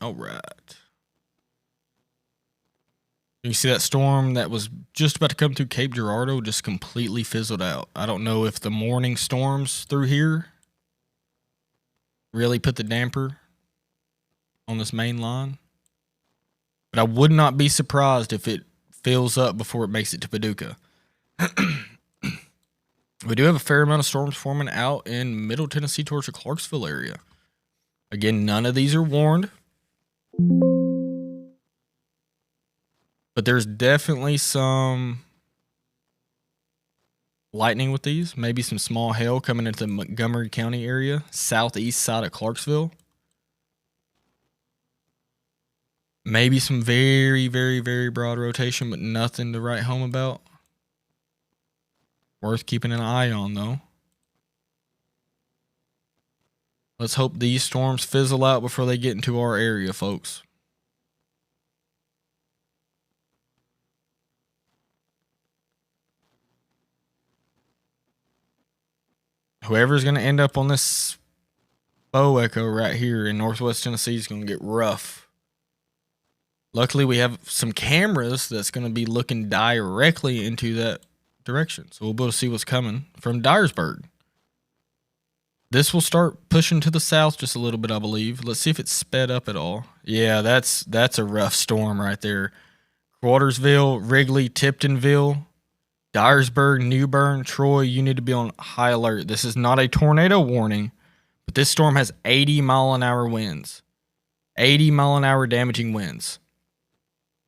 All right. You see that storm that was just about to come through Cape Girardeau just completely fizzled out. I don't know if the morning storms through here really put the damper on this main line. But I would not be surprised if it fills up before it makes it to Paducah. We do have a fair amount of storms forming out in Middle Tennessee towards the Clarksville area. Again, none of these are warned. But there's definitely some lightning with these. Maybe some small hail coming into the Montgomery County area, southeast side of Clarksville. Maybe some very, very, very broad rotation, but nothing to write home about. Worth keeping an eye on, though. Let's hope these storms fizzle out before they get into our area, folks. Whoever's going to end up on this bow echo right here in Northwest Tennessee is going to get rough. Luckily, we have some cameras that's going to be looking directly into that direction. So we'll be able to see what's coming from Dyersburg. This will start pushing to the south just a little bit, I believe. Let's see if it's sped up at all. Yeah, that's a rough storm right there. Cartersville, Wrigley, Tiptonville, Dyersburg, New Bern, Troy, you need to be on high alert. This is not a tornado warning, but this storm has 80-mile-an-hour winds. 80-mile-an-hour damaging winds.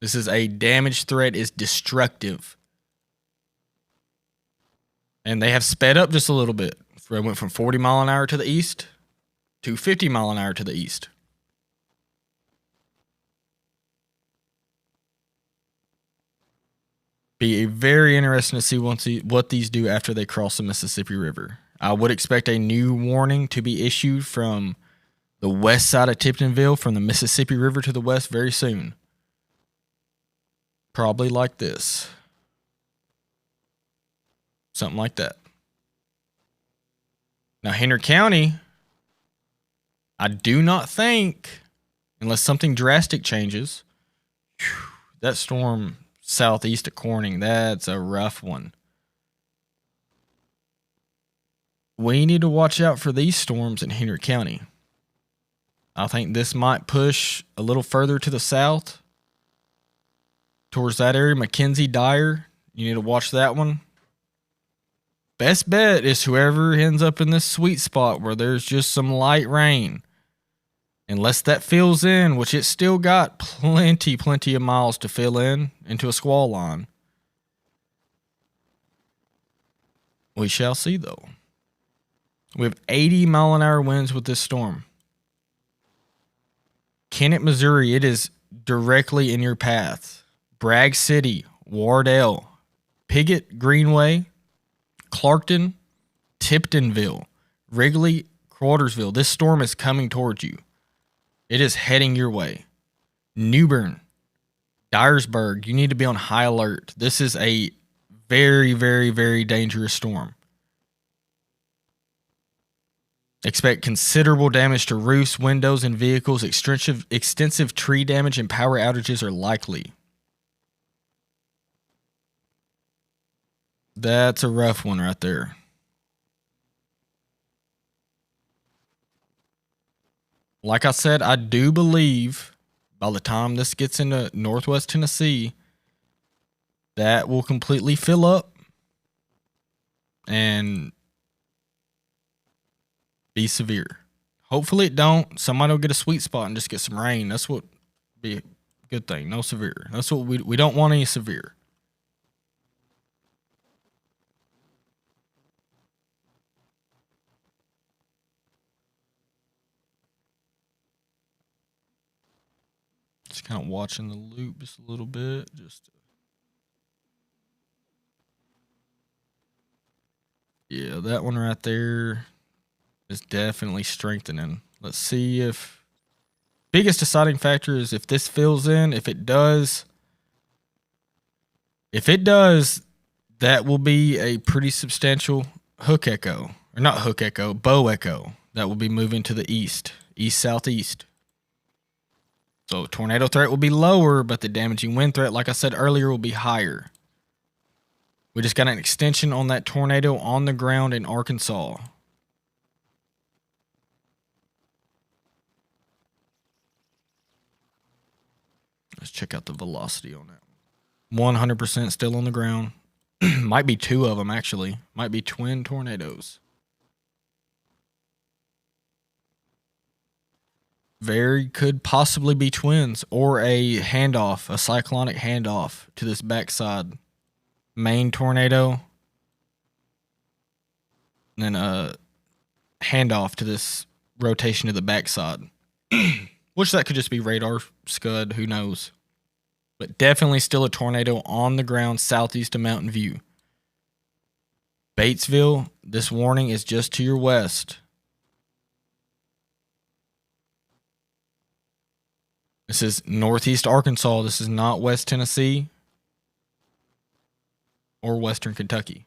This is a damage threat, is destructive. And they have sped up just a little bit. It went from 40 mile an hour to the east to 50 mile an hour to the east. Be very interesting to see what these do after they cross the Mississippi River. I would expect a new warning to be issued from the west side of Tiptonville, from the Mississippi River to the west very soon. Probably like this. Something like that. Now, Henry County, I do not think, unless something drastic changes, that storm southeast of Corning, that's a rough one. We need to watch out for these storms in Henry County. I think this might push a little further to the south towards that area. McKenzie, Dyer, you need to watch that one. Best bet is whoever ends up in this sweet spot where there's just some light rain. Unless that fills in, which it's still got plenty of miles to fill in into a squall line. We shall see, though. We have 80-mile-an-hour winds with this storm. Kennett, Missouri, it is directly in your path. Bragg City, Wardell, Piggott, Greenway, Clarkton, Tiptonville, Wrigley, Cartersville. This storm is coming towards you. It is heading your way. New Bern, Dyersburg, you need to be on high alert. This is a very, very, very dangerous storm. Expect considerable damage to roofs, windows, and vehicles. Extensive tree damage and power outages are likely. That's a rough one right there. Like I said, I do believe by the time this gets into Northwest Tennessee, that will completely fill up and be severe. Hopefully it don't. Somebody will get a sweet spot and just get some rain. That's what be a good thing. No severe. That's what we don't want any severe. Just kind of watching the loop just a little bit. Yeah, that one right there is definitely strengthening. Let's see if biggest deciding factor is if this fills in. If it does, that will be a pretty substantial hook echo, or not hook echo, bow echo that will be moving to the east southeast. So tornado threat will be lower, but the damaging wind threat, like I said earlier, will be higher. We just got an extension on that tornado on the ground in Arkansas. Let's check out the velocity on that. 100% still on the ground. Might be two of them, actually. Might be twin tornadoes. Very could possibly be twins or a handoff, a cyclonic handoff to this backside main tornado. And then a handoff to this rotation to the backside. Which that could just be radar scud, who knows. But definitely still a tornado on the ground southeast of Mountain View. Batesville, this warning is just to your west. This is northeast Arkansas. This is not West Tennessee or Western Kentucky.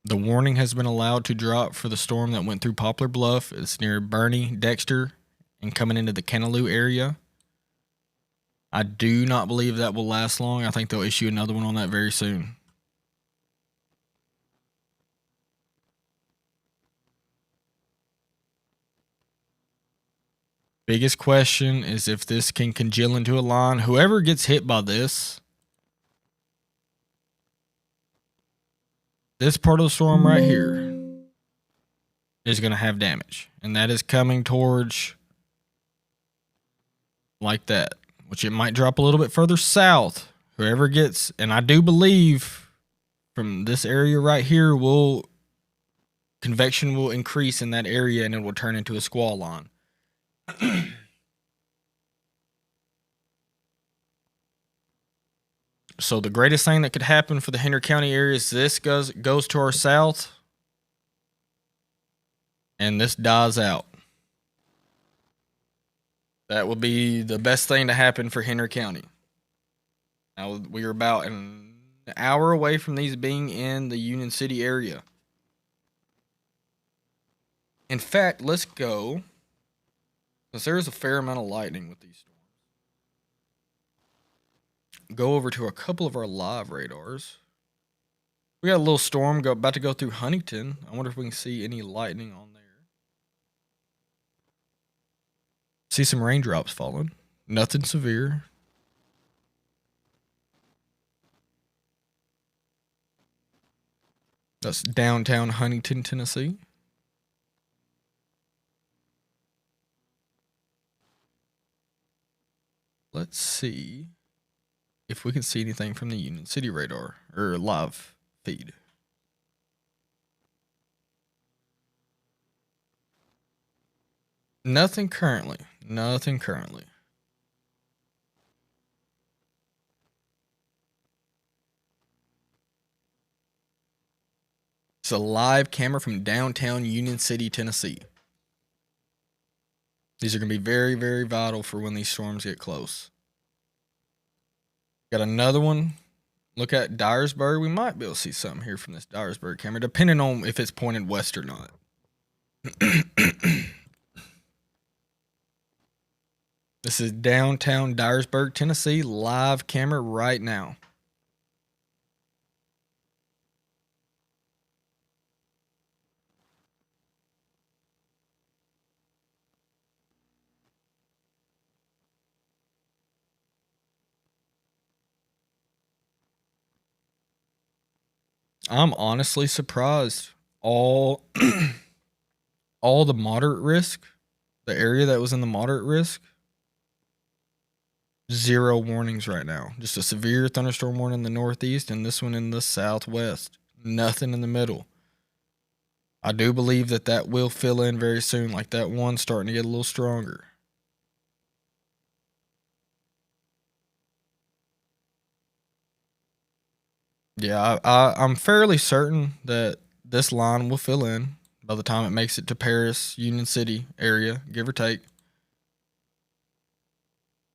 The warning has been allowed to drop for the storm that went through Poplar Bluff. It's near Bernie, Dexter, and coming into the Kenaloo area. I do not believe that will last long. I think they'll issue another one on that very soon. Biggest question is if this can congeal into a line. Whoever gets hit by this part of the storm right here is going to have damage. And that is coming towards like that, which it might drop a little bit further south. Whoever gets, and I do believe from this area right here, convection will increase in that area and it will turn into a squall line. So the greatest thing that could happen for the Henry County area is this goes to our south and this dies out. That would be the best thing to happen for Henry County. Now we are about an hour away from these being in the Union City area. In fact, let's go, because there's a fair amount of lightning with these storms. Go over to a couple of our live radars. We got a little storm about to go through Huntington. I wonder if we can see any lightning on there. See some raindrops falling. Nothing severe. That's downtown Huntington, Tennessee. Let's see if we can see anything from the Union City radar or live feed. Nothing currently. Nothing currently. It's a live camera from downtown Union City, Tennessee. These are going to be very, very vital for when these storms get close. Got another one. Look at Dyersburg. We might be able to see something here from this Dyersburg camera, depending on if it's pointed west or not. This is downtown Dyersburg, Tennessee, live camera right now. I'm honestly surprised. All the moderate risk, the area that was in the moderate risk, 0 warnings right now. Just a severe thunderstorm warning in the northeast and this one in the southwest. Nothing in the middle. I do believe that will fill in very soon, like that one starting to get a little stronger. Yeah, I'm fairly certain that this line will fill in by the time it makes it to Paris, Union City area, give or take.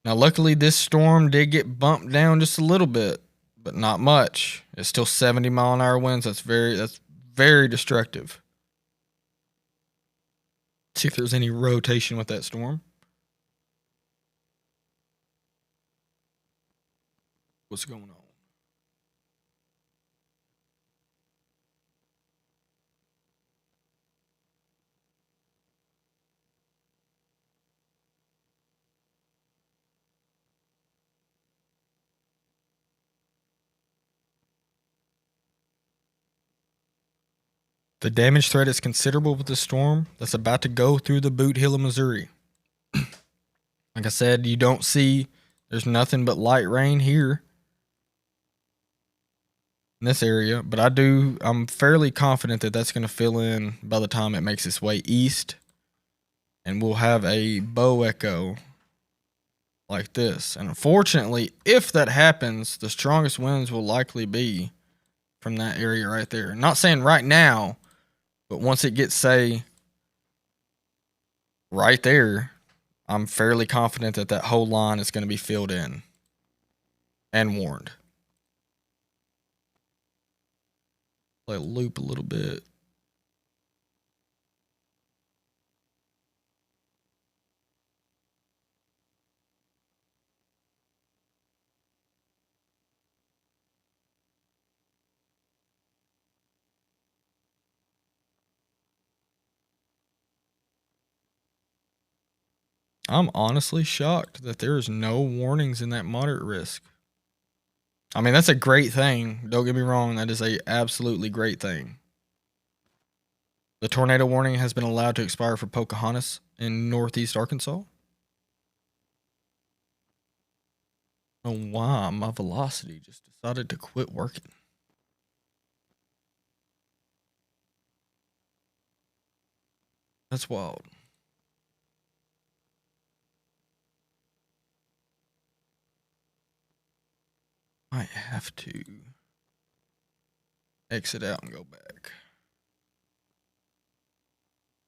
Now, luckily, this storm did get bumped down just a little bit but not much. It's still 70-mile-an-hour winds. That's very destructive. See if there's any rotation with that storm. What's going on? The damage threat is considerable with the storm that's about to go through the Boot Hill of Missouri. Like I said, you don't see, there's nothing but light rain here in this area, but I'm fairly confident that that's going to fill in by the time it makes its way east, and we'll have a bow echo like this. And unfortunately, if that happens, the strongest winds will likely be from that area right there. Not saying right now, but once it gets, say, right there, I'm fairly confident that that whole line is going to be filled in and warned. Play a loop a little bit. I'm honestly shocked that there's no warnings in that moderate risk. I mean, that's a great thing. Don't get me wrong. That is a absolutely great thing. The tornado warning has been allowed to expire for Pocahontas in northeast Arkansas. I don't know why my velocity just decided to quit working. That's wild. Might have to exit out and go back.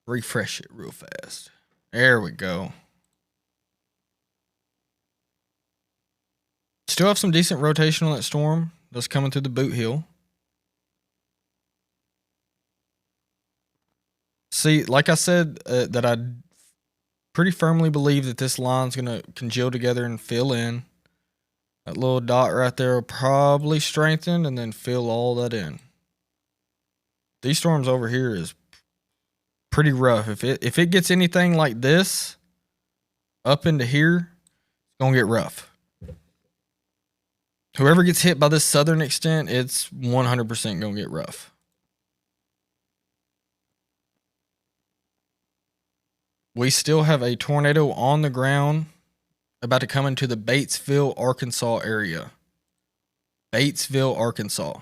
Refresh it real fast. There we go. Still have some decent rotation on that storm that's coming through the Boot Hill. See, like I said, that I pretty firmly believe that this line's going to congeal together and fill in. That little dot right there will probably strengthen and then fill all that in. These storms over here is pretty rough. If it gets anything like this up into here, it's going to get rough. Whoever gets hit by this southern extent, it's 100% going to get rough. We still have a tornado on the ground about to come into the Batesville, Arkansas area. Batesville, Arkansas.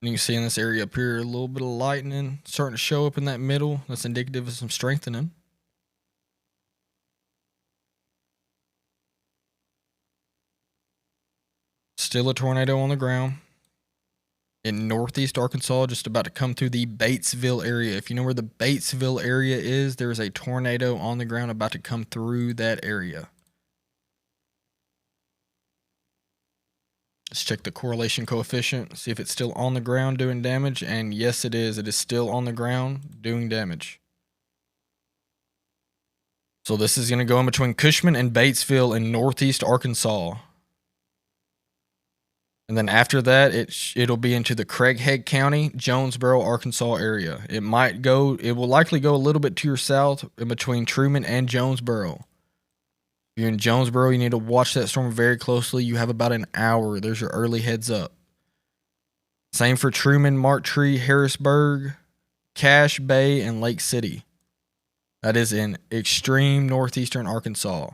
And you can see in this area up here, a little bit of lightning starting to show up in that middle. That's indicative of some strengthening. Still a tornado on the ground in northeast Arkansas, just about to come through the Batesville area. If you know where the Batesville area is, there is a tornado on the ground about to come through that area. Let's check the correlation coefficient, see if it's still on the ground doing damage, and yes it is. It is still on the ground doing damage. So this is going to go in between Cushman and Batesville in northeast Arkansas. And then after that, it'll be into the Craighead County, Jonesboro, Arkansas area. It will likely go a little bit to your south in between Truman and Jonesboro. If you're in Jonesboro, you need to watch that storm very closely. You have about an hour. There's your early heads up. Same for Truman, Marktree, Harrisburg, Cache Bay, and Lake City. That is in extreme northeastern Arkansas.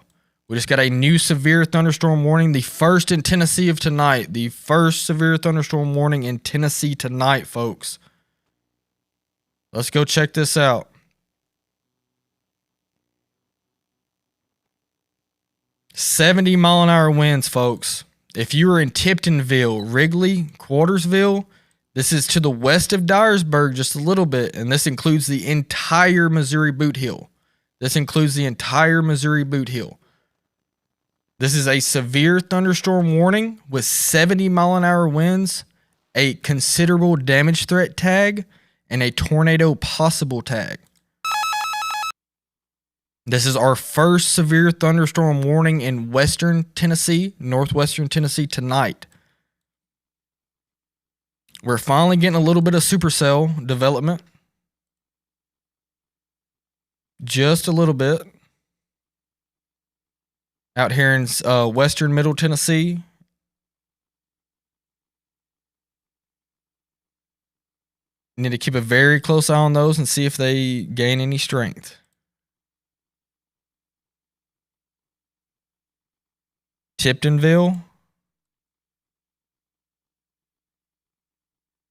We just got a new severe thunderstorm warning, the first in Tennessee of tonight. The first severe thunderstorm warning in Tennessee tonight, folks. Let's go check this out. "70-mile-an-hour winds, folks. If you are in Tiptonville, Wrigley, Quartersville, this is to the west of Dyersburg just a little bit, and this includes the entire Missouri Boot Hill. This includes the entire Missouri Boot Heel. This is a severe thunderstorm warning with 70-mile-an-hour winds, a considerable damage threat tag, and a tornado possible tag. This is our first severe thunderstorm warning in western Tennessee, northwestern Tennessee tonight. We're finally getting a little bit of supercell development. Just a little bit. Out here in western middle Tennessee. Need to keep a very close eye on those and see if they gain any strength. Tiptonville,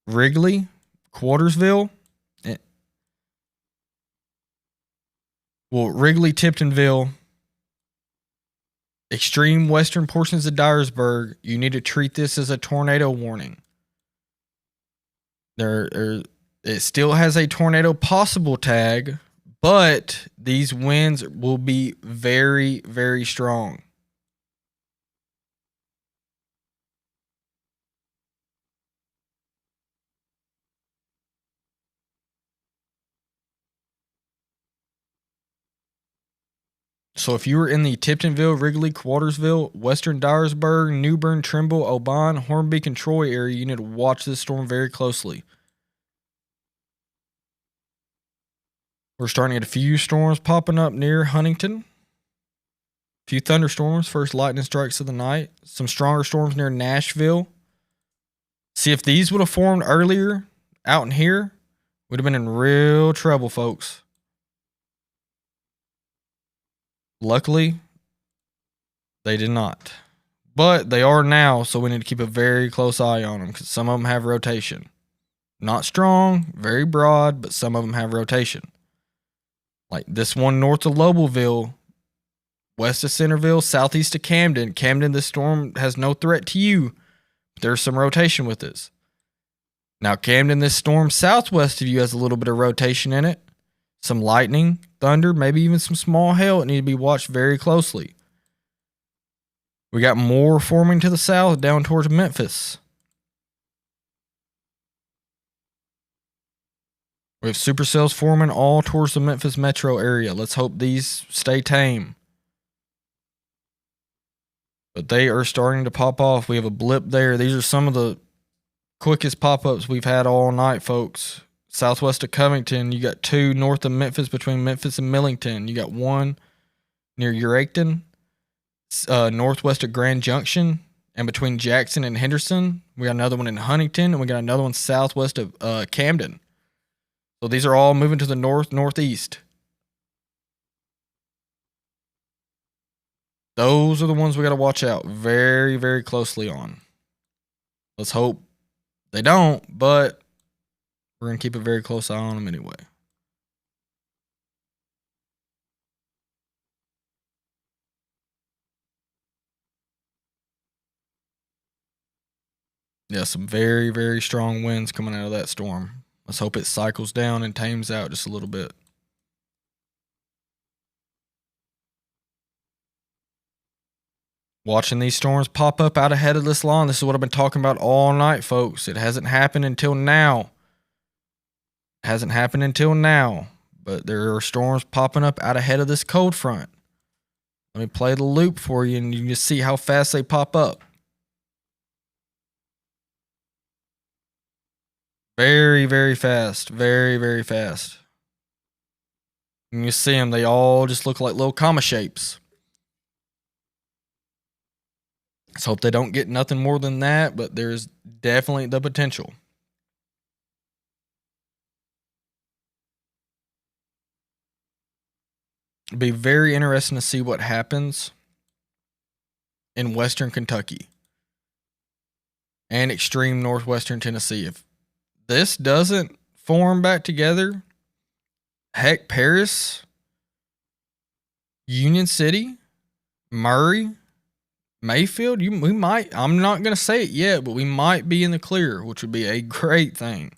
Wrigley, Quartersville. Well, Wrigley, Tiptonville, extreme western portions of Dyersburg, you need to treat this as a tornado warning. It still has a tornado possible tag, but these winds will be very, very strong. So if you were in the Tiptonville, Wrigley, Quartersville, Western Dyersburg, New Bern, Trimble, Oban, Hornbeak, and Troy area, you need to watch this storm very closely. We're starting to get a few storms popping up near Huntington. A few thunderstorms, first lightning strikes of the night. Some stronger storms near Nashville. See, if these would have formed earlier out in here, we'd have been in real trouble, folks. Luckily, they did not. But they are now, so we need to keep a very close eye on them because some of them have rotation. Not strong, very broad, but some of them have rotation. Like this one north of Lobelville, west of Centerville, southeast of Camden. Camden, this storm has no threat to you, but there's some rotation with this. Now, Camden, this storm southwest of you has a little bit of rotation in it. Some lightning, thunder, maybe even some small hail that need to be watched very closely. We got more forming to the south down towards Memphis. We have supercells forming all towards the Memphis metro area. Let's hope these stay tame. But they are starting to pop off. We have a blip there. These are some of the quickest pop-ups we've had all night, folks. Southwest of Covington, you got two north of Memphis between Memphis and Millington. You got one near Uraketon, northwest of Grand Junction, and between Jackson and Henderson. We got another one in Huntington, and we got another one southwest of Camden. So these are all moving to the northeast. Those are the ones we got to watch out very, very closely on. Let's hope they don't, but we're going to keep a very close eye on them anyway. Yeah, some very, very strong winds coming out of that storm. Let's hope it cycles down and tames out just a little bit. Watching these storms pop up out ahead of this line. This is what I've been talking about all night, folks. It hasn't happened until now. It hasn't happened until now. But there are storms popping up out ahead of this cold front. Let me play the loop for you and you can just see how fast they pop up. Very, very fast. Very, very fast. And you see them, they all just look like little comma shapes. Let's hope they don't get nothing more than that, but there's definitely the potential. It'll be very interesting to see what happens in western Kentucky and extreme northwestern Tennessee. If this doesn't form back together, heck, Paris, Union City, Murray, Mayfield, we might, I'm not going to say it yet, but we might be in the clear, which would be a great thing.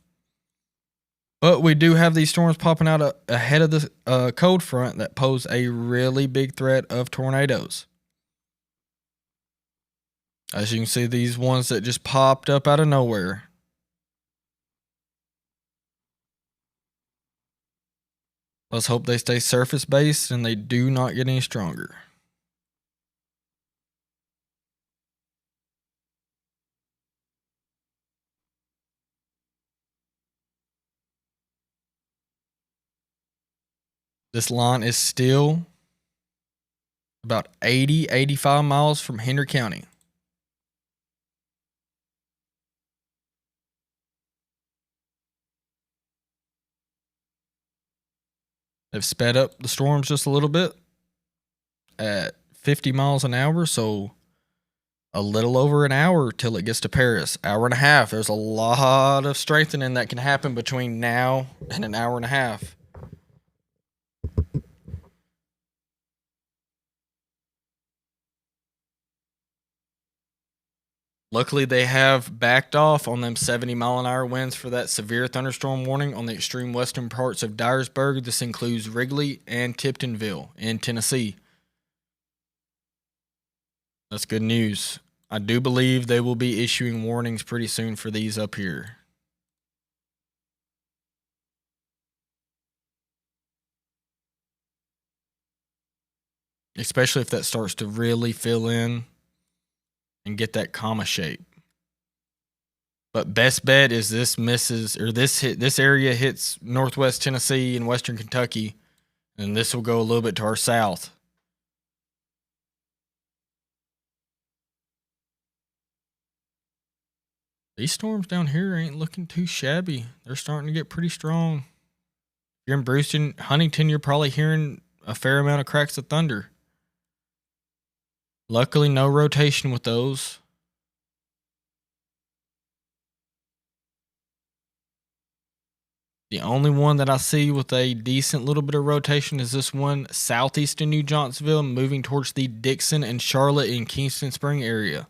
But we do have these storms popping out ahead of the cold front that pose a really big threat of tornadoes. As you can see, these ones that just popped up out of nowhere. Let's hope they stay surface based and they do not get any stronger. This line is still about 85 miles from Henry County. They've sped up the storms just a little bit at 50 miles an hour, so a little over an hour till it gets to Paris. Hour and a half. There's a lot of strengthening that can happen between now and an hour and a half. Luckily, they have backed off on them 70-mile-an-hour winds for that severe thunderstorm warning on the extreme western parts of Dyersburg. This includes Wrigley and Tiptonville in Tennessee. That's good news. I do believe they will be issuing warnings pretty soon for these up here. Especially if that starts to really fill in and get that comma shape. But best bet is this misses, or this area hits northwest Tennessee and western Kentucky, and this will go a little bit to our south. These storms down here ain't looking too shabby. They're starting to get pretty strong. If you're in Brewston, Huntington, you're probably hearing a fair amount of cracks of thunder. Luckily, no rotation with those. The only one that I see with a decent little bit of rotation is this one southeast in New Johnsonville, moving towards the Dixon and Charlotte and Kingston Spring area.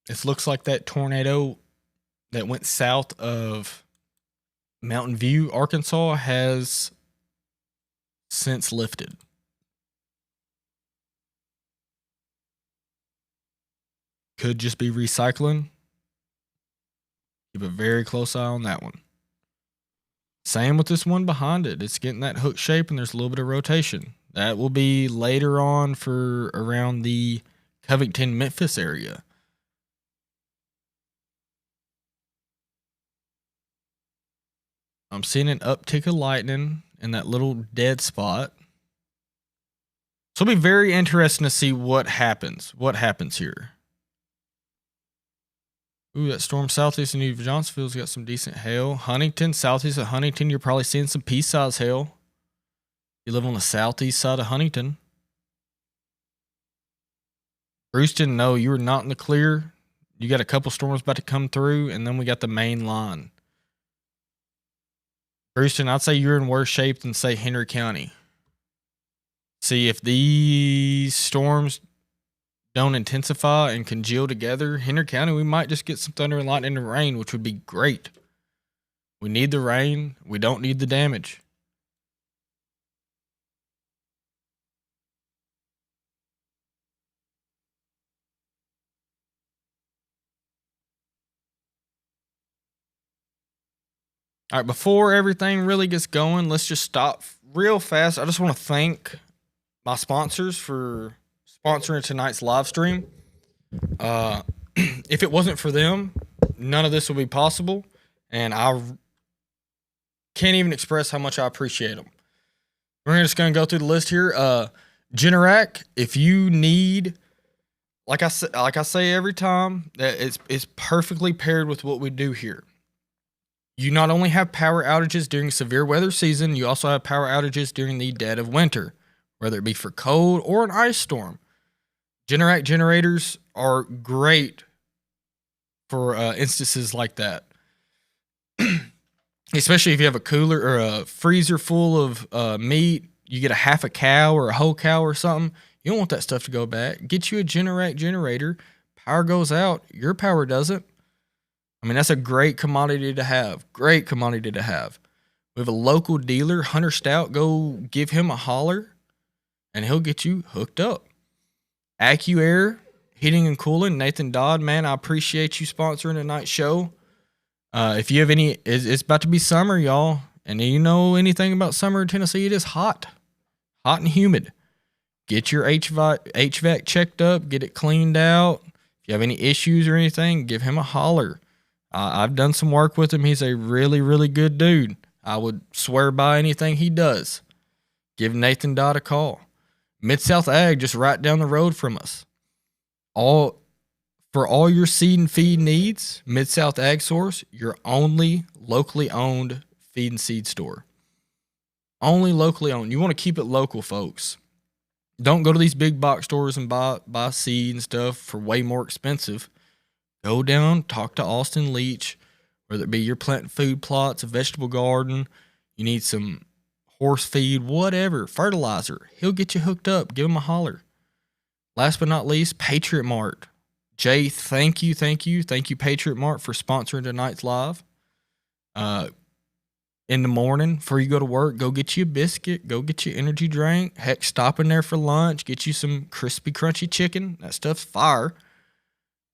It looks like that tornado that went south of Mountain View, Arkansas, has since lifted. Could just be recycling. Keep a very close eye on that one. Same with this one behind it. It's getting that hook shape and there's a little bit of rotation. That will be later on for around the Covington, Memphis area. I'm seeing an uptick of lightning in that little dead spot. So it'll be very interesting to see what happens. What happens here. Ooh, that storm southeast of New Johnsonville's got some decent hail. Huntington, southeast of Huntington, you're probably seeing some pea-size hail. You live on the southeast side of Huntington. Brewston, no, you are not in the clear. You got a couple storms about to come through, and then we got the main line. Brewston, I'd say you're in worse shape than, say, Henry County. See, if these storms don't intensify and congeal together, Henry County, we might just get some thunder and lightning and rain, which would be great. We need the rain. We don't need the damage. All right, before everything really gets going, let's just stop real fast. I just want to thank my sponsors for sponsoring tonight's live stream. If it wasn't for them, none of this would be possible, and I can't even express how much I appreciate them. We're just going to go through the list here. Generac, if you need, like I say every time, that it's perfectly paired with what we do here. You not only have power outages during severe weather season, you also have power outages during the dead of winter, whether it be for cold or an ice storm. Generac generators are great for instances like that. especially if you have a cooler or a freezer full of meat, you get a half a cow or a whole cow or something. You don't want that stuff to go bad. Get you a Generac generator. Power goes out, your power doesn't. I mean, that's a great commodity to have. Great commodity to have. We have a local dealer, Hunter Stout. Go give him a holler, and he'll get you hooked up. AccuAir Heating and Cooling, Nathan Dodd, man, I appreciate you sponsoring tonight's show. If you have any, it's about to be summer, y'all, and you know anything about summer in Tennessee, it is hot and humid. Get your HVAC checked up, get it cleaned out. If you have any issues or anything, give him a holler. I've done some work with him. He's a really, really good dude. I would swear by anything he does. Give Nathan Dodd a call. Mid-South Ag, just right down the road from us. For all your seed and feed needs, Mid-South Ag Source, your only locally owned feed and seed store. Only locally owned. You want to keep it local, folks. Don't go to these big box stores and buy seed and stuff for way more expensive. Go down, talk to Austin Leach, whether it be you're planting food plots, a vegetable garden, you need some horse feed, whatever, fertilizer. He'll get you hooked up. Give him a holler. Last but not least, Patriot Mart. Jay, thank you, Patriot Mart, for sponsoring tonight's live. In the morning, before you go to work, go get you a biscuit, go get you an energy drink. Heck, stop in there for lunch, get you some crispy, crunchy chicken. That stuff's fire.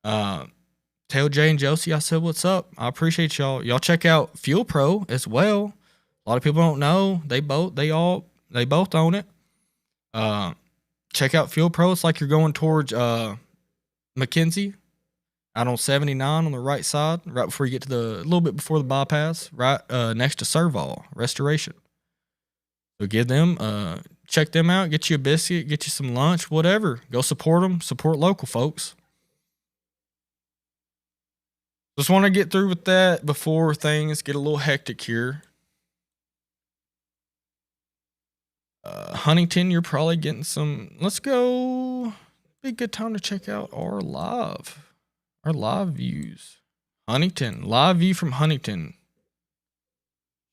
Tell Jay and Josie I said what's up. I appreciate y'all. Y'all check out Fuel Pro as well. A lot of people don't know. They both own it. Check out Fuel Pro. It's like you're going towards McKenzie out on 79 on the right side, right before you get to a little bit before the bypass, right next to Serval Restoration. So give them, check them out, get you a biscuit, get you some lunch, whatever. Go support them, support local folks. Just want to get through with that before things get a little hectic here. Huntington, you're probably getting some. Let's go. Be a good time to check out our live views. Huntington, live view from Huntington.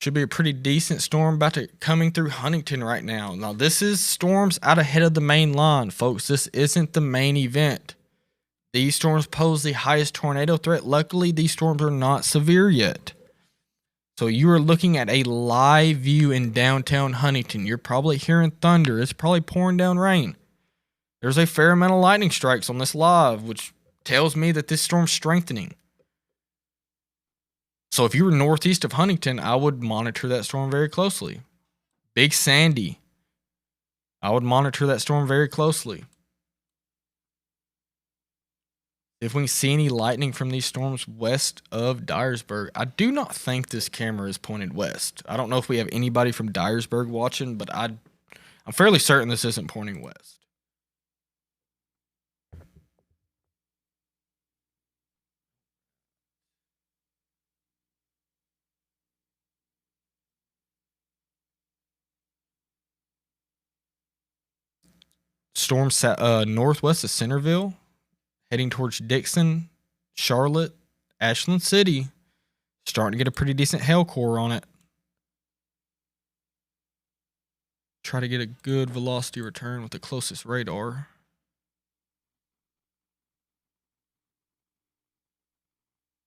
Should be a pretty decent storm coming through Huntington right now. Now, this is storms out ahead of the main line, folks. This isn't the main event. These storms pose the highest tornado threat. Luckily, these storms are not severe yet. So you are looking at a live view in downtown Huntington. You're probably hearing thunder. It's probably pouring down rain. There's a fair amount of lightning strikes on this live, which tells me that this storm's strengthening. So if you were northeast of Huntington, I would monitor that storm very closely. Big Sandy, I would monitor that storm very closely. If we see any lightning from these storms west of Dyersburg, I do not think this camera is pointed west. I don't know if we have anybody from Dyersburg watching, but I'm fairly certain this isn't pointing west. Storm northwest of Centerville, heading towards Dixon, Charlotte, Ashland City. Starting to get a pretty decent hail core on it. Try to get a good velocity return with the closest radar.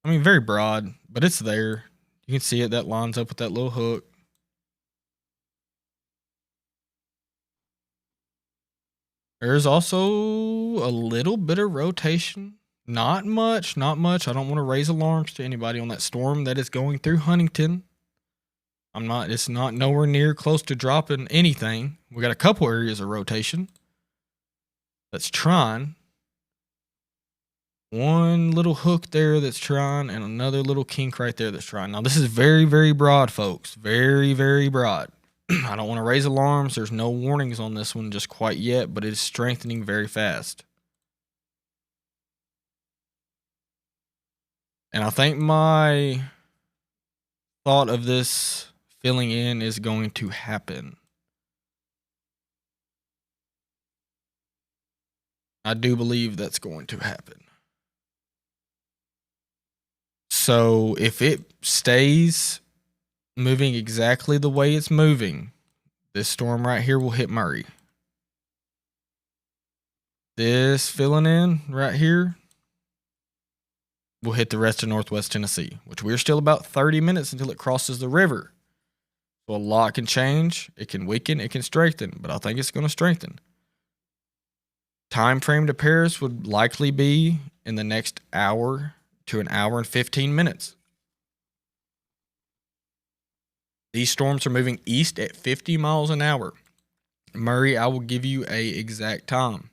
I mean, very broad, but it's there. You can see it. That lines up with that little hook. There's also a little bit of rotation. Not much. I don't want to raise alarms to anybody on that storm that is going through Huntington. It's not nowhere near close to dropping anything. We got a couple areas of rotation that's trying. One little hook there that's trying, and another little kink right there that's trying. Now, this is very, very broad, folks. Very, very broad. I don't want to raise alarms. There's no warnings on this one just quite yet, but it is strengthening very fast. And I think my thought of this filling in is going to happen. I do believe that's going to happen. So if it stays moving exactly the way it's moving, this storm right here will hit Murray. This filling in right here will hit the rest of Northwest Tennessee, which we're still about 30 minutes until it crosses the river. So a lot can change. It can weaken. It can strengthen. But I think it's going to strengthen. Time frame to Paris would likely be in the next hour to an hour and 15 minutes. These storms are moving east at 50 miles an hour. Murray, I will give you a exact time.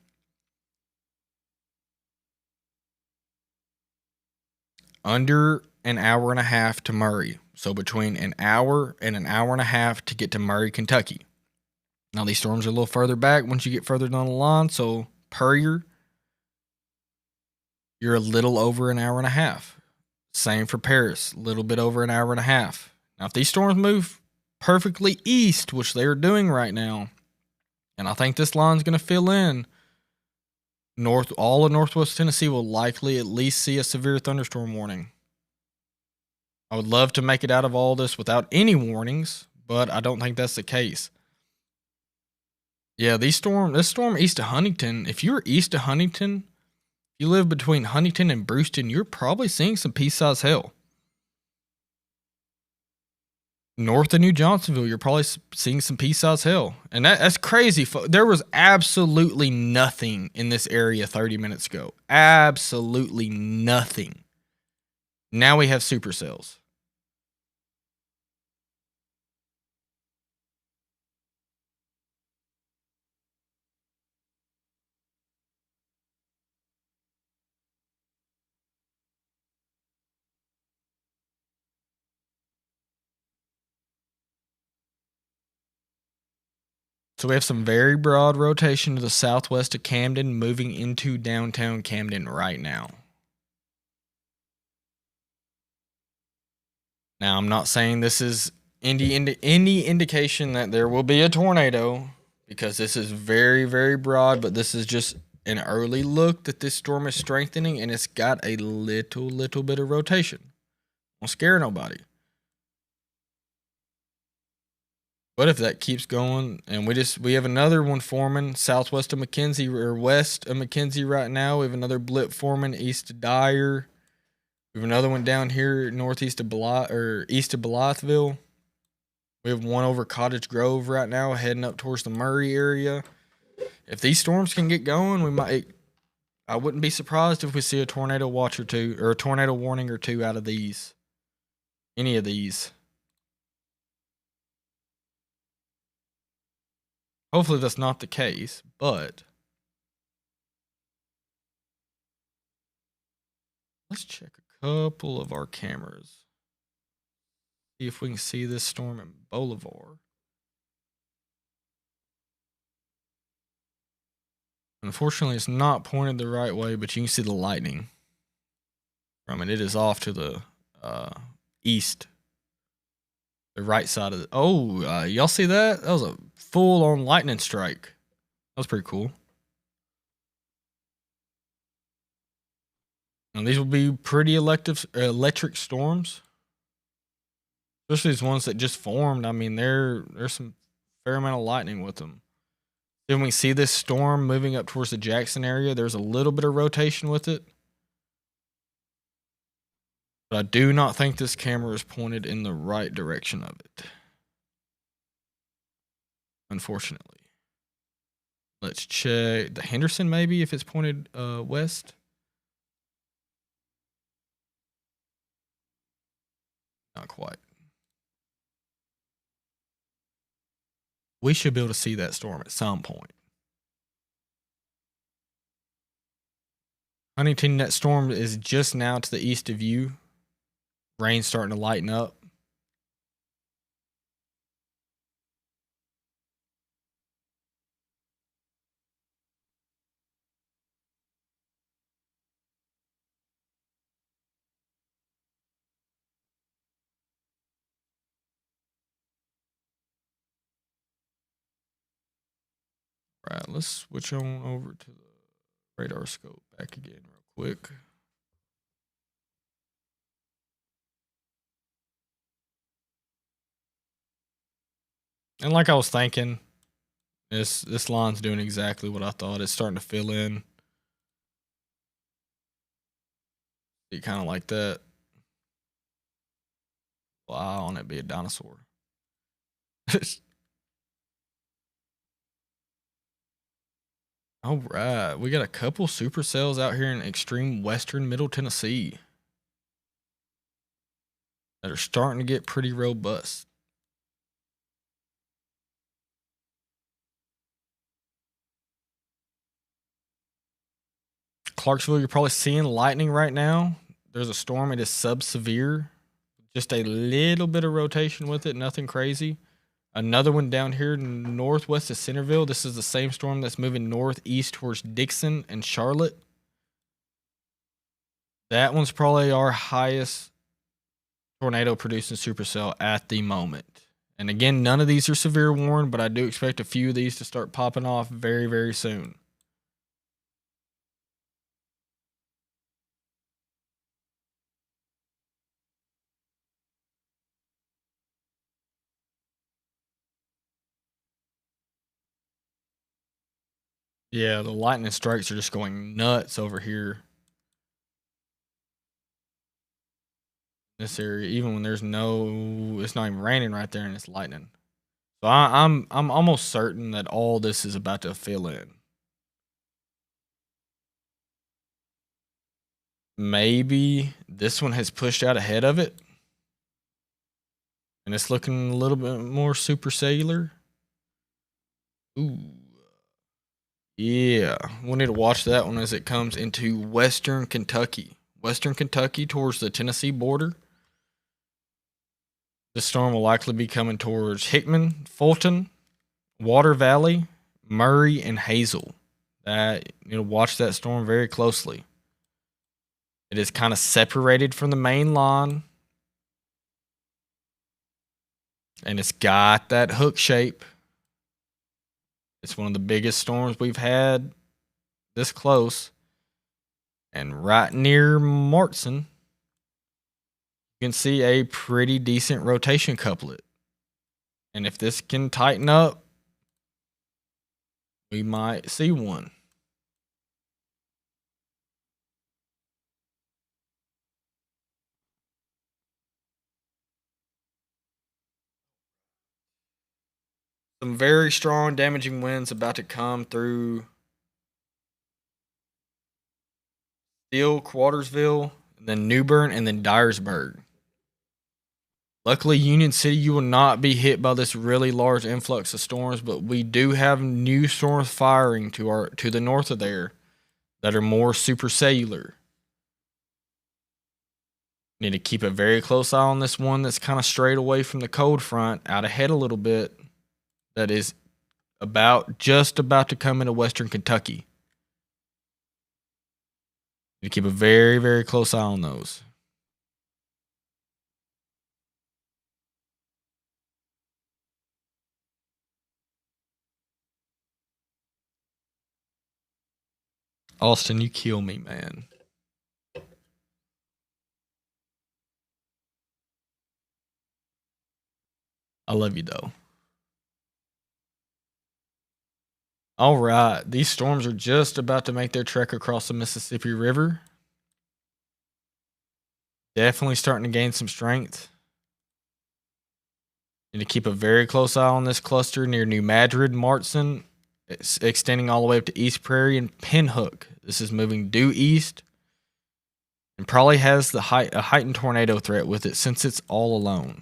Under an hour and a half to Murray. So between an hour and a half to get to Murray, Kentucky. Now these storms are a little further back once you get further down the line. So Puryear, you're a little over an hour and a half. Same for Paris, a little bit over an hour and a half. Now if these storms move perfectly east, which they are doing right now, and I think this line's going to fill in, all of Northwest Tennessee will likely at least see a severe thunderstorm warning. I would love to make it out of all this without any warnings, but I don't think that's the case. Yeah, this storm east of Huntington, if you're east of Huntington, if you live between Huntington and Brewston, you're probably seeing some pea-sized hail. North of New Johnsonville, you're probably seeing some pea-sized hail. And that's crazy. There was absolutely nothing in this area 30 minutes ago. Absolutely nothing. Now we have supercells. So we have some very broad rotation to the southwest of Camden, moving into downtown Camden right now. Now, I'm not saying this is any indication that there will be a tornado, because this is very, very broad, but this is just an early look that this storm is strengthening, and it's got a little bit of rotation. Won't scare nobody. But if that keeps going, and we have another one forming southwest of McKenzie, or west of McKenzie right now. We have another blip forming east of Dyer. We have another one down here northeast of east of Blytheville. We have one over Cottage Grove right now, heading up towards the Murray area. If these storms can get going, I wouldn't be surprised if we see a tornado watch or two, or a tornado warning or two out of these. Any of these. Hopefully that's not the case, but let's check a couple of our cameras. See if we can see this storm in Bolivar. Unfortunately, it's not pointed the right way, but you can see the lightning from it. It is off to the east. The right side of the... y'all see that? That was a full-on lightning strike. That was pretty cool. And these will be pretty electric storms. Especially these ones that just formed. I mean, there's some fair amount of lightning with them. Then we see this storm moving up towards the Jackson area. There's a little bit of rotation with it. But I do not think this camera is pointed in the right direction of it. Unfortunately. Let's check the Henderson, maybe, if it's pointed west. Not quite. We should be able to see that storm at some point. Huntington, that storm is just now to the east of you. Rain's starting to lighten up. Right, let's switch on over to the radar scope back again real quick. And like I was thinking, this line's doing exactly what I thought. It's starting to fill in. See, kind of like that. Fly on it, be a dinosaur. All right, we got a couple supercells out here in extreme western Middle Tennessee that are starting to get pretty robust. Clarksville, you're probably seeing lightning right now. There's a storm. It is sub-severe. Just a little bit of rotation with it, nothing crazy. Another one down here northwest of Centerville. This is the same storm that's moving northeast towards Dixon and Charlotte. That one's probably our highest tornado producing supercell at the moment. And again, none of these are severe warned, but I do expect a few of these to start popping off very, very soon. Yeah, the lightning strikes are just going nuts over here. This area, even when there's no, it's not even raining right there and it's lightning. So I'm almost certain that all this is about to fill in. Maybe this one has pushed out ahead of it. And it's looking a little bit more supercellular. Ooh. Yeah. We'll need to watch that one as it comes into western Kentucky. Western Kentucky towards the Tennessee border. The storm will likely be coming towards Hickman, Fulton, Water Valley, Murray, and Hazel. Watch that storm very closely. It is kind of separated from the main line. And it's got that hook shape. It's one of the biggest storms we've had this close. And right near Martson, you can see a pretty decent rotation couplet. And if this can tighten up, we might see one. Some very strong damaging winds about to come through Steele, Cartersville, then New Bern, and then Dyersburg. Luckily, Union City, you will not be hit by this really large influx of storms, but we do have new storms firing to the north of there that are more supercellular. Need to keep a very close eye on this one that's kind of straight away from the cold front, out ahead a little bit. That is just about to come into western Kentucky. Need to keep a very, very close eye on those. Austin, you kill me, man. I love you, though. All right. These storms are just about to make their trek across the Mississippi River. Definitely starting to gain some strength. Need to keep a very close eye on this cluster near New Madrid, Martson. It's extending all the way up to East Prairie and Pinhook. This is moving due east and probably has a heightened tornado threat with it since it's all alone.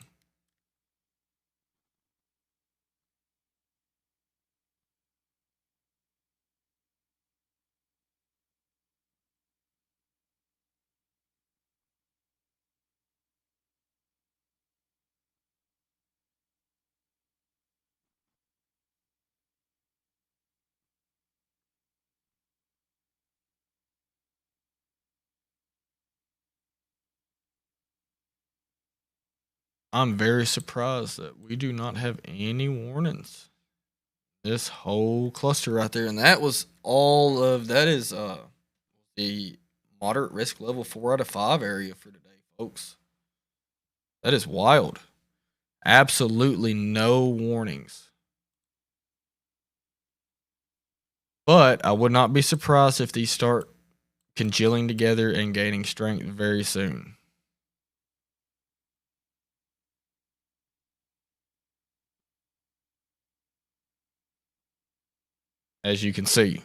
I'm very surprised that we do not have any warnings. This whole cluster right there, and that is the moderate risk level 4 out of 5 area for today, folks. That is wild. Absolutely no warnings. But I would not be surprised if these start congealing together and gaining strength very soon. As you can see.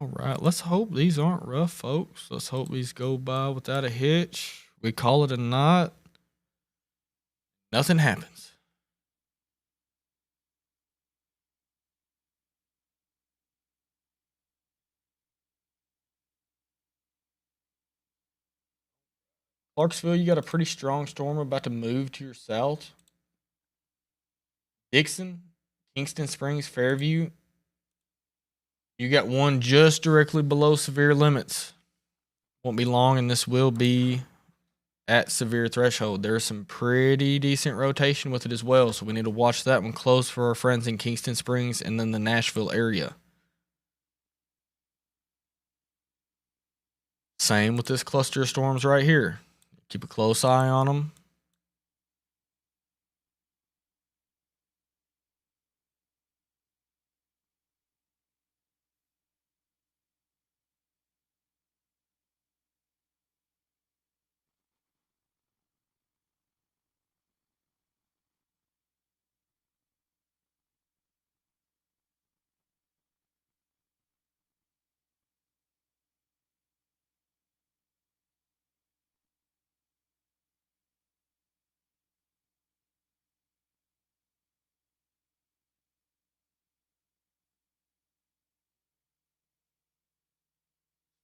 All right, let's hope these aren't rough, folks. Let's hope these go by without a hitch. We call it a night. Nothing happens. Clarksville, you got a pretty strong storm about to move to your south. Dixon, Kingston Springs, Fairview, you got one just directly below severe limits. Won't be long, and this will be at severe threshold. There's some pretty decent rotation with it as well, so we need to watch that one close for our friends in Kingston Springs and then the Nashville area. Same with this cluster of storms right here. Keep a close eye on them.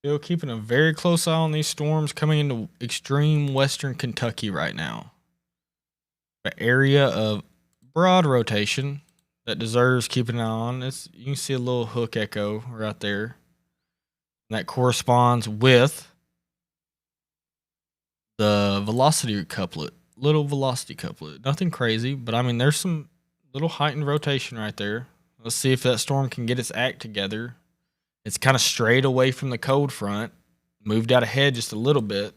Still keeping a very close eye on these storms coming into extreme western Kentucky right now. An area of broad rotation that deserves keeping an eye on. You can see a little hook echo right there. And that corresponds with the velocity couplet. Little velocity couplet. Nothing crazy, but I mean, there's some little heightened rotation right there. Let's see if that storm can get its act together. It's kind of strayed away from the cold front, moved out ahead just a little bit.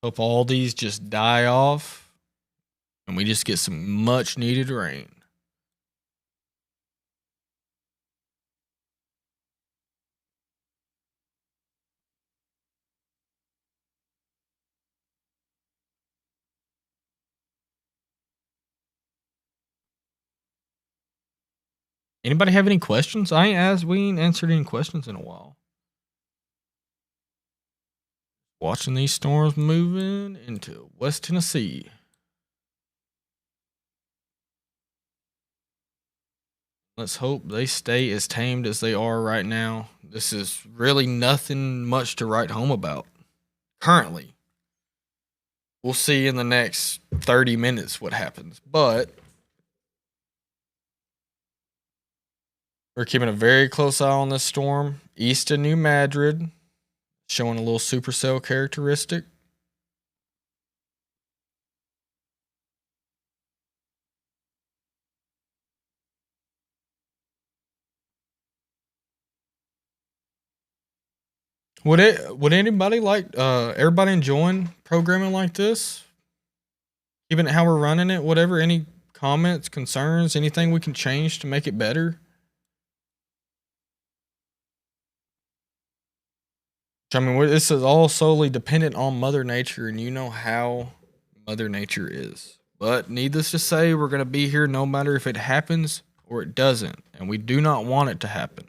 Hope all these just die off and we just get some much needed rain. Anybody have any questions? We ain't answered any questions in a while. Watching these storms moving into West Tennessee. Let's hope they stay as tamed as they are right now. This is really nothing much to write home about currently. We'll see in the next 30 minutes what happens, but we're keeping a very close eye on this storm. East of New Madrid, showing a little supercell characteristic. Would anybody like everybody enjoying programming like this? Even how we're running it, whatever, any comments, concerns, anything we can change to make it better? I mean, this is all solely dependent on Mother Nature, and you know how Mother Nature is. But needless to say, we're going to be here no matter if it happens or it doesn't, and we do not want it to happen.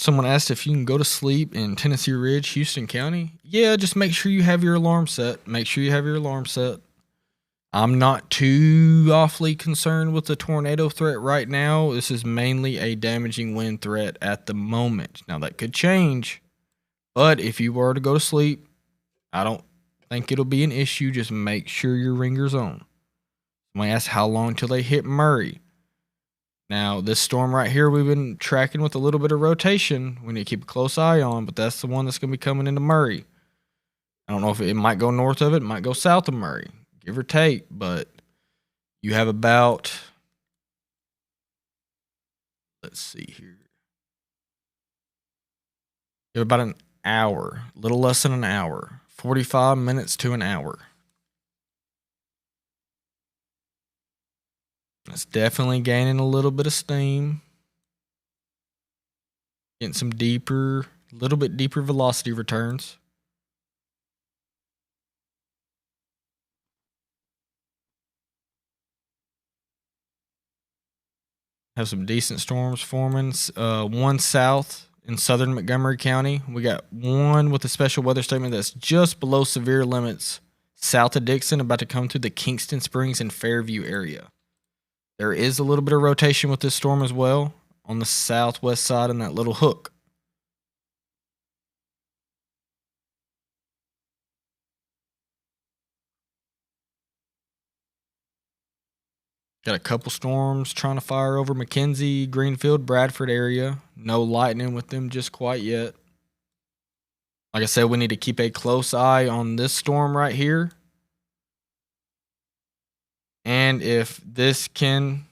Someone asked if you can go to sleep in Tennessee Ridge, Houston County. Yeah, just make sure you have your alarm set. Make sure you have your alarm set. I'm not too awfully concerned with the tornado threat right now. This is mainly a damaging wind threat at the moment. Now, that could change, but if you were to go to sleep, I don't think it'll be an issue. Just make sure your ringer's on. Somebody asked how long till they hit Murray. Now, this storm right here, we've been tracking with a little bit of rotation. We need to keep a close eye on, but that's the one that's going to be coming into Murray. I don't know if it might go north of it, might go south of Murray, give or take, but you have about, let's see here. You have about an hour, a little less than an hour, 45 minutes to an hour. It's definitely gaining a little bit of steam. Getting some deeper, a little bit deeper velocity returns. Have some decent storms forming. One south in southern Montgomery County. We got one with a special weather statement that's just below severe limits south of Dixon, about to come through the Kingston Springs and Fairview area. There is a little bit of rotation with this storm as well on the southwest side in that little hook. Got a couple storms trying to fire over McKenzie, Greenfield, Bradford area. No lightning with them just quite yet. Like I said, we need to keep a close eye on this storm right here. And if this can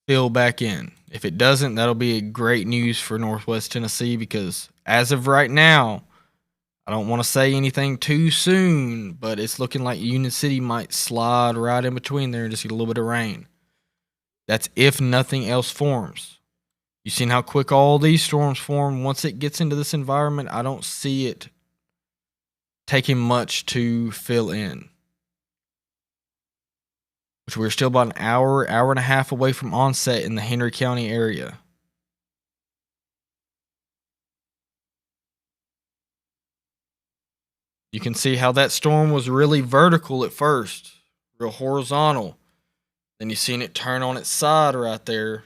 fill back in. If it doesn't, that'll be great news for Northwest Tennessee, because as of right now, I don't want to say anything too soon, but it's looking like Union City might slide right in between there and just get a little bit of rain. That's if nothing else forms. You've seen how quick all these storms form. Once it gets into this environment, I don't see it taking much to fill in. Which we're still about an hour, hour and a half away from onset in the Henry County area. You can see how that storm was really vertical at first, real horizontal. Then you seen it turn on its side right there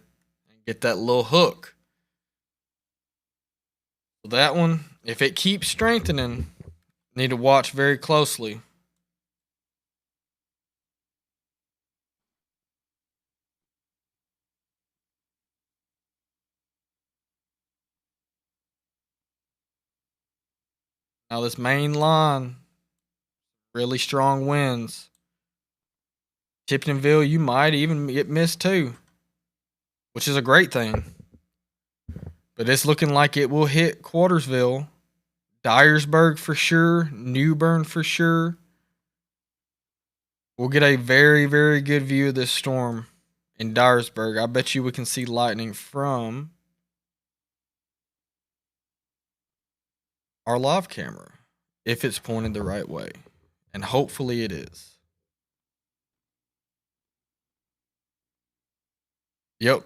and get that little hook. So that one, if it keeps strengthening, need to watch very closely. Now this main line, really strong winds. Tiptonville, you might even get missed too, which is a great thing. But it's looking like it will hit Quartersville, Dyersburg for sure, New Bern for sure. We'll get a very, very good view of this storm in Dyersburg. I bet you we can see lightning from our live camera if it's pointed the right way, and hopefully it is. Yep,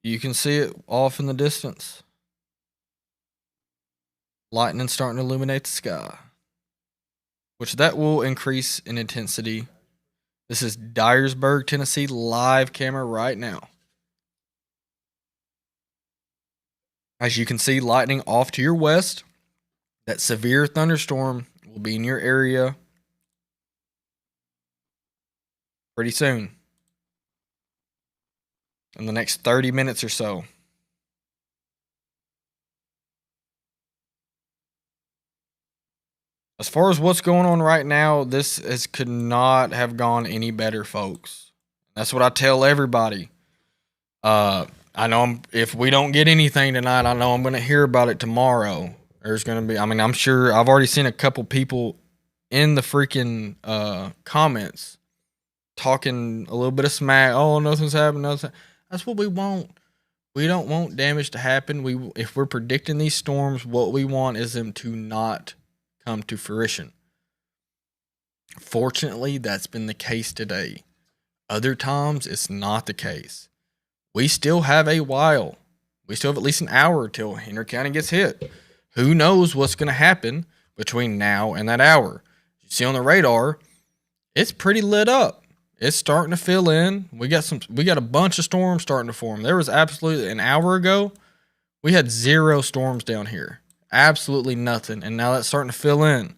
you can see it off in the distance. Lightning starting to illuminate the sky, which that will increase in intensity. This is Dyersburg, Tennessee live camera right now. As you can see, lightning off to your west. That severe thunderstorm will be in your area pretty soon, in the next 30 minutes or so. As far as what's going on right now, this could not have gone any better, folks. That's what I tell everybody. I know if we don't get anything tonight, I know I'm going to hear about it tomorrow. There's going to be, I'm sure I've already seen a couple people in the freaking comments talking a little bit of smack. Oh, nothing's happened. That's what we want. We don't want damage to happen. If we're predicting these storms, what we want is them to not come to fruition. Fortunately, that's been the case today. Other times, it's not the case. We still have a while We still have at least an hour till Henry County gets hit. Who knows what's going to happen between now and that hour? You see on the radar, it's pretty lit up. It's starting to fill in. We got a bunch of storms starting to form. There was absolutely an hour ago, we had 0 storms down here. Absolutely nothing. And now that's starting to fill in.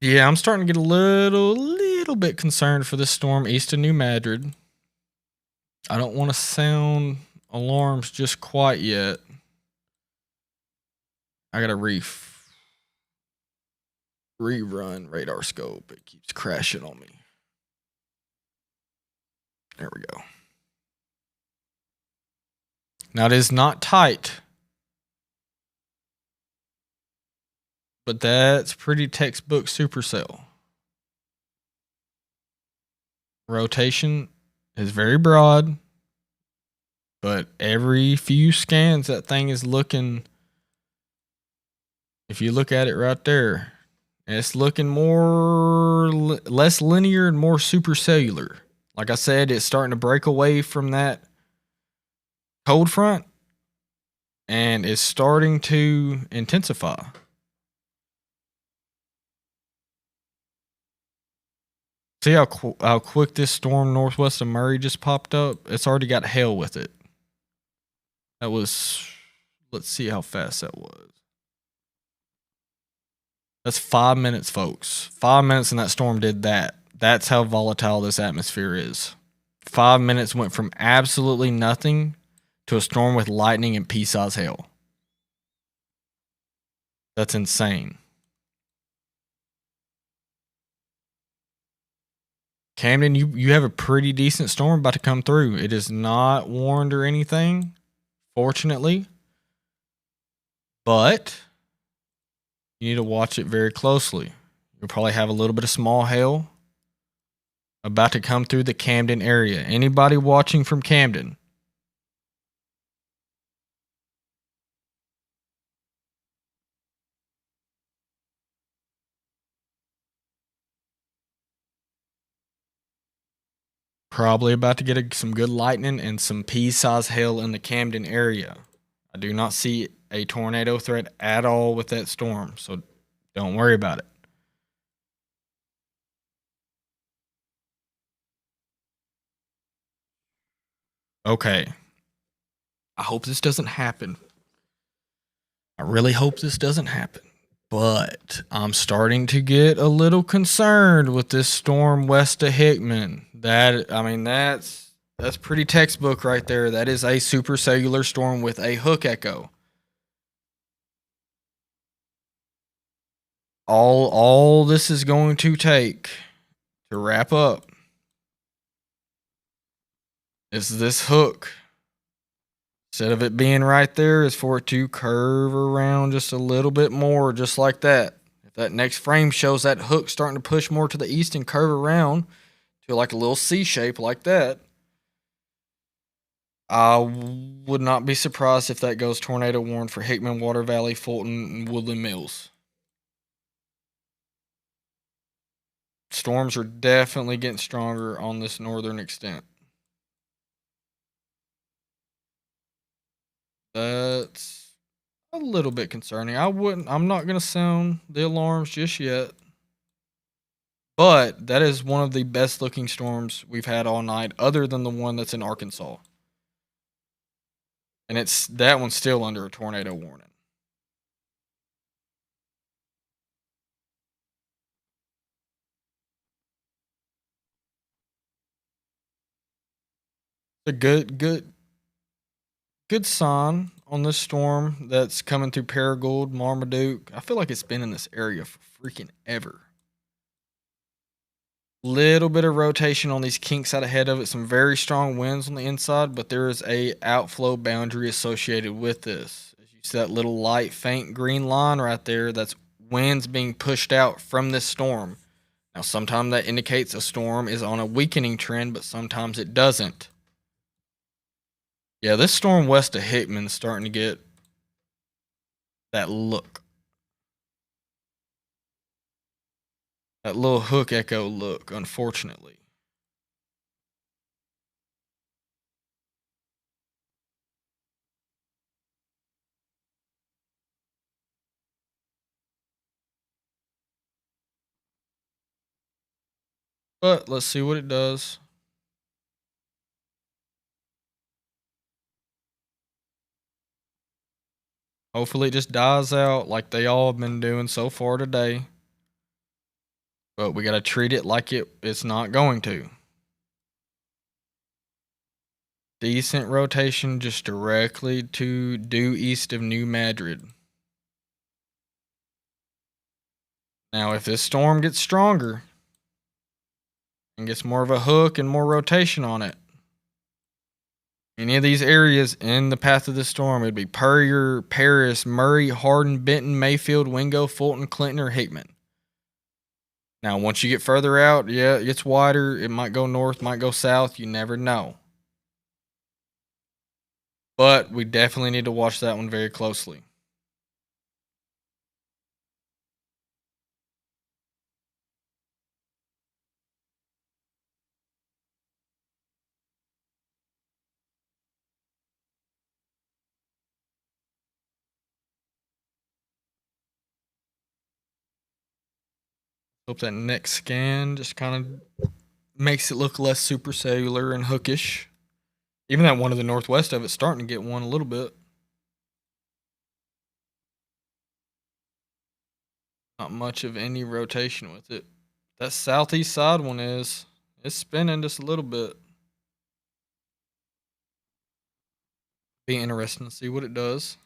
Yeah, I'm starting to get a little bit concerned for this storm east of New Madrid. I don't want to sound alarms just quite yet. I gotta rerun radar scope. It keeps crashing on me. There we go. Now it is not tight, but that's pretty textbook supercell. Rotation is very broad, but every few scans that thing is looking, if you look at it right there, it's looking less linear and more supercellular. Like I said, it's starting to break away from that cold front and it's starting to intensify. See how quick this storm northwest of Murray just popped up? It's already got hail with it. That was, let's see how fast that was. That's 5 minutes, folks. 5 minutes and that storm did that. That's how volatile this atmosphere is. 5 minutes went from absolutely nothing to a storm with lightning and pea-size hail. That's insane. Camden, you have a pretty decent storm about to come through. It is not warned or anything, fortunately. But you need to watch it very closely. You'll probably have a little bit of small hail about to come through the Camden area. Anybody watching from Camden? Probably about to get some good lightning and some pea-sized hail in the Camden area. I do not see a tornado threat at all with that storm, so don't worry about it. Okay. I hope this doesn't happen. I really hope this doesn't happen. But I'm starting to get a little concerned with this storm west of Hickman. That's pretty textbook right there. That is a supercellular storm with a hook echo. All this is going to take to wrap up is this hook. Instead of it being right there, is for it to curve around just a little bit more, just like that. If that next frame shows that hook starting to push more to the east and curve around to like a little C shape like that, I would not be surprised if that goes tornado warn for Hickman, Water Valley, Fulton, and Woodland Mills. Storms are definitely getting stronger on this northern extent. That's a little bit concerning. I'm not going to sound the alarms just yet. But that is one of the best looking storms we've had all night, other than the one that's in Arkansas. And that one's still under a tornado warning. It's a good sign on this storm that's coming through Paragould, Marmaduke. I feel like it's been in this area for freaking ever. Little bit of rotation on these kinks out ahead of it. Some very strong winds on the inside, but there is a outflow boundary associated with this. As you see that little light, faint green line right there, that's winds being pushed out from this storm. Now, sometimes that indicates a storm is on a weakening trend, but sometimes it doesn't. Yeah, this storm west of Hickman is starting to get that look. That little hook echo look, unfortunately. But let's see what it does. Hopefully it just dies out like they all have been doing so far today. But we got to treat it like it's not going to. Decent rotation just directly to due east of New Madrid. Now, if this storm gets stronger and gets more of a hook and more rotation on it, any of these areas in the path of the storm, it'd be Purrier, Paris, Murray, Hardin, Benton, Mayfield, Wingo, Fulton, Clinton, or Hickman. Now, once you get further out, yeah, it gets wider. It might go north, might go south. You never know. But we definitely need to watch that one very closely. Hope that next scan just kind of makes it look less supercellular and hookish. Even that one to the northwest of it's starting to get one a little bit. Not much of any rotation with it. That southeast side one it's spinning just a little bit. Be interesting to see what it does.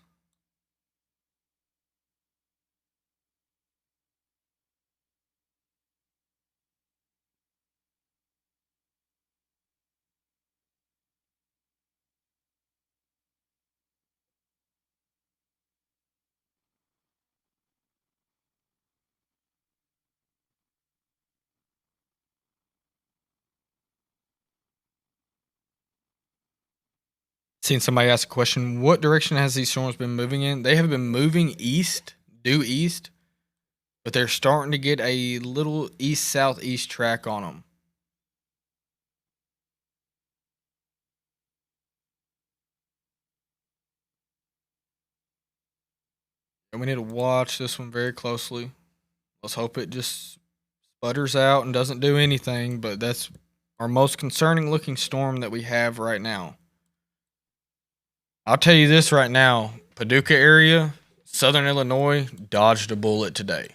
Seen somebody ask a question, what direction has these storms been moving in? They have been moving east, due east, but they're starting to get a little east southeast track on them. And we need to watch this one very closely. Let's hope it just sputters out and doesn't do anything, but that's our most concerning looking storm that we have right now. I'll tell you this right now, Paducah area, Southern Illinois, dodged a bullet today.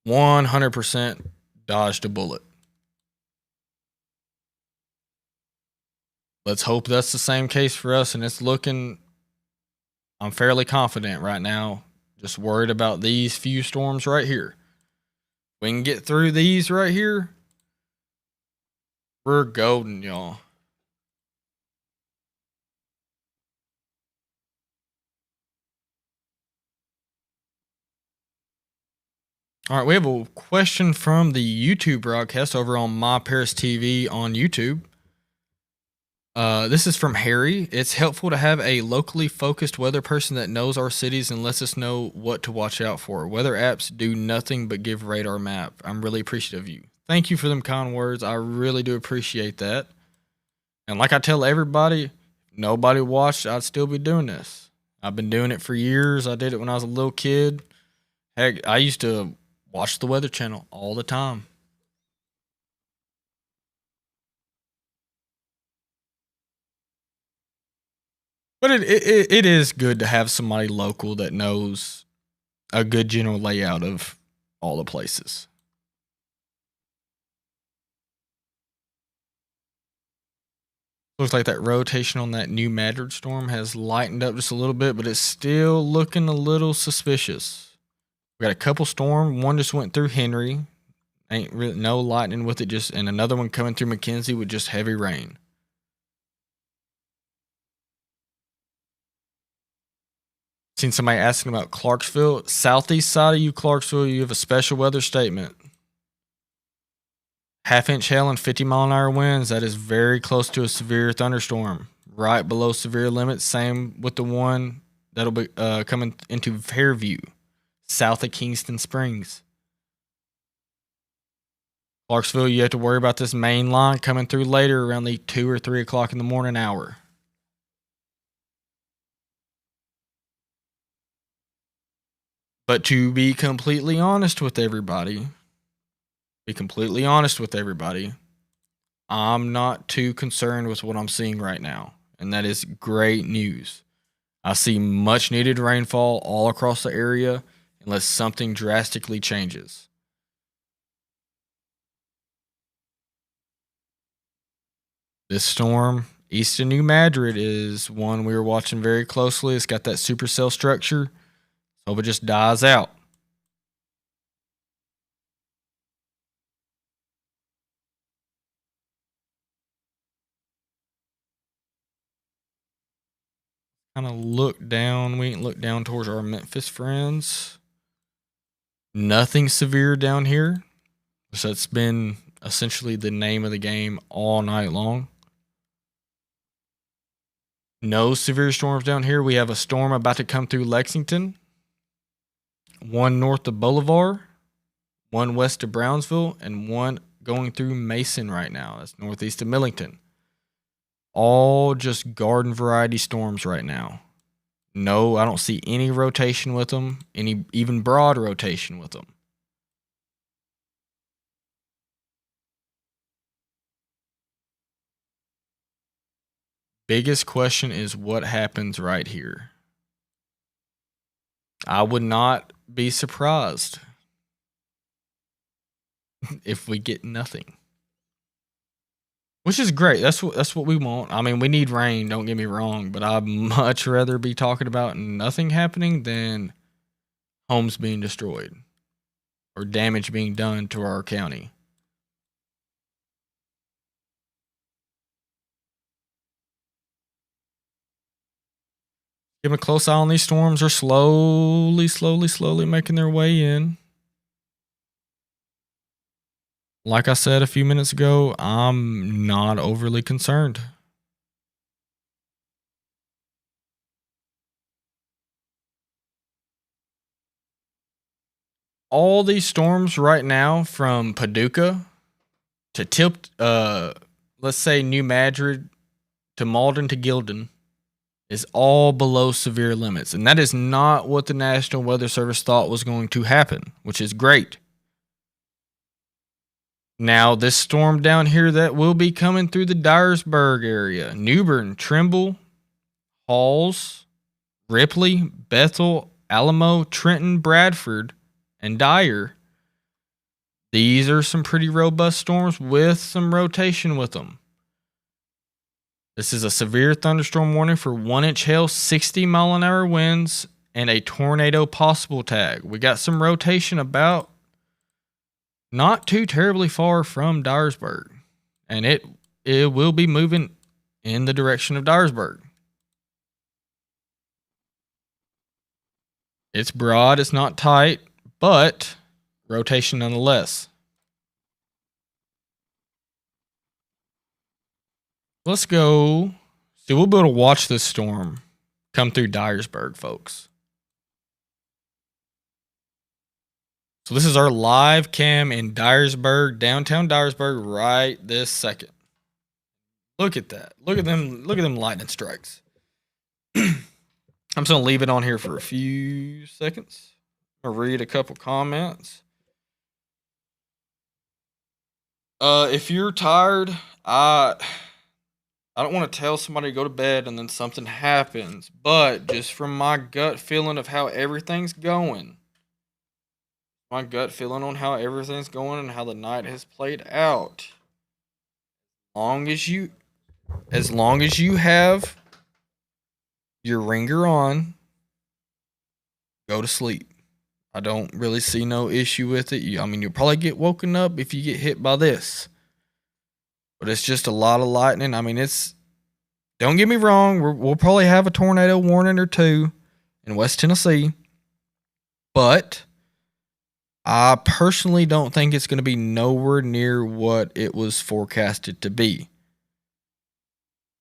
100% dodged a bullet. Let's hope that's the same case for us, and it's looking, I'm fairly confident right now. Just worried about these few storms right here. We can get through these right here. We're golden, y'all. All right, we have a question from the YouTube broadcast over on My Paris TV on YouTube. This is from Harry. It's helpful to have a locally focused weather person that knows our cities and lets us know what to watch out for. Weather apps do nothing but give radar map. I'm really appreciative of you. Thank you for them kind words. I really do appreciate that. And like I tell everybody, if nobody watched, I'd still be doing this. I've been doing it for years. I did it when I was a little kid. Heck, I used to watch the Weather Channel all the time. But it is good to have somebody local that knows a good general layout of all the places. Looks like that rotation on that New Madrid storm has lightened up just a little bit, but it's still looking a little suspicious. We got a couple storm. One just went through Henry. Ain't really no lightning with it, just and another one coming through McKenzie with just heavy rain. Seen somebody asking about Clarksville. Southeast side of you, Clarksville, you have a special weather statement. Half-inch hail and 50-mile-an-hour winds. That is very close to a severe thunderstorm. Right below severe limits. Same with the one that'll be coming into Fairview, south of Kingston Springs. Clarksville, you have to worry about this main line coming through later around the 2 or 3 o'clock in the morning hour. But to be completely honest with everybody, Be completely honest with everybody. I'm not too concerned with what I'm seeing right now, and that is great news. I see much needed rainfall all across the area unless something drastically changes. This storm east of New Madrid is one we were watching very closely. It's got that supercell structure. Hope it just dies out. Kind of look down. We ain't look down towards our Memphis friends. Nothing severe down here. So it's been essentially the name of the game all night long. No severe storms down here. We have a storm about to come through Lexington, one north of Bolivar, one west of Brownsville, and one going through Mason right now. That's northeast of Millington. All just garden variety storms right now. No, I don't see any rotation with them, any even broad rotation with them. Biggest question is what happens right here. I would not be surprised if we get nothing. Which is great. That's what we want. I mean, we need rain, don't get me wrong, but I'd much rather be talking about nothing happening than homes being destroyed or damage being done to our county. Keeping a close eye on these storms. Are slowly making their way in. Like I said a few minutes ago, I'm not overly concerned. All these storms right now from Paducah to let's say New Madrid to Malden to Gildan is all below severe limits. And that is not what the National Weather Service thought was going to happen, which is great. Now, this storm down here that will be coming through the Dyersburg area, Newbern, Trimble, Halls, Ripley, Bethel, Alamo, Trenton, Bradford, and Dyer. These are some pretty robust storms with some rotation with them. This is a severe thunderstorm warning for 1-inch hail, 60-mile-an-hour winds, and a tornado possible tag. We got some rotation about not too terribly far from Dyersburg, and it will be moving in the direction of Dyersburg. It's broad, it's not tight, but rotation nonetheless. Let's go. See, we'll be able to watch this storm come through Dyersburg, folks. So this is our live cam in Dyersburg, downtown Dyersburg, right this second. Look at that. Look at them lightning strikes. I'm just gonna leave it on here for a few seconds. I'll read a couple comments. If you're tired, I don't want to tell somebody to go to bed and then something happens, but just from my gut feeling of how everything's going, and how the night has played out, as long as you have your ringer on, go to sleep. I don't really see no issue with it. You'll probably get woken up if you get hit by this. But it's just a lot of lightning. Don't get me wrong, we'll probably have a tornado warning or two in West Tennessee. But I personally don't think it's going to be nowhere near what it was forecasted to be.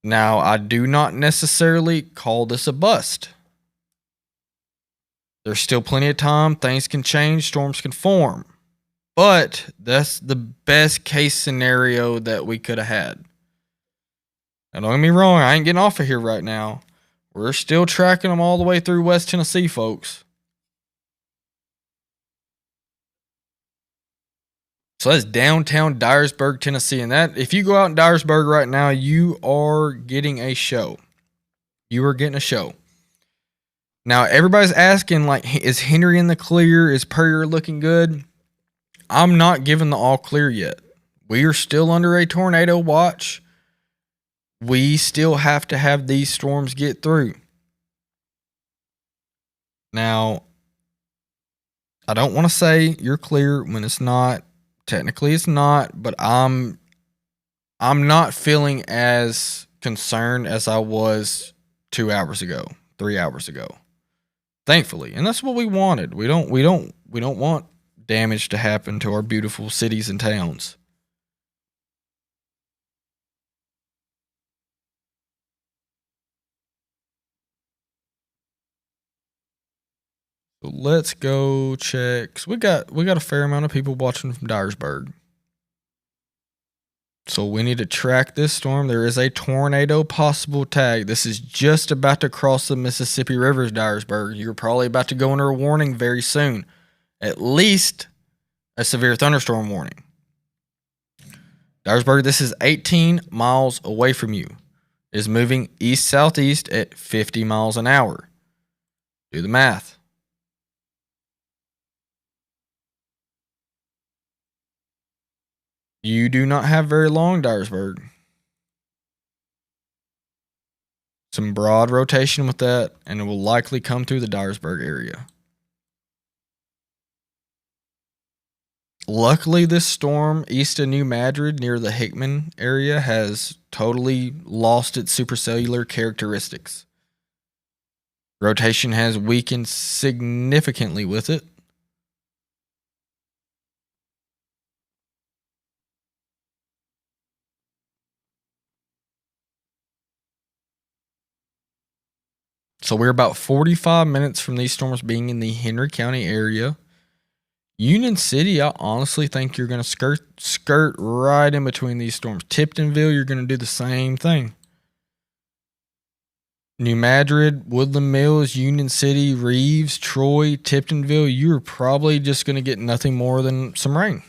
Now, I do not necessarily call this a bust. There's still plenty of time. Things can change. Storms can form. But that's the best case scenario that we could have had. Now, don't get me wrong. I ain't getting off of here right now. We're still tracking them all the way through West Tennessee, folks. So that's downtown Dyersburg, Tennessee. And that, if you go out in Dyersburg right now, you are getting a show. You are getting a show. Now, everybody's asking, like, is Henry in the clear? Is Puryear looking good? I'm not giving the all clear yet. We are still under a tornado watch. We still have to have these storms get through. Now, I don't want to say you're clear when it's not. Technically, it's not, but I'm not feeling as concerned as I was 2 hours ago, 3 hours ago. Thankfully, and that's what we wanted. We don't want damage to happen to our beautiful cities and towns. So let's go check. So we got a fair amount of people watching from Dyersburg. So we need to track this storm. There is a tornado possible tag. This is just about to cross the Mississippi River, Dyersburg. You're probably about to go under a warning very soon. At least a severe thunderstorm warning. Dyersburg, this is 18 miles away from you. It is moving east-southeast at 50 miles an hour. Do the math. You do not have very long, Dyersburg. Some broad rotation with that, and it will likely come through the Dyersburg area. Luckily, this storm east of New Madrid near the Hickman area has totally lost its supercellular characteristics. Rotation has weakened significantly with it. So we're about 45 minutes from these storms being in the Henry County area. Union City, I honestly think you're going to skirt right in between these storms. Tiptonville, you're going to do the same thing. New Madrid, Woodland Mills, Union City, Reeves, Troy, Tiptonville, you're probably just going to get nothing more than some rain.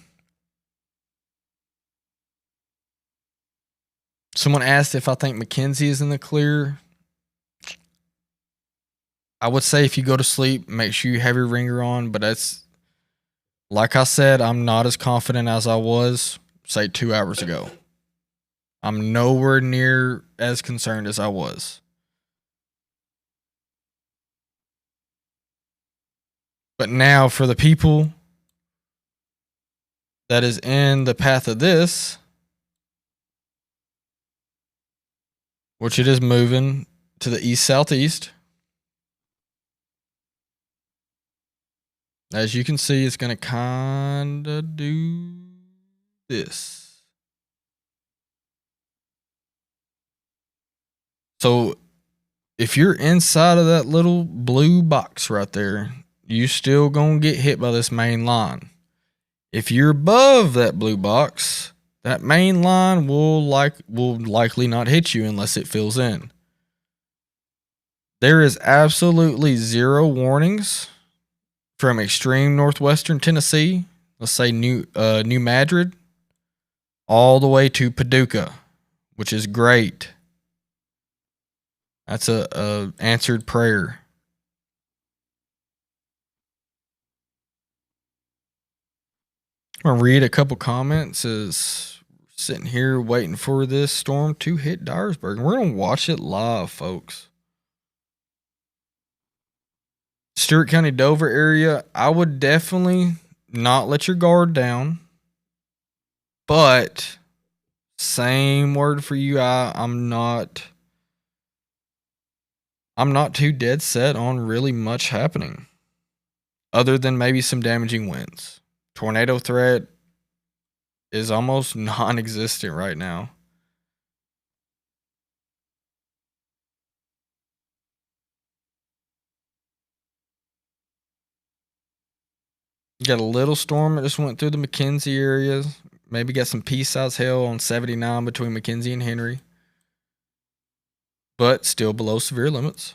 Someone asked if I think McKenzie is in the clear. I would say if you go to sleep, make sure you have your ringer on, but that's, like I said, I'm not as confident as I was, say, 2 hours ago. I'm nowhere near as concerned as I was. But now for the people that is in the path of this, which it is moving to the east-southeast. As you can see, it's going to kind of do this. So if you're inside of that little blue box right there, you still going to get hit by this main line. If you're above that blue box, that main line will likely not hit you unless it fills in. There is absolutely zero warnings from extreme northwestern Tennessee, let's say New Madrid, all the way to Paducah, which is great. That's a answered prayer. I'm going to read a couple comments as sitting here waiting for this storm to hit Dyersburg. And we're going to watch it live, folks. Stewart County, Dover area, I would definitely not let your guard down. But same word for you. I'm not too dead set on really much happening, other than maybe some damaging winds. Tornado threat is almost non-existent right now. You got a little storm that just went through the McKenzie area. Maybe got some pea-sized hail on 79 between McKenzie and Henry. But still below severe limits.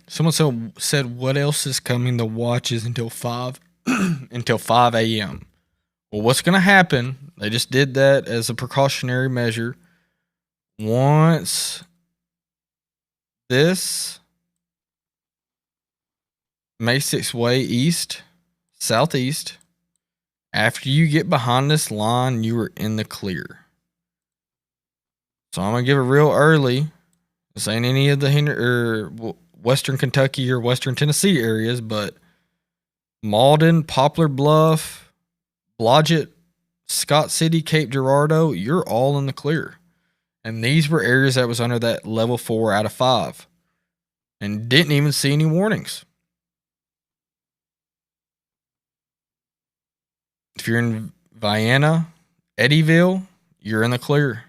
Someone said, what else is coming? The watch is until 5 until 5 a.m. Well, what's going to happen? They just did that as a precautionary measure. Once this makes its way southeast, after you get behind this line, you are in the clear. So I'm going to give it real early. This ain't any of the Western Kentucky or Western Tennessee areas, but Malden, Poplar Bluff, Blodgett, Scott City, Cape Girardeau, you're all in the clear. And these were areas that was under that level 4 out of 5 and didn't even see any warnings. If you're in Vienna, Eddyville, you're in the clear.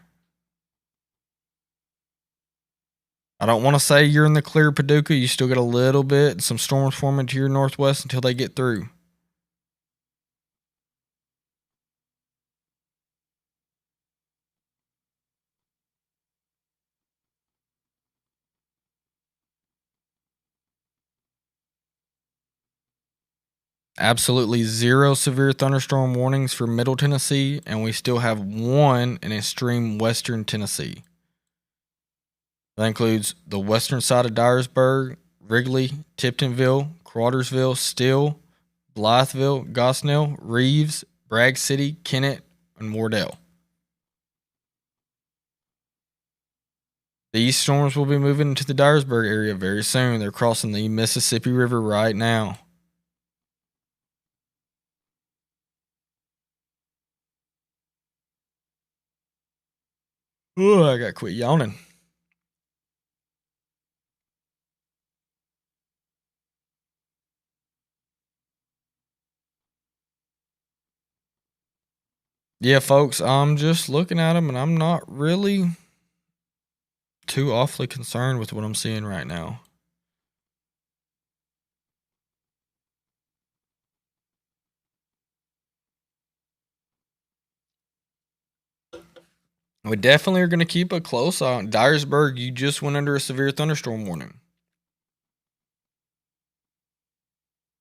I don't want to say you're in the clear, Paducah. You still got a little bit, some storms forming to your northwest until they get through. Absolutely 0 severe thunderstorm warnings for Middle Tennessee, and we still have 1 in extreme Western Tennessee. That includes the western side of Dyersburg, Wrigley, Tiptonville, Crawdersville, Steele, Blytheville, Gosnell, Reeves, Bragg City, Kennett, and Wardell. These storms will be moving into the Dyersburg area very soon. They're crossing the Mississippi River right now. Oh, I gotta quit yawning. Yeah, folks, I'm just looking at them and I'm not really too awfully concerned with what I'm seeing right now. We definitely are going to keep a close eye on Dyersburg. You just went under a severe thunderstorm warning.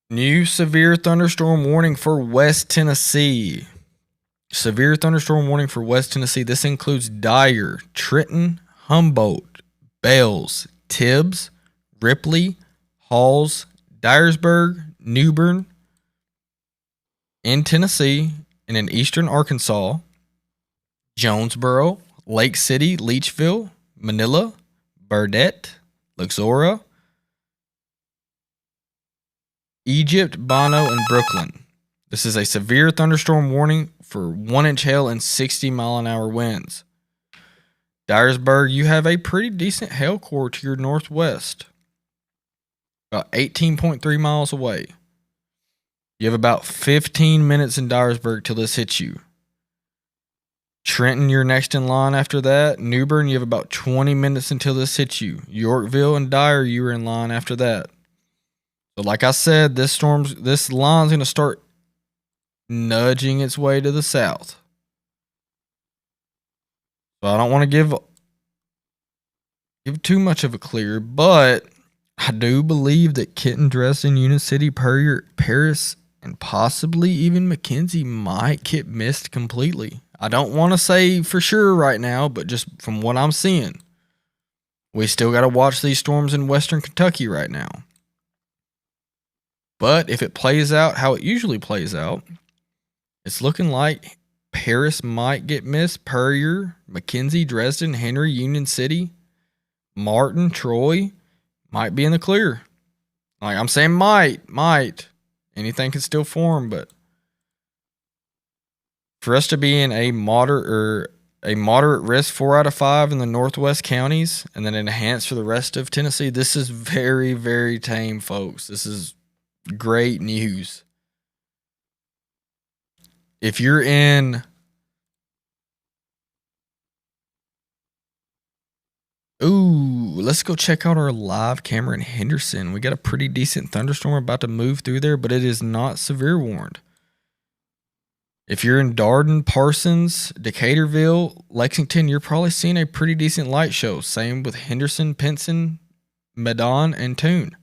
New severe thunderstorm warning for West Tennessee. Severe thunderstorm warning for West Tennessee. This includes Dyer, Trenton, Humboldt, Bales, Tibbs, Ripley, Halls, Dyersburg, New Bern, in Tennessee, and in eastern Arkansas, Jonesboro, Lake City, Leachville, Manila, Burdett, Luxora, Egypt, Bono, and Brooklyn. This is a severe thunderstorm warning for 1-inch hail and 60-mile-an-hour winds. Dyersburg, you have a pretty decent hail core to your northwest, about 18.3 miles away. You have about 15 minutes in Dyersburg till this hits you. Trenton, you're next in line after that. New Bern, you have about 20 minutes until this hits you. Yorkville and Dyer, you were in line after that. So like I said, this line's going to start nudging its way to the south. So I don't want to give too much of a clear, but I do believe that Kenton, Dresden, Union City, Paris, and possibly even McKenzie might get missed completely. I don't want to say for sure right now, but just from what I'm seeing, we still got to watch these storms in Western Kentucky right now. But if it plays out how it usually plays out, it's looking like Paris might get missed. Puryear, McKenzie, Dresden, Henry, Union City, Martin, Troy might be in the clear. Like I'm saying might. Anything can still form, but for us to be in a moderate risk 4 out of 5 in the northwest counties and then enhanced for the rest of Tennessee, this is very, very tame, folks. This is great news. If you're in let's go check out our live camera in Henderson. We got a pretty decent thunderstorm about to move through there, but it is not severe warned. If you're in Darden, Parsons, Decaturville, Lexington, you're probably seeing a pretty decent light show. Same with Henderson, Pinson, Medon, and Toon.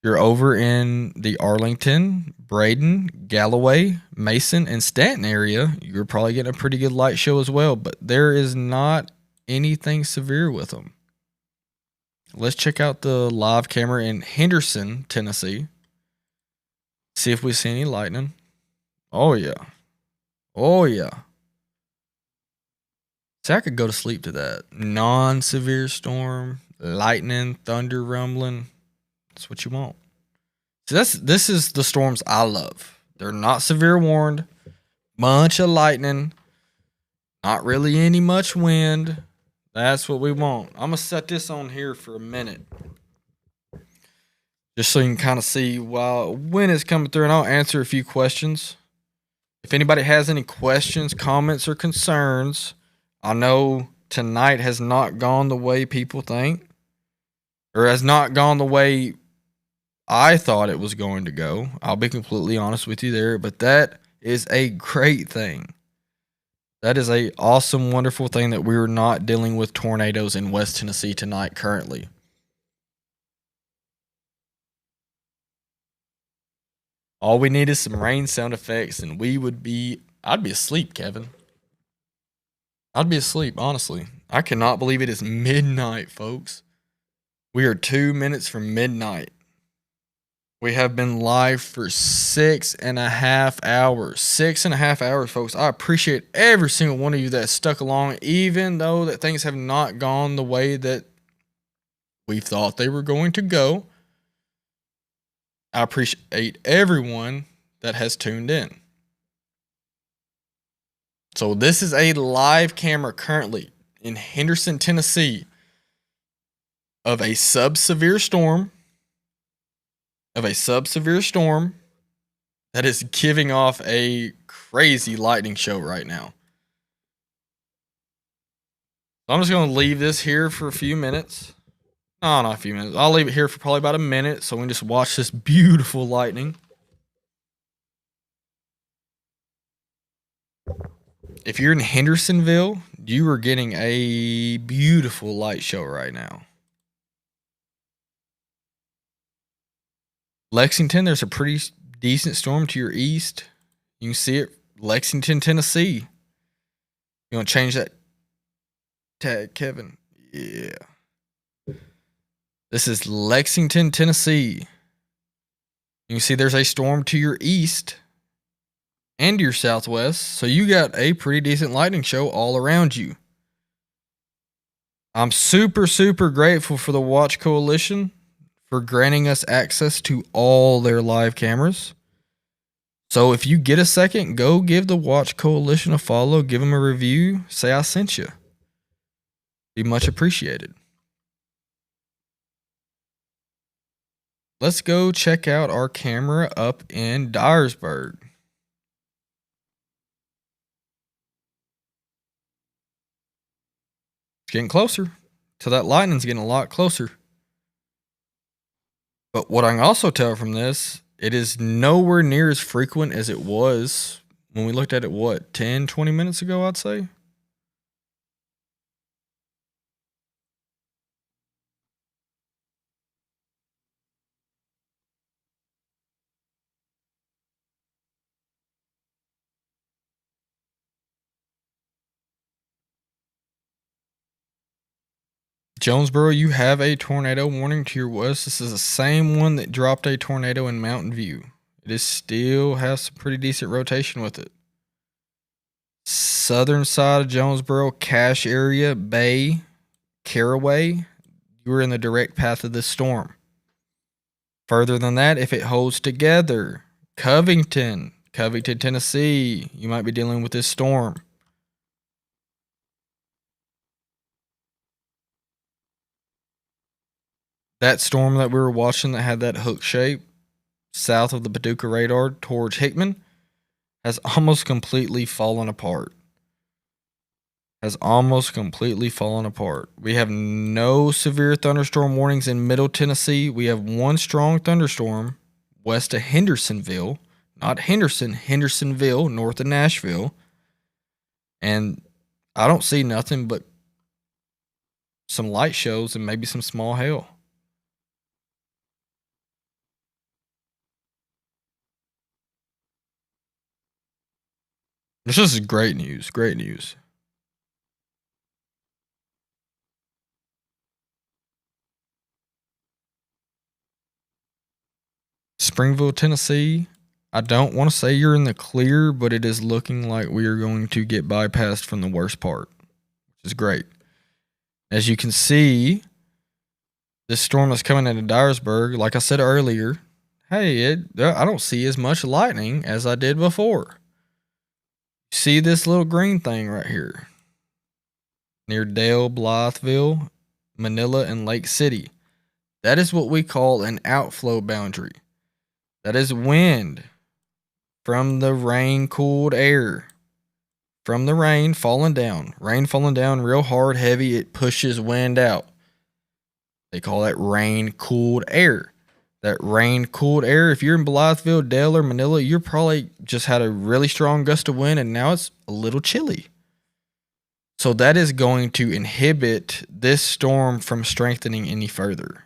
You're over in the Arlington, Braden, Galloway, Mason, and Stanton area, you're probably getting a pretty good light show as well, but there is not anything severe with them. Let's check out the live camera in Henderson, Tennessee. See if we see any lightning. Oh, yeah. Oh, yeah. See, I could go to sleep to that. Non-severe storm, lightning, thunder rumbling. That's what you want. So this is the storms I love. They're not severe warned. Bunch of lightning. Not really any much wind. That's what we want. I'm gonna set this on here for a minute, just so you can kind of see when it's coming through, and I'll answer a few questions. If anybody has any questions, comments, or concerns, I know tonight has not gone the way people think, or has not gone the way I thought it was going to go. I'll be completely honest with you there, but that is a great thing. That is a awesome, wonderful thing that we're not dealing with tornadoes in West Tennessee tonight currently. All we need is some rain sound effects, and I'd be asleep, Kevin. I'd be asleep, honestly. I cannot believe it is midnight, folks. We are 2 minutes from midnight. We have been live for 6.5 hours. 6.5 hours, folks. I appreciate every single one of you that stuck along, even though that things have not gone the way that we thought they were going to go. I appreciate everyone that has tuned in. So this is a live camera currently in Henderson, Tennessee of a sub-severe storm. That is giving off a crazy lightning show right now. So I'm just going to leave this here for a few minutes. No, not a few minutes. I'll leave it here for probably about a minute so we can just watch this beautiful lightning. If you're in Hendersonville, you are getting a beautiful light show right now. Lexington, there's a pretty decent storm to your east. You can see it. Lexington, Tennessee. You want to change that tag, Kevin? Yeah. This is Lexington, Tennessee. You can see there's a storm to your east and your southwest. So you got a pretty decent lightning show all around you. I'm super, super grateful for the Watch Coalition for granting us access to all their live cameras. So if you get a second, go give the Watch Coalition a follow, give them a review, say I sent you. Be much appreciated. Let's go check out our camera up in Dyersburg. It's getting closer. So that lightning's getting a lot closer. But what I can also tell from this, it is nowhere near as frequent as it was when we looked at it, 10, 20 minutes ago, I'd say? Jonesboro, you have a tornado warning to your west. This is the same one that dropped a tornado in Mountain View. It still has some pretty decent rotation with it. Southern side of Jonesboro, Cache area, Bay, Caraway, you are in the direct path of this storm. Further than that, if it holds together, Covington, Tennessee, you might be dealing with this storm. That storm that we were watching that had that hook shape south of the Paducah radar towards Hickman has almost completely fallen apart. We have no severe thunderstorm warnings in Middle Tennessee. We have one strong thunderstorm west of Hendersonville, not Henderson, Hendersonville, north of Nashville. And I don't see nothing but some light shows and maybe some small hail. This is great news. Great news. Springville, Tennessee. I don't want to say you're in the clear, but it is looking like we are going to get bypassed from the worst part, which is great. As you can see, this storm is coming into Dyersburg. Like I said earlier, hey, I don't see as much lightning as I did before. See this little green thing right here near Dale, Blytheville, Manila, and Lake City. That is what we call an outflow boundary. That is wind from the rain-cooled air. From the rain falling down real hard, heavy, it pushes wind out. They call that rain-cooled air. That rain-cooled air, if you're in Blytheville, Dale, or Manila, you're probably just had a really strong gust of wind and now it's a little chilly. So that is going to inhibit this storm from strengthening any further.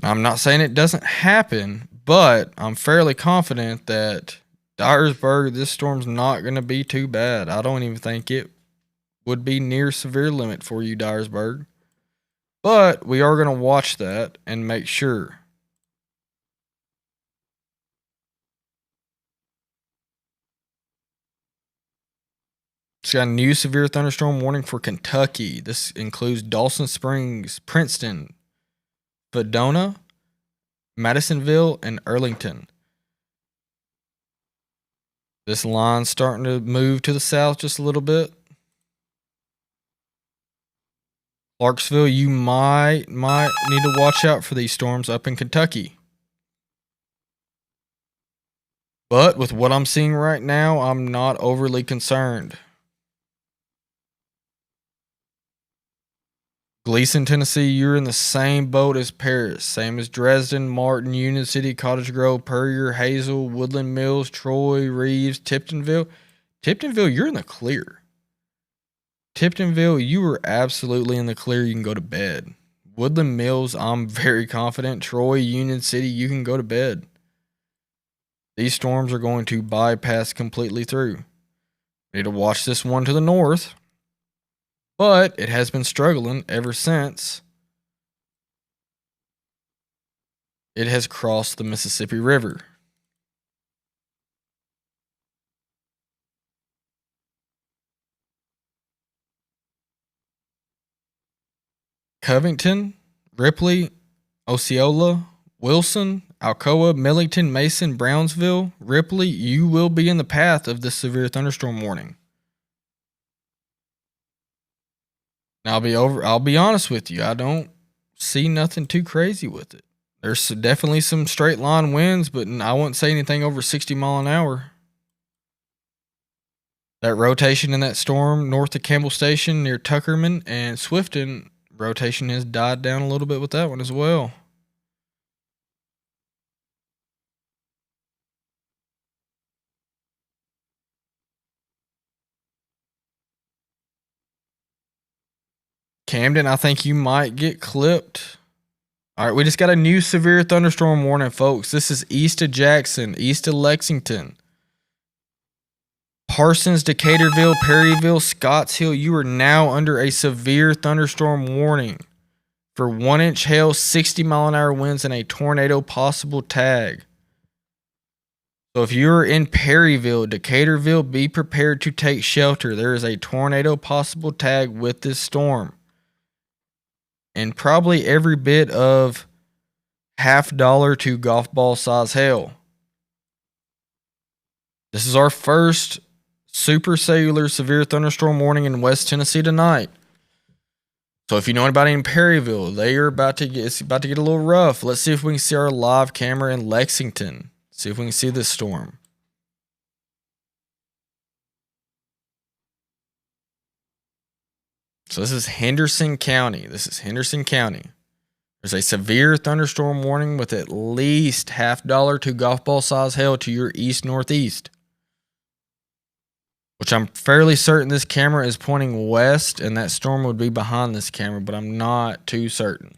I'm not saying it doesn't happen, but I'm fairly confident that Dyersburg, this storm's not going to be too bad. I don't even think it would be near severe limit for you, Dyersburg. But we are going to watch that and make sure. It's got a new severe thunderstorm warning for Kentucky. This includes Dawson Springs, Princeton, Fedona, Madisonville, and Arlington. This line's starting to move to the south just a little bit. Clarksville, you might need to watch out for these storms up in Kentucky. But with what I'm seeing right now, I'm not overly concerned. Gleason, Tennessee, you're in the same boat as Paris. Same as Dresden, Martin, Union City, Cottage Grove, Puryear, Hazel, Woodland Mills, Troy, Reeves, Tiptonville. Tiptonville, you're in the clear. Tiptonville, you are absolutely in the clear. You can go to bed. Woodland Mills, I'm very confident. Troy, Union City, you can go to bed. These storms are going to bypass completely through. We need to watch this one to the north. But it has been struggling ever since it has crossed the Mississippi River. Covington, Ripley, Osceola, Wilson, Alcoa, Millington, Mason, Brownsville, Ripley, you will be in the path of this severe thunderstorm warning. Now I'll be honest with you, I don't see nothing too crazy with it. There's definitely some straight line winds, but I wouldn't say anything over 60 mile an hour. That rotation in that storm north of Campbell Station near Tuckerman and Swifton, rotation has died down a little bit with that one as well. Camden, I think you might get clipped. All right, we just got a new severe thunderstorm warning, folks. This is east of Jackson, east of Lexington. Parsons, Decaturville, Perryville, Scotts Hill, you are now under a severe thunderstorm warning for 1-inch hail, 60 mile an hour winds, and a tornado possible tag. So if you're in Perryville, Decaturville, be prepared to take shelter. There is a tornado possible tag with this storm. And probably every bit of $50 to golf ball size hail. This is our first supercellular severe thunderstorm warning in West Tennessee tonight. So if you know anybody in Perryville, it's about to get a little rough. Let's see if we can see our live camera in Lexington. See if we can see this storm. So this is Henderson County. There's a severe thunderstorm warning with at least $50 to golf ball size hail to your east-northeast. Which I'm fairly certain this camera is pointing west and that storm would be behind this camera, but I'm not too certain.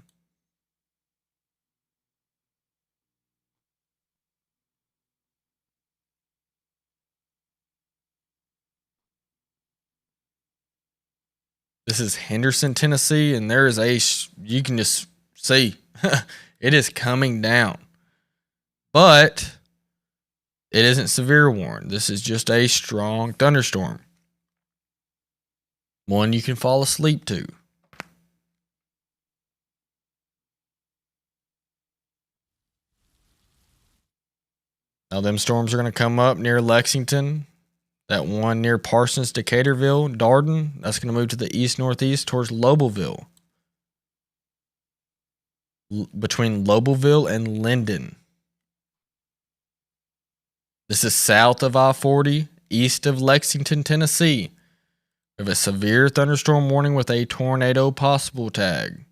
This is Henderson, Tennessee, and there is you can just see it is coming down. But it isn't severe warned. This is just a strong thunderstorm. One you can fall asleep to. Now, them storms are going to come up near Lexington. That one near Parsons, Decaturville, Darden, that's going to move to the east-northeast towards Lobelville. Between Lobelville and Linden. This is south of I-40, east of Lexington, Tennessee. We have a severe thunderstorm warning with a tornado possible tag.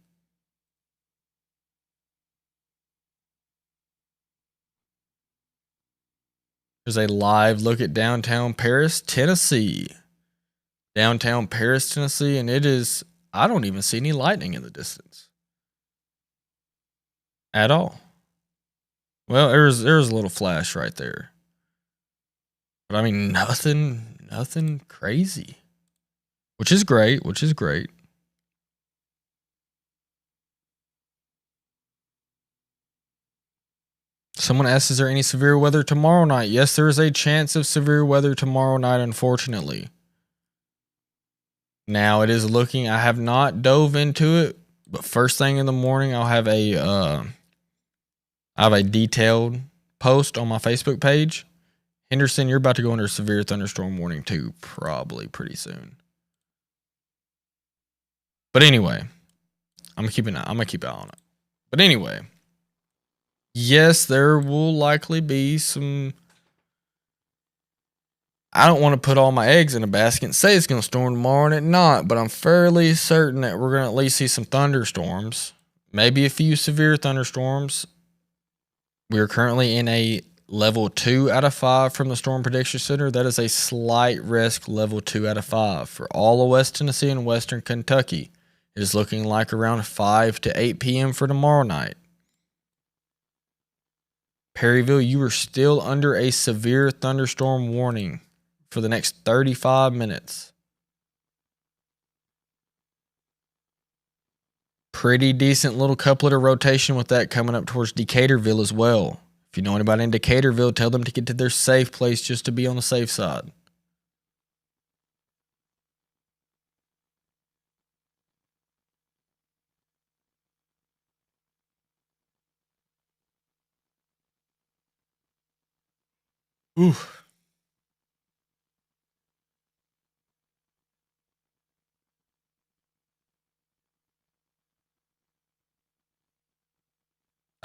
There's a live look at downtown Paris, Tennessee. Downtown Paris, Tennessee, and it is, I don't even see any lightning in the distance. At all. Well, there's a little flash right there. But I mean, nothing crazy. Which is great. Someone asks, is there any severe weather tomorrow night? Yes, there is a chance of severe weather tomorrow night, unfortunately. Now, it is looking, I have not dove into it, but first thing in the morning, I'll have I have a detailed post on my Facebook page. Henderson, you're about to go under a severe thunderstorm warning too, probably pretty soon. But anyway, I'm gonna keep an eye on it. But anyway, yes, there will likely be some. I don't want to put all my eggs in a basket and say it's going to storm tomorrow and it not, but I'm fairly certain that we're going to at least see some thunderstorms, maybe a few severe thunderstorms. We are currently in a level 2 out of 5 from the Storm Prediction Center. That is a slight risk level 2 out of 5 for all of West Tennessee and Western Kentucky. It is looking like around 5 to 8 p.m. for tomorrow night. Perryville, you are still under a severe thunderstorm warning for the next 35 minutes. Pretty decent little couplet of rotation with that coming up towards Decaturville as well. If you know anybody in Decaturville, tell them to get to their safe place just to be on the safe side. Oof.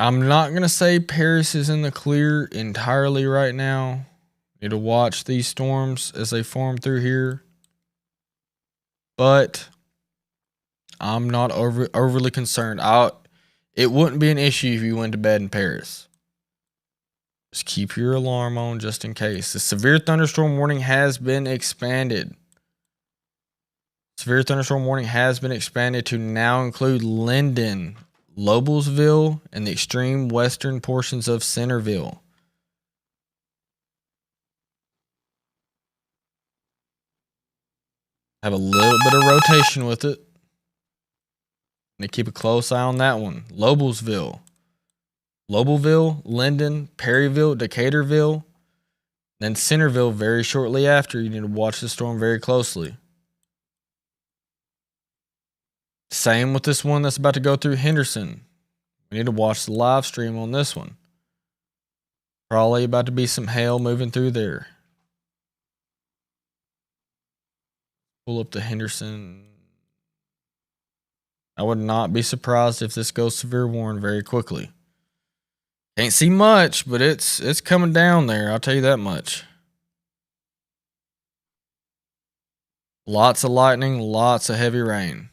I'm not going to say Paris is in the clear entirely right now. Need to watch these storms as they form through here. But I'm not overly concerned. It wouldn't be an issue if you went to bed in Paris. Just keep your alarm on just in case. The severe thunderstorm warning has been expanded. Severe thunderstorm warning has been expanded to now include Linden, Lobelsville, and the extreme western portions of Centerville. Have a little bit of rotation with it. And keep a close eye on that one. Lobelsville, Linden, Perryville, Decaturville, then Centerville very shortly after. You need to watch the storm very closely. Same with this one that's about to go through Henderson. We need to watch the live stream on this one. Probably about to be some hail moving through there. Pull up to Henderson. I would not be surprised if this goes severe warning very quickly. Can't see much, but it's coming down there. I'll tell you that much. Lots of lightning, lots of heavy rain.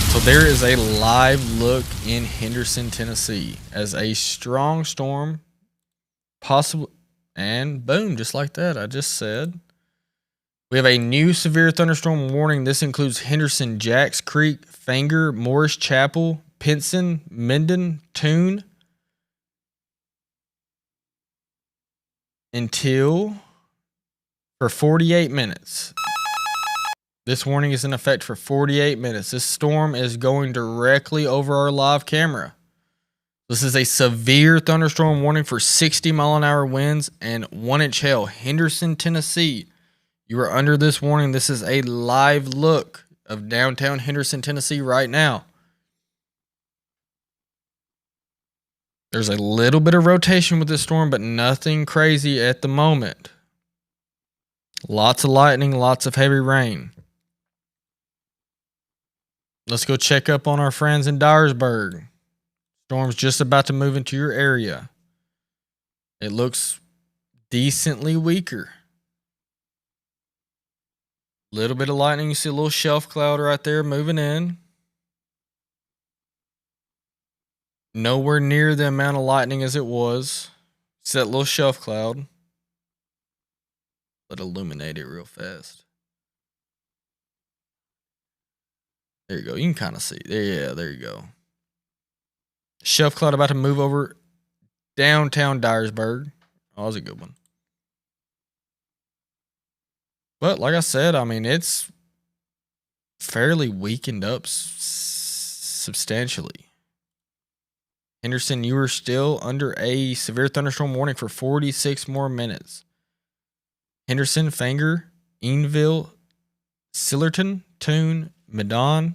So there is a live look in Henderson, Tennessee as a strong storm, possibly, and boom, just like that, I just said. We have a new severe thunderstorm warning. This includes Henderson, Jacks Creek, Fanger, Morris Chapel, Pinson, Minden, Tune until for 48 minutes. This warning is in effect for 48 minutes. This storm is going directly over our live camera. This is a severe thunderstorm warning for 60-mile-an-hour winds and 1-inch hail. Henderson, Tennessee. You are under this warning. This is a live look of downtown Henderson, Tennessee right now. There's a little bit of rotation with this storm, but nothing crazy at the moment. Lots of lightning, lots of heavy rain. Let's go check up on our friends in Dyersburg. Storm's just about to move into your area. It looks decently weaker. Little bit of lightning. You see a little shelf cloud right there moving in. Nowhere near the amount of lightning as it was. See that little shelf cloud. Let illuminate it real fast. There you go. You can kind of see. Yeah, there you go. Shelf cloud about to move over downtown Dyersburg. Oh, that was a good one. But like I said, I mean, it's fairly weakened up substantially. Henderson, you are still under a severe thunderstorm warning for 46 more minutes. Henderson, Fanger, Enville, Sillerton, Tune, Medon,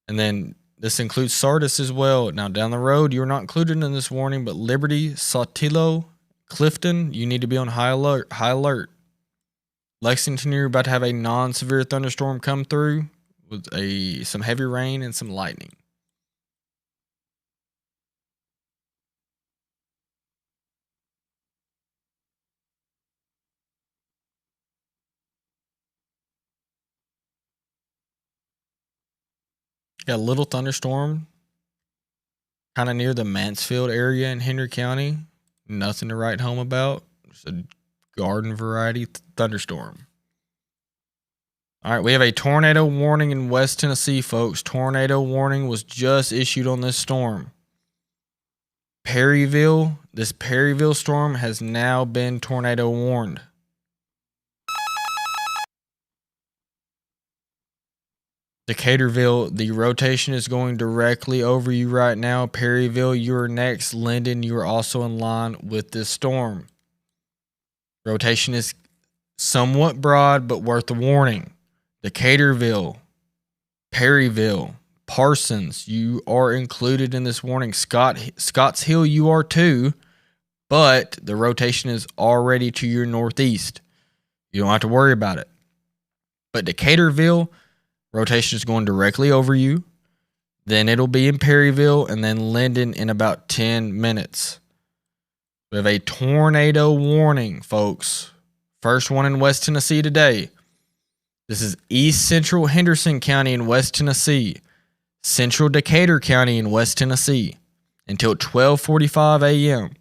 and then this includes Sardis as well. Now, down the road, you're not included in this warning, but Liberty, Saltillo, Clifton, you need to be on high alert. Lexington, you're about to have a non-severe thunderstorm come through with some heavy rain and some lightning. Got a little thunderstorm kind of near the Mansfield area in Henry County. Nothing to write home about. Just a garden variety thunderstorm. All right, we have a tornado warning in West Tennessee, folks. Tornado warning was just issued on this storm. Perryville, this Perryville storm has now been tornado warned. Decaturville, the rotation is going directly over you right now. Perryville, you're next. Linden, you are also in line with this storm. Rotation is somewhat broad, but worth a warning. Decaturville, Perryville, Parsons, you are included in this warning. Scotts Hill, you are too, but the rotation is already to your northeast. You don't have to worry about it. But Decaturville, rotation is going directly over you. Then it'll be in Perryville and then Linden in about 10 minutes. We have a tornado warning, folks. First one in West Tennessee today. This is East Central Henderson County in West Tennessee. Central Decatur County in West Tennessee. Until 12:45 a.m.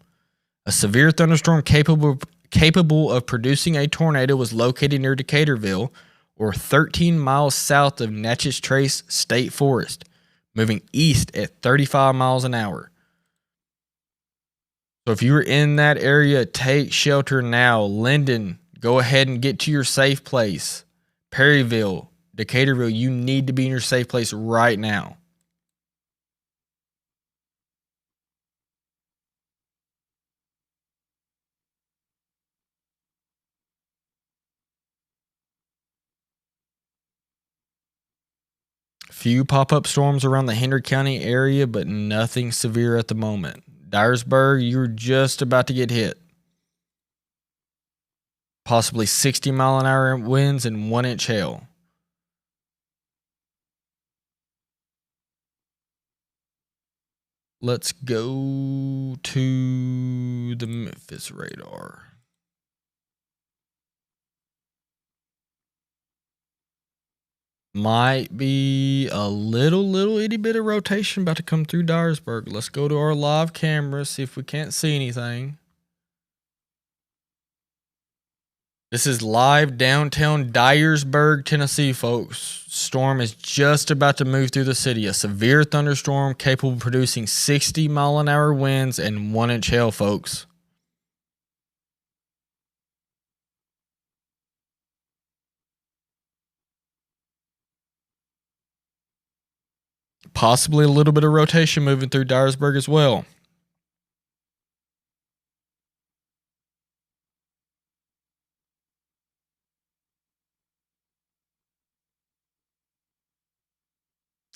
A severe thunderstorm capable of producing a tornado was located near Decaturville, or 13 miles south of Natchez Trace State Forest, moving east at 35 miles an hour. So if you're in that area, take shelter now. Linden, go ahead and get to your safe place. Perryville, Decaturville, you need to be in your safe place right now. Few pop-up storms around the Henry County area, but nothing severe at the moment. Dyersburg, you're just about to get hit. Possibly 60-mile-an-hour winds and 1-inch hail. Let's go to the Memphis radar. Might be a little itty bit of rotation about to come through Dyersburg. Let's go to our live camera, see if we can't see anything. This is live downtown Dyersburg, Tennessee, folks. Storm is just about to move through the city. A severe thunderstorm capable of producing 60-mile-an-hour winds and 1-inch hail, folks. Possibly a little bit of rotation moving through Dyersburg as well.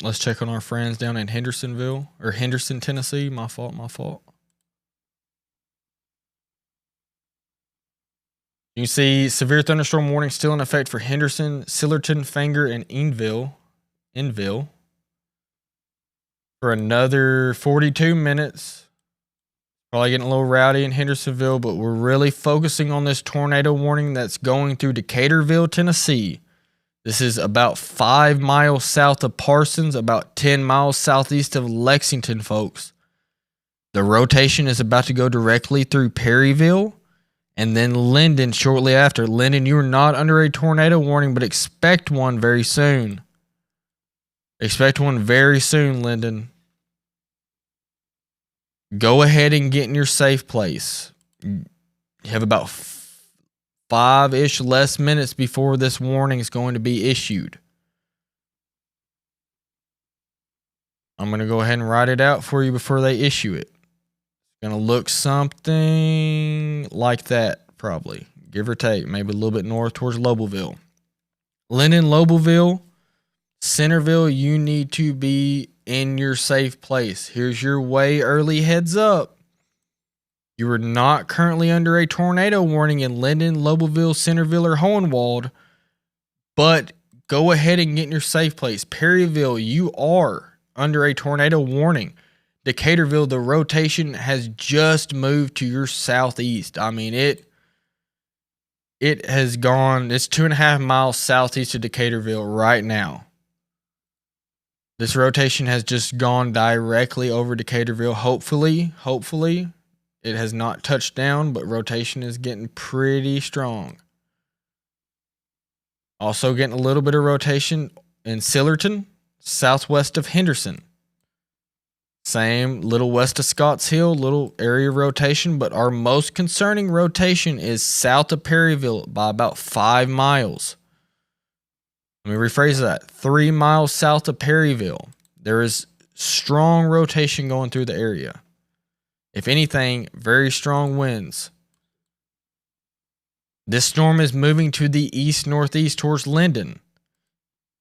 Let's check on our friends down in Hendersonville, or Henderson, Tennessee. My fault. You can see severe thunderstorm warning still in effect for Henderson, Sillerton, Fanger, and Enville for another 42 minutes. Probably getting a little rowdy in Hendersonville, but we're really focusing on this tornado warning that's going through Decaturville, Tennessee. This is about 5 miles south of Parsons, about 10 miles southeast of Lexington, folks. The rotation is about to go directly through Perryville and then Linden shortly after. Linden, you are not under a tornado warning, but expect one very soon. Expect one very soon, Linden. Go ahead and get in your safe place. You have about 5-ish less minutes before this warning is going to be issued. I'm going to go ahead and write it out for you before they issue it. It's going to look something like that, probably. Give or take. Maybe a little bit north towards Lobelville. Linden, Lobelville, Centerville, you need to be in your safe place. Here's your way early heads up. You are not currently under a tornado warning in Linden, Lobelville, Centerville, or Hohenwald, but go ahead and get in your safe place. Perryville, you are under a tornado warning. Decaturville, the rotation has just moved to your southeast. I mean, it has gone, it's 2.5 miles southeast of Decaturville right now. This rotation has just gone directly over Decaturville. Hopefully, it has not touched down, but rotation is getting pretty strong. Also getting a little bit of rotation in Sillerton, southwest of Henderson. Same, little west of Scotts Hill, little area of rotation, but our most concerning rotation is south of Perryville by about 5 miles. Let me rephrase that. 3 miles south of Perryville. There is strong rotation going through the area. If anything, very strong winds. This storm is moving to the east-northeast towards Linden.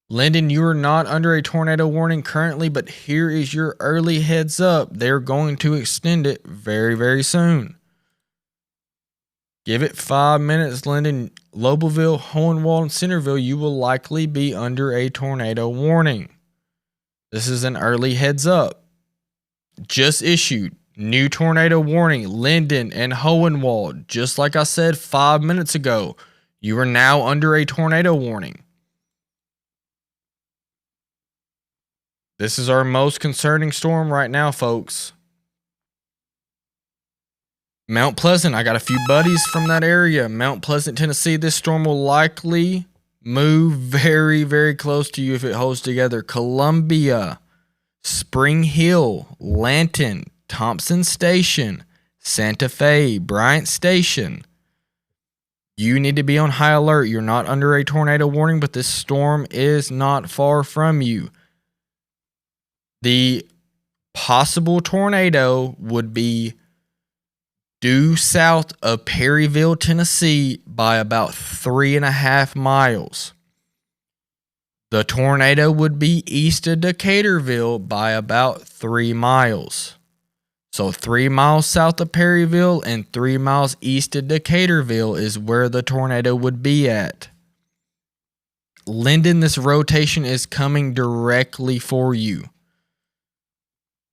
Linden, you are not under a tornado warning currently, but here is your early heads up. They're going to extend it very, very soon. Give it 5 minutes, Linden, Lobelville, Hohenwald, and Centerville. You will likely be under a tornado warning. This is an early heads up. Just issued. New tornado warning, Linden and Hohenwald. Just like I said 5 minutes ago, you are now under a tornado warning. This is our most concerning storm right now, folks. Mount Pleasant, I got a few buddies from that area. Mount Pleasant, Tennessee, this storm will likely move very, very close to you if it holds together. Columbia, Spring Hill, Lanton, Thompson Station, Santa Fe, Bryant Station. You need to be on high alert. You're not under a tornado warning, but this storm is not far from you. The possible tornado would be due south of Perryville, Tennessee by about 3.5 miles. The tornado would be east of Decaturville by about 3 miles. So 3 miles south of Perryville and 3 miles east of Decaturville is where the tornado would be at. Linden, this rotation is coming directly for you.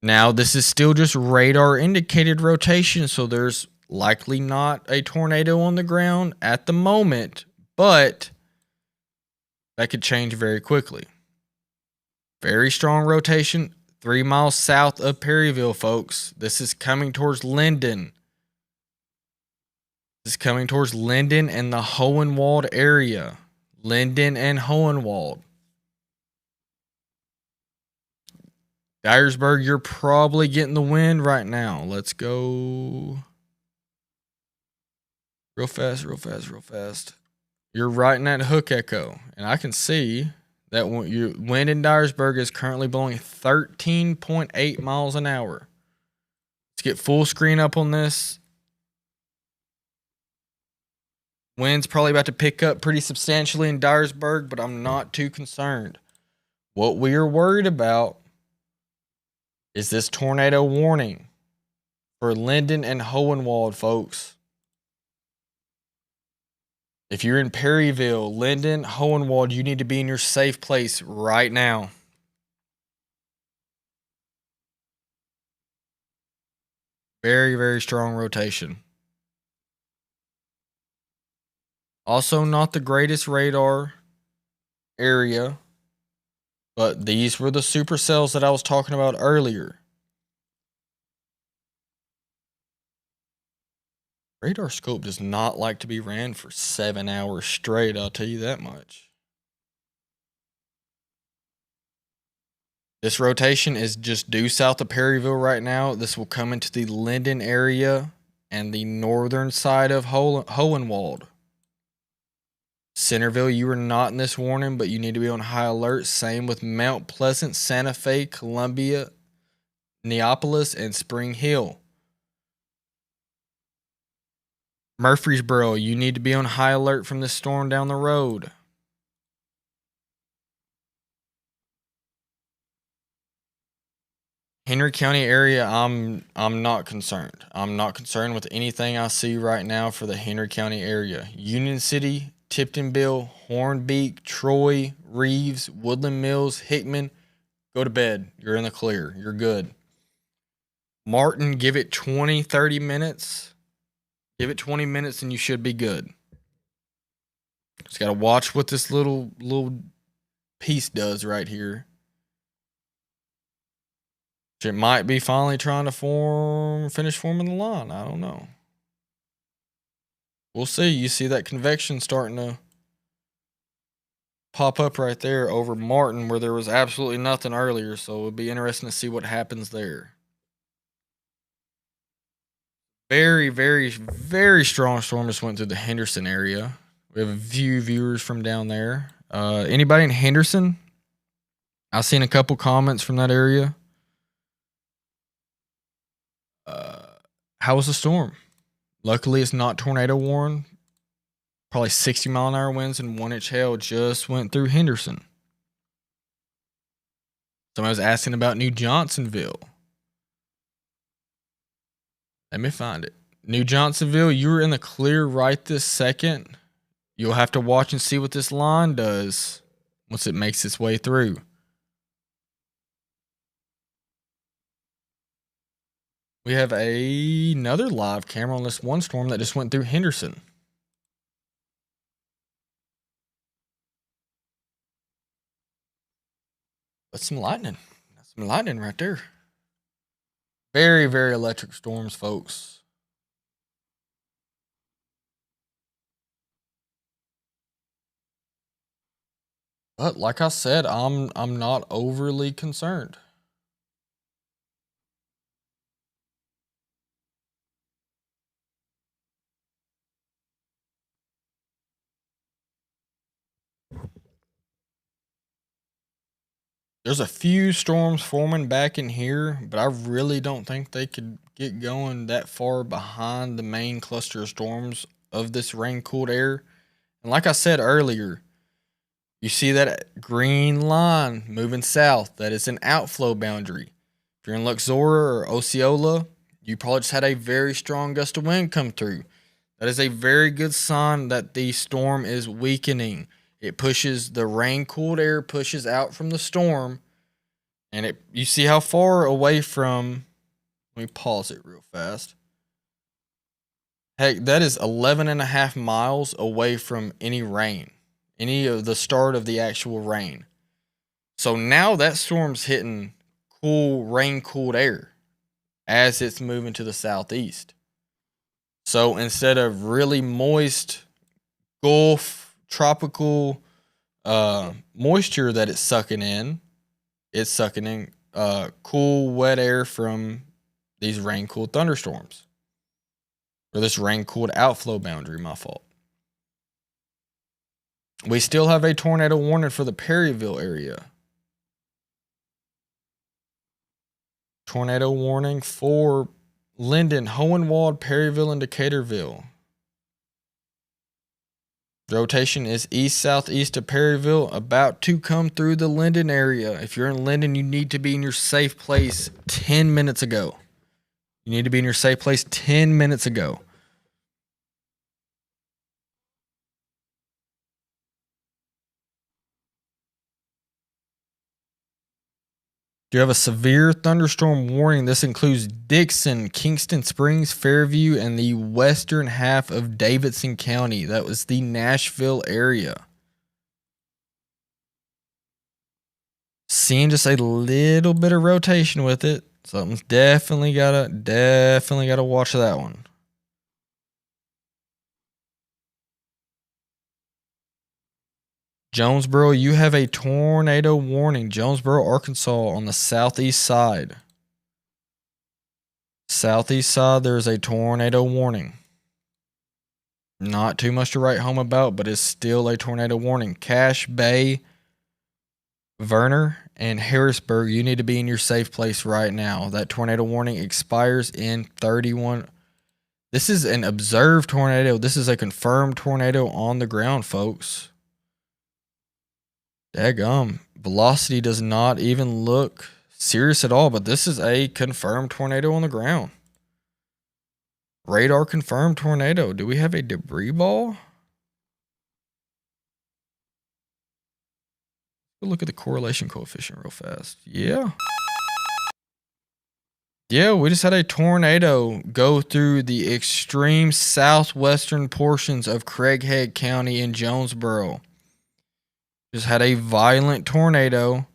Now, this is still just radar indicated rotation, so there's likely not a tornado on the ground at the moment, but that could change very quickly. Very strong rotation, 3 miles south of Perryville, folks. This is coming towards Linden. It's coming towards Linden and the Hohenwald area. Linden and Hohenwald. Dyersburg, you're probably getting the wind right now. Let's go. Real fast, real fast, real fast. You're right in that hook echo. And I can see that your wind in Dyersburg is currently blowing 13.8 miles an hour. Let's get full screen up on this. Wind's probably about to pick up pretty substantially in Dyersburg, but I'm not too concerned. What we are worried about is this tornado warning for Linden and Hohenwald, folks. If you're in Perryville, Linden, Hohenwald, you need to be in your safe place right now. Very, very strong rotation. Also, not the greatest radar area, but these were the supercells that I was talking about earlier. Radar scope does not like to be ran for 7 hours straight, I'll tell you that much. This rotation is just due south of Perryville right now. This will come into the Linden area and the northern side of Hohenwald. Centerville, you are not in this warning, but you need to be on high alert. Same with Mount Pleasant, Santa Fe, Columbia, Neapolis, and Spring Hill. Murfreesboro, you need to be on high alert from this storm down the road. Henry County area, I'm not concerned. I'm not concerned with anything I see right now for the Henry County area. Union City, Tiptonville, Hornbeak, Troy, Reeves, Woodland Mills, Hickman, go to bed. You're in the clear. You're good. Martin, give it 20, 30 minutes. Give it 20 minutes and you should be good. Just got to watch what this little piece does right here. It might be finally trying to finish forming the line. I don't know. We'll see. You see that convection starting to pop up right there over Martin where there was absolutely nothing earlier. So it'll be interesting to see what happens there. Very, very, very strong storm just went through the Henderson area. We have a few viewers from down there. Anybody in Henderson? I've seen a couple comments from that area. How was the storm? Luckily, it's not tornado warned. Probably 60-mile-an-hour winds and 1-inch hail just went through Henderson. Somebody was asking about New Johnsonville. Let me find it. New Johnsonville, you're in the clear right this second. You'll have to watch and see what this line does once it makes its way through. We have another live camera on this one storm that just went through Henderson. That's some lightning. That's some lightning right there. Very, very electric storms, folks. But like I said, I'm not overly concerned. There's a few storms forming back in here, but I really don't think they could get going that far behind the main cluster of storms of this rain-cooled air. And like I said earlier, you see that green line moving south. That is an outflow boundary. If you're in Luxor or Osceola, you probably just had a very strong gust of wind come through. That is a very good sign that the storm is weakening. It pushes the rain-cooled air pushes out from the storm, and you see how far away from. Let me pause it real fast. Heck, that is 11.5 miles away from any rain, any of the start of the actual rain. So now that storm's hitting rain-cooled air as it's moving to the southeast. So instead of really moist Gulf tropical moisture that it's sucking in cool, wet air from these rain-cooled thunderstorms. Or this rain-cooled outflow boundary, my fault. We still have a tornado warning for the Perryville area. Tornado warning for Linden, Hohenwald, Perryville, and Decaturville. The rotation is east-southeast of Perryville, about to come through the Linden area. If you're in Linden, you need to be in your safe place 10 minutes ago. You need to be in your safe place 10 minutes ago. You have a severe thunderstorm warning. This includes Dixon, Kingston Springs, Fairview, and the western half of Davidson County. That was the Nashville area. Seeing just a little bit of rotation with it. Something's definitely gotta watch that one. Jonesboro, you have a tornado warning. Jonesboro, Arkansas, on the southeast side. Southeast side, there's a tornado warning. Not too much to write home about, but it's still a tornado warning. Cache Bay, Verner, and Harrisburg, you need to be in your safe place right now. That tornado warning expires in 31. This is an observed tornado. This is a confirmed tornado on the ground, folks. Daggum. Velocity does not even look serious at all, but this is a confirmed tornado on the ground. Radar confirmed tornado. Do we have a debris ball? We'll look at the correlation coefficient real fast. Yeah. Yeah, we just had a tornado go through the extreme southwestern portions of Craighead County in Jonesboro. Just had a violent tornado.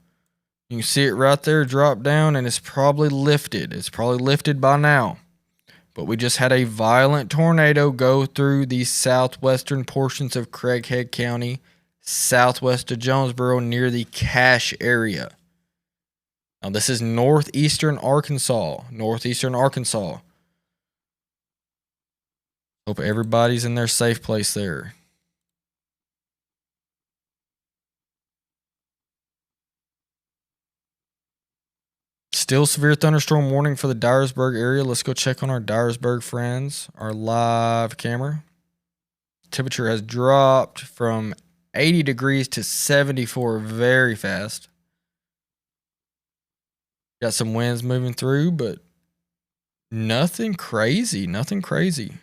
You can see it right there drop down, and it's probably lifted. It's probably lifted by now. But we just had a violent tornado go through the southwestern portions of Craighead County, southwest of Jonesboro, near the Cache area. Now, this is northeastern Arkansas. Northeastern Arkansas. Hope everybody's in their safe place there. Still severe thunderstorm warning for the Dyersburg area. Let's go check on our Dyersburg friends. Our live camera. Temperature has dropped from 80 degrees to 74 very fast. Got some winds moving through, but nothing crazy. Nothing crazy.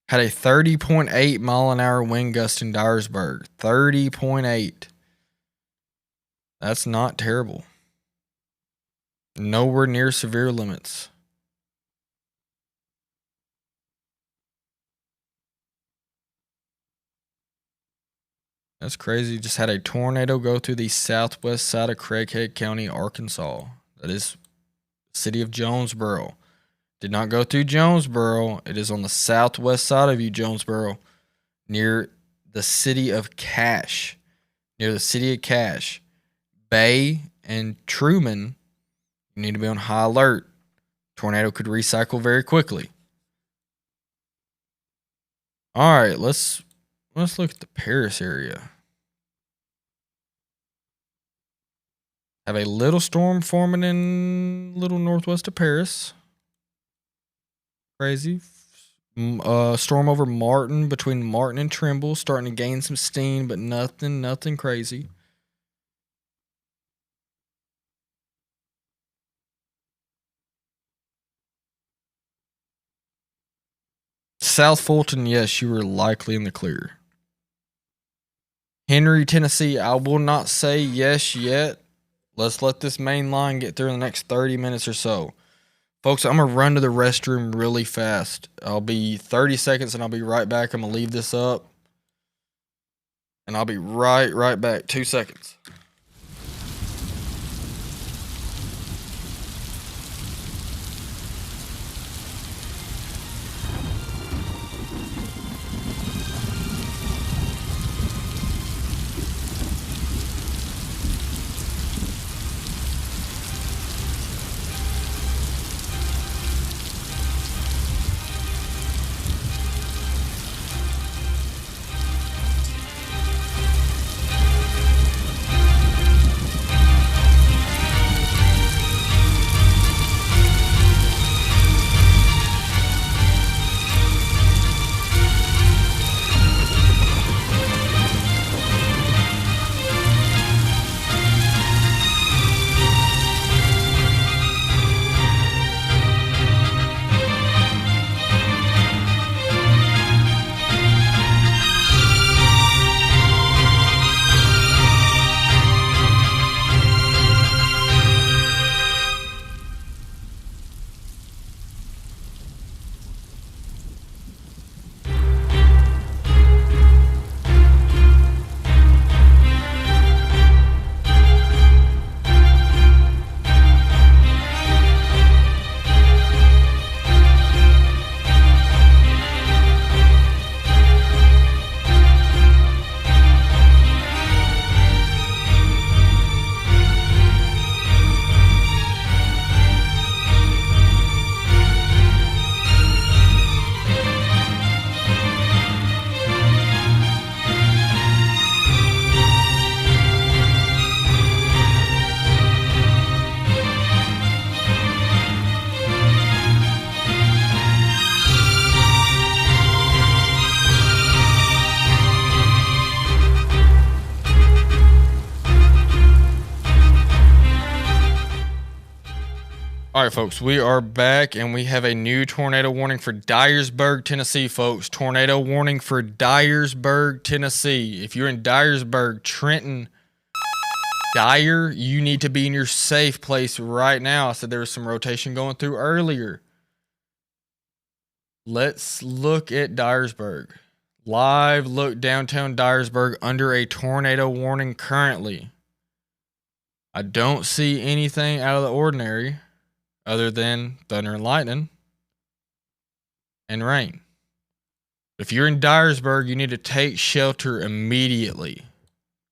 Had a 30.8 mile an hour wind gust in Dyersburg. 30.8. That's not terrible. Nowhere near severe limits. That's crazy. Just had a tornado go through the southwest side of Craighead County, Arkansas. That is the city of Jonesboro. Did not go through Jonesboro. It is on the southwest side of you, Jonesboro, near the city of Cache. Near the city of Cache. Bay and Truman, you need to be on high alert. Tornado could recycle very quickly. All right, let's look at the Paris area. Have a little storm forming in little northwest of Paris. Crazy. Storm over Martin, between Martin and Trimble, starting to gain some steam, but nothing crazy. South Fulton, yes, you were likely in the clear. Henry, Tennessee, I will not say yes yet. Let's let this main line get through in the next 30 minutes or so. Folks, I'm going to run to the restroom really fast. I'll be 30 seconds and I'll be right back. I'm going to leave this up. And I'll be right back. 2 seconds. All right, folks, we are back and we have a new tornado warning for Dyersburg, Tennessee, folks. Tornado warning for Dyersburg, Tennessee. If you're in Dyersburg, Trenton, Dyer, you need to be in your safe place right now. I said there was some rotation going through earlier. Let's look at Dyersburg. Live look downtown Dyersburg under a tornado warning currently. I don't see anything out of the ordinary other than thunder and lightning and rain. If you're in Dyersburg, you need to take shelter immediately.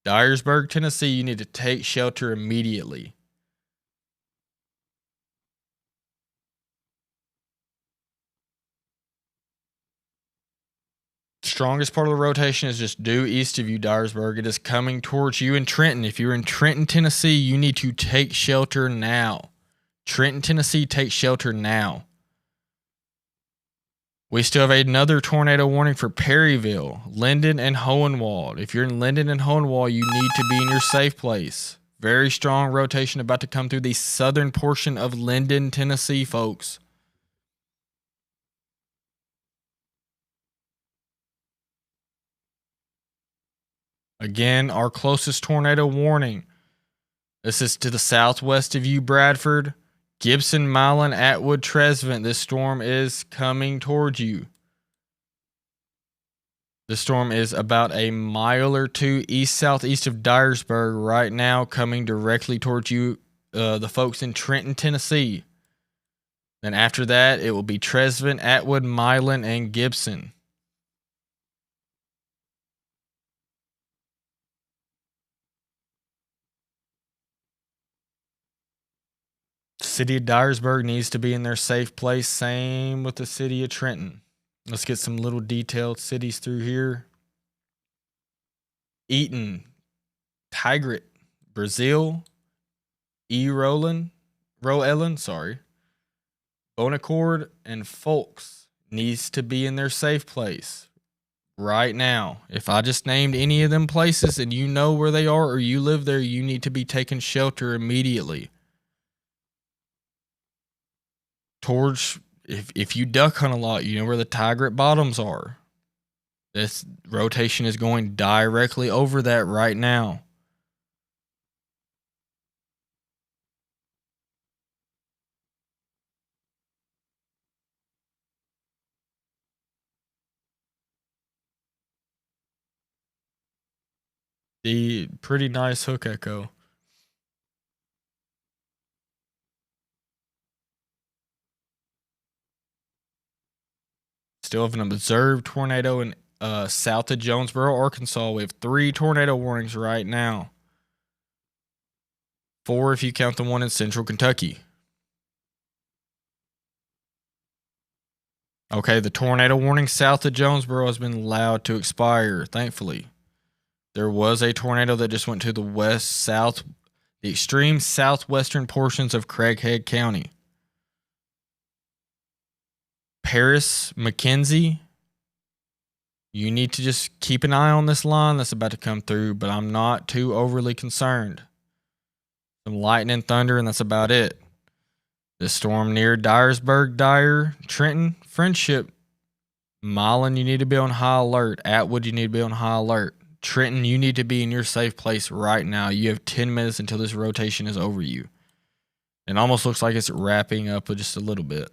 Dyersburg, Tennessee, you need to take shelter immediately. Strongest part of the rotation is just due east of you, Dyersburg. It is coming towards you in Trenton. If you're in Trenton, Tennessee, you need to take shelter now. Trenton, Tennessee, take shelter now. We still have another tornado warning for Perryville, Linden, and Hohenwald. If you're in Linden and Hohenwald, you need to be in your safe place. Very strong rotation about to come through the southern portion of Linden, Tennessee, folks. Again, our closest tornado warning. This is to the southwest of you, Bradford. Gibson, Milan, Atwood, Tresvent. This storm is coming towards you. The storm is about a mile or two east-southeast of Dyersburg right now, coming directly towards you, the folks in Trenton, Tennessee. Then after that, it will be Tresvent, Atwood, Milan, and Gibson. City of Dyersburg needs to be in their safe place. Same with the city of Trenton. Let's get some little detailed cities through here. Eaton, Tigrit, Brazil, Roellen, Bonacord, and Folks needs to be in their safe place right now. If I just named any of them places and you know where they are or you live there, you need to be taking shelter immediately. Towards, if you duck hunt a lot, you know where the Tigrit bottoms are. This rotation is going directly over that right now. The pretty nice hook echo. Still have an observed tornado in south of Jonesboro, Arkansas. We have 3 tornado warnings right now. 4 if you count the one in central Kentucky. Okay, the tornado warning south of Jonesboro has been allowed to expire, thankfully. There was a tornado that just went to the the extreme southwestern portions of Craighead County. Paris, McKenzie, you need to just keep an eye on this line that's about to come through, but I'm not too overly concerned. Some lightning and thunder, and that's about it. This storm near Dyersburg, Dyer, Trenton, Friendship, Milan, you need to be on high alert. Atwood, you need to be on high alert. Trenton, you need to be in your safe place right now. You have 10 minutes until this rotation is over you. It almost looks like it's wrapping up just a little bit.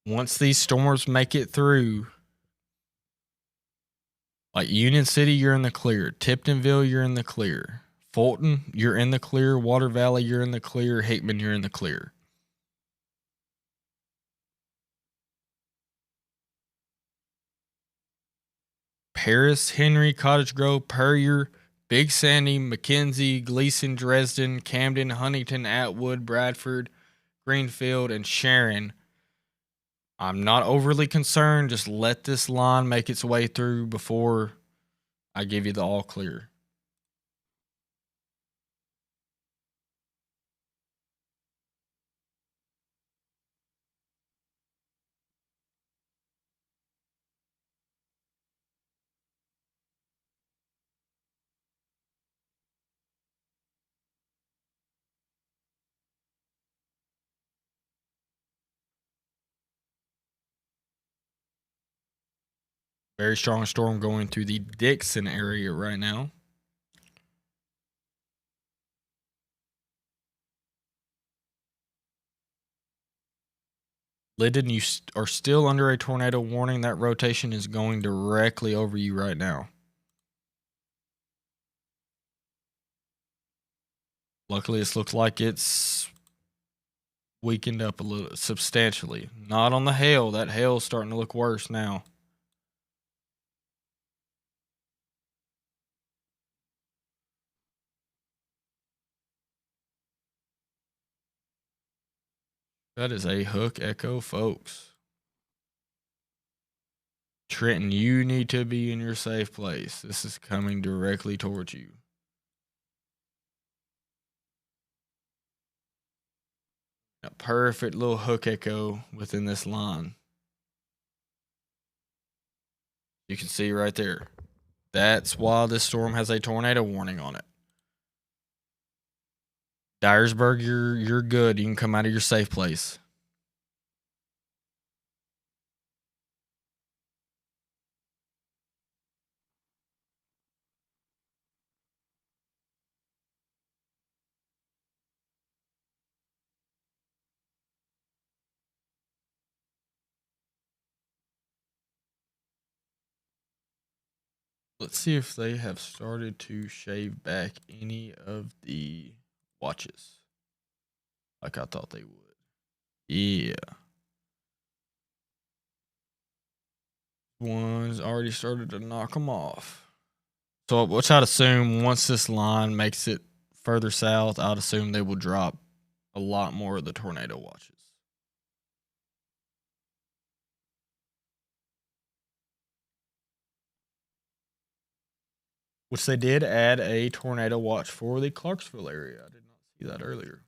Once these storms make it through, like Union City, you're in the clear. Tiptonville, you're in the clear. Fulton, you're in the clear. Water Valley, you're in the clear. Hickman, you're in the clear. Paris, Henry, Cottage Grove, Puryear, Big Sandy, McKenzie, Gleason, Dresden, Camden, Huntington, Atwood, Bradford, Greenfield, and Sharon. I'm not overly concerned. Just let this line make its way through before I give you the all clear. Very strong storm going through the Dixon area right now. Linden, you are still under a tornado warning. That rotation is going directly over you right now. Luckily, this looks like it's weakened up a little substantially. Not on the hail. That hail's starting to look worse now. That is a hook echo, folks. Trenton, you need to be in your safe place. This is coming directly towards you. A perfect little hook echo within this line. You can see right there. That's why this storm has a tornado warning on it. Dyersburg, you're good. You can come out of your safe place. Let's see if they have started to shave back any of the watches like I thought they would. Yeah. One's already started to knock them off. So, which I'd assume once this line makes it further south, I'd assume they will drop a lot more of the tornado watches. Which they did add a tornado watch for the Clarksville area. I did not see that earlier.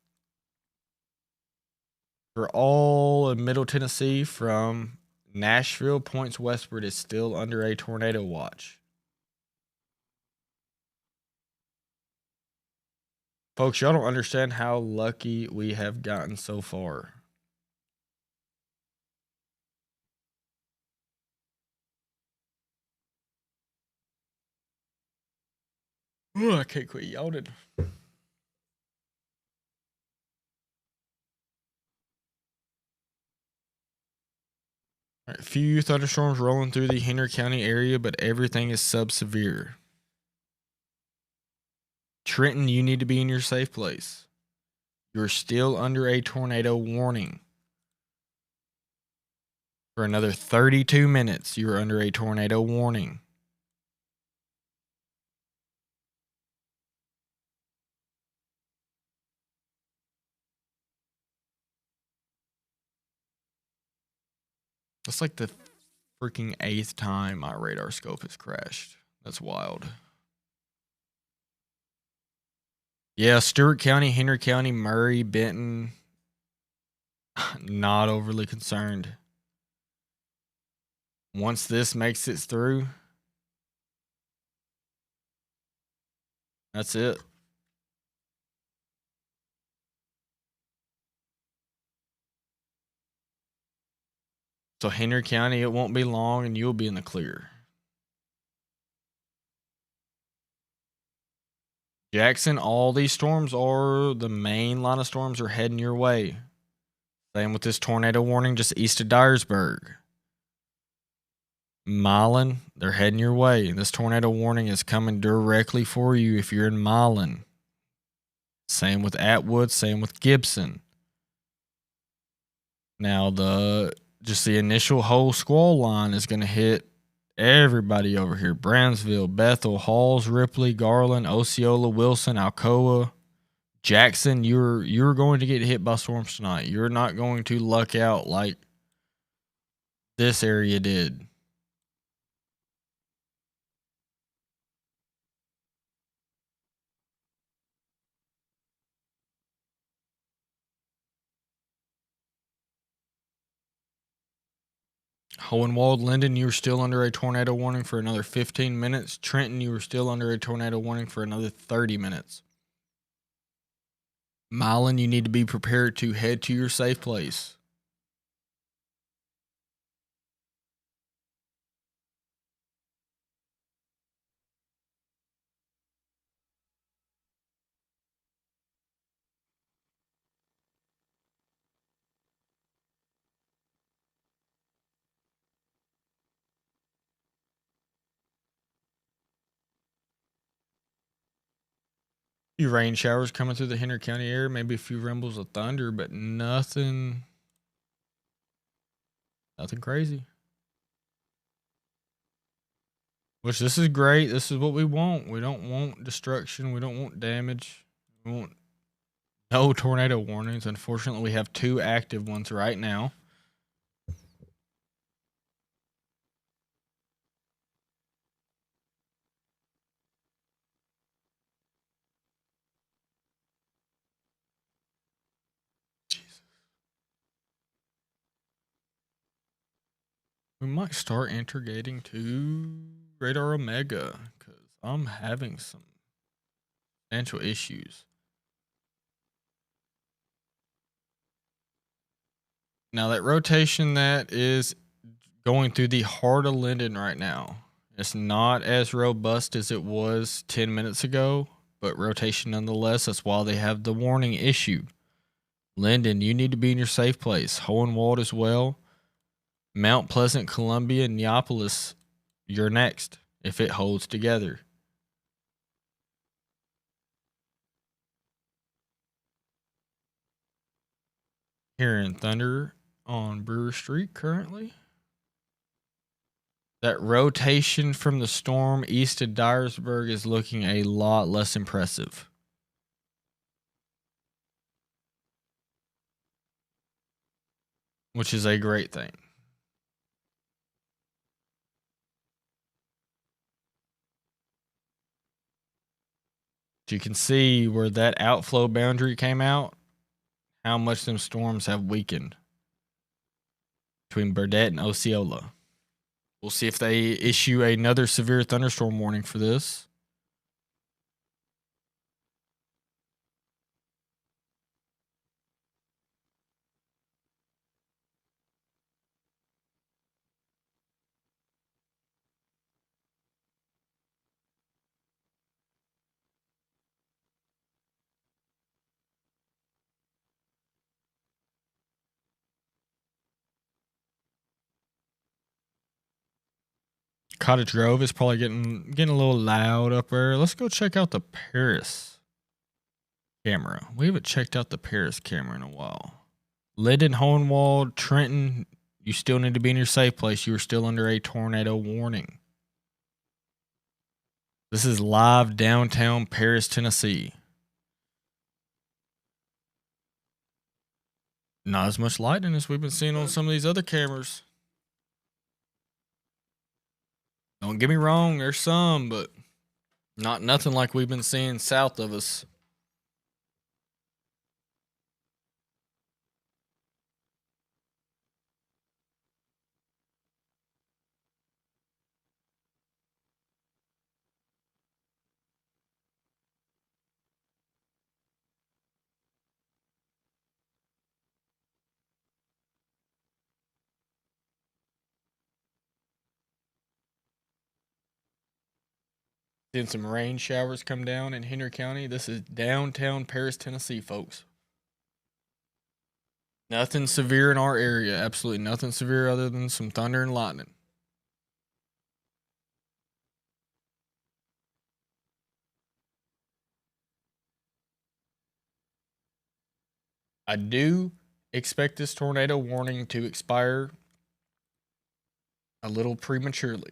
For all of Middle Tennessee from Nashville points westward is still under a tornado watch. Folks, y'all don't understand how lucky we have gotten so far. Ooh, I can't quit yelling. All right, few thunderstorms rolling through the Henry County area, but everything is sub-severe. Trenton, you need to be in your safe place. You're still under a tornado warning. For another 32 minutes, you're under a tornado warning. That's like the freaking 8th time my radar scope has crashed. That's wild. Yeah, Stewart County, Henry County, Murray, Benton. Not overly concerned. Once this makes it through, that's it. So Henry County, it won't be long and you'll be in the clear. Jackson, all these storms are the main line of storms are heading your way. Same with this tornado warning just east of Dyersburg. Milan, they're heading your way. This tornado warning is coming directly for you if you're in Milan. Same with Atwood, same with Gibson. Now the initial whole squall line is going to hit everybody over here. Brownsville, Bethel, Halls, Ripley, Garland, Osceola, Wilson, Alcoa, Jackson. You're going to get hit by storms tonight. You're not going to luck out like this area did. Hohenwald, Linden, you were still under a tornado warning for another 15 minutes. Trenton, you were still under a tornado warning for another 30 minutes. Milan, you need to be prepared to head to your safe place. few rain showers coming through the Henry County area, maybe a few rumbles of thunder, but nothing crazy. Which this is great. This is what we want. We don't want destruction. We don't want damage. We want no tornado warnings. Unfortunately, we have 2 active ones right now. We might start integrating to Radar Omega because I'm having some substantial issues. Now that rotation that is going through the heart of Linden right now, it's not as robust as it was 10 minutes ago, but rotation nonetheless. That's why they have the warning issue. Linden, you need to be in your safe place. Hohenwald as well. Mount Pleasant, Columbia, Neapolis, you're next if it holds together. Hearing thunder on Brewer Street currently. That rotation from the storm east of Dyersburg is looking a lot less impressive. Which is a great thing. You can see where that outflow boundary came out, how much them storms have weakened between Burdett and Osceola. We'll see if they issue another severe thunderstorm warning for this. Cottage Grove is probably getting a little loud up there. Let's go check out the Paris camera. We haven't checked out the Paris camera in a while. Linden, Hohenwald, Trenton, you still need to be in your safe place. You are still under a tornado warning. This is live downtown Paris, Tennessee. Not as much lightning as we've been seeing on some of these other cameras. Don't get me wrong, there's some, but not nothing like we've been seeing south of us. Seeing some rain showers come down in Henry County. This is downtown Paris, Tennessee, folks. Nothing severe in our area. Absolutely nothing severe other than some thunder and lightning. I do expect this tornado warning to expire a little prematurely.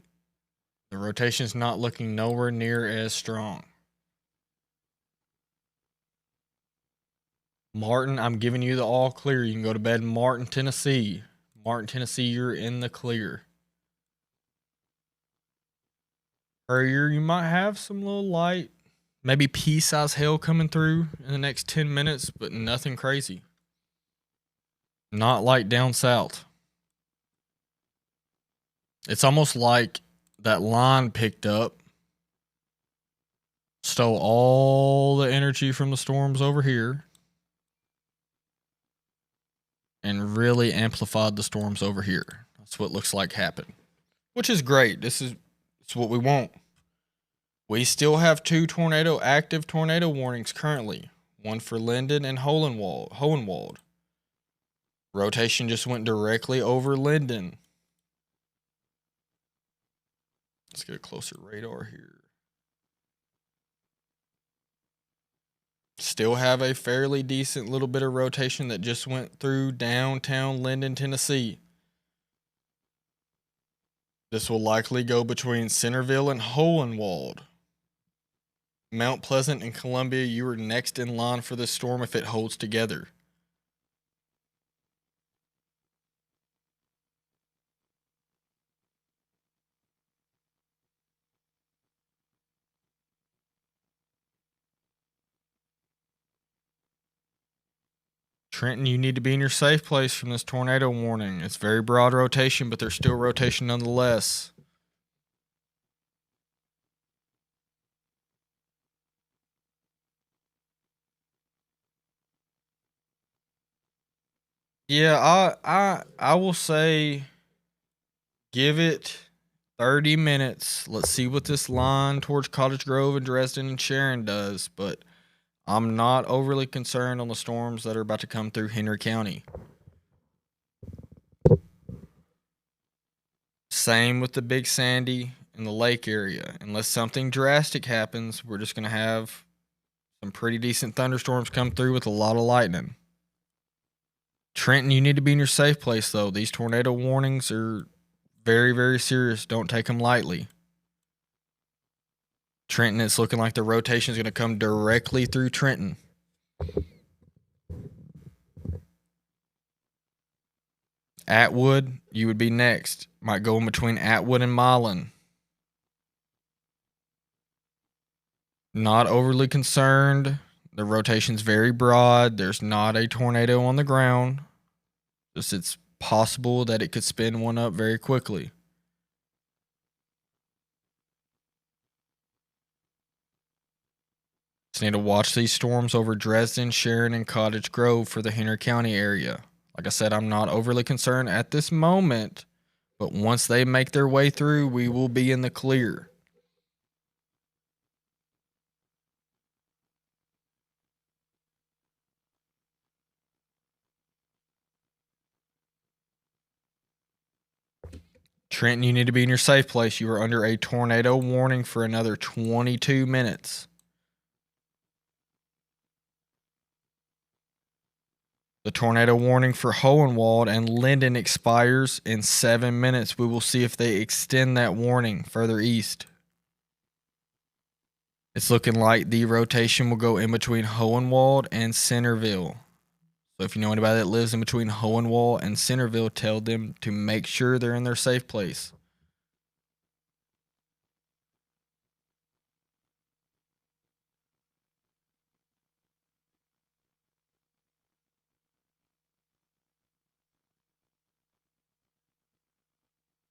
The rotation is not looking nowhere near as strong. Martin, I'm giving you the all clear. You can go to bed in Martin, Tennessee. Martin, Tennessee, you're in the clear. Courier, you might have some little light, maybe pea-sized hail coming through in the next 10 minutes, but nothing crazy. Not like down south. It's almost like that line picked up, stole all the energy from the storms over here, and really amplified the storms over here. That's what looks like happened, which is great. It's what we want. We still have 2 active tornado warnings currently. One for Linden and Hohenwald. Rotation just went directly over Linden. Let's get a closer radar here. Still have a fairly decent little bit of rotation that just went through downtown Linden, Tennessee. This will likely go between Centerville and Hohenwald. Mount Pleasant and Columbia, you are next in line for this storm if it holds together. Trenton, you need to be in your safe place from this tornado warning. It's very broad rotation, but there's still rotation nonetheless. Yeah, I will say give it 30 minutes. Let's see what this line towards Cottage Grove and Dresden and Sharon does, but I'm not overly concerned on the storms that are about to come through Henry County. Same with the Big Sandy and the lake area. Unless something drastic happens, we're just going to have some pretty decent thunderstorms come through with a lot of lightning. Trenton, you need to be in your safe place, though. These tornado warnings are very, very serious. Don't take them lightly. Trenton, it's looking like the rotation is going to come directly through Trenton. Atwood, you would be next. Might go in between Atwood and Milan. Not overly concerned. The rotation's very broad. There's not a tornado on the ground. Just it's possible that it could spin one up very quickly. Just need to watch these storms over Dresden, Sharon, and Cottage Grove for the Henry County area. Like I said, I'm not overly concerned at this moment, but once they make their way through, we will be in the clear. Trenton, you need to be in your safe place. You are under a tornado warning for another 22 minutes. The tornado warning for Hohenwald and Linden expires in 7 minutes. We will see if they extend that warning further east. It's looking like the rotation will go in between Hohenwald and Centerville. So if you know anybody that lives in between Hohenwald and Centerville, tell them to make sure they're in their safe place.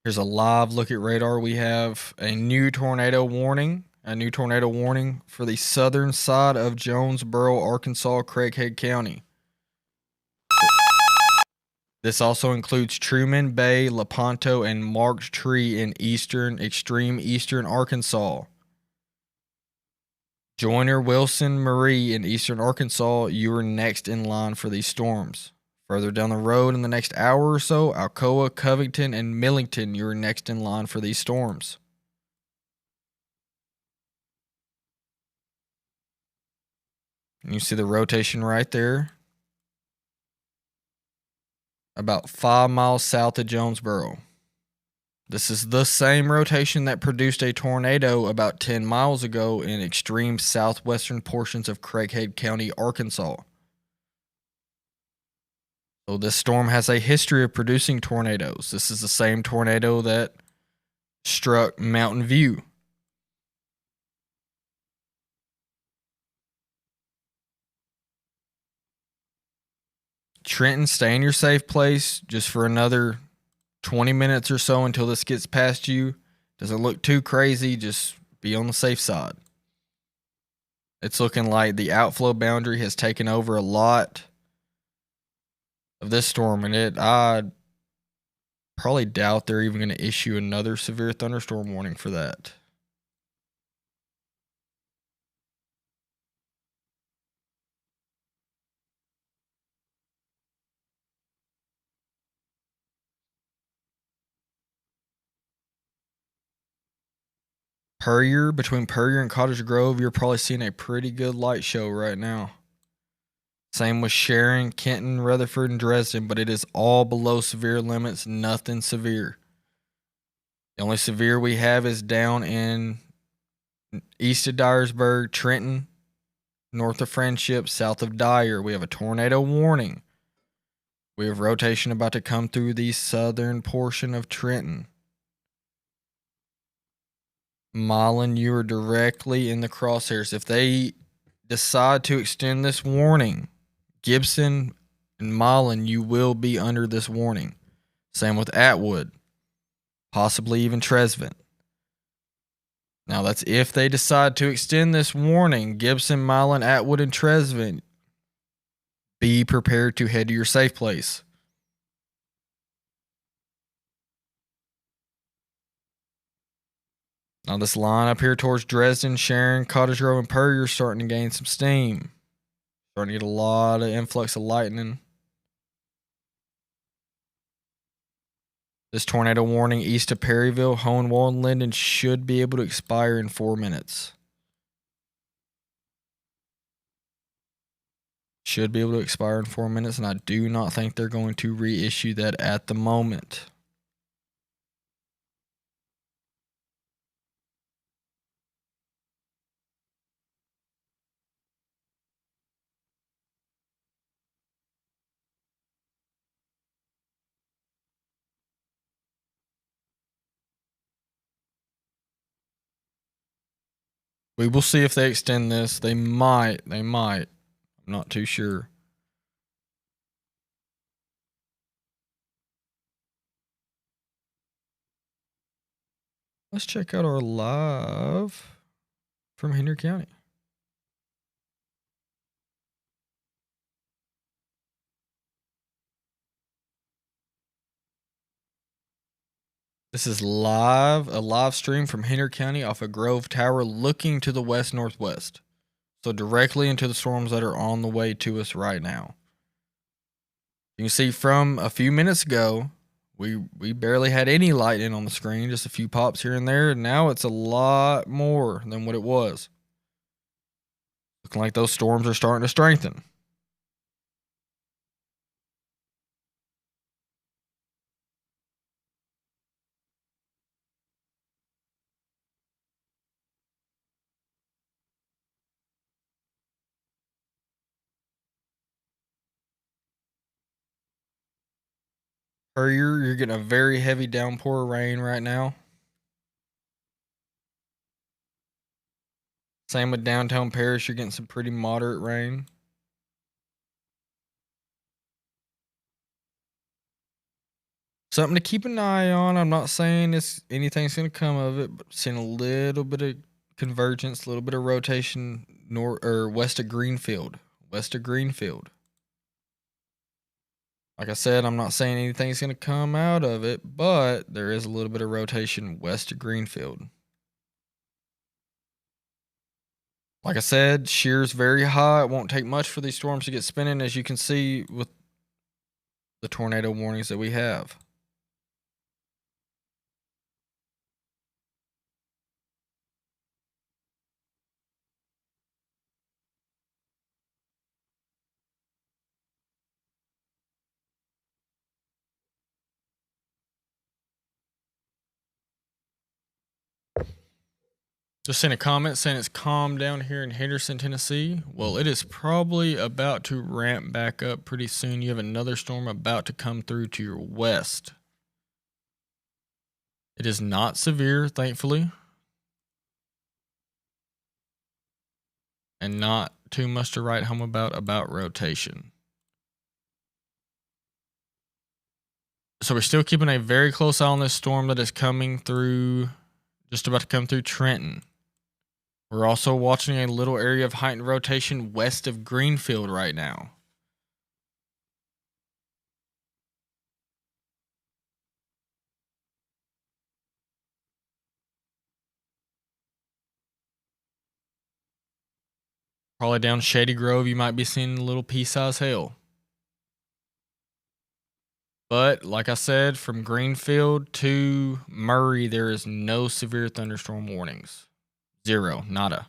Here's a live look at radar. We have a new tornado warning. A new tornado warning for the southern side of Jonesboro, Arkansas, Craighead County. This also includes Truman Bay, Lepanto, and Marked Tree in extreme eastern Arkansas. Joyner, Wilson, Marie in eastern Arkansas, you are next in line for these storms. Further down the road in the next hour or so, Alcoa, Covington, and Millington, you are next in line for these storms. And you see the rotation right there. About 5 miles south of Jonesboro. This is the same rotation that produced a tornado about 10 miles ago in extreme southwestern portions of Craighead County, Arkansas. So this storm has a history of producing tornadoes. This is the same tornado that struck Mountain View. Trenton, stay in your safe place just for another 20 minutes or so until this gets past you. Doesn't look too crazy. Just be on the safe side. It's looking like the outflow boundary has taken over a lot of this storm, and I probably doubt they're even going to issue another severe thunderstorm warning for that. Between Puryear and Cottage Grove, you're probably seeing a pretty good light show right now. Same with Sharon, Kenton, Rutherford, and Dresden, but it is all below severe limits, nothing severe. The only severe we have is down in east of Dyersburg, Trenton, north of Friendship, south of Dyer. We have a tornado warning. We have rotation about to come through the southern portion of Trenton. Milan, you are directly in the crosshairs. If they decide to extend this warning, Gibson and Milan, you will be under this warning. Same with Atwood, possibly even Tresvent. Now, that's if they decide to extend this warning. Gibson, Milan, Atwood, and Tresvent, be prepared to head to your safe place. Now, this line up here towards Dresden, Sharon, Cottage Grove, and Puryear is starting to gain some steam. Starting to get a lot of influx of lightning. This tornado warning east of Perryville, Hohenwald, and Linden should be able to expire in 4 minutes. Should be able to expire in 4 minutes, and I do not think they're going to reissue that at the moment. We will see if they extend this. They might. I'm not too sure. Let's check out our live from Henry County. This is a live stream from Henry County off of Grove Tower looking to the west-northwest. So directly into the storms that are on the way to us right now. You can see from a few minutes ago, we barely had any lightning on the screen, just a few pops here and there, and now it's a lot more than what it was. Looking like those storms are starting to strengthen. You're getting a very heavy downpour of rain right now. Same with downtown Paris, you're getting some pretty moderate rain. Something to keep an eye on. I'm not saying anything's going to come of it, but seeing a little bit of convergence, a little bit of rotation west of Greenfield. Like I said, I'm not saying anything's going to come out of it, but there is a little bit of rotation west of Greenfield. Like I said, shear's very high. It won't take much for these storms to get spinning, as you can see with the tornado warnings that we have. Just sent a comment saying it's calm down here in Henderson, Tennessee. Well, it is probably about to ramp back up pretty soon. You have another storm about to come through to your west. It is not severe, thankfully. And not too much to write home about rotation. So we're still keeping a very close eye on this storm that is coming through, just about to come through Trenton. We're also watching a little area of heightened rotation west of Greenfield right now. Probably down Shady Grove, you might be seeing a little pea-sized hail. But like I said, from Greenfield to Murray, there is no severe thunderstorm warnings. Zero, nada.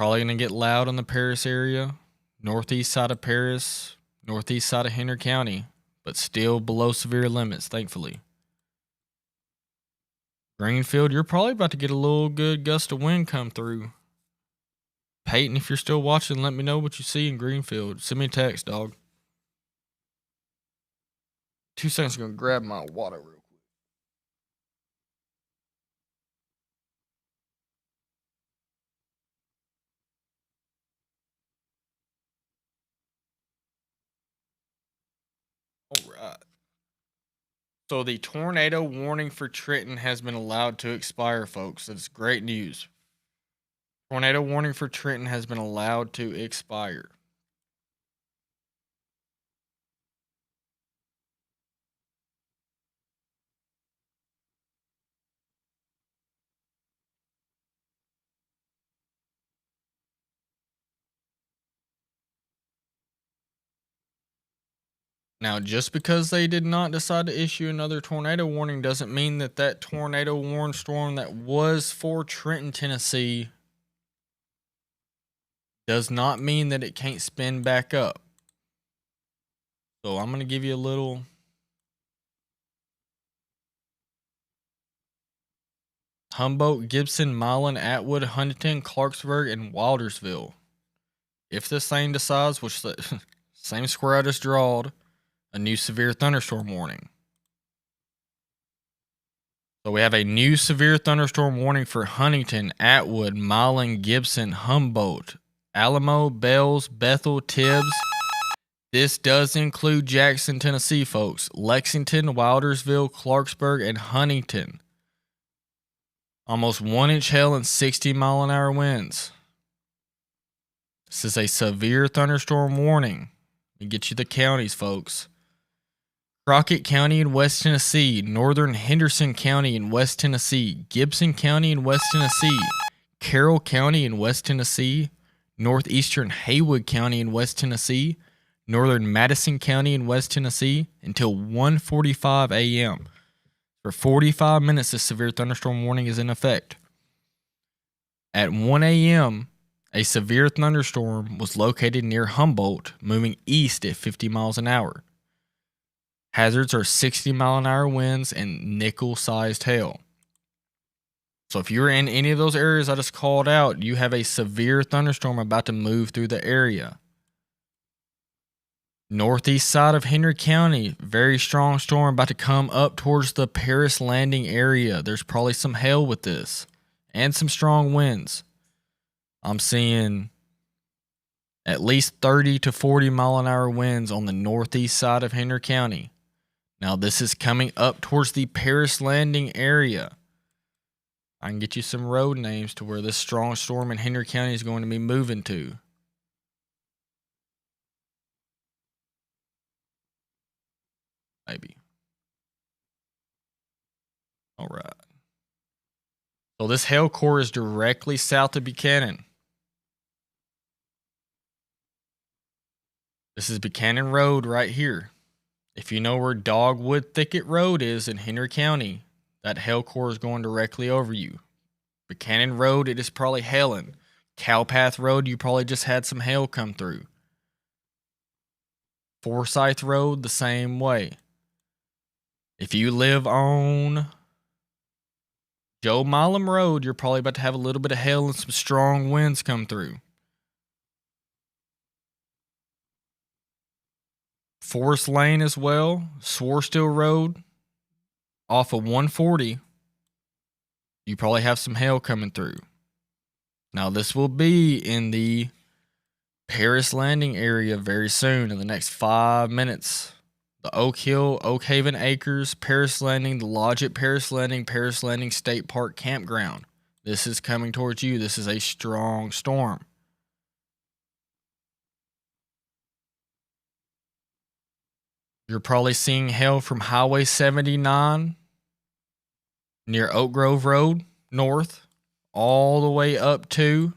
Probably going to get loud on the Paris area, northeast side of Paris, northeast side of Henry County, but still below severe limits, thankfully. Greenfield, you're probably about to get a little good gust of wind come through. Peyton, if you're still watching, let me know what you see in Greenfield. Send me a text, dog. 2 seconds, I'm going to grab my water real quick. All right. So the tornado warning for Trenton has been allowed to expire, folks. That's great news. Tornado warning for Trenton has been allowed to expire. Now, just because they did not decide to issue another tornado warning doesn't mean that that tornado warning storm that was for Trenton, Tennessee, does not mean that it can't spin back up. So I'm going to give you a little Humboldt, Gibson, Milan, Atwood, Huntington, Clarksburg, and Wildersville. If this thing decides, which the same square I just drawed, a new severe thunderstorm warning. So we have a new severe thunderstorm warning for Huntington, Atwood, Milan, Gibson, Humboldt, Alamo, Bells, Bethel, Tibbs. This does include Jackson, Tennessee, folks. Lexington, Wildersville, Clarksburg, and Huntington. Almost 1-inch hail and 60-mile-an-hour winds. This is a severe thunderstorm warning. Let me get you the counties, folks. Crockett County in West Tennessee, Northern Henderson County in West Tennessee, Gibson County in West Tennessee, Carroll County in West Tennessee, Northeastern Haywood County in West Tennessee, Northern Madison County in West Tennessee until 1:45 a.m. For 45 minutes, this severe thunderstorm warning is in effect. At 1 a.m., a severe thunderstorm was located near Humboldt, moving east at 50 miles an hour. Hazards are 60-mile-an-hour winds and nickel-sized hail. So if you're in any of those areas I just called out, you have a severe thunderstorm about to move through the area. Northeast side of Henry County, very strong storm about to come up towards the Paris Landing area. There's probably some hail with this and some strong winds. I'm seeing at least 30 to 40 mile an hour winds on the northeast side of Henry County. Now this is coming up towards the Paris Landing area. I can get you some road names to where this strong storm in Henry County is going to be moving to. Maybe. All right. So this hail core is directly south of Buchanan. This is Buchanan Road right here. If you know where Dogwood Thicket Road is in Henry County, that hail core is going directly over you. Buchanan Road, it is probably hailing. Cowpath Road, you probably just had some hail come through. Forsyth Road, the same way. If you live on Joe Milam Road, you're probably about to have a little bit of hail and some strong winds come through. Forest Lane as well, Swarstill Road, off of 140, you probably have some hail coming through. Now this will be in the Paris Landing area very soon, in the next 5 minutes. The Oak Hill, Oak Haven Acres, Paris Landing, the Lodge at Paris Landing State Park Campground. This is coming towards you. This is a strong storm. You're probably seeing hail from Highway 79 near Oak Grove Road north, all the way up to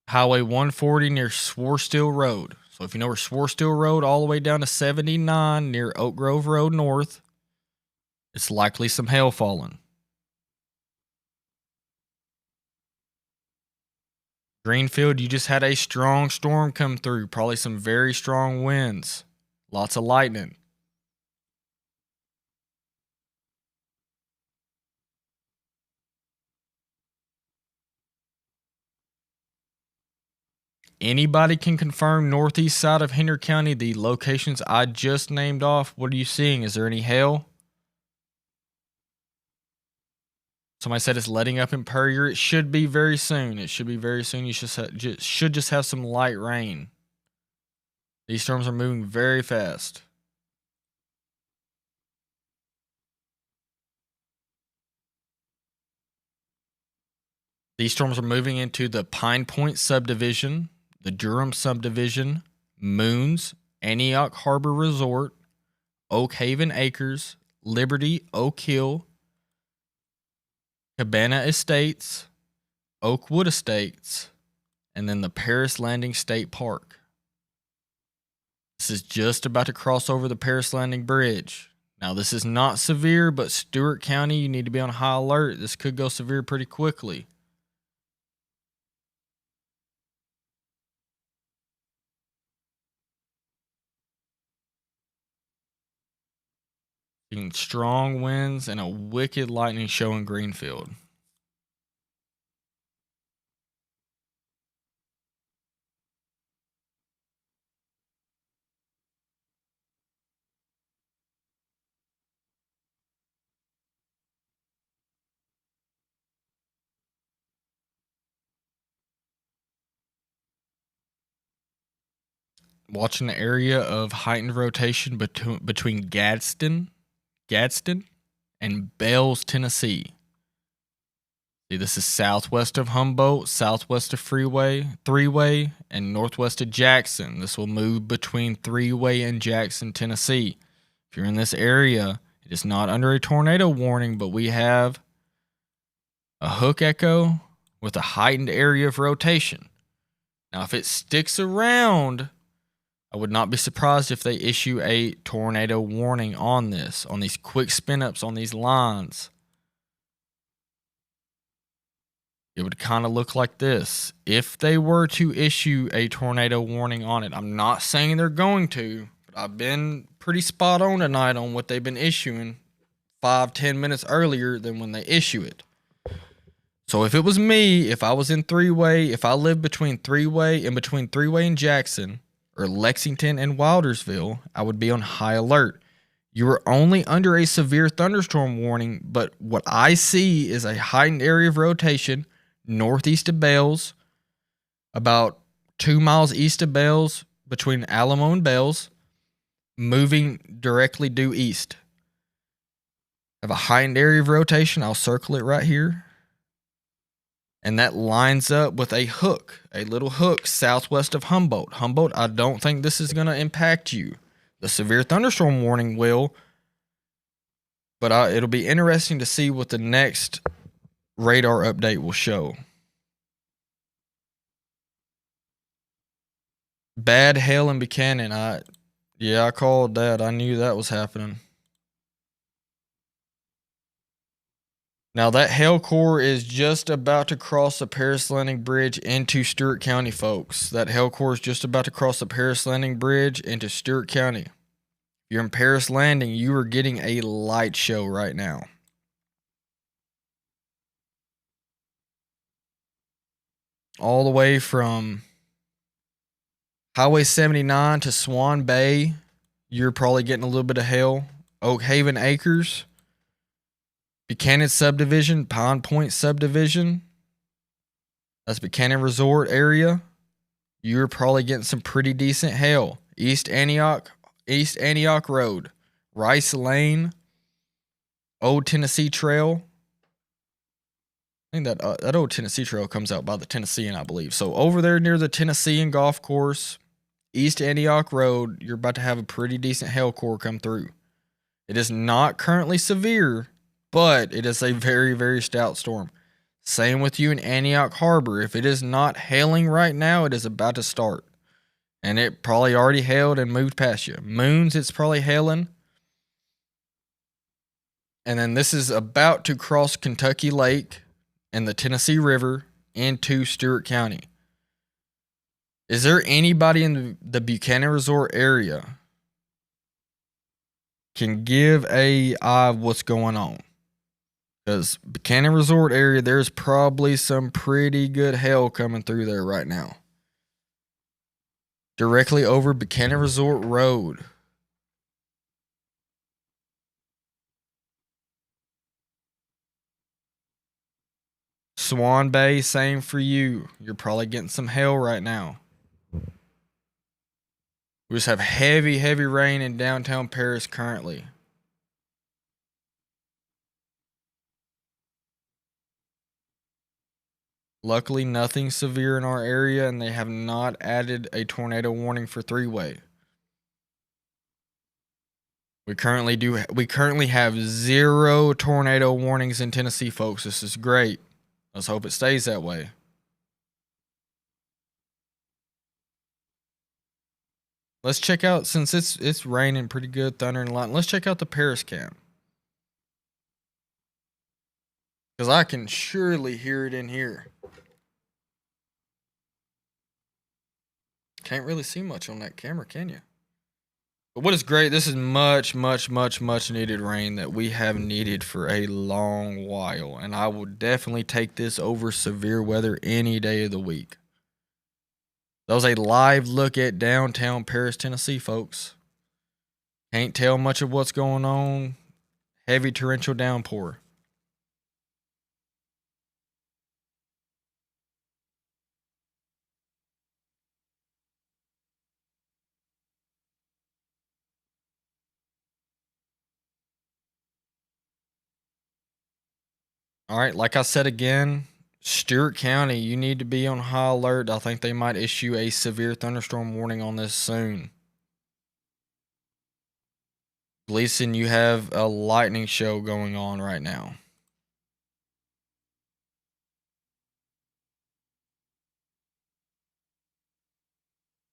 Highway 140 near Swarstill Road. So if you know where Swarstill Road, all the way down to 79 near Oak Grove Road north, it's likely some hail falling. Greenfield, you just had a strong storm come through. Probably some very strong winds. Lots of lightning. Anybody can confirm northeast side of Henry County, the locations I just named off. What are you seeing? Is there any hail? Somebody said it's letting up in Puryear. It should be very soon. It should be very soon. You should just have some light rain. These storms are moving very fast. These storms are moving into the Pine Point subdivision, the Durham subdivision, Moons, Antioch Harbor Resort, Oak Haven Acres, Liberty, Oak Hill, Cabana Estates, Oakwood Estates, and then the Paris Landing State Park. This is just about to cross over the Paris Landing Bridge. Now, this is not severe, but Stewart County, you need to be on high alert. This could go severe pretty quickly. Seeing strong winds and a wicked lightning show in Greenfield. Watching the area of heightened rotation between Gadsden and Bells, Tennessee. See, this is southwest of Humboldt, southwest of Three-Way, and northwest of Jackson. This will move between Three-Way and Jackson, Tennessee. If you're in this area, it is not under a tornado warning, but we have a hook echo with a heightened area of rotation. Now, if it sticks around, I would not be surprised if they issue a tornado warning on these quick spin ups on these lines. It would kind of look like this. If they were to issue a tornado warning on it, I'm not saying they're going to, but I've been pretty spot on tonight on what they've been issuing 5-10 minutes earlier than when they issue it. So if it was me, if I was in Three-Way, if I lived between Three-Way and Jackson, or Lexington and Wildersville, I would be on high alert. You are only under a severe thunderstorm warning, but what I see is a heightened area of rotation northeast of Bells, about 2 miles east of Bells, between Alamo and Bells, moving directly due east. I have a heightened area of rotation. I'll circle it right here. And that lines up with a little hook southwest of Humboldt. Humboldt, I don't think this is going to impact you. The severe thunderstorm warning will, but it'll be interesting to see what the next radar update will show. Bad hail in Buchanan. I called that. I knew that was happening. Now, that hail core is just about to cross the Paris Landing Bridge into Stewart County, folks. That hail core is just about to cross the Paris Landing Bridge into Stewart County. If you're in Paris Landing, you are getting a light show right now. All the way from Highway 79 to Swan Bay, you're probably getting a little bit of hail. Oak Haven Acres, Buchanan subdivision, Pine Point subdivision. That's Buchanan Resort area. You're probably getting some pretty decent hail. East Antioch Road, Rice Lane, Old Tennessee Trail. I think that Old Tennessee Trail comes out by the Tennessean, I believe. So over there near the Tennessean Golf Course, East Antioch Road, you're about to have a pretty decent hail core come through. It is not currently severe, but it is a very, very stout storm. Same with you in Antioch Harbor. If it is not hailing right now, it is about to start. And it probably already hailed and moved past you. Moons, it's probably hailing. And then this is about to cross Kentucky Lake and the Tennessee River into Stewart County. Is there anybody in the Buchanan Resort area can give a eye of what's going on? Because Buchanan Resort area, there's probably some pretty good hail coming through there right now. Directly over Buchanan Resort Road. Swan Bay, same for you. You're probably getting some hail right now. We just have heavy, heavy rain in downtown Paris currently. Luckily, nothing severe in our area, and they have not added a tornado warning for three-way. We currently have 0 tornado warnings in Tennessee, folks. This is great. Let's hope it stays that way. Let's check out, since it's raining pretty good, thunder and lightning. Let's check out the Paris cam. Because I can surely hear it in here. Can't really see much on that camera, can you? But what is great, this is much, much, much, much needed rain that we have needed for a long while. And I will definitely take this over severe weather any day of the week. That was a live look at downtown Paris, Tennessee, folks. Can't tell much of what's going on. Heavy torrential downpour. All right, like I said again, Stewart County, you need to be on high alert. I think they might issue a severe thunderstorm warning on this soon. Gleason, you have a lightning show going on right now.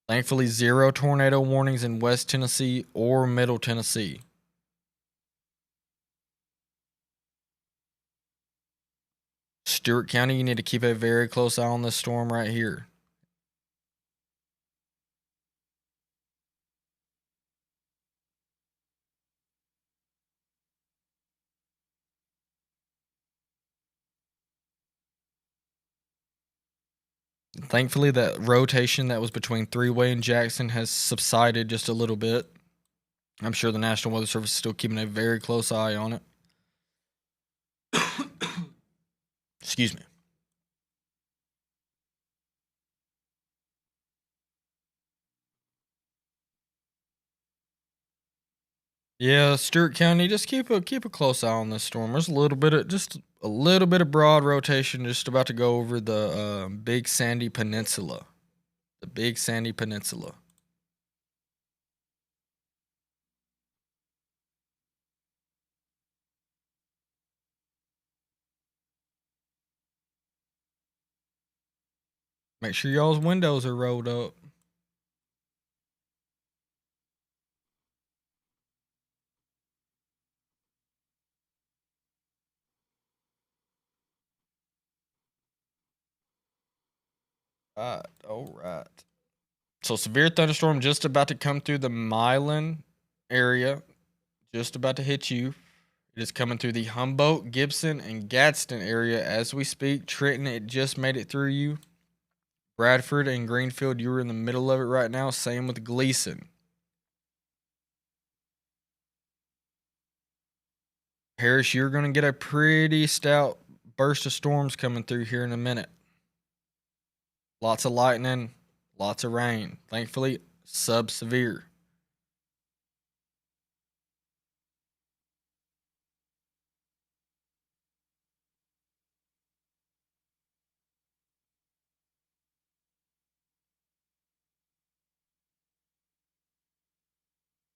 Thankfully, 0 tornado warnings in West Tennessee or Middle Tennessee. Stewart County, you need to keep a very close eye on this storm right here. Thankfully, that rotation that was between Three-Way and Jackson has subsided just a little bit. I'm sure the National Weather Service is still keeping a very close eye on it. Excuse me. Yeah, Stewart County, just keep a close eye on this storm. There's a little bit of broad rotation just about to go over the Big Sandy Peninsula. The Big Sandy Peninsula. Make sure y'all's windows are rolled up. All right. So severe thunderstorm just about to come through the Milan area, just about to hit you. It is coming through the Humboldt, Gibson, and Gadsden area as we speak. Trenton, it just made it through you. Bradford and Greenfield, you're in the middle of it right now. Same with Gleason. Harris, you're going to get a pretty stout burst of storms coming through here in a minute. Lots of lightning, lots of rain. Thankfully, sub-severe.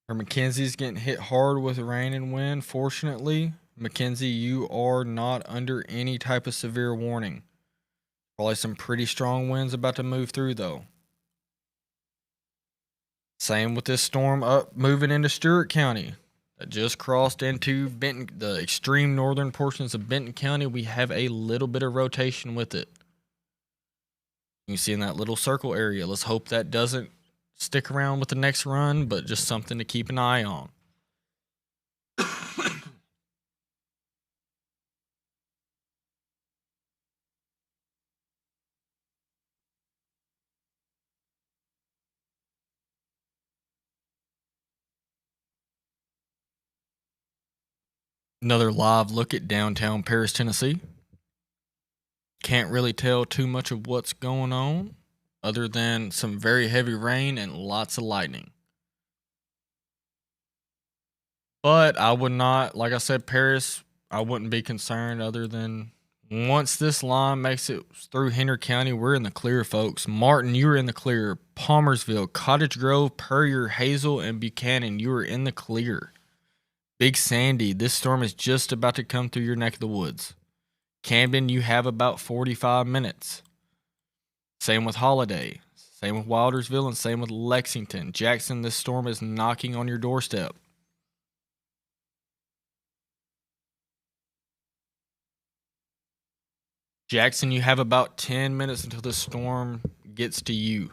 Mackenzie's getting hit hard with rain and wind. Fortunately, Mackenzie, you are not under any type of severe warning. Probably some pretty strong winds about to move through, though. Same with this storm moving into Stewart County. That just crossed into Benton, the extreme northern portions of Benton County. We have a little bit of rotation with it. You can see in that little circle area. Let's hope that doesn't stick around with the next run, but just something to keep an eye on. Another live look at downtown Paris, Tennessee. Can't really tell too much of what's going on other than some very heavy rain and lots of lightning. But I would not, like I said, Paris, I wouldn't be concerned other than once this line makes it through Henry County, we're in the clear, folks. Martin, you're in the clear. Palmersville, Cottage Grove, Puryear, Hazel, and Buchanan, you are in the clear. Big Sandy, this storm is just about to come through your neck of the woods. Camden, you have about 45 minutes. Same with Holiday. Same with Wildersville, and same with Lexington. Jackson, this storm is knocking on your doorstep. Jackson, you have about 10 minutes until the storm gets to you.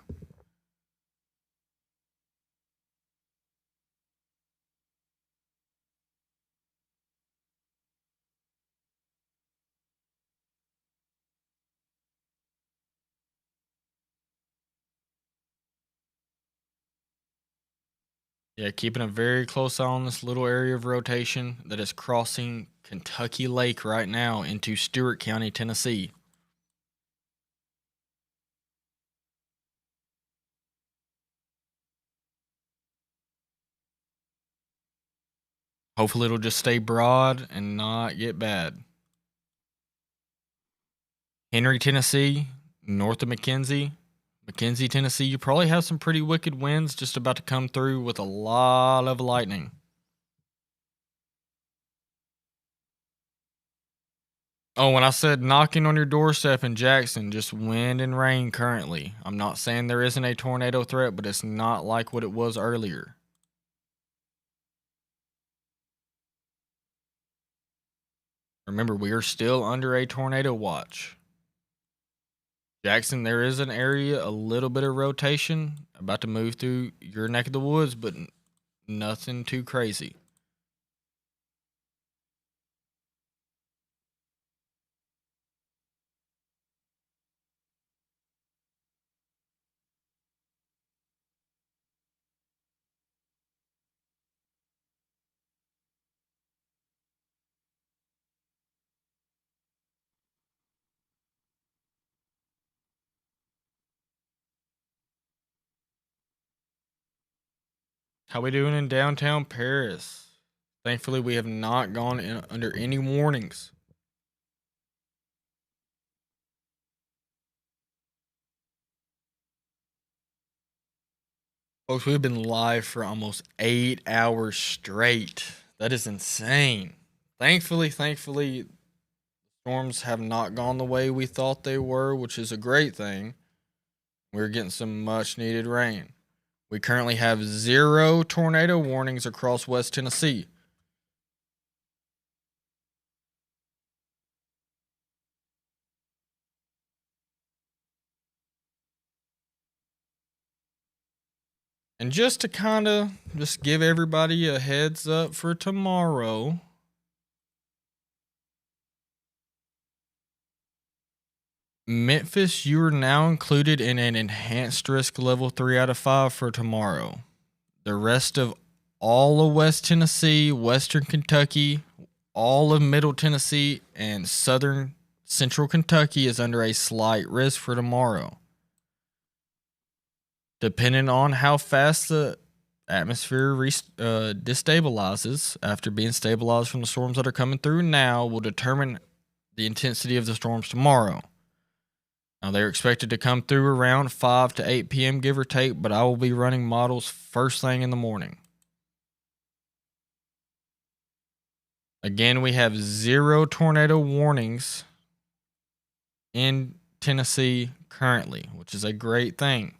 Yeah, keeping a very close eye on this little area of rotation that is crossing Kentucky Lake right now into Stewart County, Tennessee. Hopefully it'll just stay broad and not get bad. Henry, Tennessee, north of McKenzie. McKenzie, Tennessee, you probably have some pretty wicked winds just about to come through with a lot of lightning. Oh, when I said knocking on your doorstep in Jackson, just wind and rain currently. I'm not saying there isn't a tornado threat, but it's not like what it was earlier. Remember, we are still under a tornado watch. Jackson, there is an area, a little bit of rotation about to move through your neck of the woods, but nothing too crazy. How we doing in downtown Paris? Thankfully, we have not gone in under any warnings. Folks, we've been live for almost 8 hours straight. That is insane. Thankfully, storms have not gone the way we thought they were, which is a great thing. We're getting some much needed rain. We currently have 0 tornado warnings across West Tennessee. And just to kind of just give everybody a heads up for tomorrow, Memphis, you are now included in an enhanced risk level 3 out of 5 for tomorrow. The rest of all of West Tennessee, Western Kentucky, all of Middle Tennessee, and Southern Central Kentucky is under a slight risk for tomorrow. Depending on how fast the atmosphere destabilizes after being stabilized from the storms that are coming through now will determine the intensity of the storms tomorrow. Now, they're expected to come through around 5 to 8 p.m., give or take, but I will be running models first thing in the morning. Again, we have 0 tornado warnings in Tennessee currently, which is a great thing.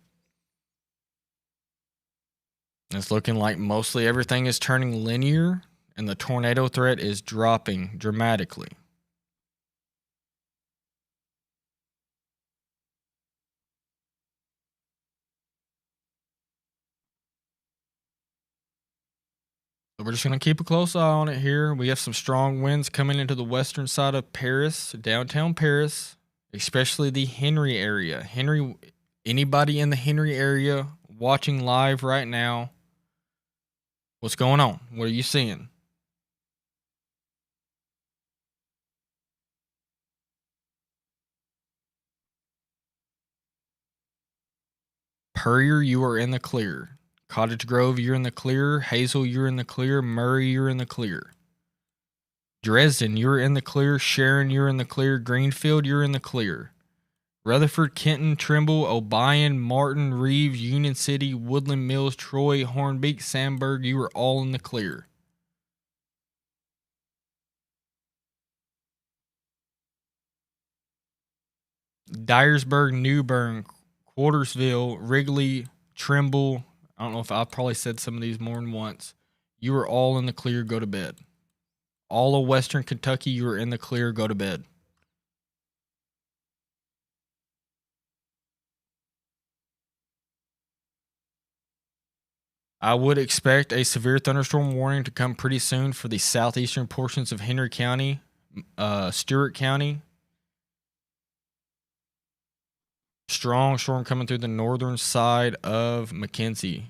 It's looking like mostly everything is turning linear, and the tornado threat is dropping dramatically. So we're just going to keep a close eye on it here. We have some strong winds coming into the western side of Paris, downtown Paris, especially the Henry area. Anybody in the Henry area watching live right now, what's going on? What are you seeing? Purrier, you are in the clear. Cottage Grove, you're in the clear. Hazel, you're in the clear. Murray, you're in the clear. Dresden, you're in the clear. Sharon, you're in the clear. Greenfield, you're in the clear. Rutherford, Kenton, Trimble, Obion, Martin, Reeves, Union City, Woodland Mills, Troy, Hornbeak, Sandburg, you are all in the clear. Dyersburg, New Bern, Quartersville, Wrigley, Trimble. I don't know if I've probably said some of these more than once. You are all in the clear, go to bed. All of Western Kentucky, you are in the clear, go to bed. I would expect a severe thunderstorm warning to come pretty soon for the southeastern portions of Henry County, Stewart County. Strong storm coming through the northern side of McKenzie.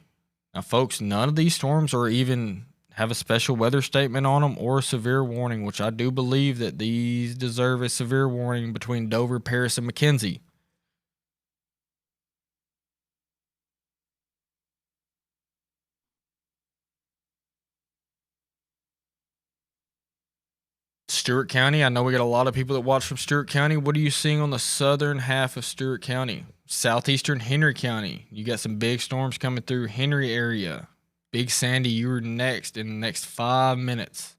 Now, folks, none of these storms are even have a special weather statement on them or a severe warning, which I do believe that these deserve a severe warning between Dover, Paris, and McKenzie. Stewart County, I know we got a lot of people that watch from Stewart County. What are you seeing on the southern half of Stewart County? Southeastern Henry County, you got some big storms coming through Henry area. Big Sandy, you're next in the next 5 minutes.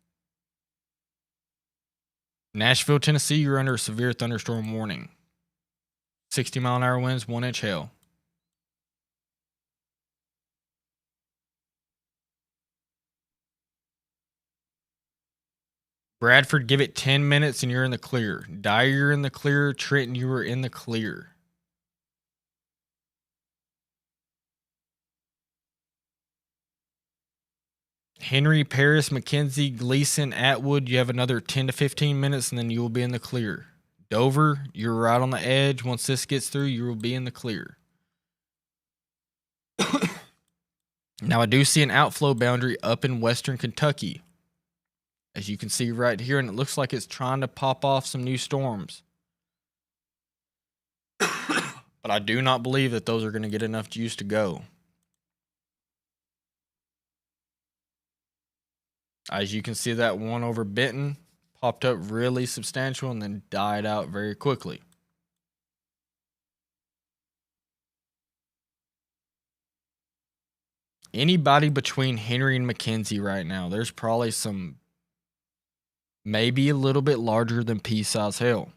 Nashville, Tennessee, you're under a severe thunderstorm warning. 60-mile-an-hour winds, 1-inch hail. Bradford, give it 10 minutes and you're in the clear. Dyer, you're in the clear. Trenton, you are in the clear. Henry, Paris, McKenzie, Gleason, Atwood, you have another 10 to 15 minutes and then you will be in the clear. Dover, you're right on the edge. Once this gets through, you will be in the clear. Now, I do see an outflow boundary up in western Kentucky, as you can see right here, and it looks like it's trying to pop off some new storms. But I do not believe that those are going to get enough juice to go. As you can see, that one over Benton popped up really substantial and then died out very quickly. Anybody between Henry and McKenzie right now, there's probably some maybe a little bit larger than pea-size hail.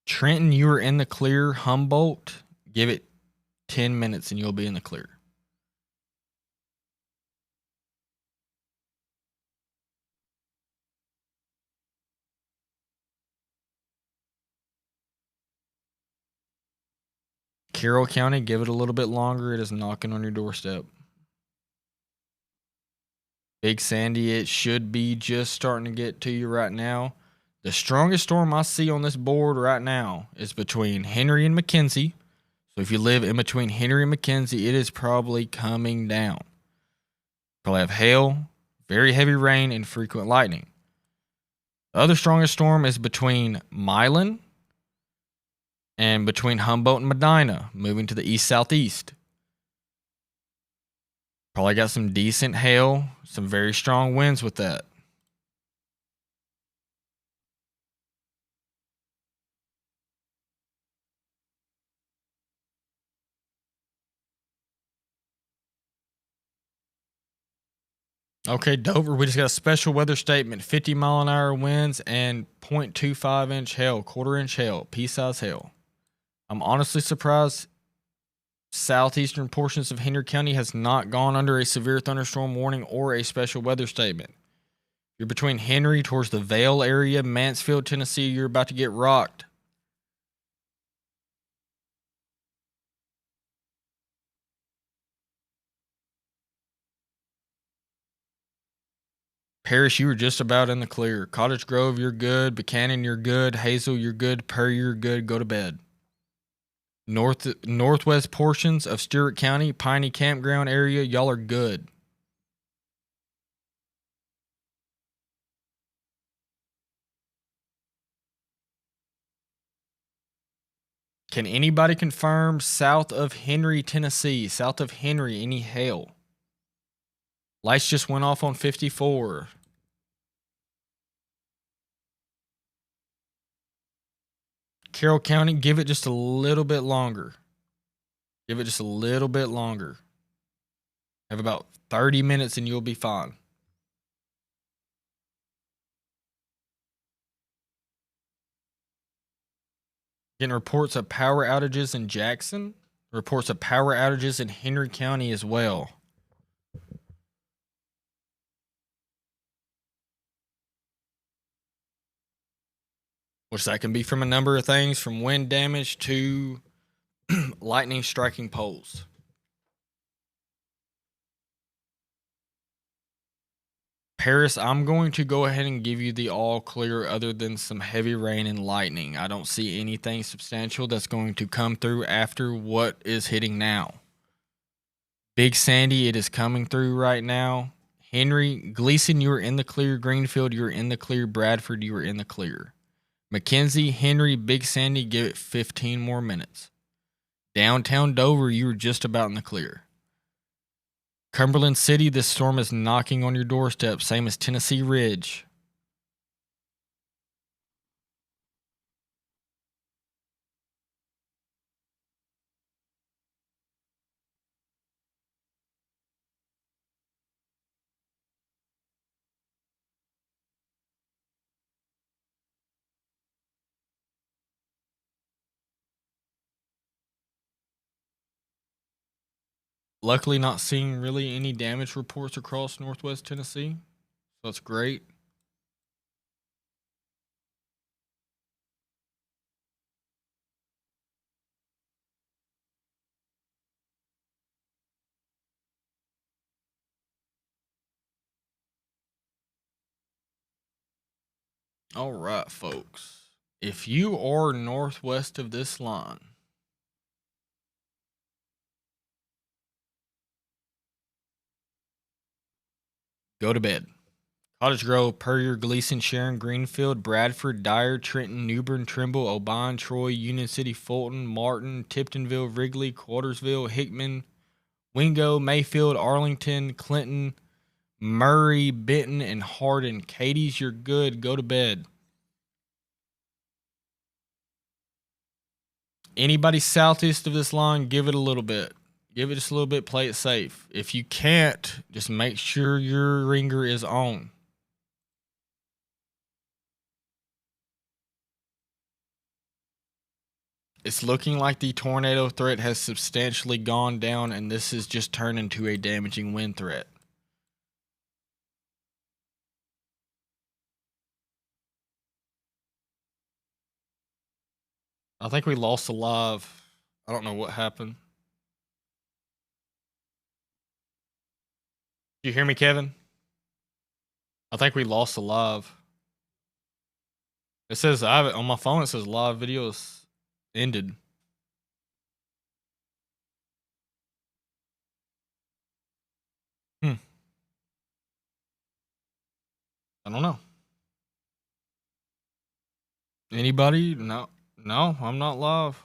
Trenton, you are in the clear. Humboldt, give it 10 minutes and you'll be in the clear. Carroll County, give it a little bit longer. It is knocking on your doorstep. Big Sandy, it should be just starting to get to you right now. The strongest storm I see on this board right now is between Henry and McKenzie. So if you live in between Henry and McKenzie, it is probably coming down. Probably have hail, very heavy rain, and frequent lightning. The other strongest storm is between Milan and between Humboldt and Medina, moving to the east-southeast. Probably got some decent hail, some very strong winds with that. Okay, Dover, we just got a special weather statement. 50-mile-an-hour winds and 0.25-inch hail, quarter-inch hail, pea-size hail. I'm honestly surprised southeastern portions of Henry County has not gone under a severe thunderstorm warning or a special weather statement. If You're between Henry towards the Vale area, Mansfield, Tennessee. You're about to get rocked. Paris, you were just about in the clear. Cottage Grove, you're good. Buchanan, you're good. Hazel, you're good. Perry, you're good. Go to bed. Northwest portions of Stewart County, Piney Campground area, y'all are good. Can anybody confirm south of Henry, Tennessee? South of Henry, any hail? Lights just went off on 54. Carroll County, give it just a little bit longer. Give it just a little bit longer. Have about 30 minutes and you'll be fine. Getting reports of power outages in Jackson. Reports of power outages in Henry County as well. Which that can be from a number of things, from wind damage to lightning striking poles. Paris, I'm going to go ahead and give you the all clear other than some heavy rain and lightning. I don't see anything substantial that's going to come through after what is hitting now. Big Sandy, it is coming through right now. Henry, Gleason, you are in the clear. Greenfield, you are in the clear. Bradford, you are in the clear. McKenzie, Henry, Big Sandy, give it 15 more minutes. Downtown Dover, you are just about in the clear. Cumberland City, this storm is knocking on your doorstep, same as Tennessee Ridge. Luckily, not seeing really any damage reports across Northwest Tennessee. So that's great. All right, folks. If you are northwest of this line, go to bed. Cottage Grove, Puryear, Gleason, Sharon, Greenfield, Bradford, Dyer, Trenton, Newbern, Trimble, Oban, Troy, Union City, Fulton, Martin, Tiptonville, Wrigley, Quartersville, Hickman, Wingo, Mayfield, Arlington, Clinton, Murray, Benton, and Hardin. Katie's, you're good. Go to bed. Anybody southeast of this line, give it a little bit. Give it just a little bit. Play it safe. If you can't, just make sure your ringer is on. It's looking like the tornado threat has substantially gone down, and this has just turned into a damaging wind threat. I think we lost a live. I don't know what happened. You hear me, Kevin? I think we lost a live. It says I have it on my phone. It says live videos ended. I don't know. Anybody? No, no, I'm not live.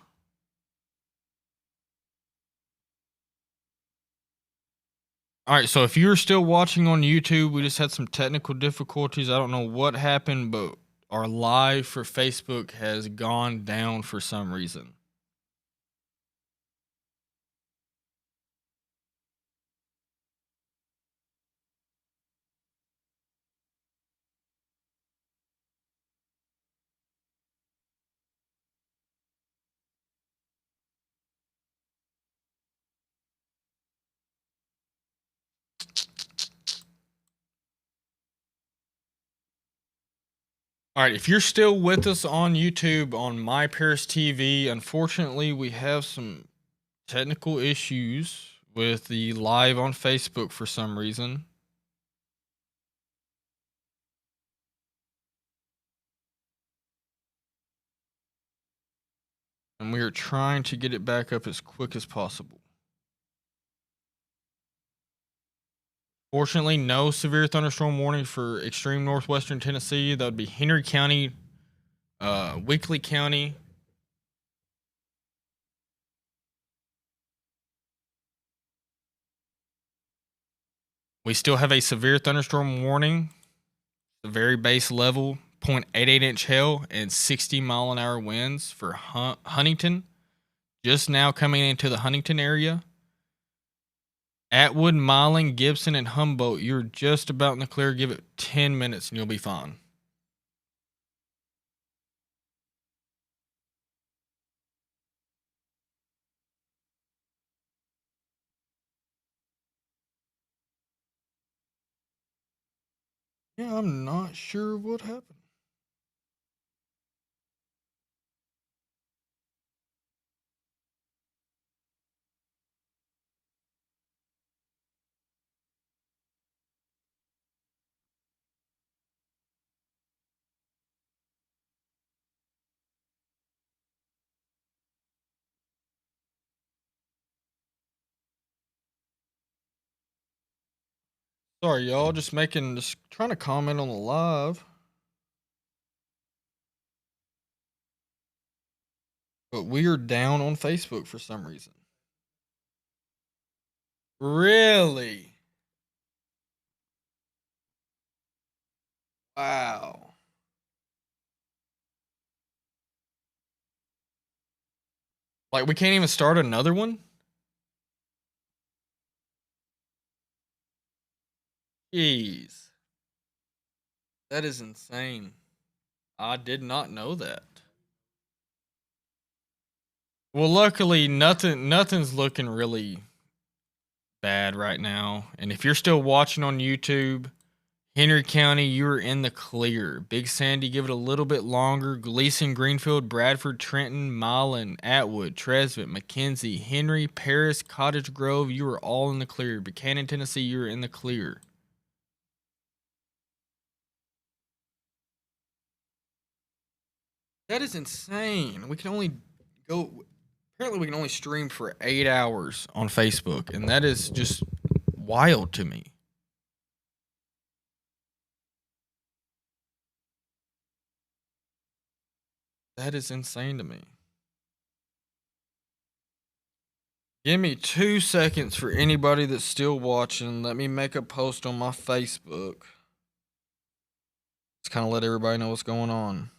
All right, so if you're still watching on YouTube, we just had some technical difficulties. I don't know what happened, but our live for Facebook has gone down for some reason. All right, if you're still with us on YouTube on My Paris TV, unfortunately, we have some technical issues with the live on Facebook for some reason. And we are trying to get it back up as quick as possible. Fortunately, no severe thunderstorm warning for extreme northwestern Tennessee. That would be Henry County, Weakley County. We still have a severe thunderstorm warning, the very base level, 0.88 inch hail and 60-mile-an-hour winds for Huntington. Just now coming into the Huntington area. Atwood, Milan, Gibson, and Humboldt, you're just about in the clear. Give it 10 minutes and you'll be fine. Yeah, I'm not sure what happened. Sorry, y'all. Just trying to comment on the live. But we are down on Facebook for some reason. Really? Wow. Like, we can't even start another one? Jeez. That is insane. I did not know that. Well, luckily, nothing's looking really bad right now. And if you're still watching on YouTube, Henry County, you're in the clear. Big Sandy, give it a little bit longer. Gleason, Greenfield, Bradford, Trenton, Milan, Atwood, Tresvant, McKenzie, Henry, Paris, Cottage Grove, you are all in the clear. Buchanan, Tennessee, you're in the clear. That is insane. We can only go. Apparently, we can only stream for 8 hours on Facebook, and that is just wild to me. That is insane to me. Give me 2 seconds for anybody that's still watching. Let me make a post on my Facebook. Just kind of let everybody know what's going on.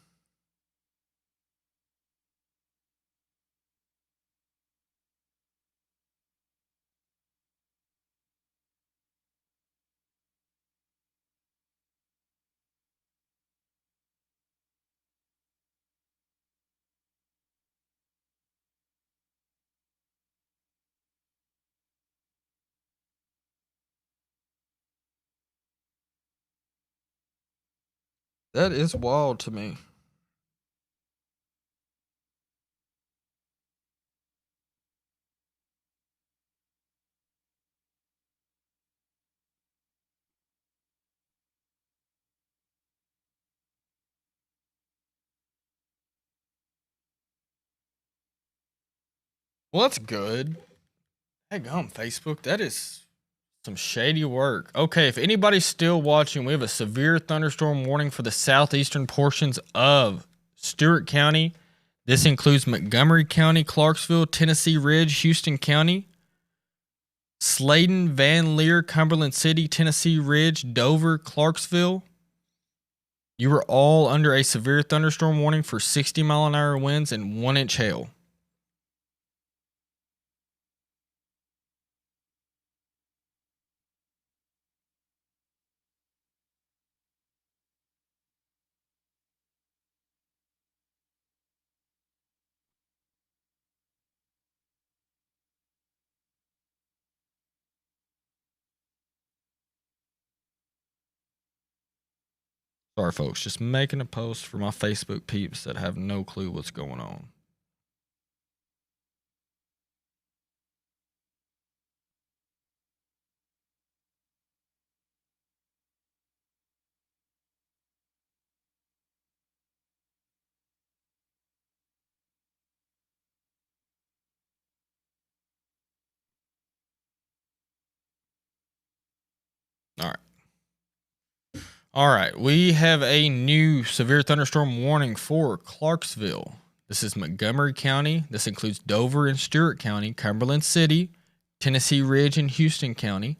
That is wild to me. Well, that's good. Hey, on Facebook. That is some shady work. Okay, if anybody's still watching, we have a severe thunderstorm warning for the southeastern portions of Stewart County. This includes Montgomery County, Clarksville, Tennessee Ridge, Houston County, Sladen, Van Leer, Cumberland City, Tennessee Ridge, Dover, Clarksville. You are all under a severe thunderstorm warning for 60-mile-an-hour winds and 1-inch hail. Sorry, folks. Just making a post for my Facebook peeps that have no clue what's going on. All right. All right. We have a new severe thunderstorm warning for Clarksville. This is Montgomery County. This includes Dover and Stewart County, Cumberland City, Tennessee Ridge, and Houston County.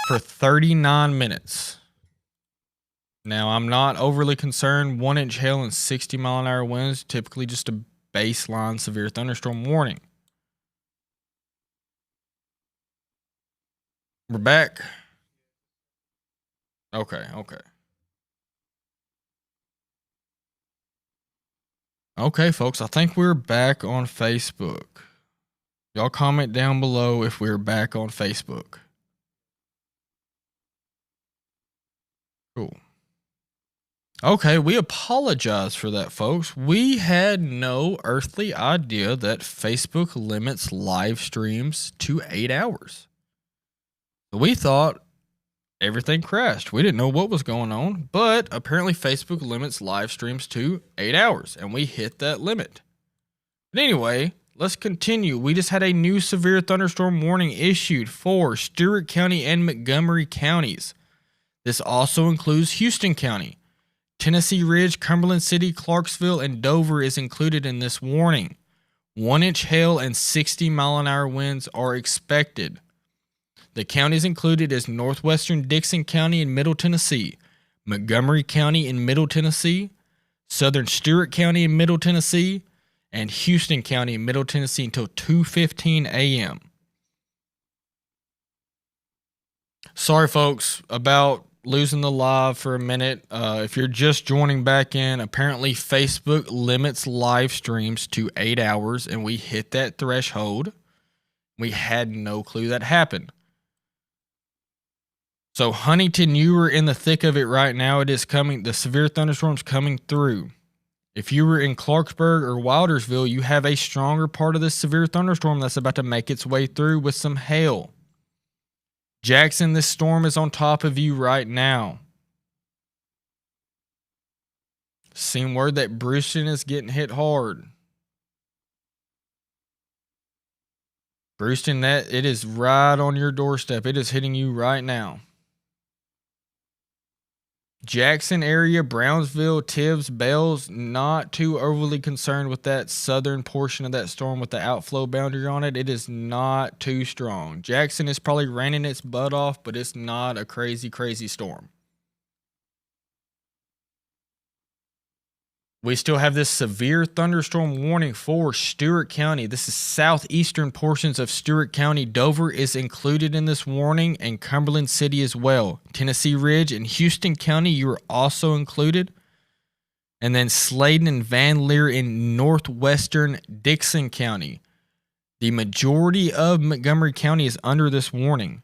For 39 minutes. Now, I'm not overly concerned. 1-inch hail and 60-mile-an-hour winds, typically just a baseline severe thunderstorm warning. We're back. Okay. Okay, folks, I think we're back on Facebook. Y'all comment down below if we're back on Facebook. Cool. Okay, we apologize for that, folks. We had no earthly idea that Facebook limits live streams to 8 hours. We thought everything crashed. We didn't know what was going on, but apparently Facebook limits live streams to 8 hours, and we hit that limit. But anyway, let's continue. We just had a new severe thunderstorm warning issued for Stewart County and Montgomery counties. This also includes Houston County. Tennessee Ridge, Cumberland City, Clarksville, and Dover is included in this warning. 1-inch hail and 60-mile-an-hour winds are expected. The counties included is northwestern Dickson County in Middle Tennessee, Montgomery County in Middle Tennessee, southern Stewart County in Middle Tennessee, and Houston County in Middle Tennessee until 2:15 a.m. Sorry, folks, about losing the live for a minute. If you're just joining back in, apparently Facebook limits live streams to 8 hours, and we hit that threshold. We had no clue that happened. So Huntington, you are in the thick of it right now. It is coming. The severe thunderstorm's coming through. If you were in Clarksburg or Wildersville, you have a stronger part of this severe thunderstorm that's about to make its way through with some hail. Jackson, this storm is on top of you right now. Seen word that Brewston is getting hit hard. Brewston, it is right on your doorstep. It is hitting you right now. Jackson area, Brownsville, Tibbs, Bells, not too overly concerned with that southern portion of that storm with the outflow boundary on it. It is not too strong. Jackson is probably raining its butt off, but it's not a crazy storm. We still have this severe thunderstorm warning for Stewart County. This is southeastern portions of Stewart County. Dover is included in this warning, and Cumberland City as well. Tennessee Ridge and Houston County, you are also included. And then Sladen and Van Leer in northwestern Dickson County. The majority of Montgomery County is under this warning.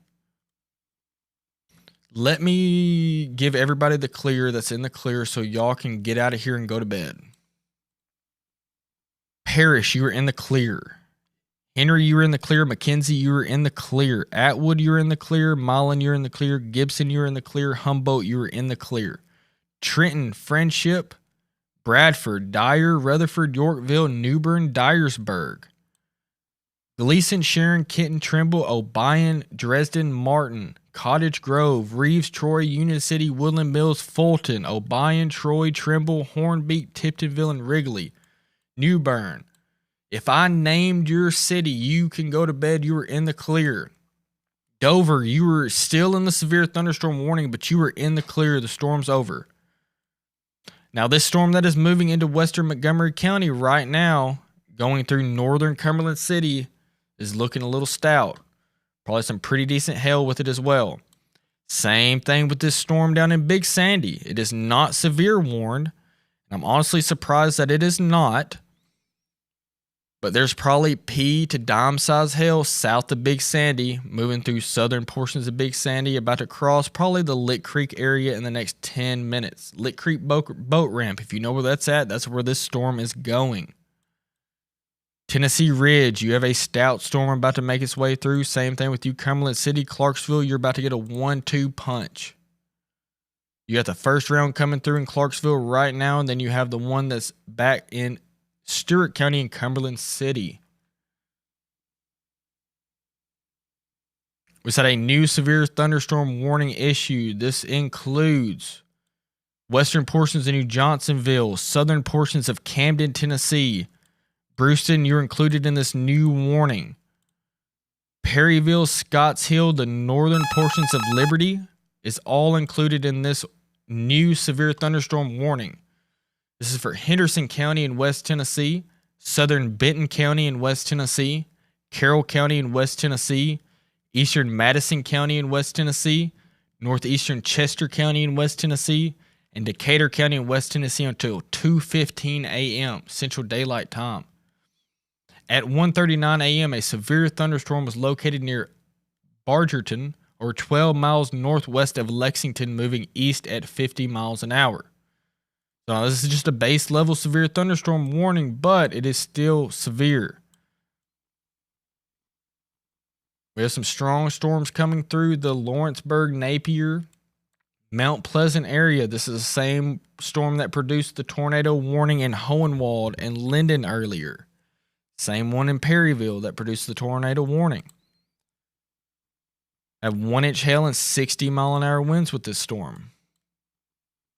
Let me give everybody the clear that's in the clear so y'all can get out of here and go to bed. Parrish, you are in the clear. Henry, you are in the clear. McKenzie, you are in the clear. Atwood, you're in the clear. Mullen, you're in the clear. Gibson, you're in the clear. Humboldt, you are in the clear. Trenton, Friendship, Bradford, Dyer, Rutherford, Yorkville, Newbern, Dyersburg. Gleason, Sharon, Kenton, Trimble, Obion, Dresden, Martin, Cottage Grove, Reeves, Troy, Union City, Woodland Mills, Fulton, Obion, Troy, Trimble, Hornbeak, Tiptonville, and Wrigley. New Bern. If I named your city, you can go to bed. You were in the clear. Dover, you were still in the severe thunderstorm warning, but you were in the clear. The storm's over. Now, this storm that is moving into western Montgomery County right now, going through northern Cumberland City, is looking a little stout. Probably some pretty decent hail with it as well. Same thing with this storm down in Big Sandy. It is not severe warned. I'm honestly surprised that it is not. But there's probably pea to dime size hail south of Big Sandy, moving through southern portions of Big Sandy, about to cross probably the Lick Creek area in the next 10 minutes. Lick Creek boat ramp, if you know where that's at, that's where this storm is going. Tennessee Ridge, you have a stout storm about to make its way through. Same thing with you, Cumberland City, Clarksville, you're about to get a 1-2 punch. You got the first round coming through in Clarksville right now, and then you have the one that's back in Stewart County and Cumberland City. We had a new severe thunderstorm warning issued. This includes western portions of New Johnsonville, southern portions of Camden, Tennessee. Brewston, you're included in this new warning. Perryville, Scotts Hill, the northern portions of Liberty is all included in this new severe thunderstorm warning. This is for Henderson County in West Tennessee, southern Benton County in West Tennessee, Carroll County in West Tennessee, eastern Madison County in West Tennessee, northeastern Chester County in West Tennessee, and Decatur County in West Tennessee until 2:15 a.m. Central Daylight Time. At 1:39 a.m., a severe thunderstorm was located near Bargerton, or 12 miles northwest of Lexington, moving east at 50 miles an hour. So this is just a base level severe thunderstorm warning, but it is still severe. We have some strong storms coming through the Lawrenceburg, Napier, Mount Pleasant area. This is the same storm that produced the tornado warning in Hohenwald and Linden earlier. Same one in Perryville that produced the tornado warning. I have 1-inch hail and 60-mile-an-hour winds with this storm.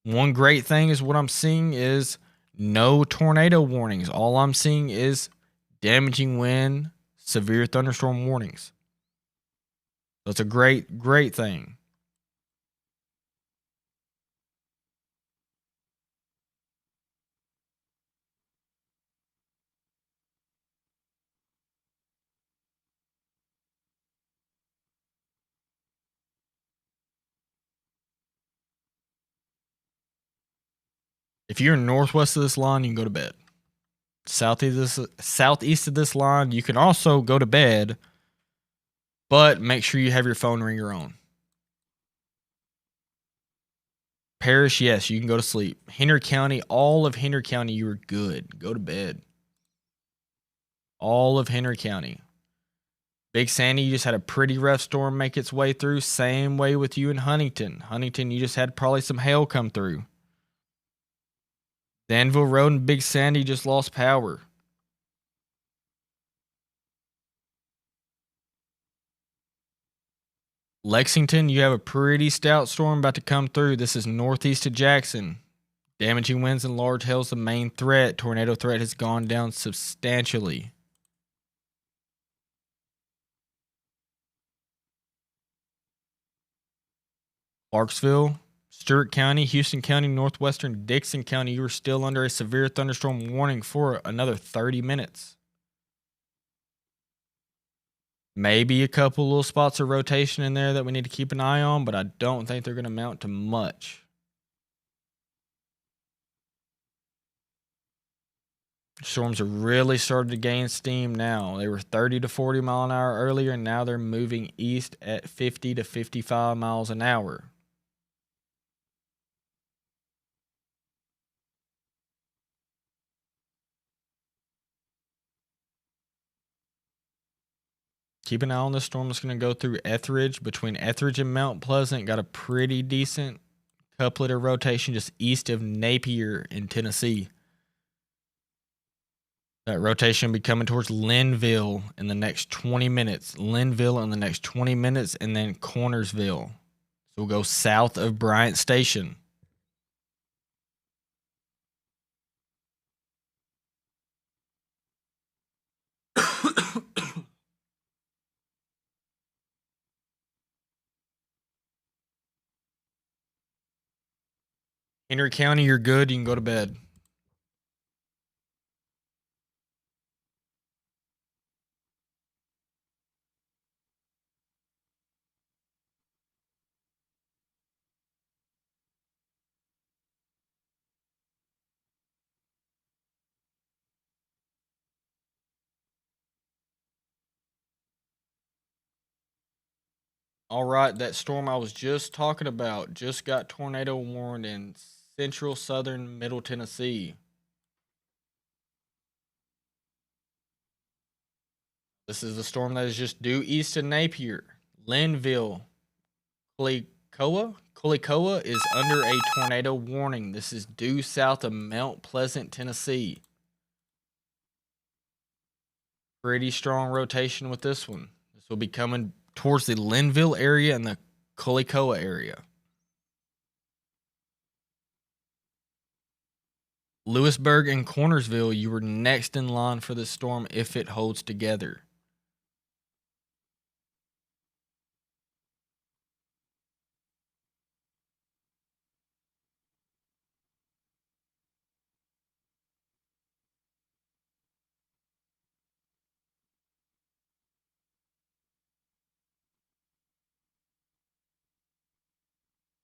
One great thing is what I'm seeing is no tornado warnings. All I'm seeing is damaging wind, severe thunderstorm warnings. That's a great, great thing. If you're northwest of this line, you can go to bed. Southeast of this line, you can also go to bed, but make sure you have your phone ringer on. Parrish, yes, you can go to sleep. Henry County, all of Henry County, you are good. Go to bed. All of Henry County. Big Sandy, you just had a pretty rough storm make its way through. Same way with you in Huntington. Huntington, you just had probably some hail come through. Danville Road and Big Sandy just lost power. Lexington, you have a pretty stout storm about to come through. This is northeast of Jackson. Damaging winds and large hail is the main threat. Tornado threat has gone down substantially. Clarksville, Stewart County, Houston County, northwestern Dixon County, you are still under a severe thunderstorm warning for another 30 minutes. Maybe a couple little spots of rotation in there that we need to keep an eye on, but I don't think they're going to amount to much. Storms are really starting to gain steam now. They were 30 to 40 mile an hour earlier, and now they're moving east at 50 to 55 miles an hour. Keep an eye on this storm that's going to go through Etheridge. Between Etheridge and Mount Pleasant, got a pretty decent couplet of rotation just east of Napier in Tennessee. That rotation will be coming towards Linville in the next 20 minutes. Linville in the next 20 minutes, and then Cornersville. So we'll go south of Bryant Station. Henry County, you're good. You can go to bed. All right, that storm I was just talking about just got tornado warned in central, southern, middle Tennessee. This is the storm that is just due east of Napier. Linville, Collicoa is under a tornado warning. This is due south of Mount Pleasant, Tennessee. Pretty strong rotation with this one. This will be coming towards the Linville area and the Collicoa area. Lewisburg and Cornersville, you were next in line for this storm if it holds together.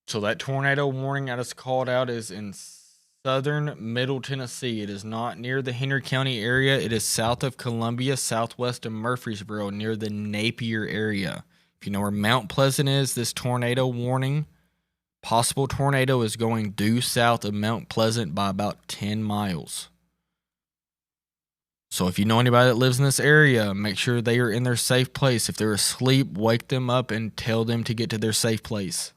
So that tornado warning that is called out is in southern middle Tennessee. It is not near the Henry County area. It is south of Columbia, southwest of Murfreesboro, near the Napier area. If you know where Mount Pleasant is, this tornado warning, possible tornado, is going due south of Mount Pleasant by about 10 miles. So if you know anybody that lives in this area, make sure they are in their safe place. If they're asleep, wake them up and tell them to get to their safe place.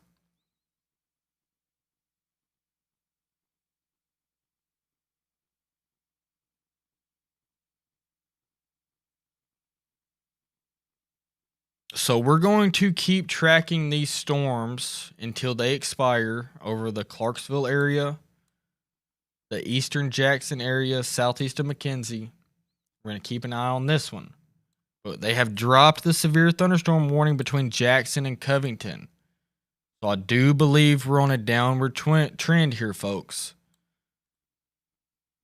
So we're going to keep tracking these storms until they expire over the Clarksville area, the eastern Jackson area, southeast of McKenzie. We're going to keep an eye on this one. But they have dropped the severe thunderstorm warning between Jackson and Covington. So I do believe we're on a downward trend here, folks.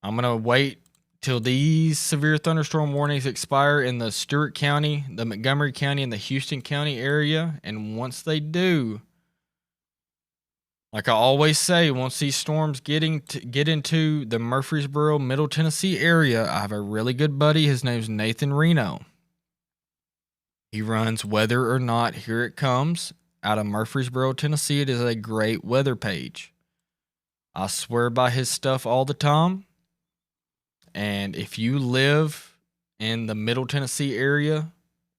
I'm going to wait till these severe thunderstorm warnings expire in the Stewart County, the Montgomery County, and the Houston County area. And once they do, like I always say, once these storms get into the Murfreesboro, Middle Tennessee area, I have a really good buddy. His name's Nathan Reno. He runs Weather or Not. Here it comes out of Murfreesboro, Tennessee. It is a great weather page. I swear by his stuff all the time. And if you live in the Middle Tennessee area,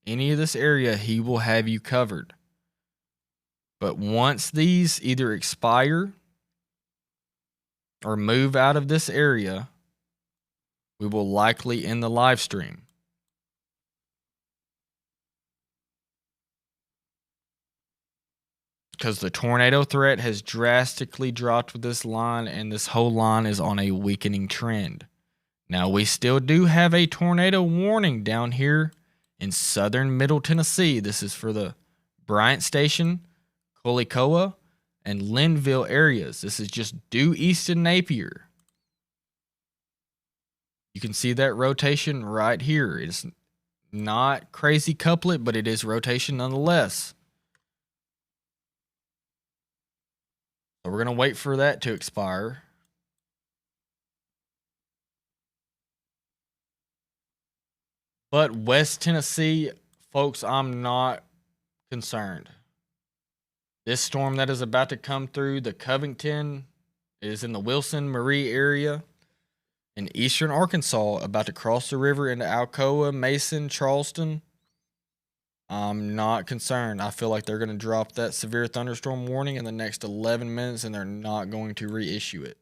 any of this area, he will have you covered. But once these either expire or move out of this area, we will likely end the live stream. Because the tornado threat has drastically dropped with this line, and this whole line is on a weakening trend. Now, we still do have a tornado warning down here in southern Middle Tennessee. This is for the Bryant Station, Collicoa, and Linville areas. This is just due east of Napier. You can see that rotation right here. It's not crazy couplet, but it is rotation nonetheless. So we're going to wait for that to expire. But West Tennessee, folks, I'm not concerned. This storm that is about to come through the Covington is in the Wilson Marie area in eastern Arkansas, about to cross the river into Alcoa, Mason, Charleston. I'm not concerned. I feel like they're going to drop that severe thunderstorm warning in the next 11 minutes, and they're not going to reissue it.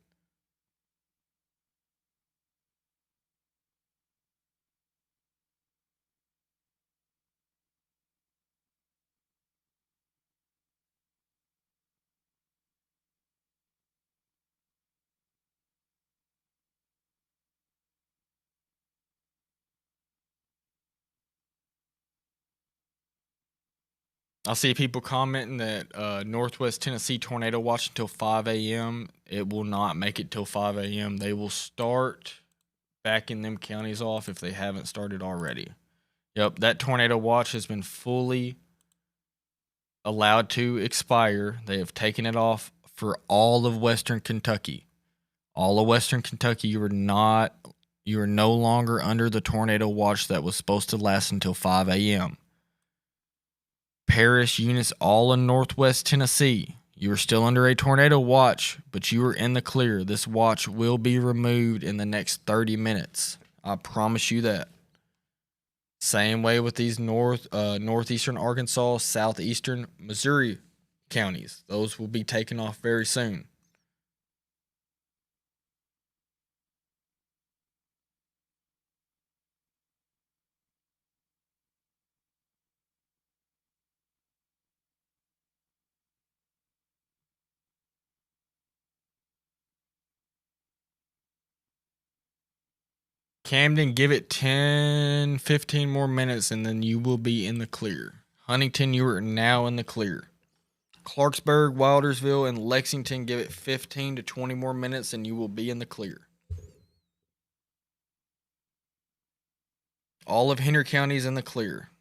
I see people commenting that Northwest Tennessee tornado watch until 5 a.m. It will not make it till 5 a.m. They will start backing them counties off if they haven't started already. Yep, that tornado watch has been fully allowed to expire. They have taken it off for all of Western Kentucky. All of Western Kentucky, you are no longer under the tornado watch that was supposed to last until 5 a.m. Paris units all in northwest Tennessee. You are still under a tornado watch, but you are in the clear. This watch will be removed in the next 30 minutes. I promise you that. Same way with these northeastern Arkansas, southeastern Missouri counties. Those will be taken off very soon. Camden, give it 10, 15 more minutes, and then you will be in the clear. Huntington, you are now in the clear. Clarksburg, Wildersville, and Lexington, give it 15 to 20 more minutes, and you will be in the clear. All of Henry County is in the clear.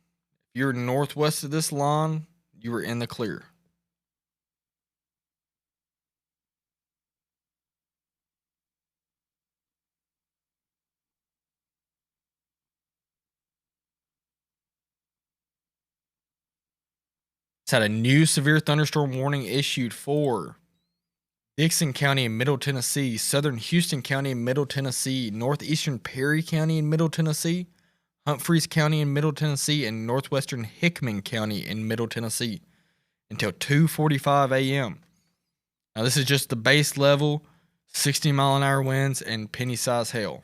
If you're northwest of this line, you are in the clear. It's had a new severe thunderstorm warning issued for Dixon County in Middle Tennessee, southern Houston County in Middle Tennessee, northeastern Perry County in Middle Tennessee, Humphreys County in Middle Tennessee, and northwestern Hickman County in Middle Tennessee until 2:45 a.m. Now, this is just the base level, 60-mile-an-hour winds, and penny-sized hail.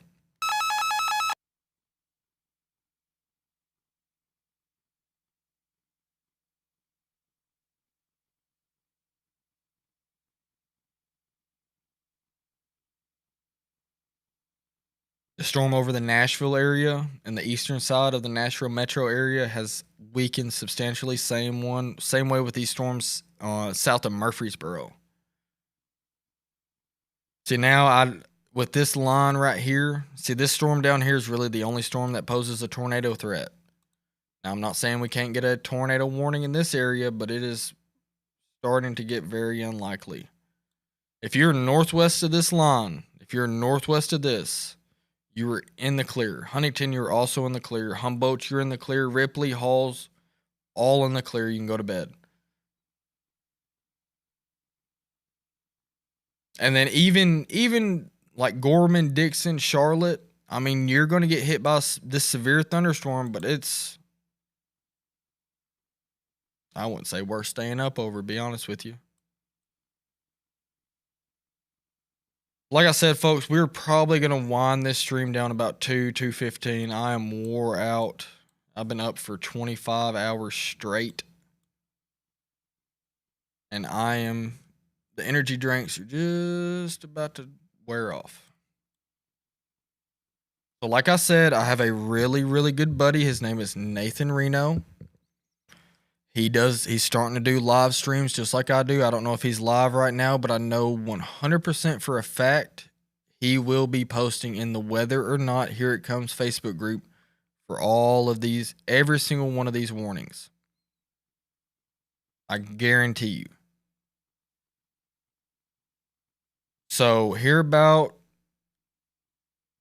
The storm over the Nashville area and the eastern side of the Nashville metro area has weakened substantially. Same way with these storms south of Murfreesboro. See, now with this line right here, see, this storm down here is really the only storm that poses a tornado threat. Now, I'm not saying we can't get a tornado warning in this area, but it is starting to get very unlikely. If you're northwest of this line, if you're northwest of this, you are in the clear. Huntington, you're also in the clear. Humboldt, you're in the clear. Ripley, Halls, all in the clear. You can go to bed. And then even like Gorman, Dixon, Charlotte, I mean, you're going to get hit by this severe thunderstorm, but I wouldn't say worth staying up over, to be honest with you. Like I said, folks, we're probably going to wind this stream down about 2:15. I am wore out. I've been up for 25 hours straight. And the energy drinks are just about to wear off. So like I said, I have a really, really good buddy. His name is Nathan Reno. He's starting to do live streams just like I do. I don't know if he's live right now, but I know 100% for a fact he will be posting in the Whether or Not Here It Comes Facebook group for all of these, every single one of these warnings. I guarantee you. So here about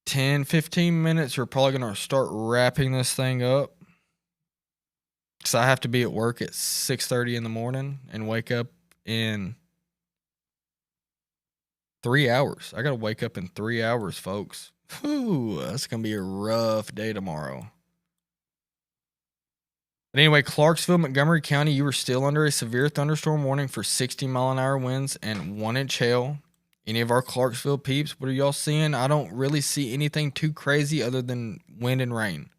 10, 15 minutes, we're probably going to start wrapping this thing up. Because I have to be at work at 6:30 in the morning and wake up in 3 hours. I got to wake up in 3 hours, folks. Whew, that's going to be a rough day tomorrow. But anyway, Clarksville, Montgomery County, you are still under a severe thunderstorm warning for 60-mile-an-hour winds and 1-inch hail. Any of our Clarksville peeps, what are y'all seeing? I don't really see anything too crazy other than wind and rain.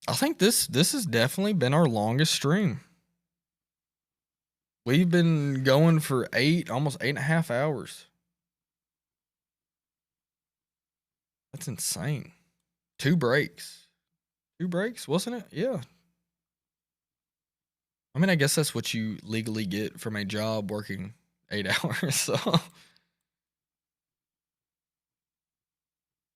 I think this has definitely been our longest stream. We've been going for almost 8.5 hours. That's insane. 2 breaks. 2 breaks, wasn't it? Yeah. I mean, I guess that's what you legally get from a job working 8 hours. So.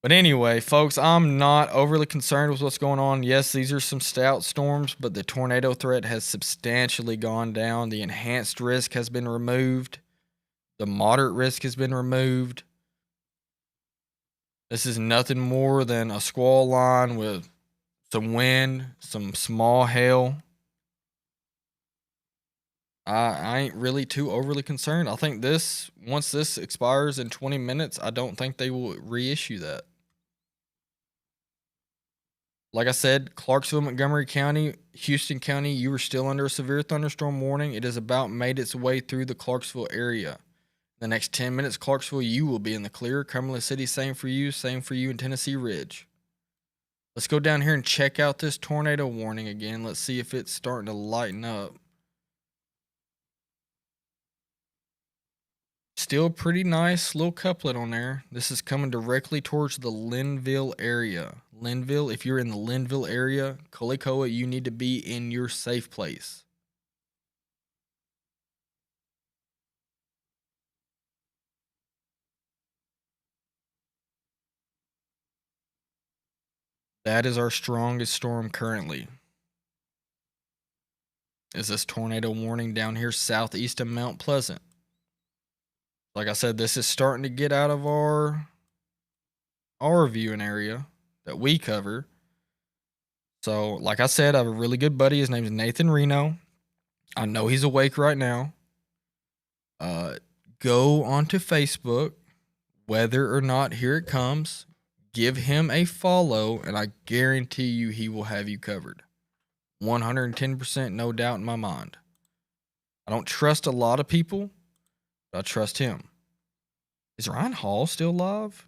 But anyway, folks, I'm not overly concerned with what's going on. Yes, these are some stout storms, but the tornado threat has substantially gone down. The enhanced risk has been removed. The moderate risk has been removed. This is nothing more than a squall line with some wind, some small hail. I ain't really too overly concerned. I think once this expires in 20 minutes, I don't think they will reissue that. Like I said, Clarksville, Montgomery County, Houston County, you are still under a severe thunderstorm warning. It has about made its way through the Clarksville area. The next 10 minutes, Clarksville, you will be in the clear. Cumberland City, same for you in Tennessee Ridge. Let's go down here and check out this tornado warning again. Let's see if it's starting to lighten up. Still pretty nice little couplet on there. This is coming directly towards the Linville area. Linville, if you're in the Linville area, Collicoa, you need to be in your safe place. That is our strongest storm currently. Is this tornado warning down here southeast of Mount Pleasant? Like I said, this is starting to get out of our viewing area that we cover. So, like I said, I have a really good buddy. His name is Nathan Reno. I know he's awake right now. Go onto Facebook, whether or not here it comes, give him a follow, and I guarantee you he will have you covered. 110%, no doubt in my mind. I don't trust a lot of people, but I trust him. Is Ryan Hall still live?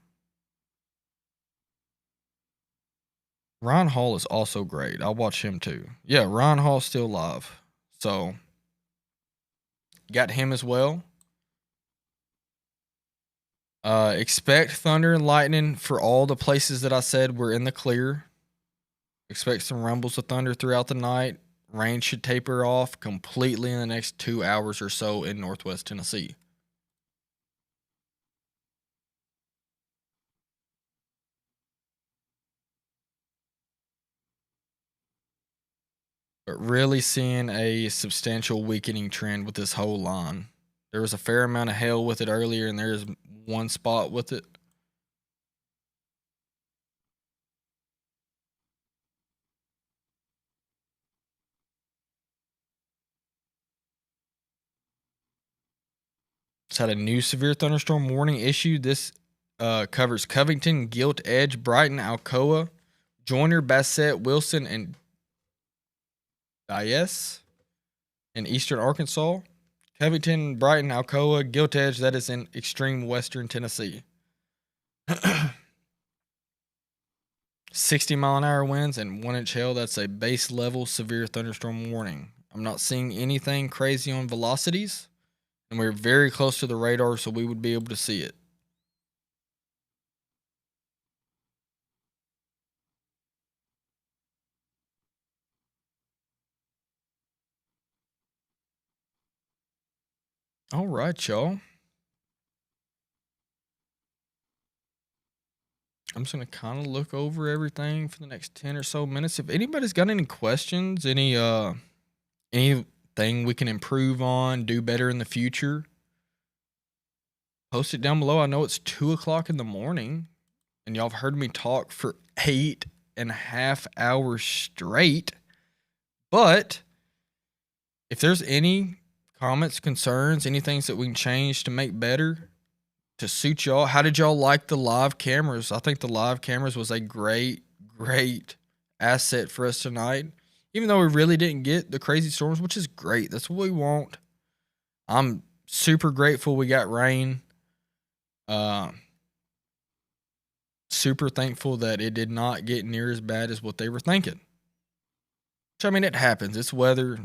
Ryan Hall is also great. I'll watch him too. Yeah, Ryan Hall's still live. So, got him as well. Expect thunder and lightning for all the places that I said were in the clear. Expect some rumbles of thunder throughout the night. Rain should taper off completely in the next 2 hours or so in Northwest Tennessee. But really seeing a substantial weakening trend with this whole line. There was a fair amount of hail with it earlier, and there's one spot with it. It's had a new severe thunderstorm warning issued. This covers Covington, Gilt Edge, Brighton, Alcoa, Joyner, Bassett, Wilson, and Diez in eastern Arkansas. Covington, Brighton, Alcoa, Gilt Edge, that is in extreme western Tennessee. 60-mile-an-hour winds and 1-inch hail. That's a base level severe thunderstorm warning. I'm not seeing anything crazy on velocities, and we're very close to the radar, so we would be able to see it. All right, y'all. I'm just gonna kind of look over everything for the next 10 or so minutes. If anybody's got any questions, anything we can improve on, do better in the future, post it down below. I know it's 2:00 in the morning, and y'all have heard me talk for 8.5 hours straight. But if there's any comments, concerns, any things that we can change to make better, to suit y'all, how did y'all like the live cameras? I think the live cameras was a great asset for us tonight. Even though we really didn't get the crazy storms, which is great. That's what we want. I'm super grateful we got rain. Super thankful that it did not get near as bad as what they were thinking. Which, I mean, it happens. It's weather.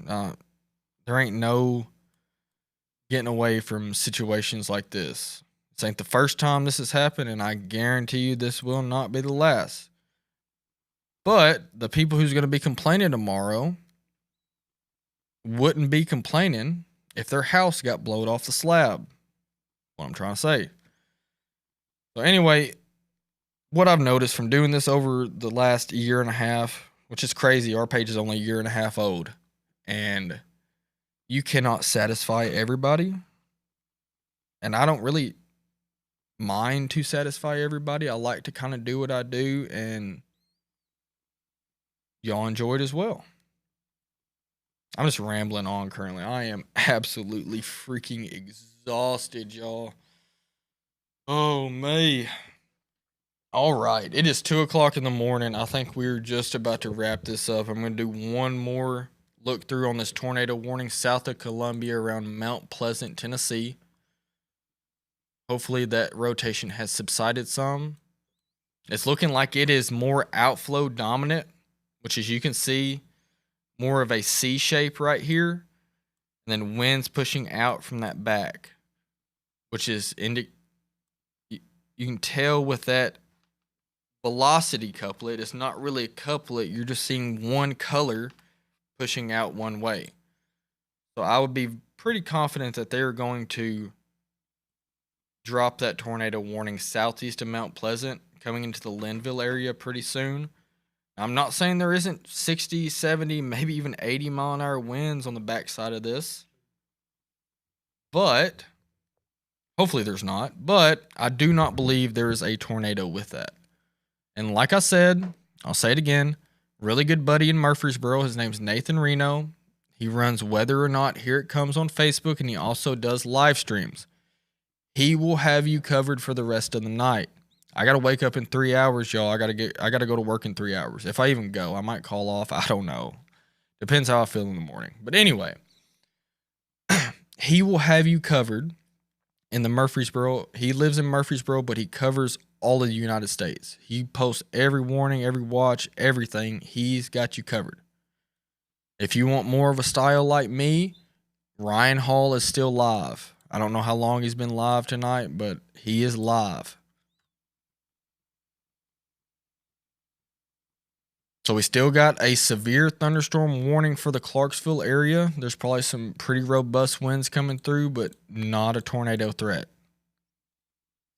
There ain't no getting away from situations like this. This ain't the first time this has happened, and I guarantee you this will not be the last. But the people who's going to be complaining tomorrow wouldn't be complaining if their house got blown off the slab. What I'm trying to say. So anyway, what I've noticed from doing this over the last year and a half, which is crazy, our page is only a year and a half old, and you cannot satisfy everybody. And I don't really mind to satisfy everybody. I like to kind of do what I do, and y'all enjoy it as well. I'm just rambling on currently. I am absolutely freaking exhausted, y'all. Oh, me. All right. It is 2 o'clock in the morning. I think we're just about to wrap this up. I'm going to do one more look through on this tornado warning south of Columbia around Mount Pleasant, Tennessee. Hopefully that rotation has subsided some. It's looking like it is more outflow dominant, which, as you can see, more of a C shape right here. And then winds pushing out from that back, which is you can tell with that velocity couplet, it's not really a couplet. You're just seeing one color pushing out one way. So I would be pretty confident that they're going to drop that tornado warning southeast of Mount Pleasant, coming into the Linville area pretty soon. I'm not saying there isn't 60, 70, maybe even 80 mile an hour winds on the backside of this, but hopefully there's not. But I do not believe there is a tornado with that. And like I said, I'll say it again, really good buddy in Murfreesboro. His name's Nathan Reno. He runs Whether or Not Here It Comes on Facebook, and he also does live streams. He will have you covered for the rest of the night. I got to wake up in 3 hours, y'all. I got to go to work in 3 hours. If I even go, I might call off. I don't know. Depends how I feel in the morning. But anyway, he will have you covered in the Murfreesboro. He lives in Murfreesboro, but he covers all of the United States. He posts every warning, every watch, everything. He's got you covered. If you want more of a style like me, Ryan Hall is still live. I don't know how long he's been live tonight, but he is live. So we still got a severe thunderstorm warning for the Clarksville area. There's probably some pretty robust winds coming through, but not a tornado threat.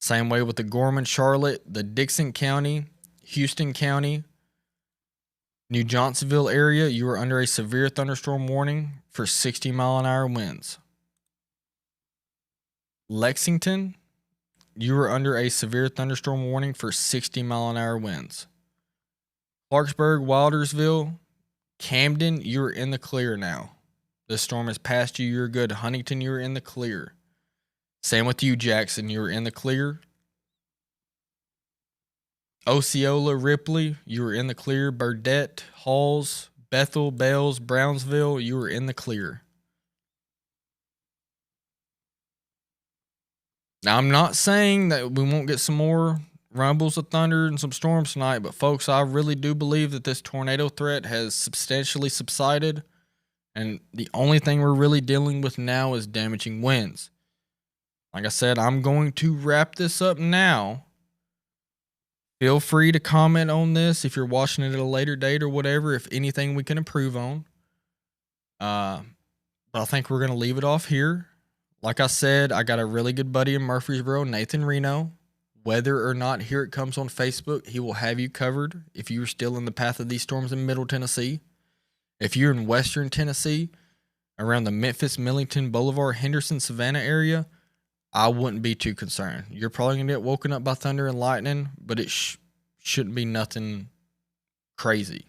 Same way with the Gorman, Charlotte, the Dixon County, Houston County, New Johnsonville area. You are under a severe thunderstorm warning for 60 mile an hour winds. Lexington, you are under a severe thunderstorm warning for 60 mile an hour winds. Clarksburg, Wildersville, Camden, you're in the clear now. The storm has passed you. You're good. Huntington, you're in the clear. Same with you, Jackson. You're in the clear. Osceola, Ripley, you were in the clear. Burdett, Halls, Bethel, Bells, Brownsville, you were in the clear. Now, I'm not saying that we won't get some more rumbles of thunder and some storms tonight, but folks, I really do believe that this tornado threat has substantially subsided, and the only thing we're really dealing with now is damaging winds. Like I said, I'm going to wrap this up now. Feel free to comment on this if you're watching it at a later date or whatever, if anything we can improve on. But I think we're going to leave it off here. Like I said, I got a really good buddy in Murfreesboro, Nathan Reno. Whether or not Here It Comes on Facebook, he will have you covered if you're still in the path of these storms in Middle Tennessee. If you're in Western Tennessee, around the Memphis, Millington, Boulevard, Henderson, Savannah area, I wouldn't be too concerned. You're probably going to get woken up by thunder and lightning, but it shouldn't be nothing crazy.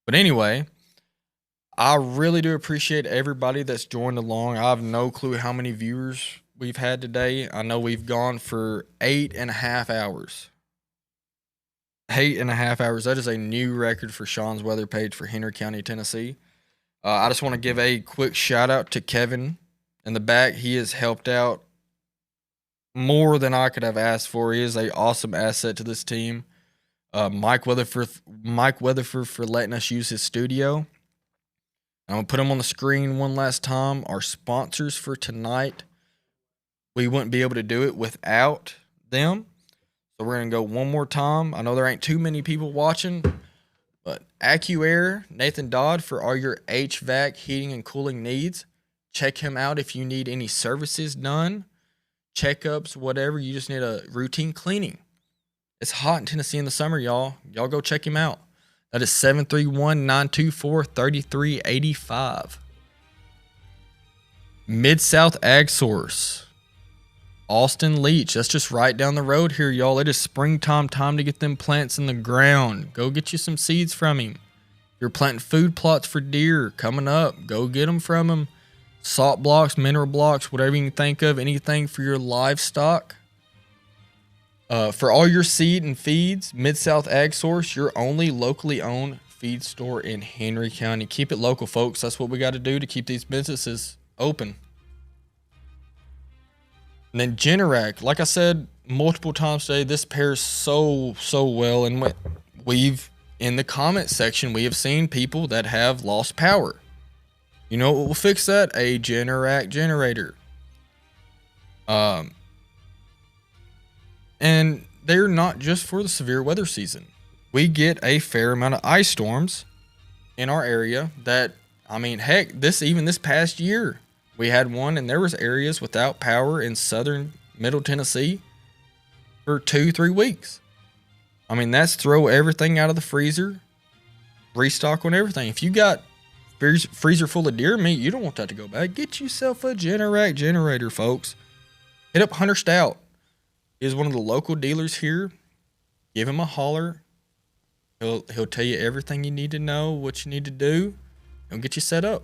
But anyway, I really do appreciate everybody that's joined along. I have no clue how many viewers we've had today. I know we've gone for 8.5 hours. 8.5 hours. That is a new record for Sean's weather page for Henry County, Tennessee. I just want to give a quick shout out to Kevin in the back. He has helped out more than I could have asked for. He is an awesome asset to this team. Mike Weatherford for letting us use his studio. I'm going to put them on the screen one last time. Our sponsors for tonight, we wouldn't be able to do it without them. So we're going to go one more time. I know there ain't too many people watching, but AccuAir, Nathan Dodd, for all your HVAC heating and cooling needs. Check him out if you need any services done, checkups, whatever. You just need a routine cleaning. It's hot in Tennessee in the summer, y'all. Y'all go check him out. That is 731-924-3385. Mid-South Ag Source. Austin Leach. That's just right down the road here, y'all. It is springtime time to get them plants in the ground. Go get you some seeds from him. You're planting food plots for deer coming up. Go get them from him. Salt blocks, mineral blocks, whatever you can think of. Anything for your livestock. For all your seed and feeds, Mid-South Ag Source, your only locally owned feed store in Henry County. Keep it local, folks. That's what we got to do to keep these businesses open. And then Generac, like I said multiple times today, this pairs so well. And we've, in the comment section, we have seen people that have lost power. You know what will fix that? A Generac generator. And they're not just for the severe weather season. We get a fair amount of ice storms in our area that, I mean, heck, this past year, we had one, and there was areas without power in southern Middle Tennessee for 2-3 weeks. I mean, that's throw everything out of the freezer, restock on everything. If you got freezer full of deer meat, you don't want that to go bad. Get yourself a Generac generator, folks. Hit up Hunter Stout. He is one of the local dealers here. Give him a holler. He'll tell you everything you need to know, what you need to do, and get you set up.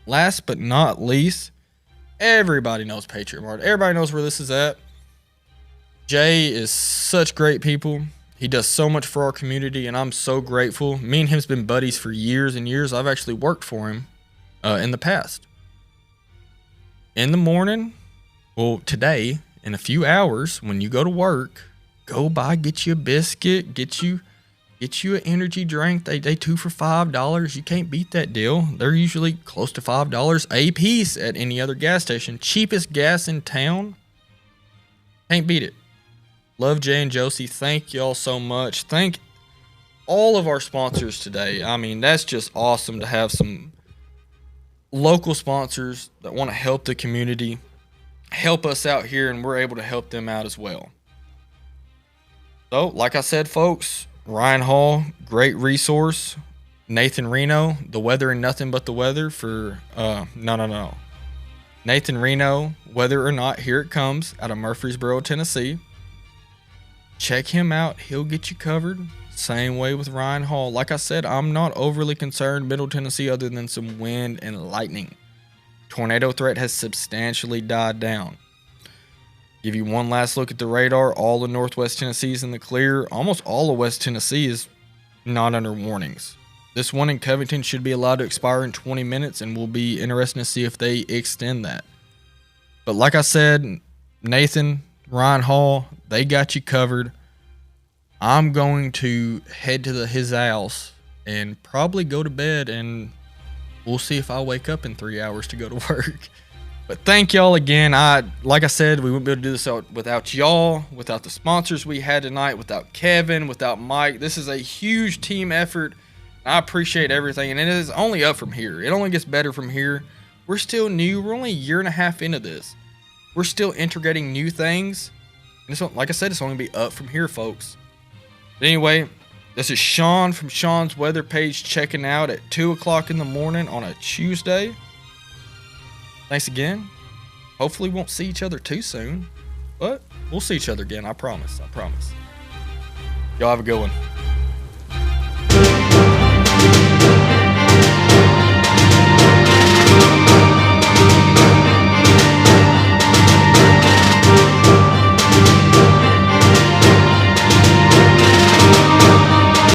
Last but not least, everybody knows Patriot Mart. Everybody knows where this is at. Jay is such great people. He does so much for our community, and I'm so grateful. Me and him's been buddies for years and years. I've actually worked for him in the past. In the morning, well, today, in a few hours, when you go to work, go by, get you a biscuit, get you an energy drink. They 2 for $5. You can't beat that deal. They're usually close to $5 a piece at any other gas station. Cheapest gas in town. Can't beat it. Love Jay and Josie. Thank y'all so much. Thank all of our sponsors today. I mean, that's just awesome to have some local sponsors that want to help the community, help us out here, and we're able to help them out as well. So, like I said, folks, Ryan Hall, great resource. Nathan Reno, the weather and nothing but the weather for, no. Nathan Reno, whether or not, here it comes, out of Murfreesboro, Tennessee. Check him out. He'll get you covered. Same way with Ryan Hall. Like I said, I'm not overly concerned Middle Tennessee other than some wind and lightning. Tornado threat has substantially died down. Give you one last look at the radar. All of Northwest Tennessee is in the clear. Almost all of West Tennessee is not under warnings. This one in Covington should be allowed to expire in 20 minutes, and we'll be interested to see if they extend that. But like I said, Nathan, Ryan Hall, they got you covered. I'm going to head to his house and probably go to bed, and we'll see if I wake up in 3 hours to go to work. But thank y'all again. Like I said, we wouldn't be able to do this without y'all, without the sponsors we had tonight, without Kevin, without Mike. This is a huge team effort. I appreciate everything, and it is only up from here. It only gets better from here. We're still new. We're only a year and a half into this. We're still integrating new things. And like I said, it's only going to be up from here, folks. But anyway, this is Sean from Sean's Weather Page checking out at 2 o'clock in the morning on a Tuesday. Thanks again. Hopefully we won't see each other too soon, but we'll see each other again. I promise. Y'all have a good one.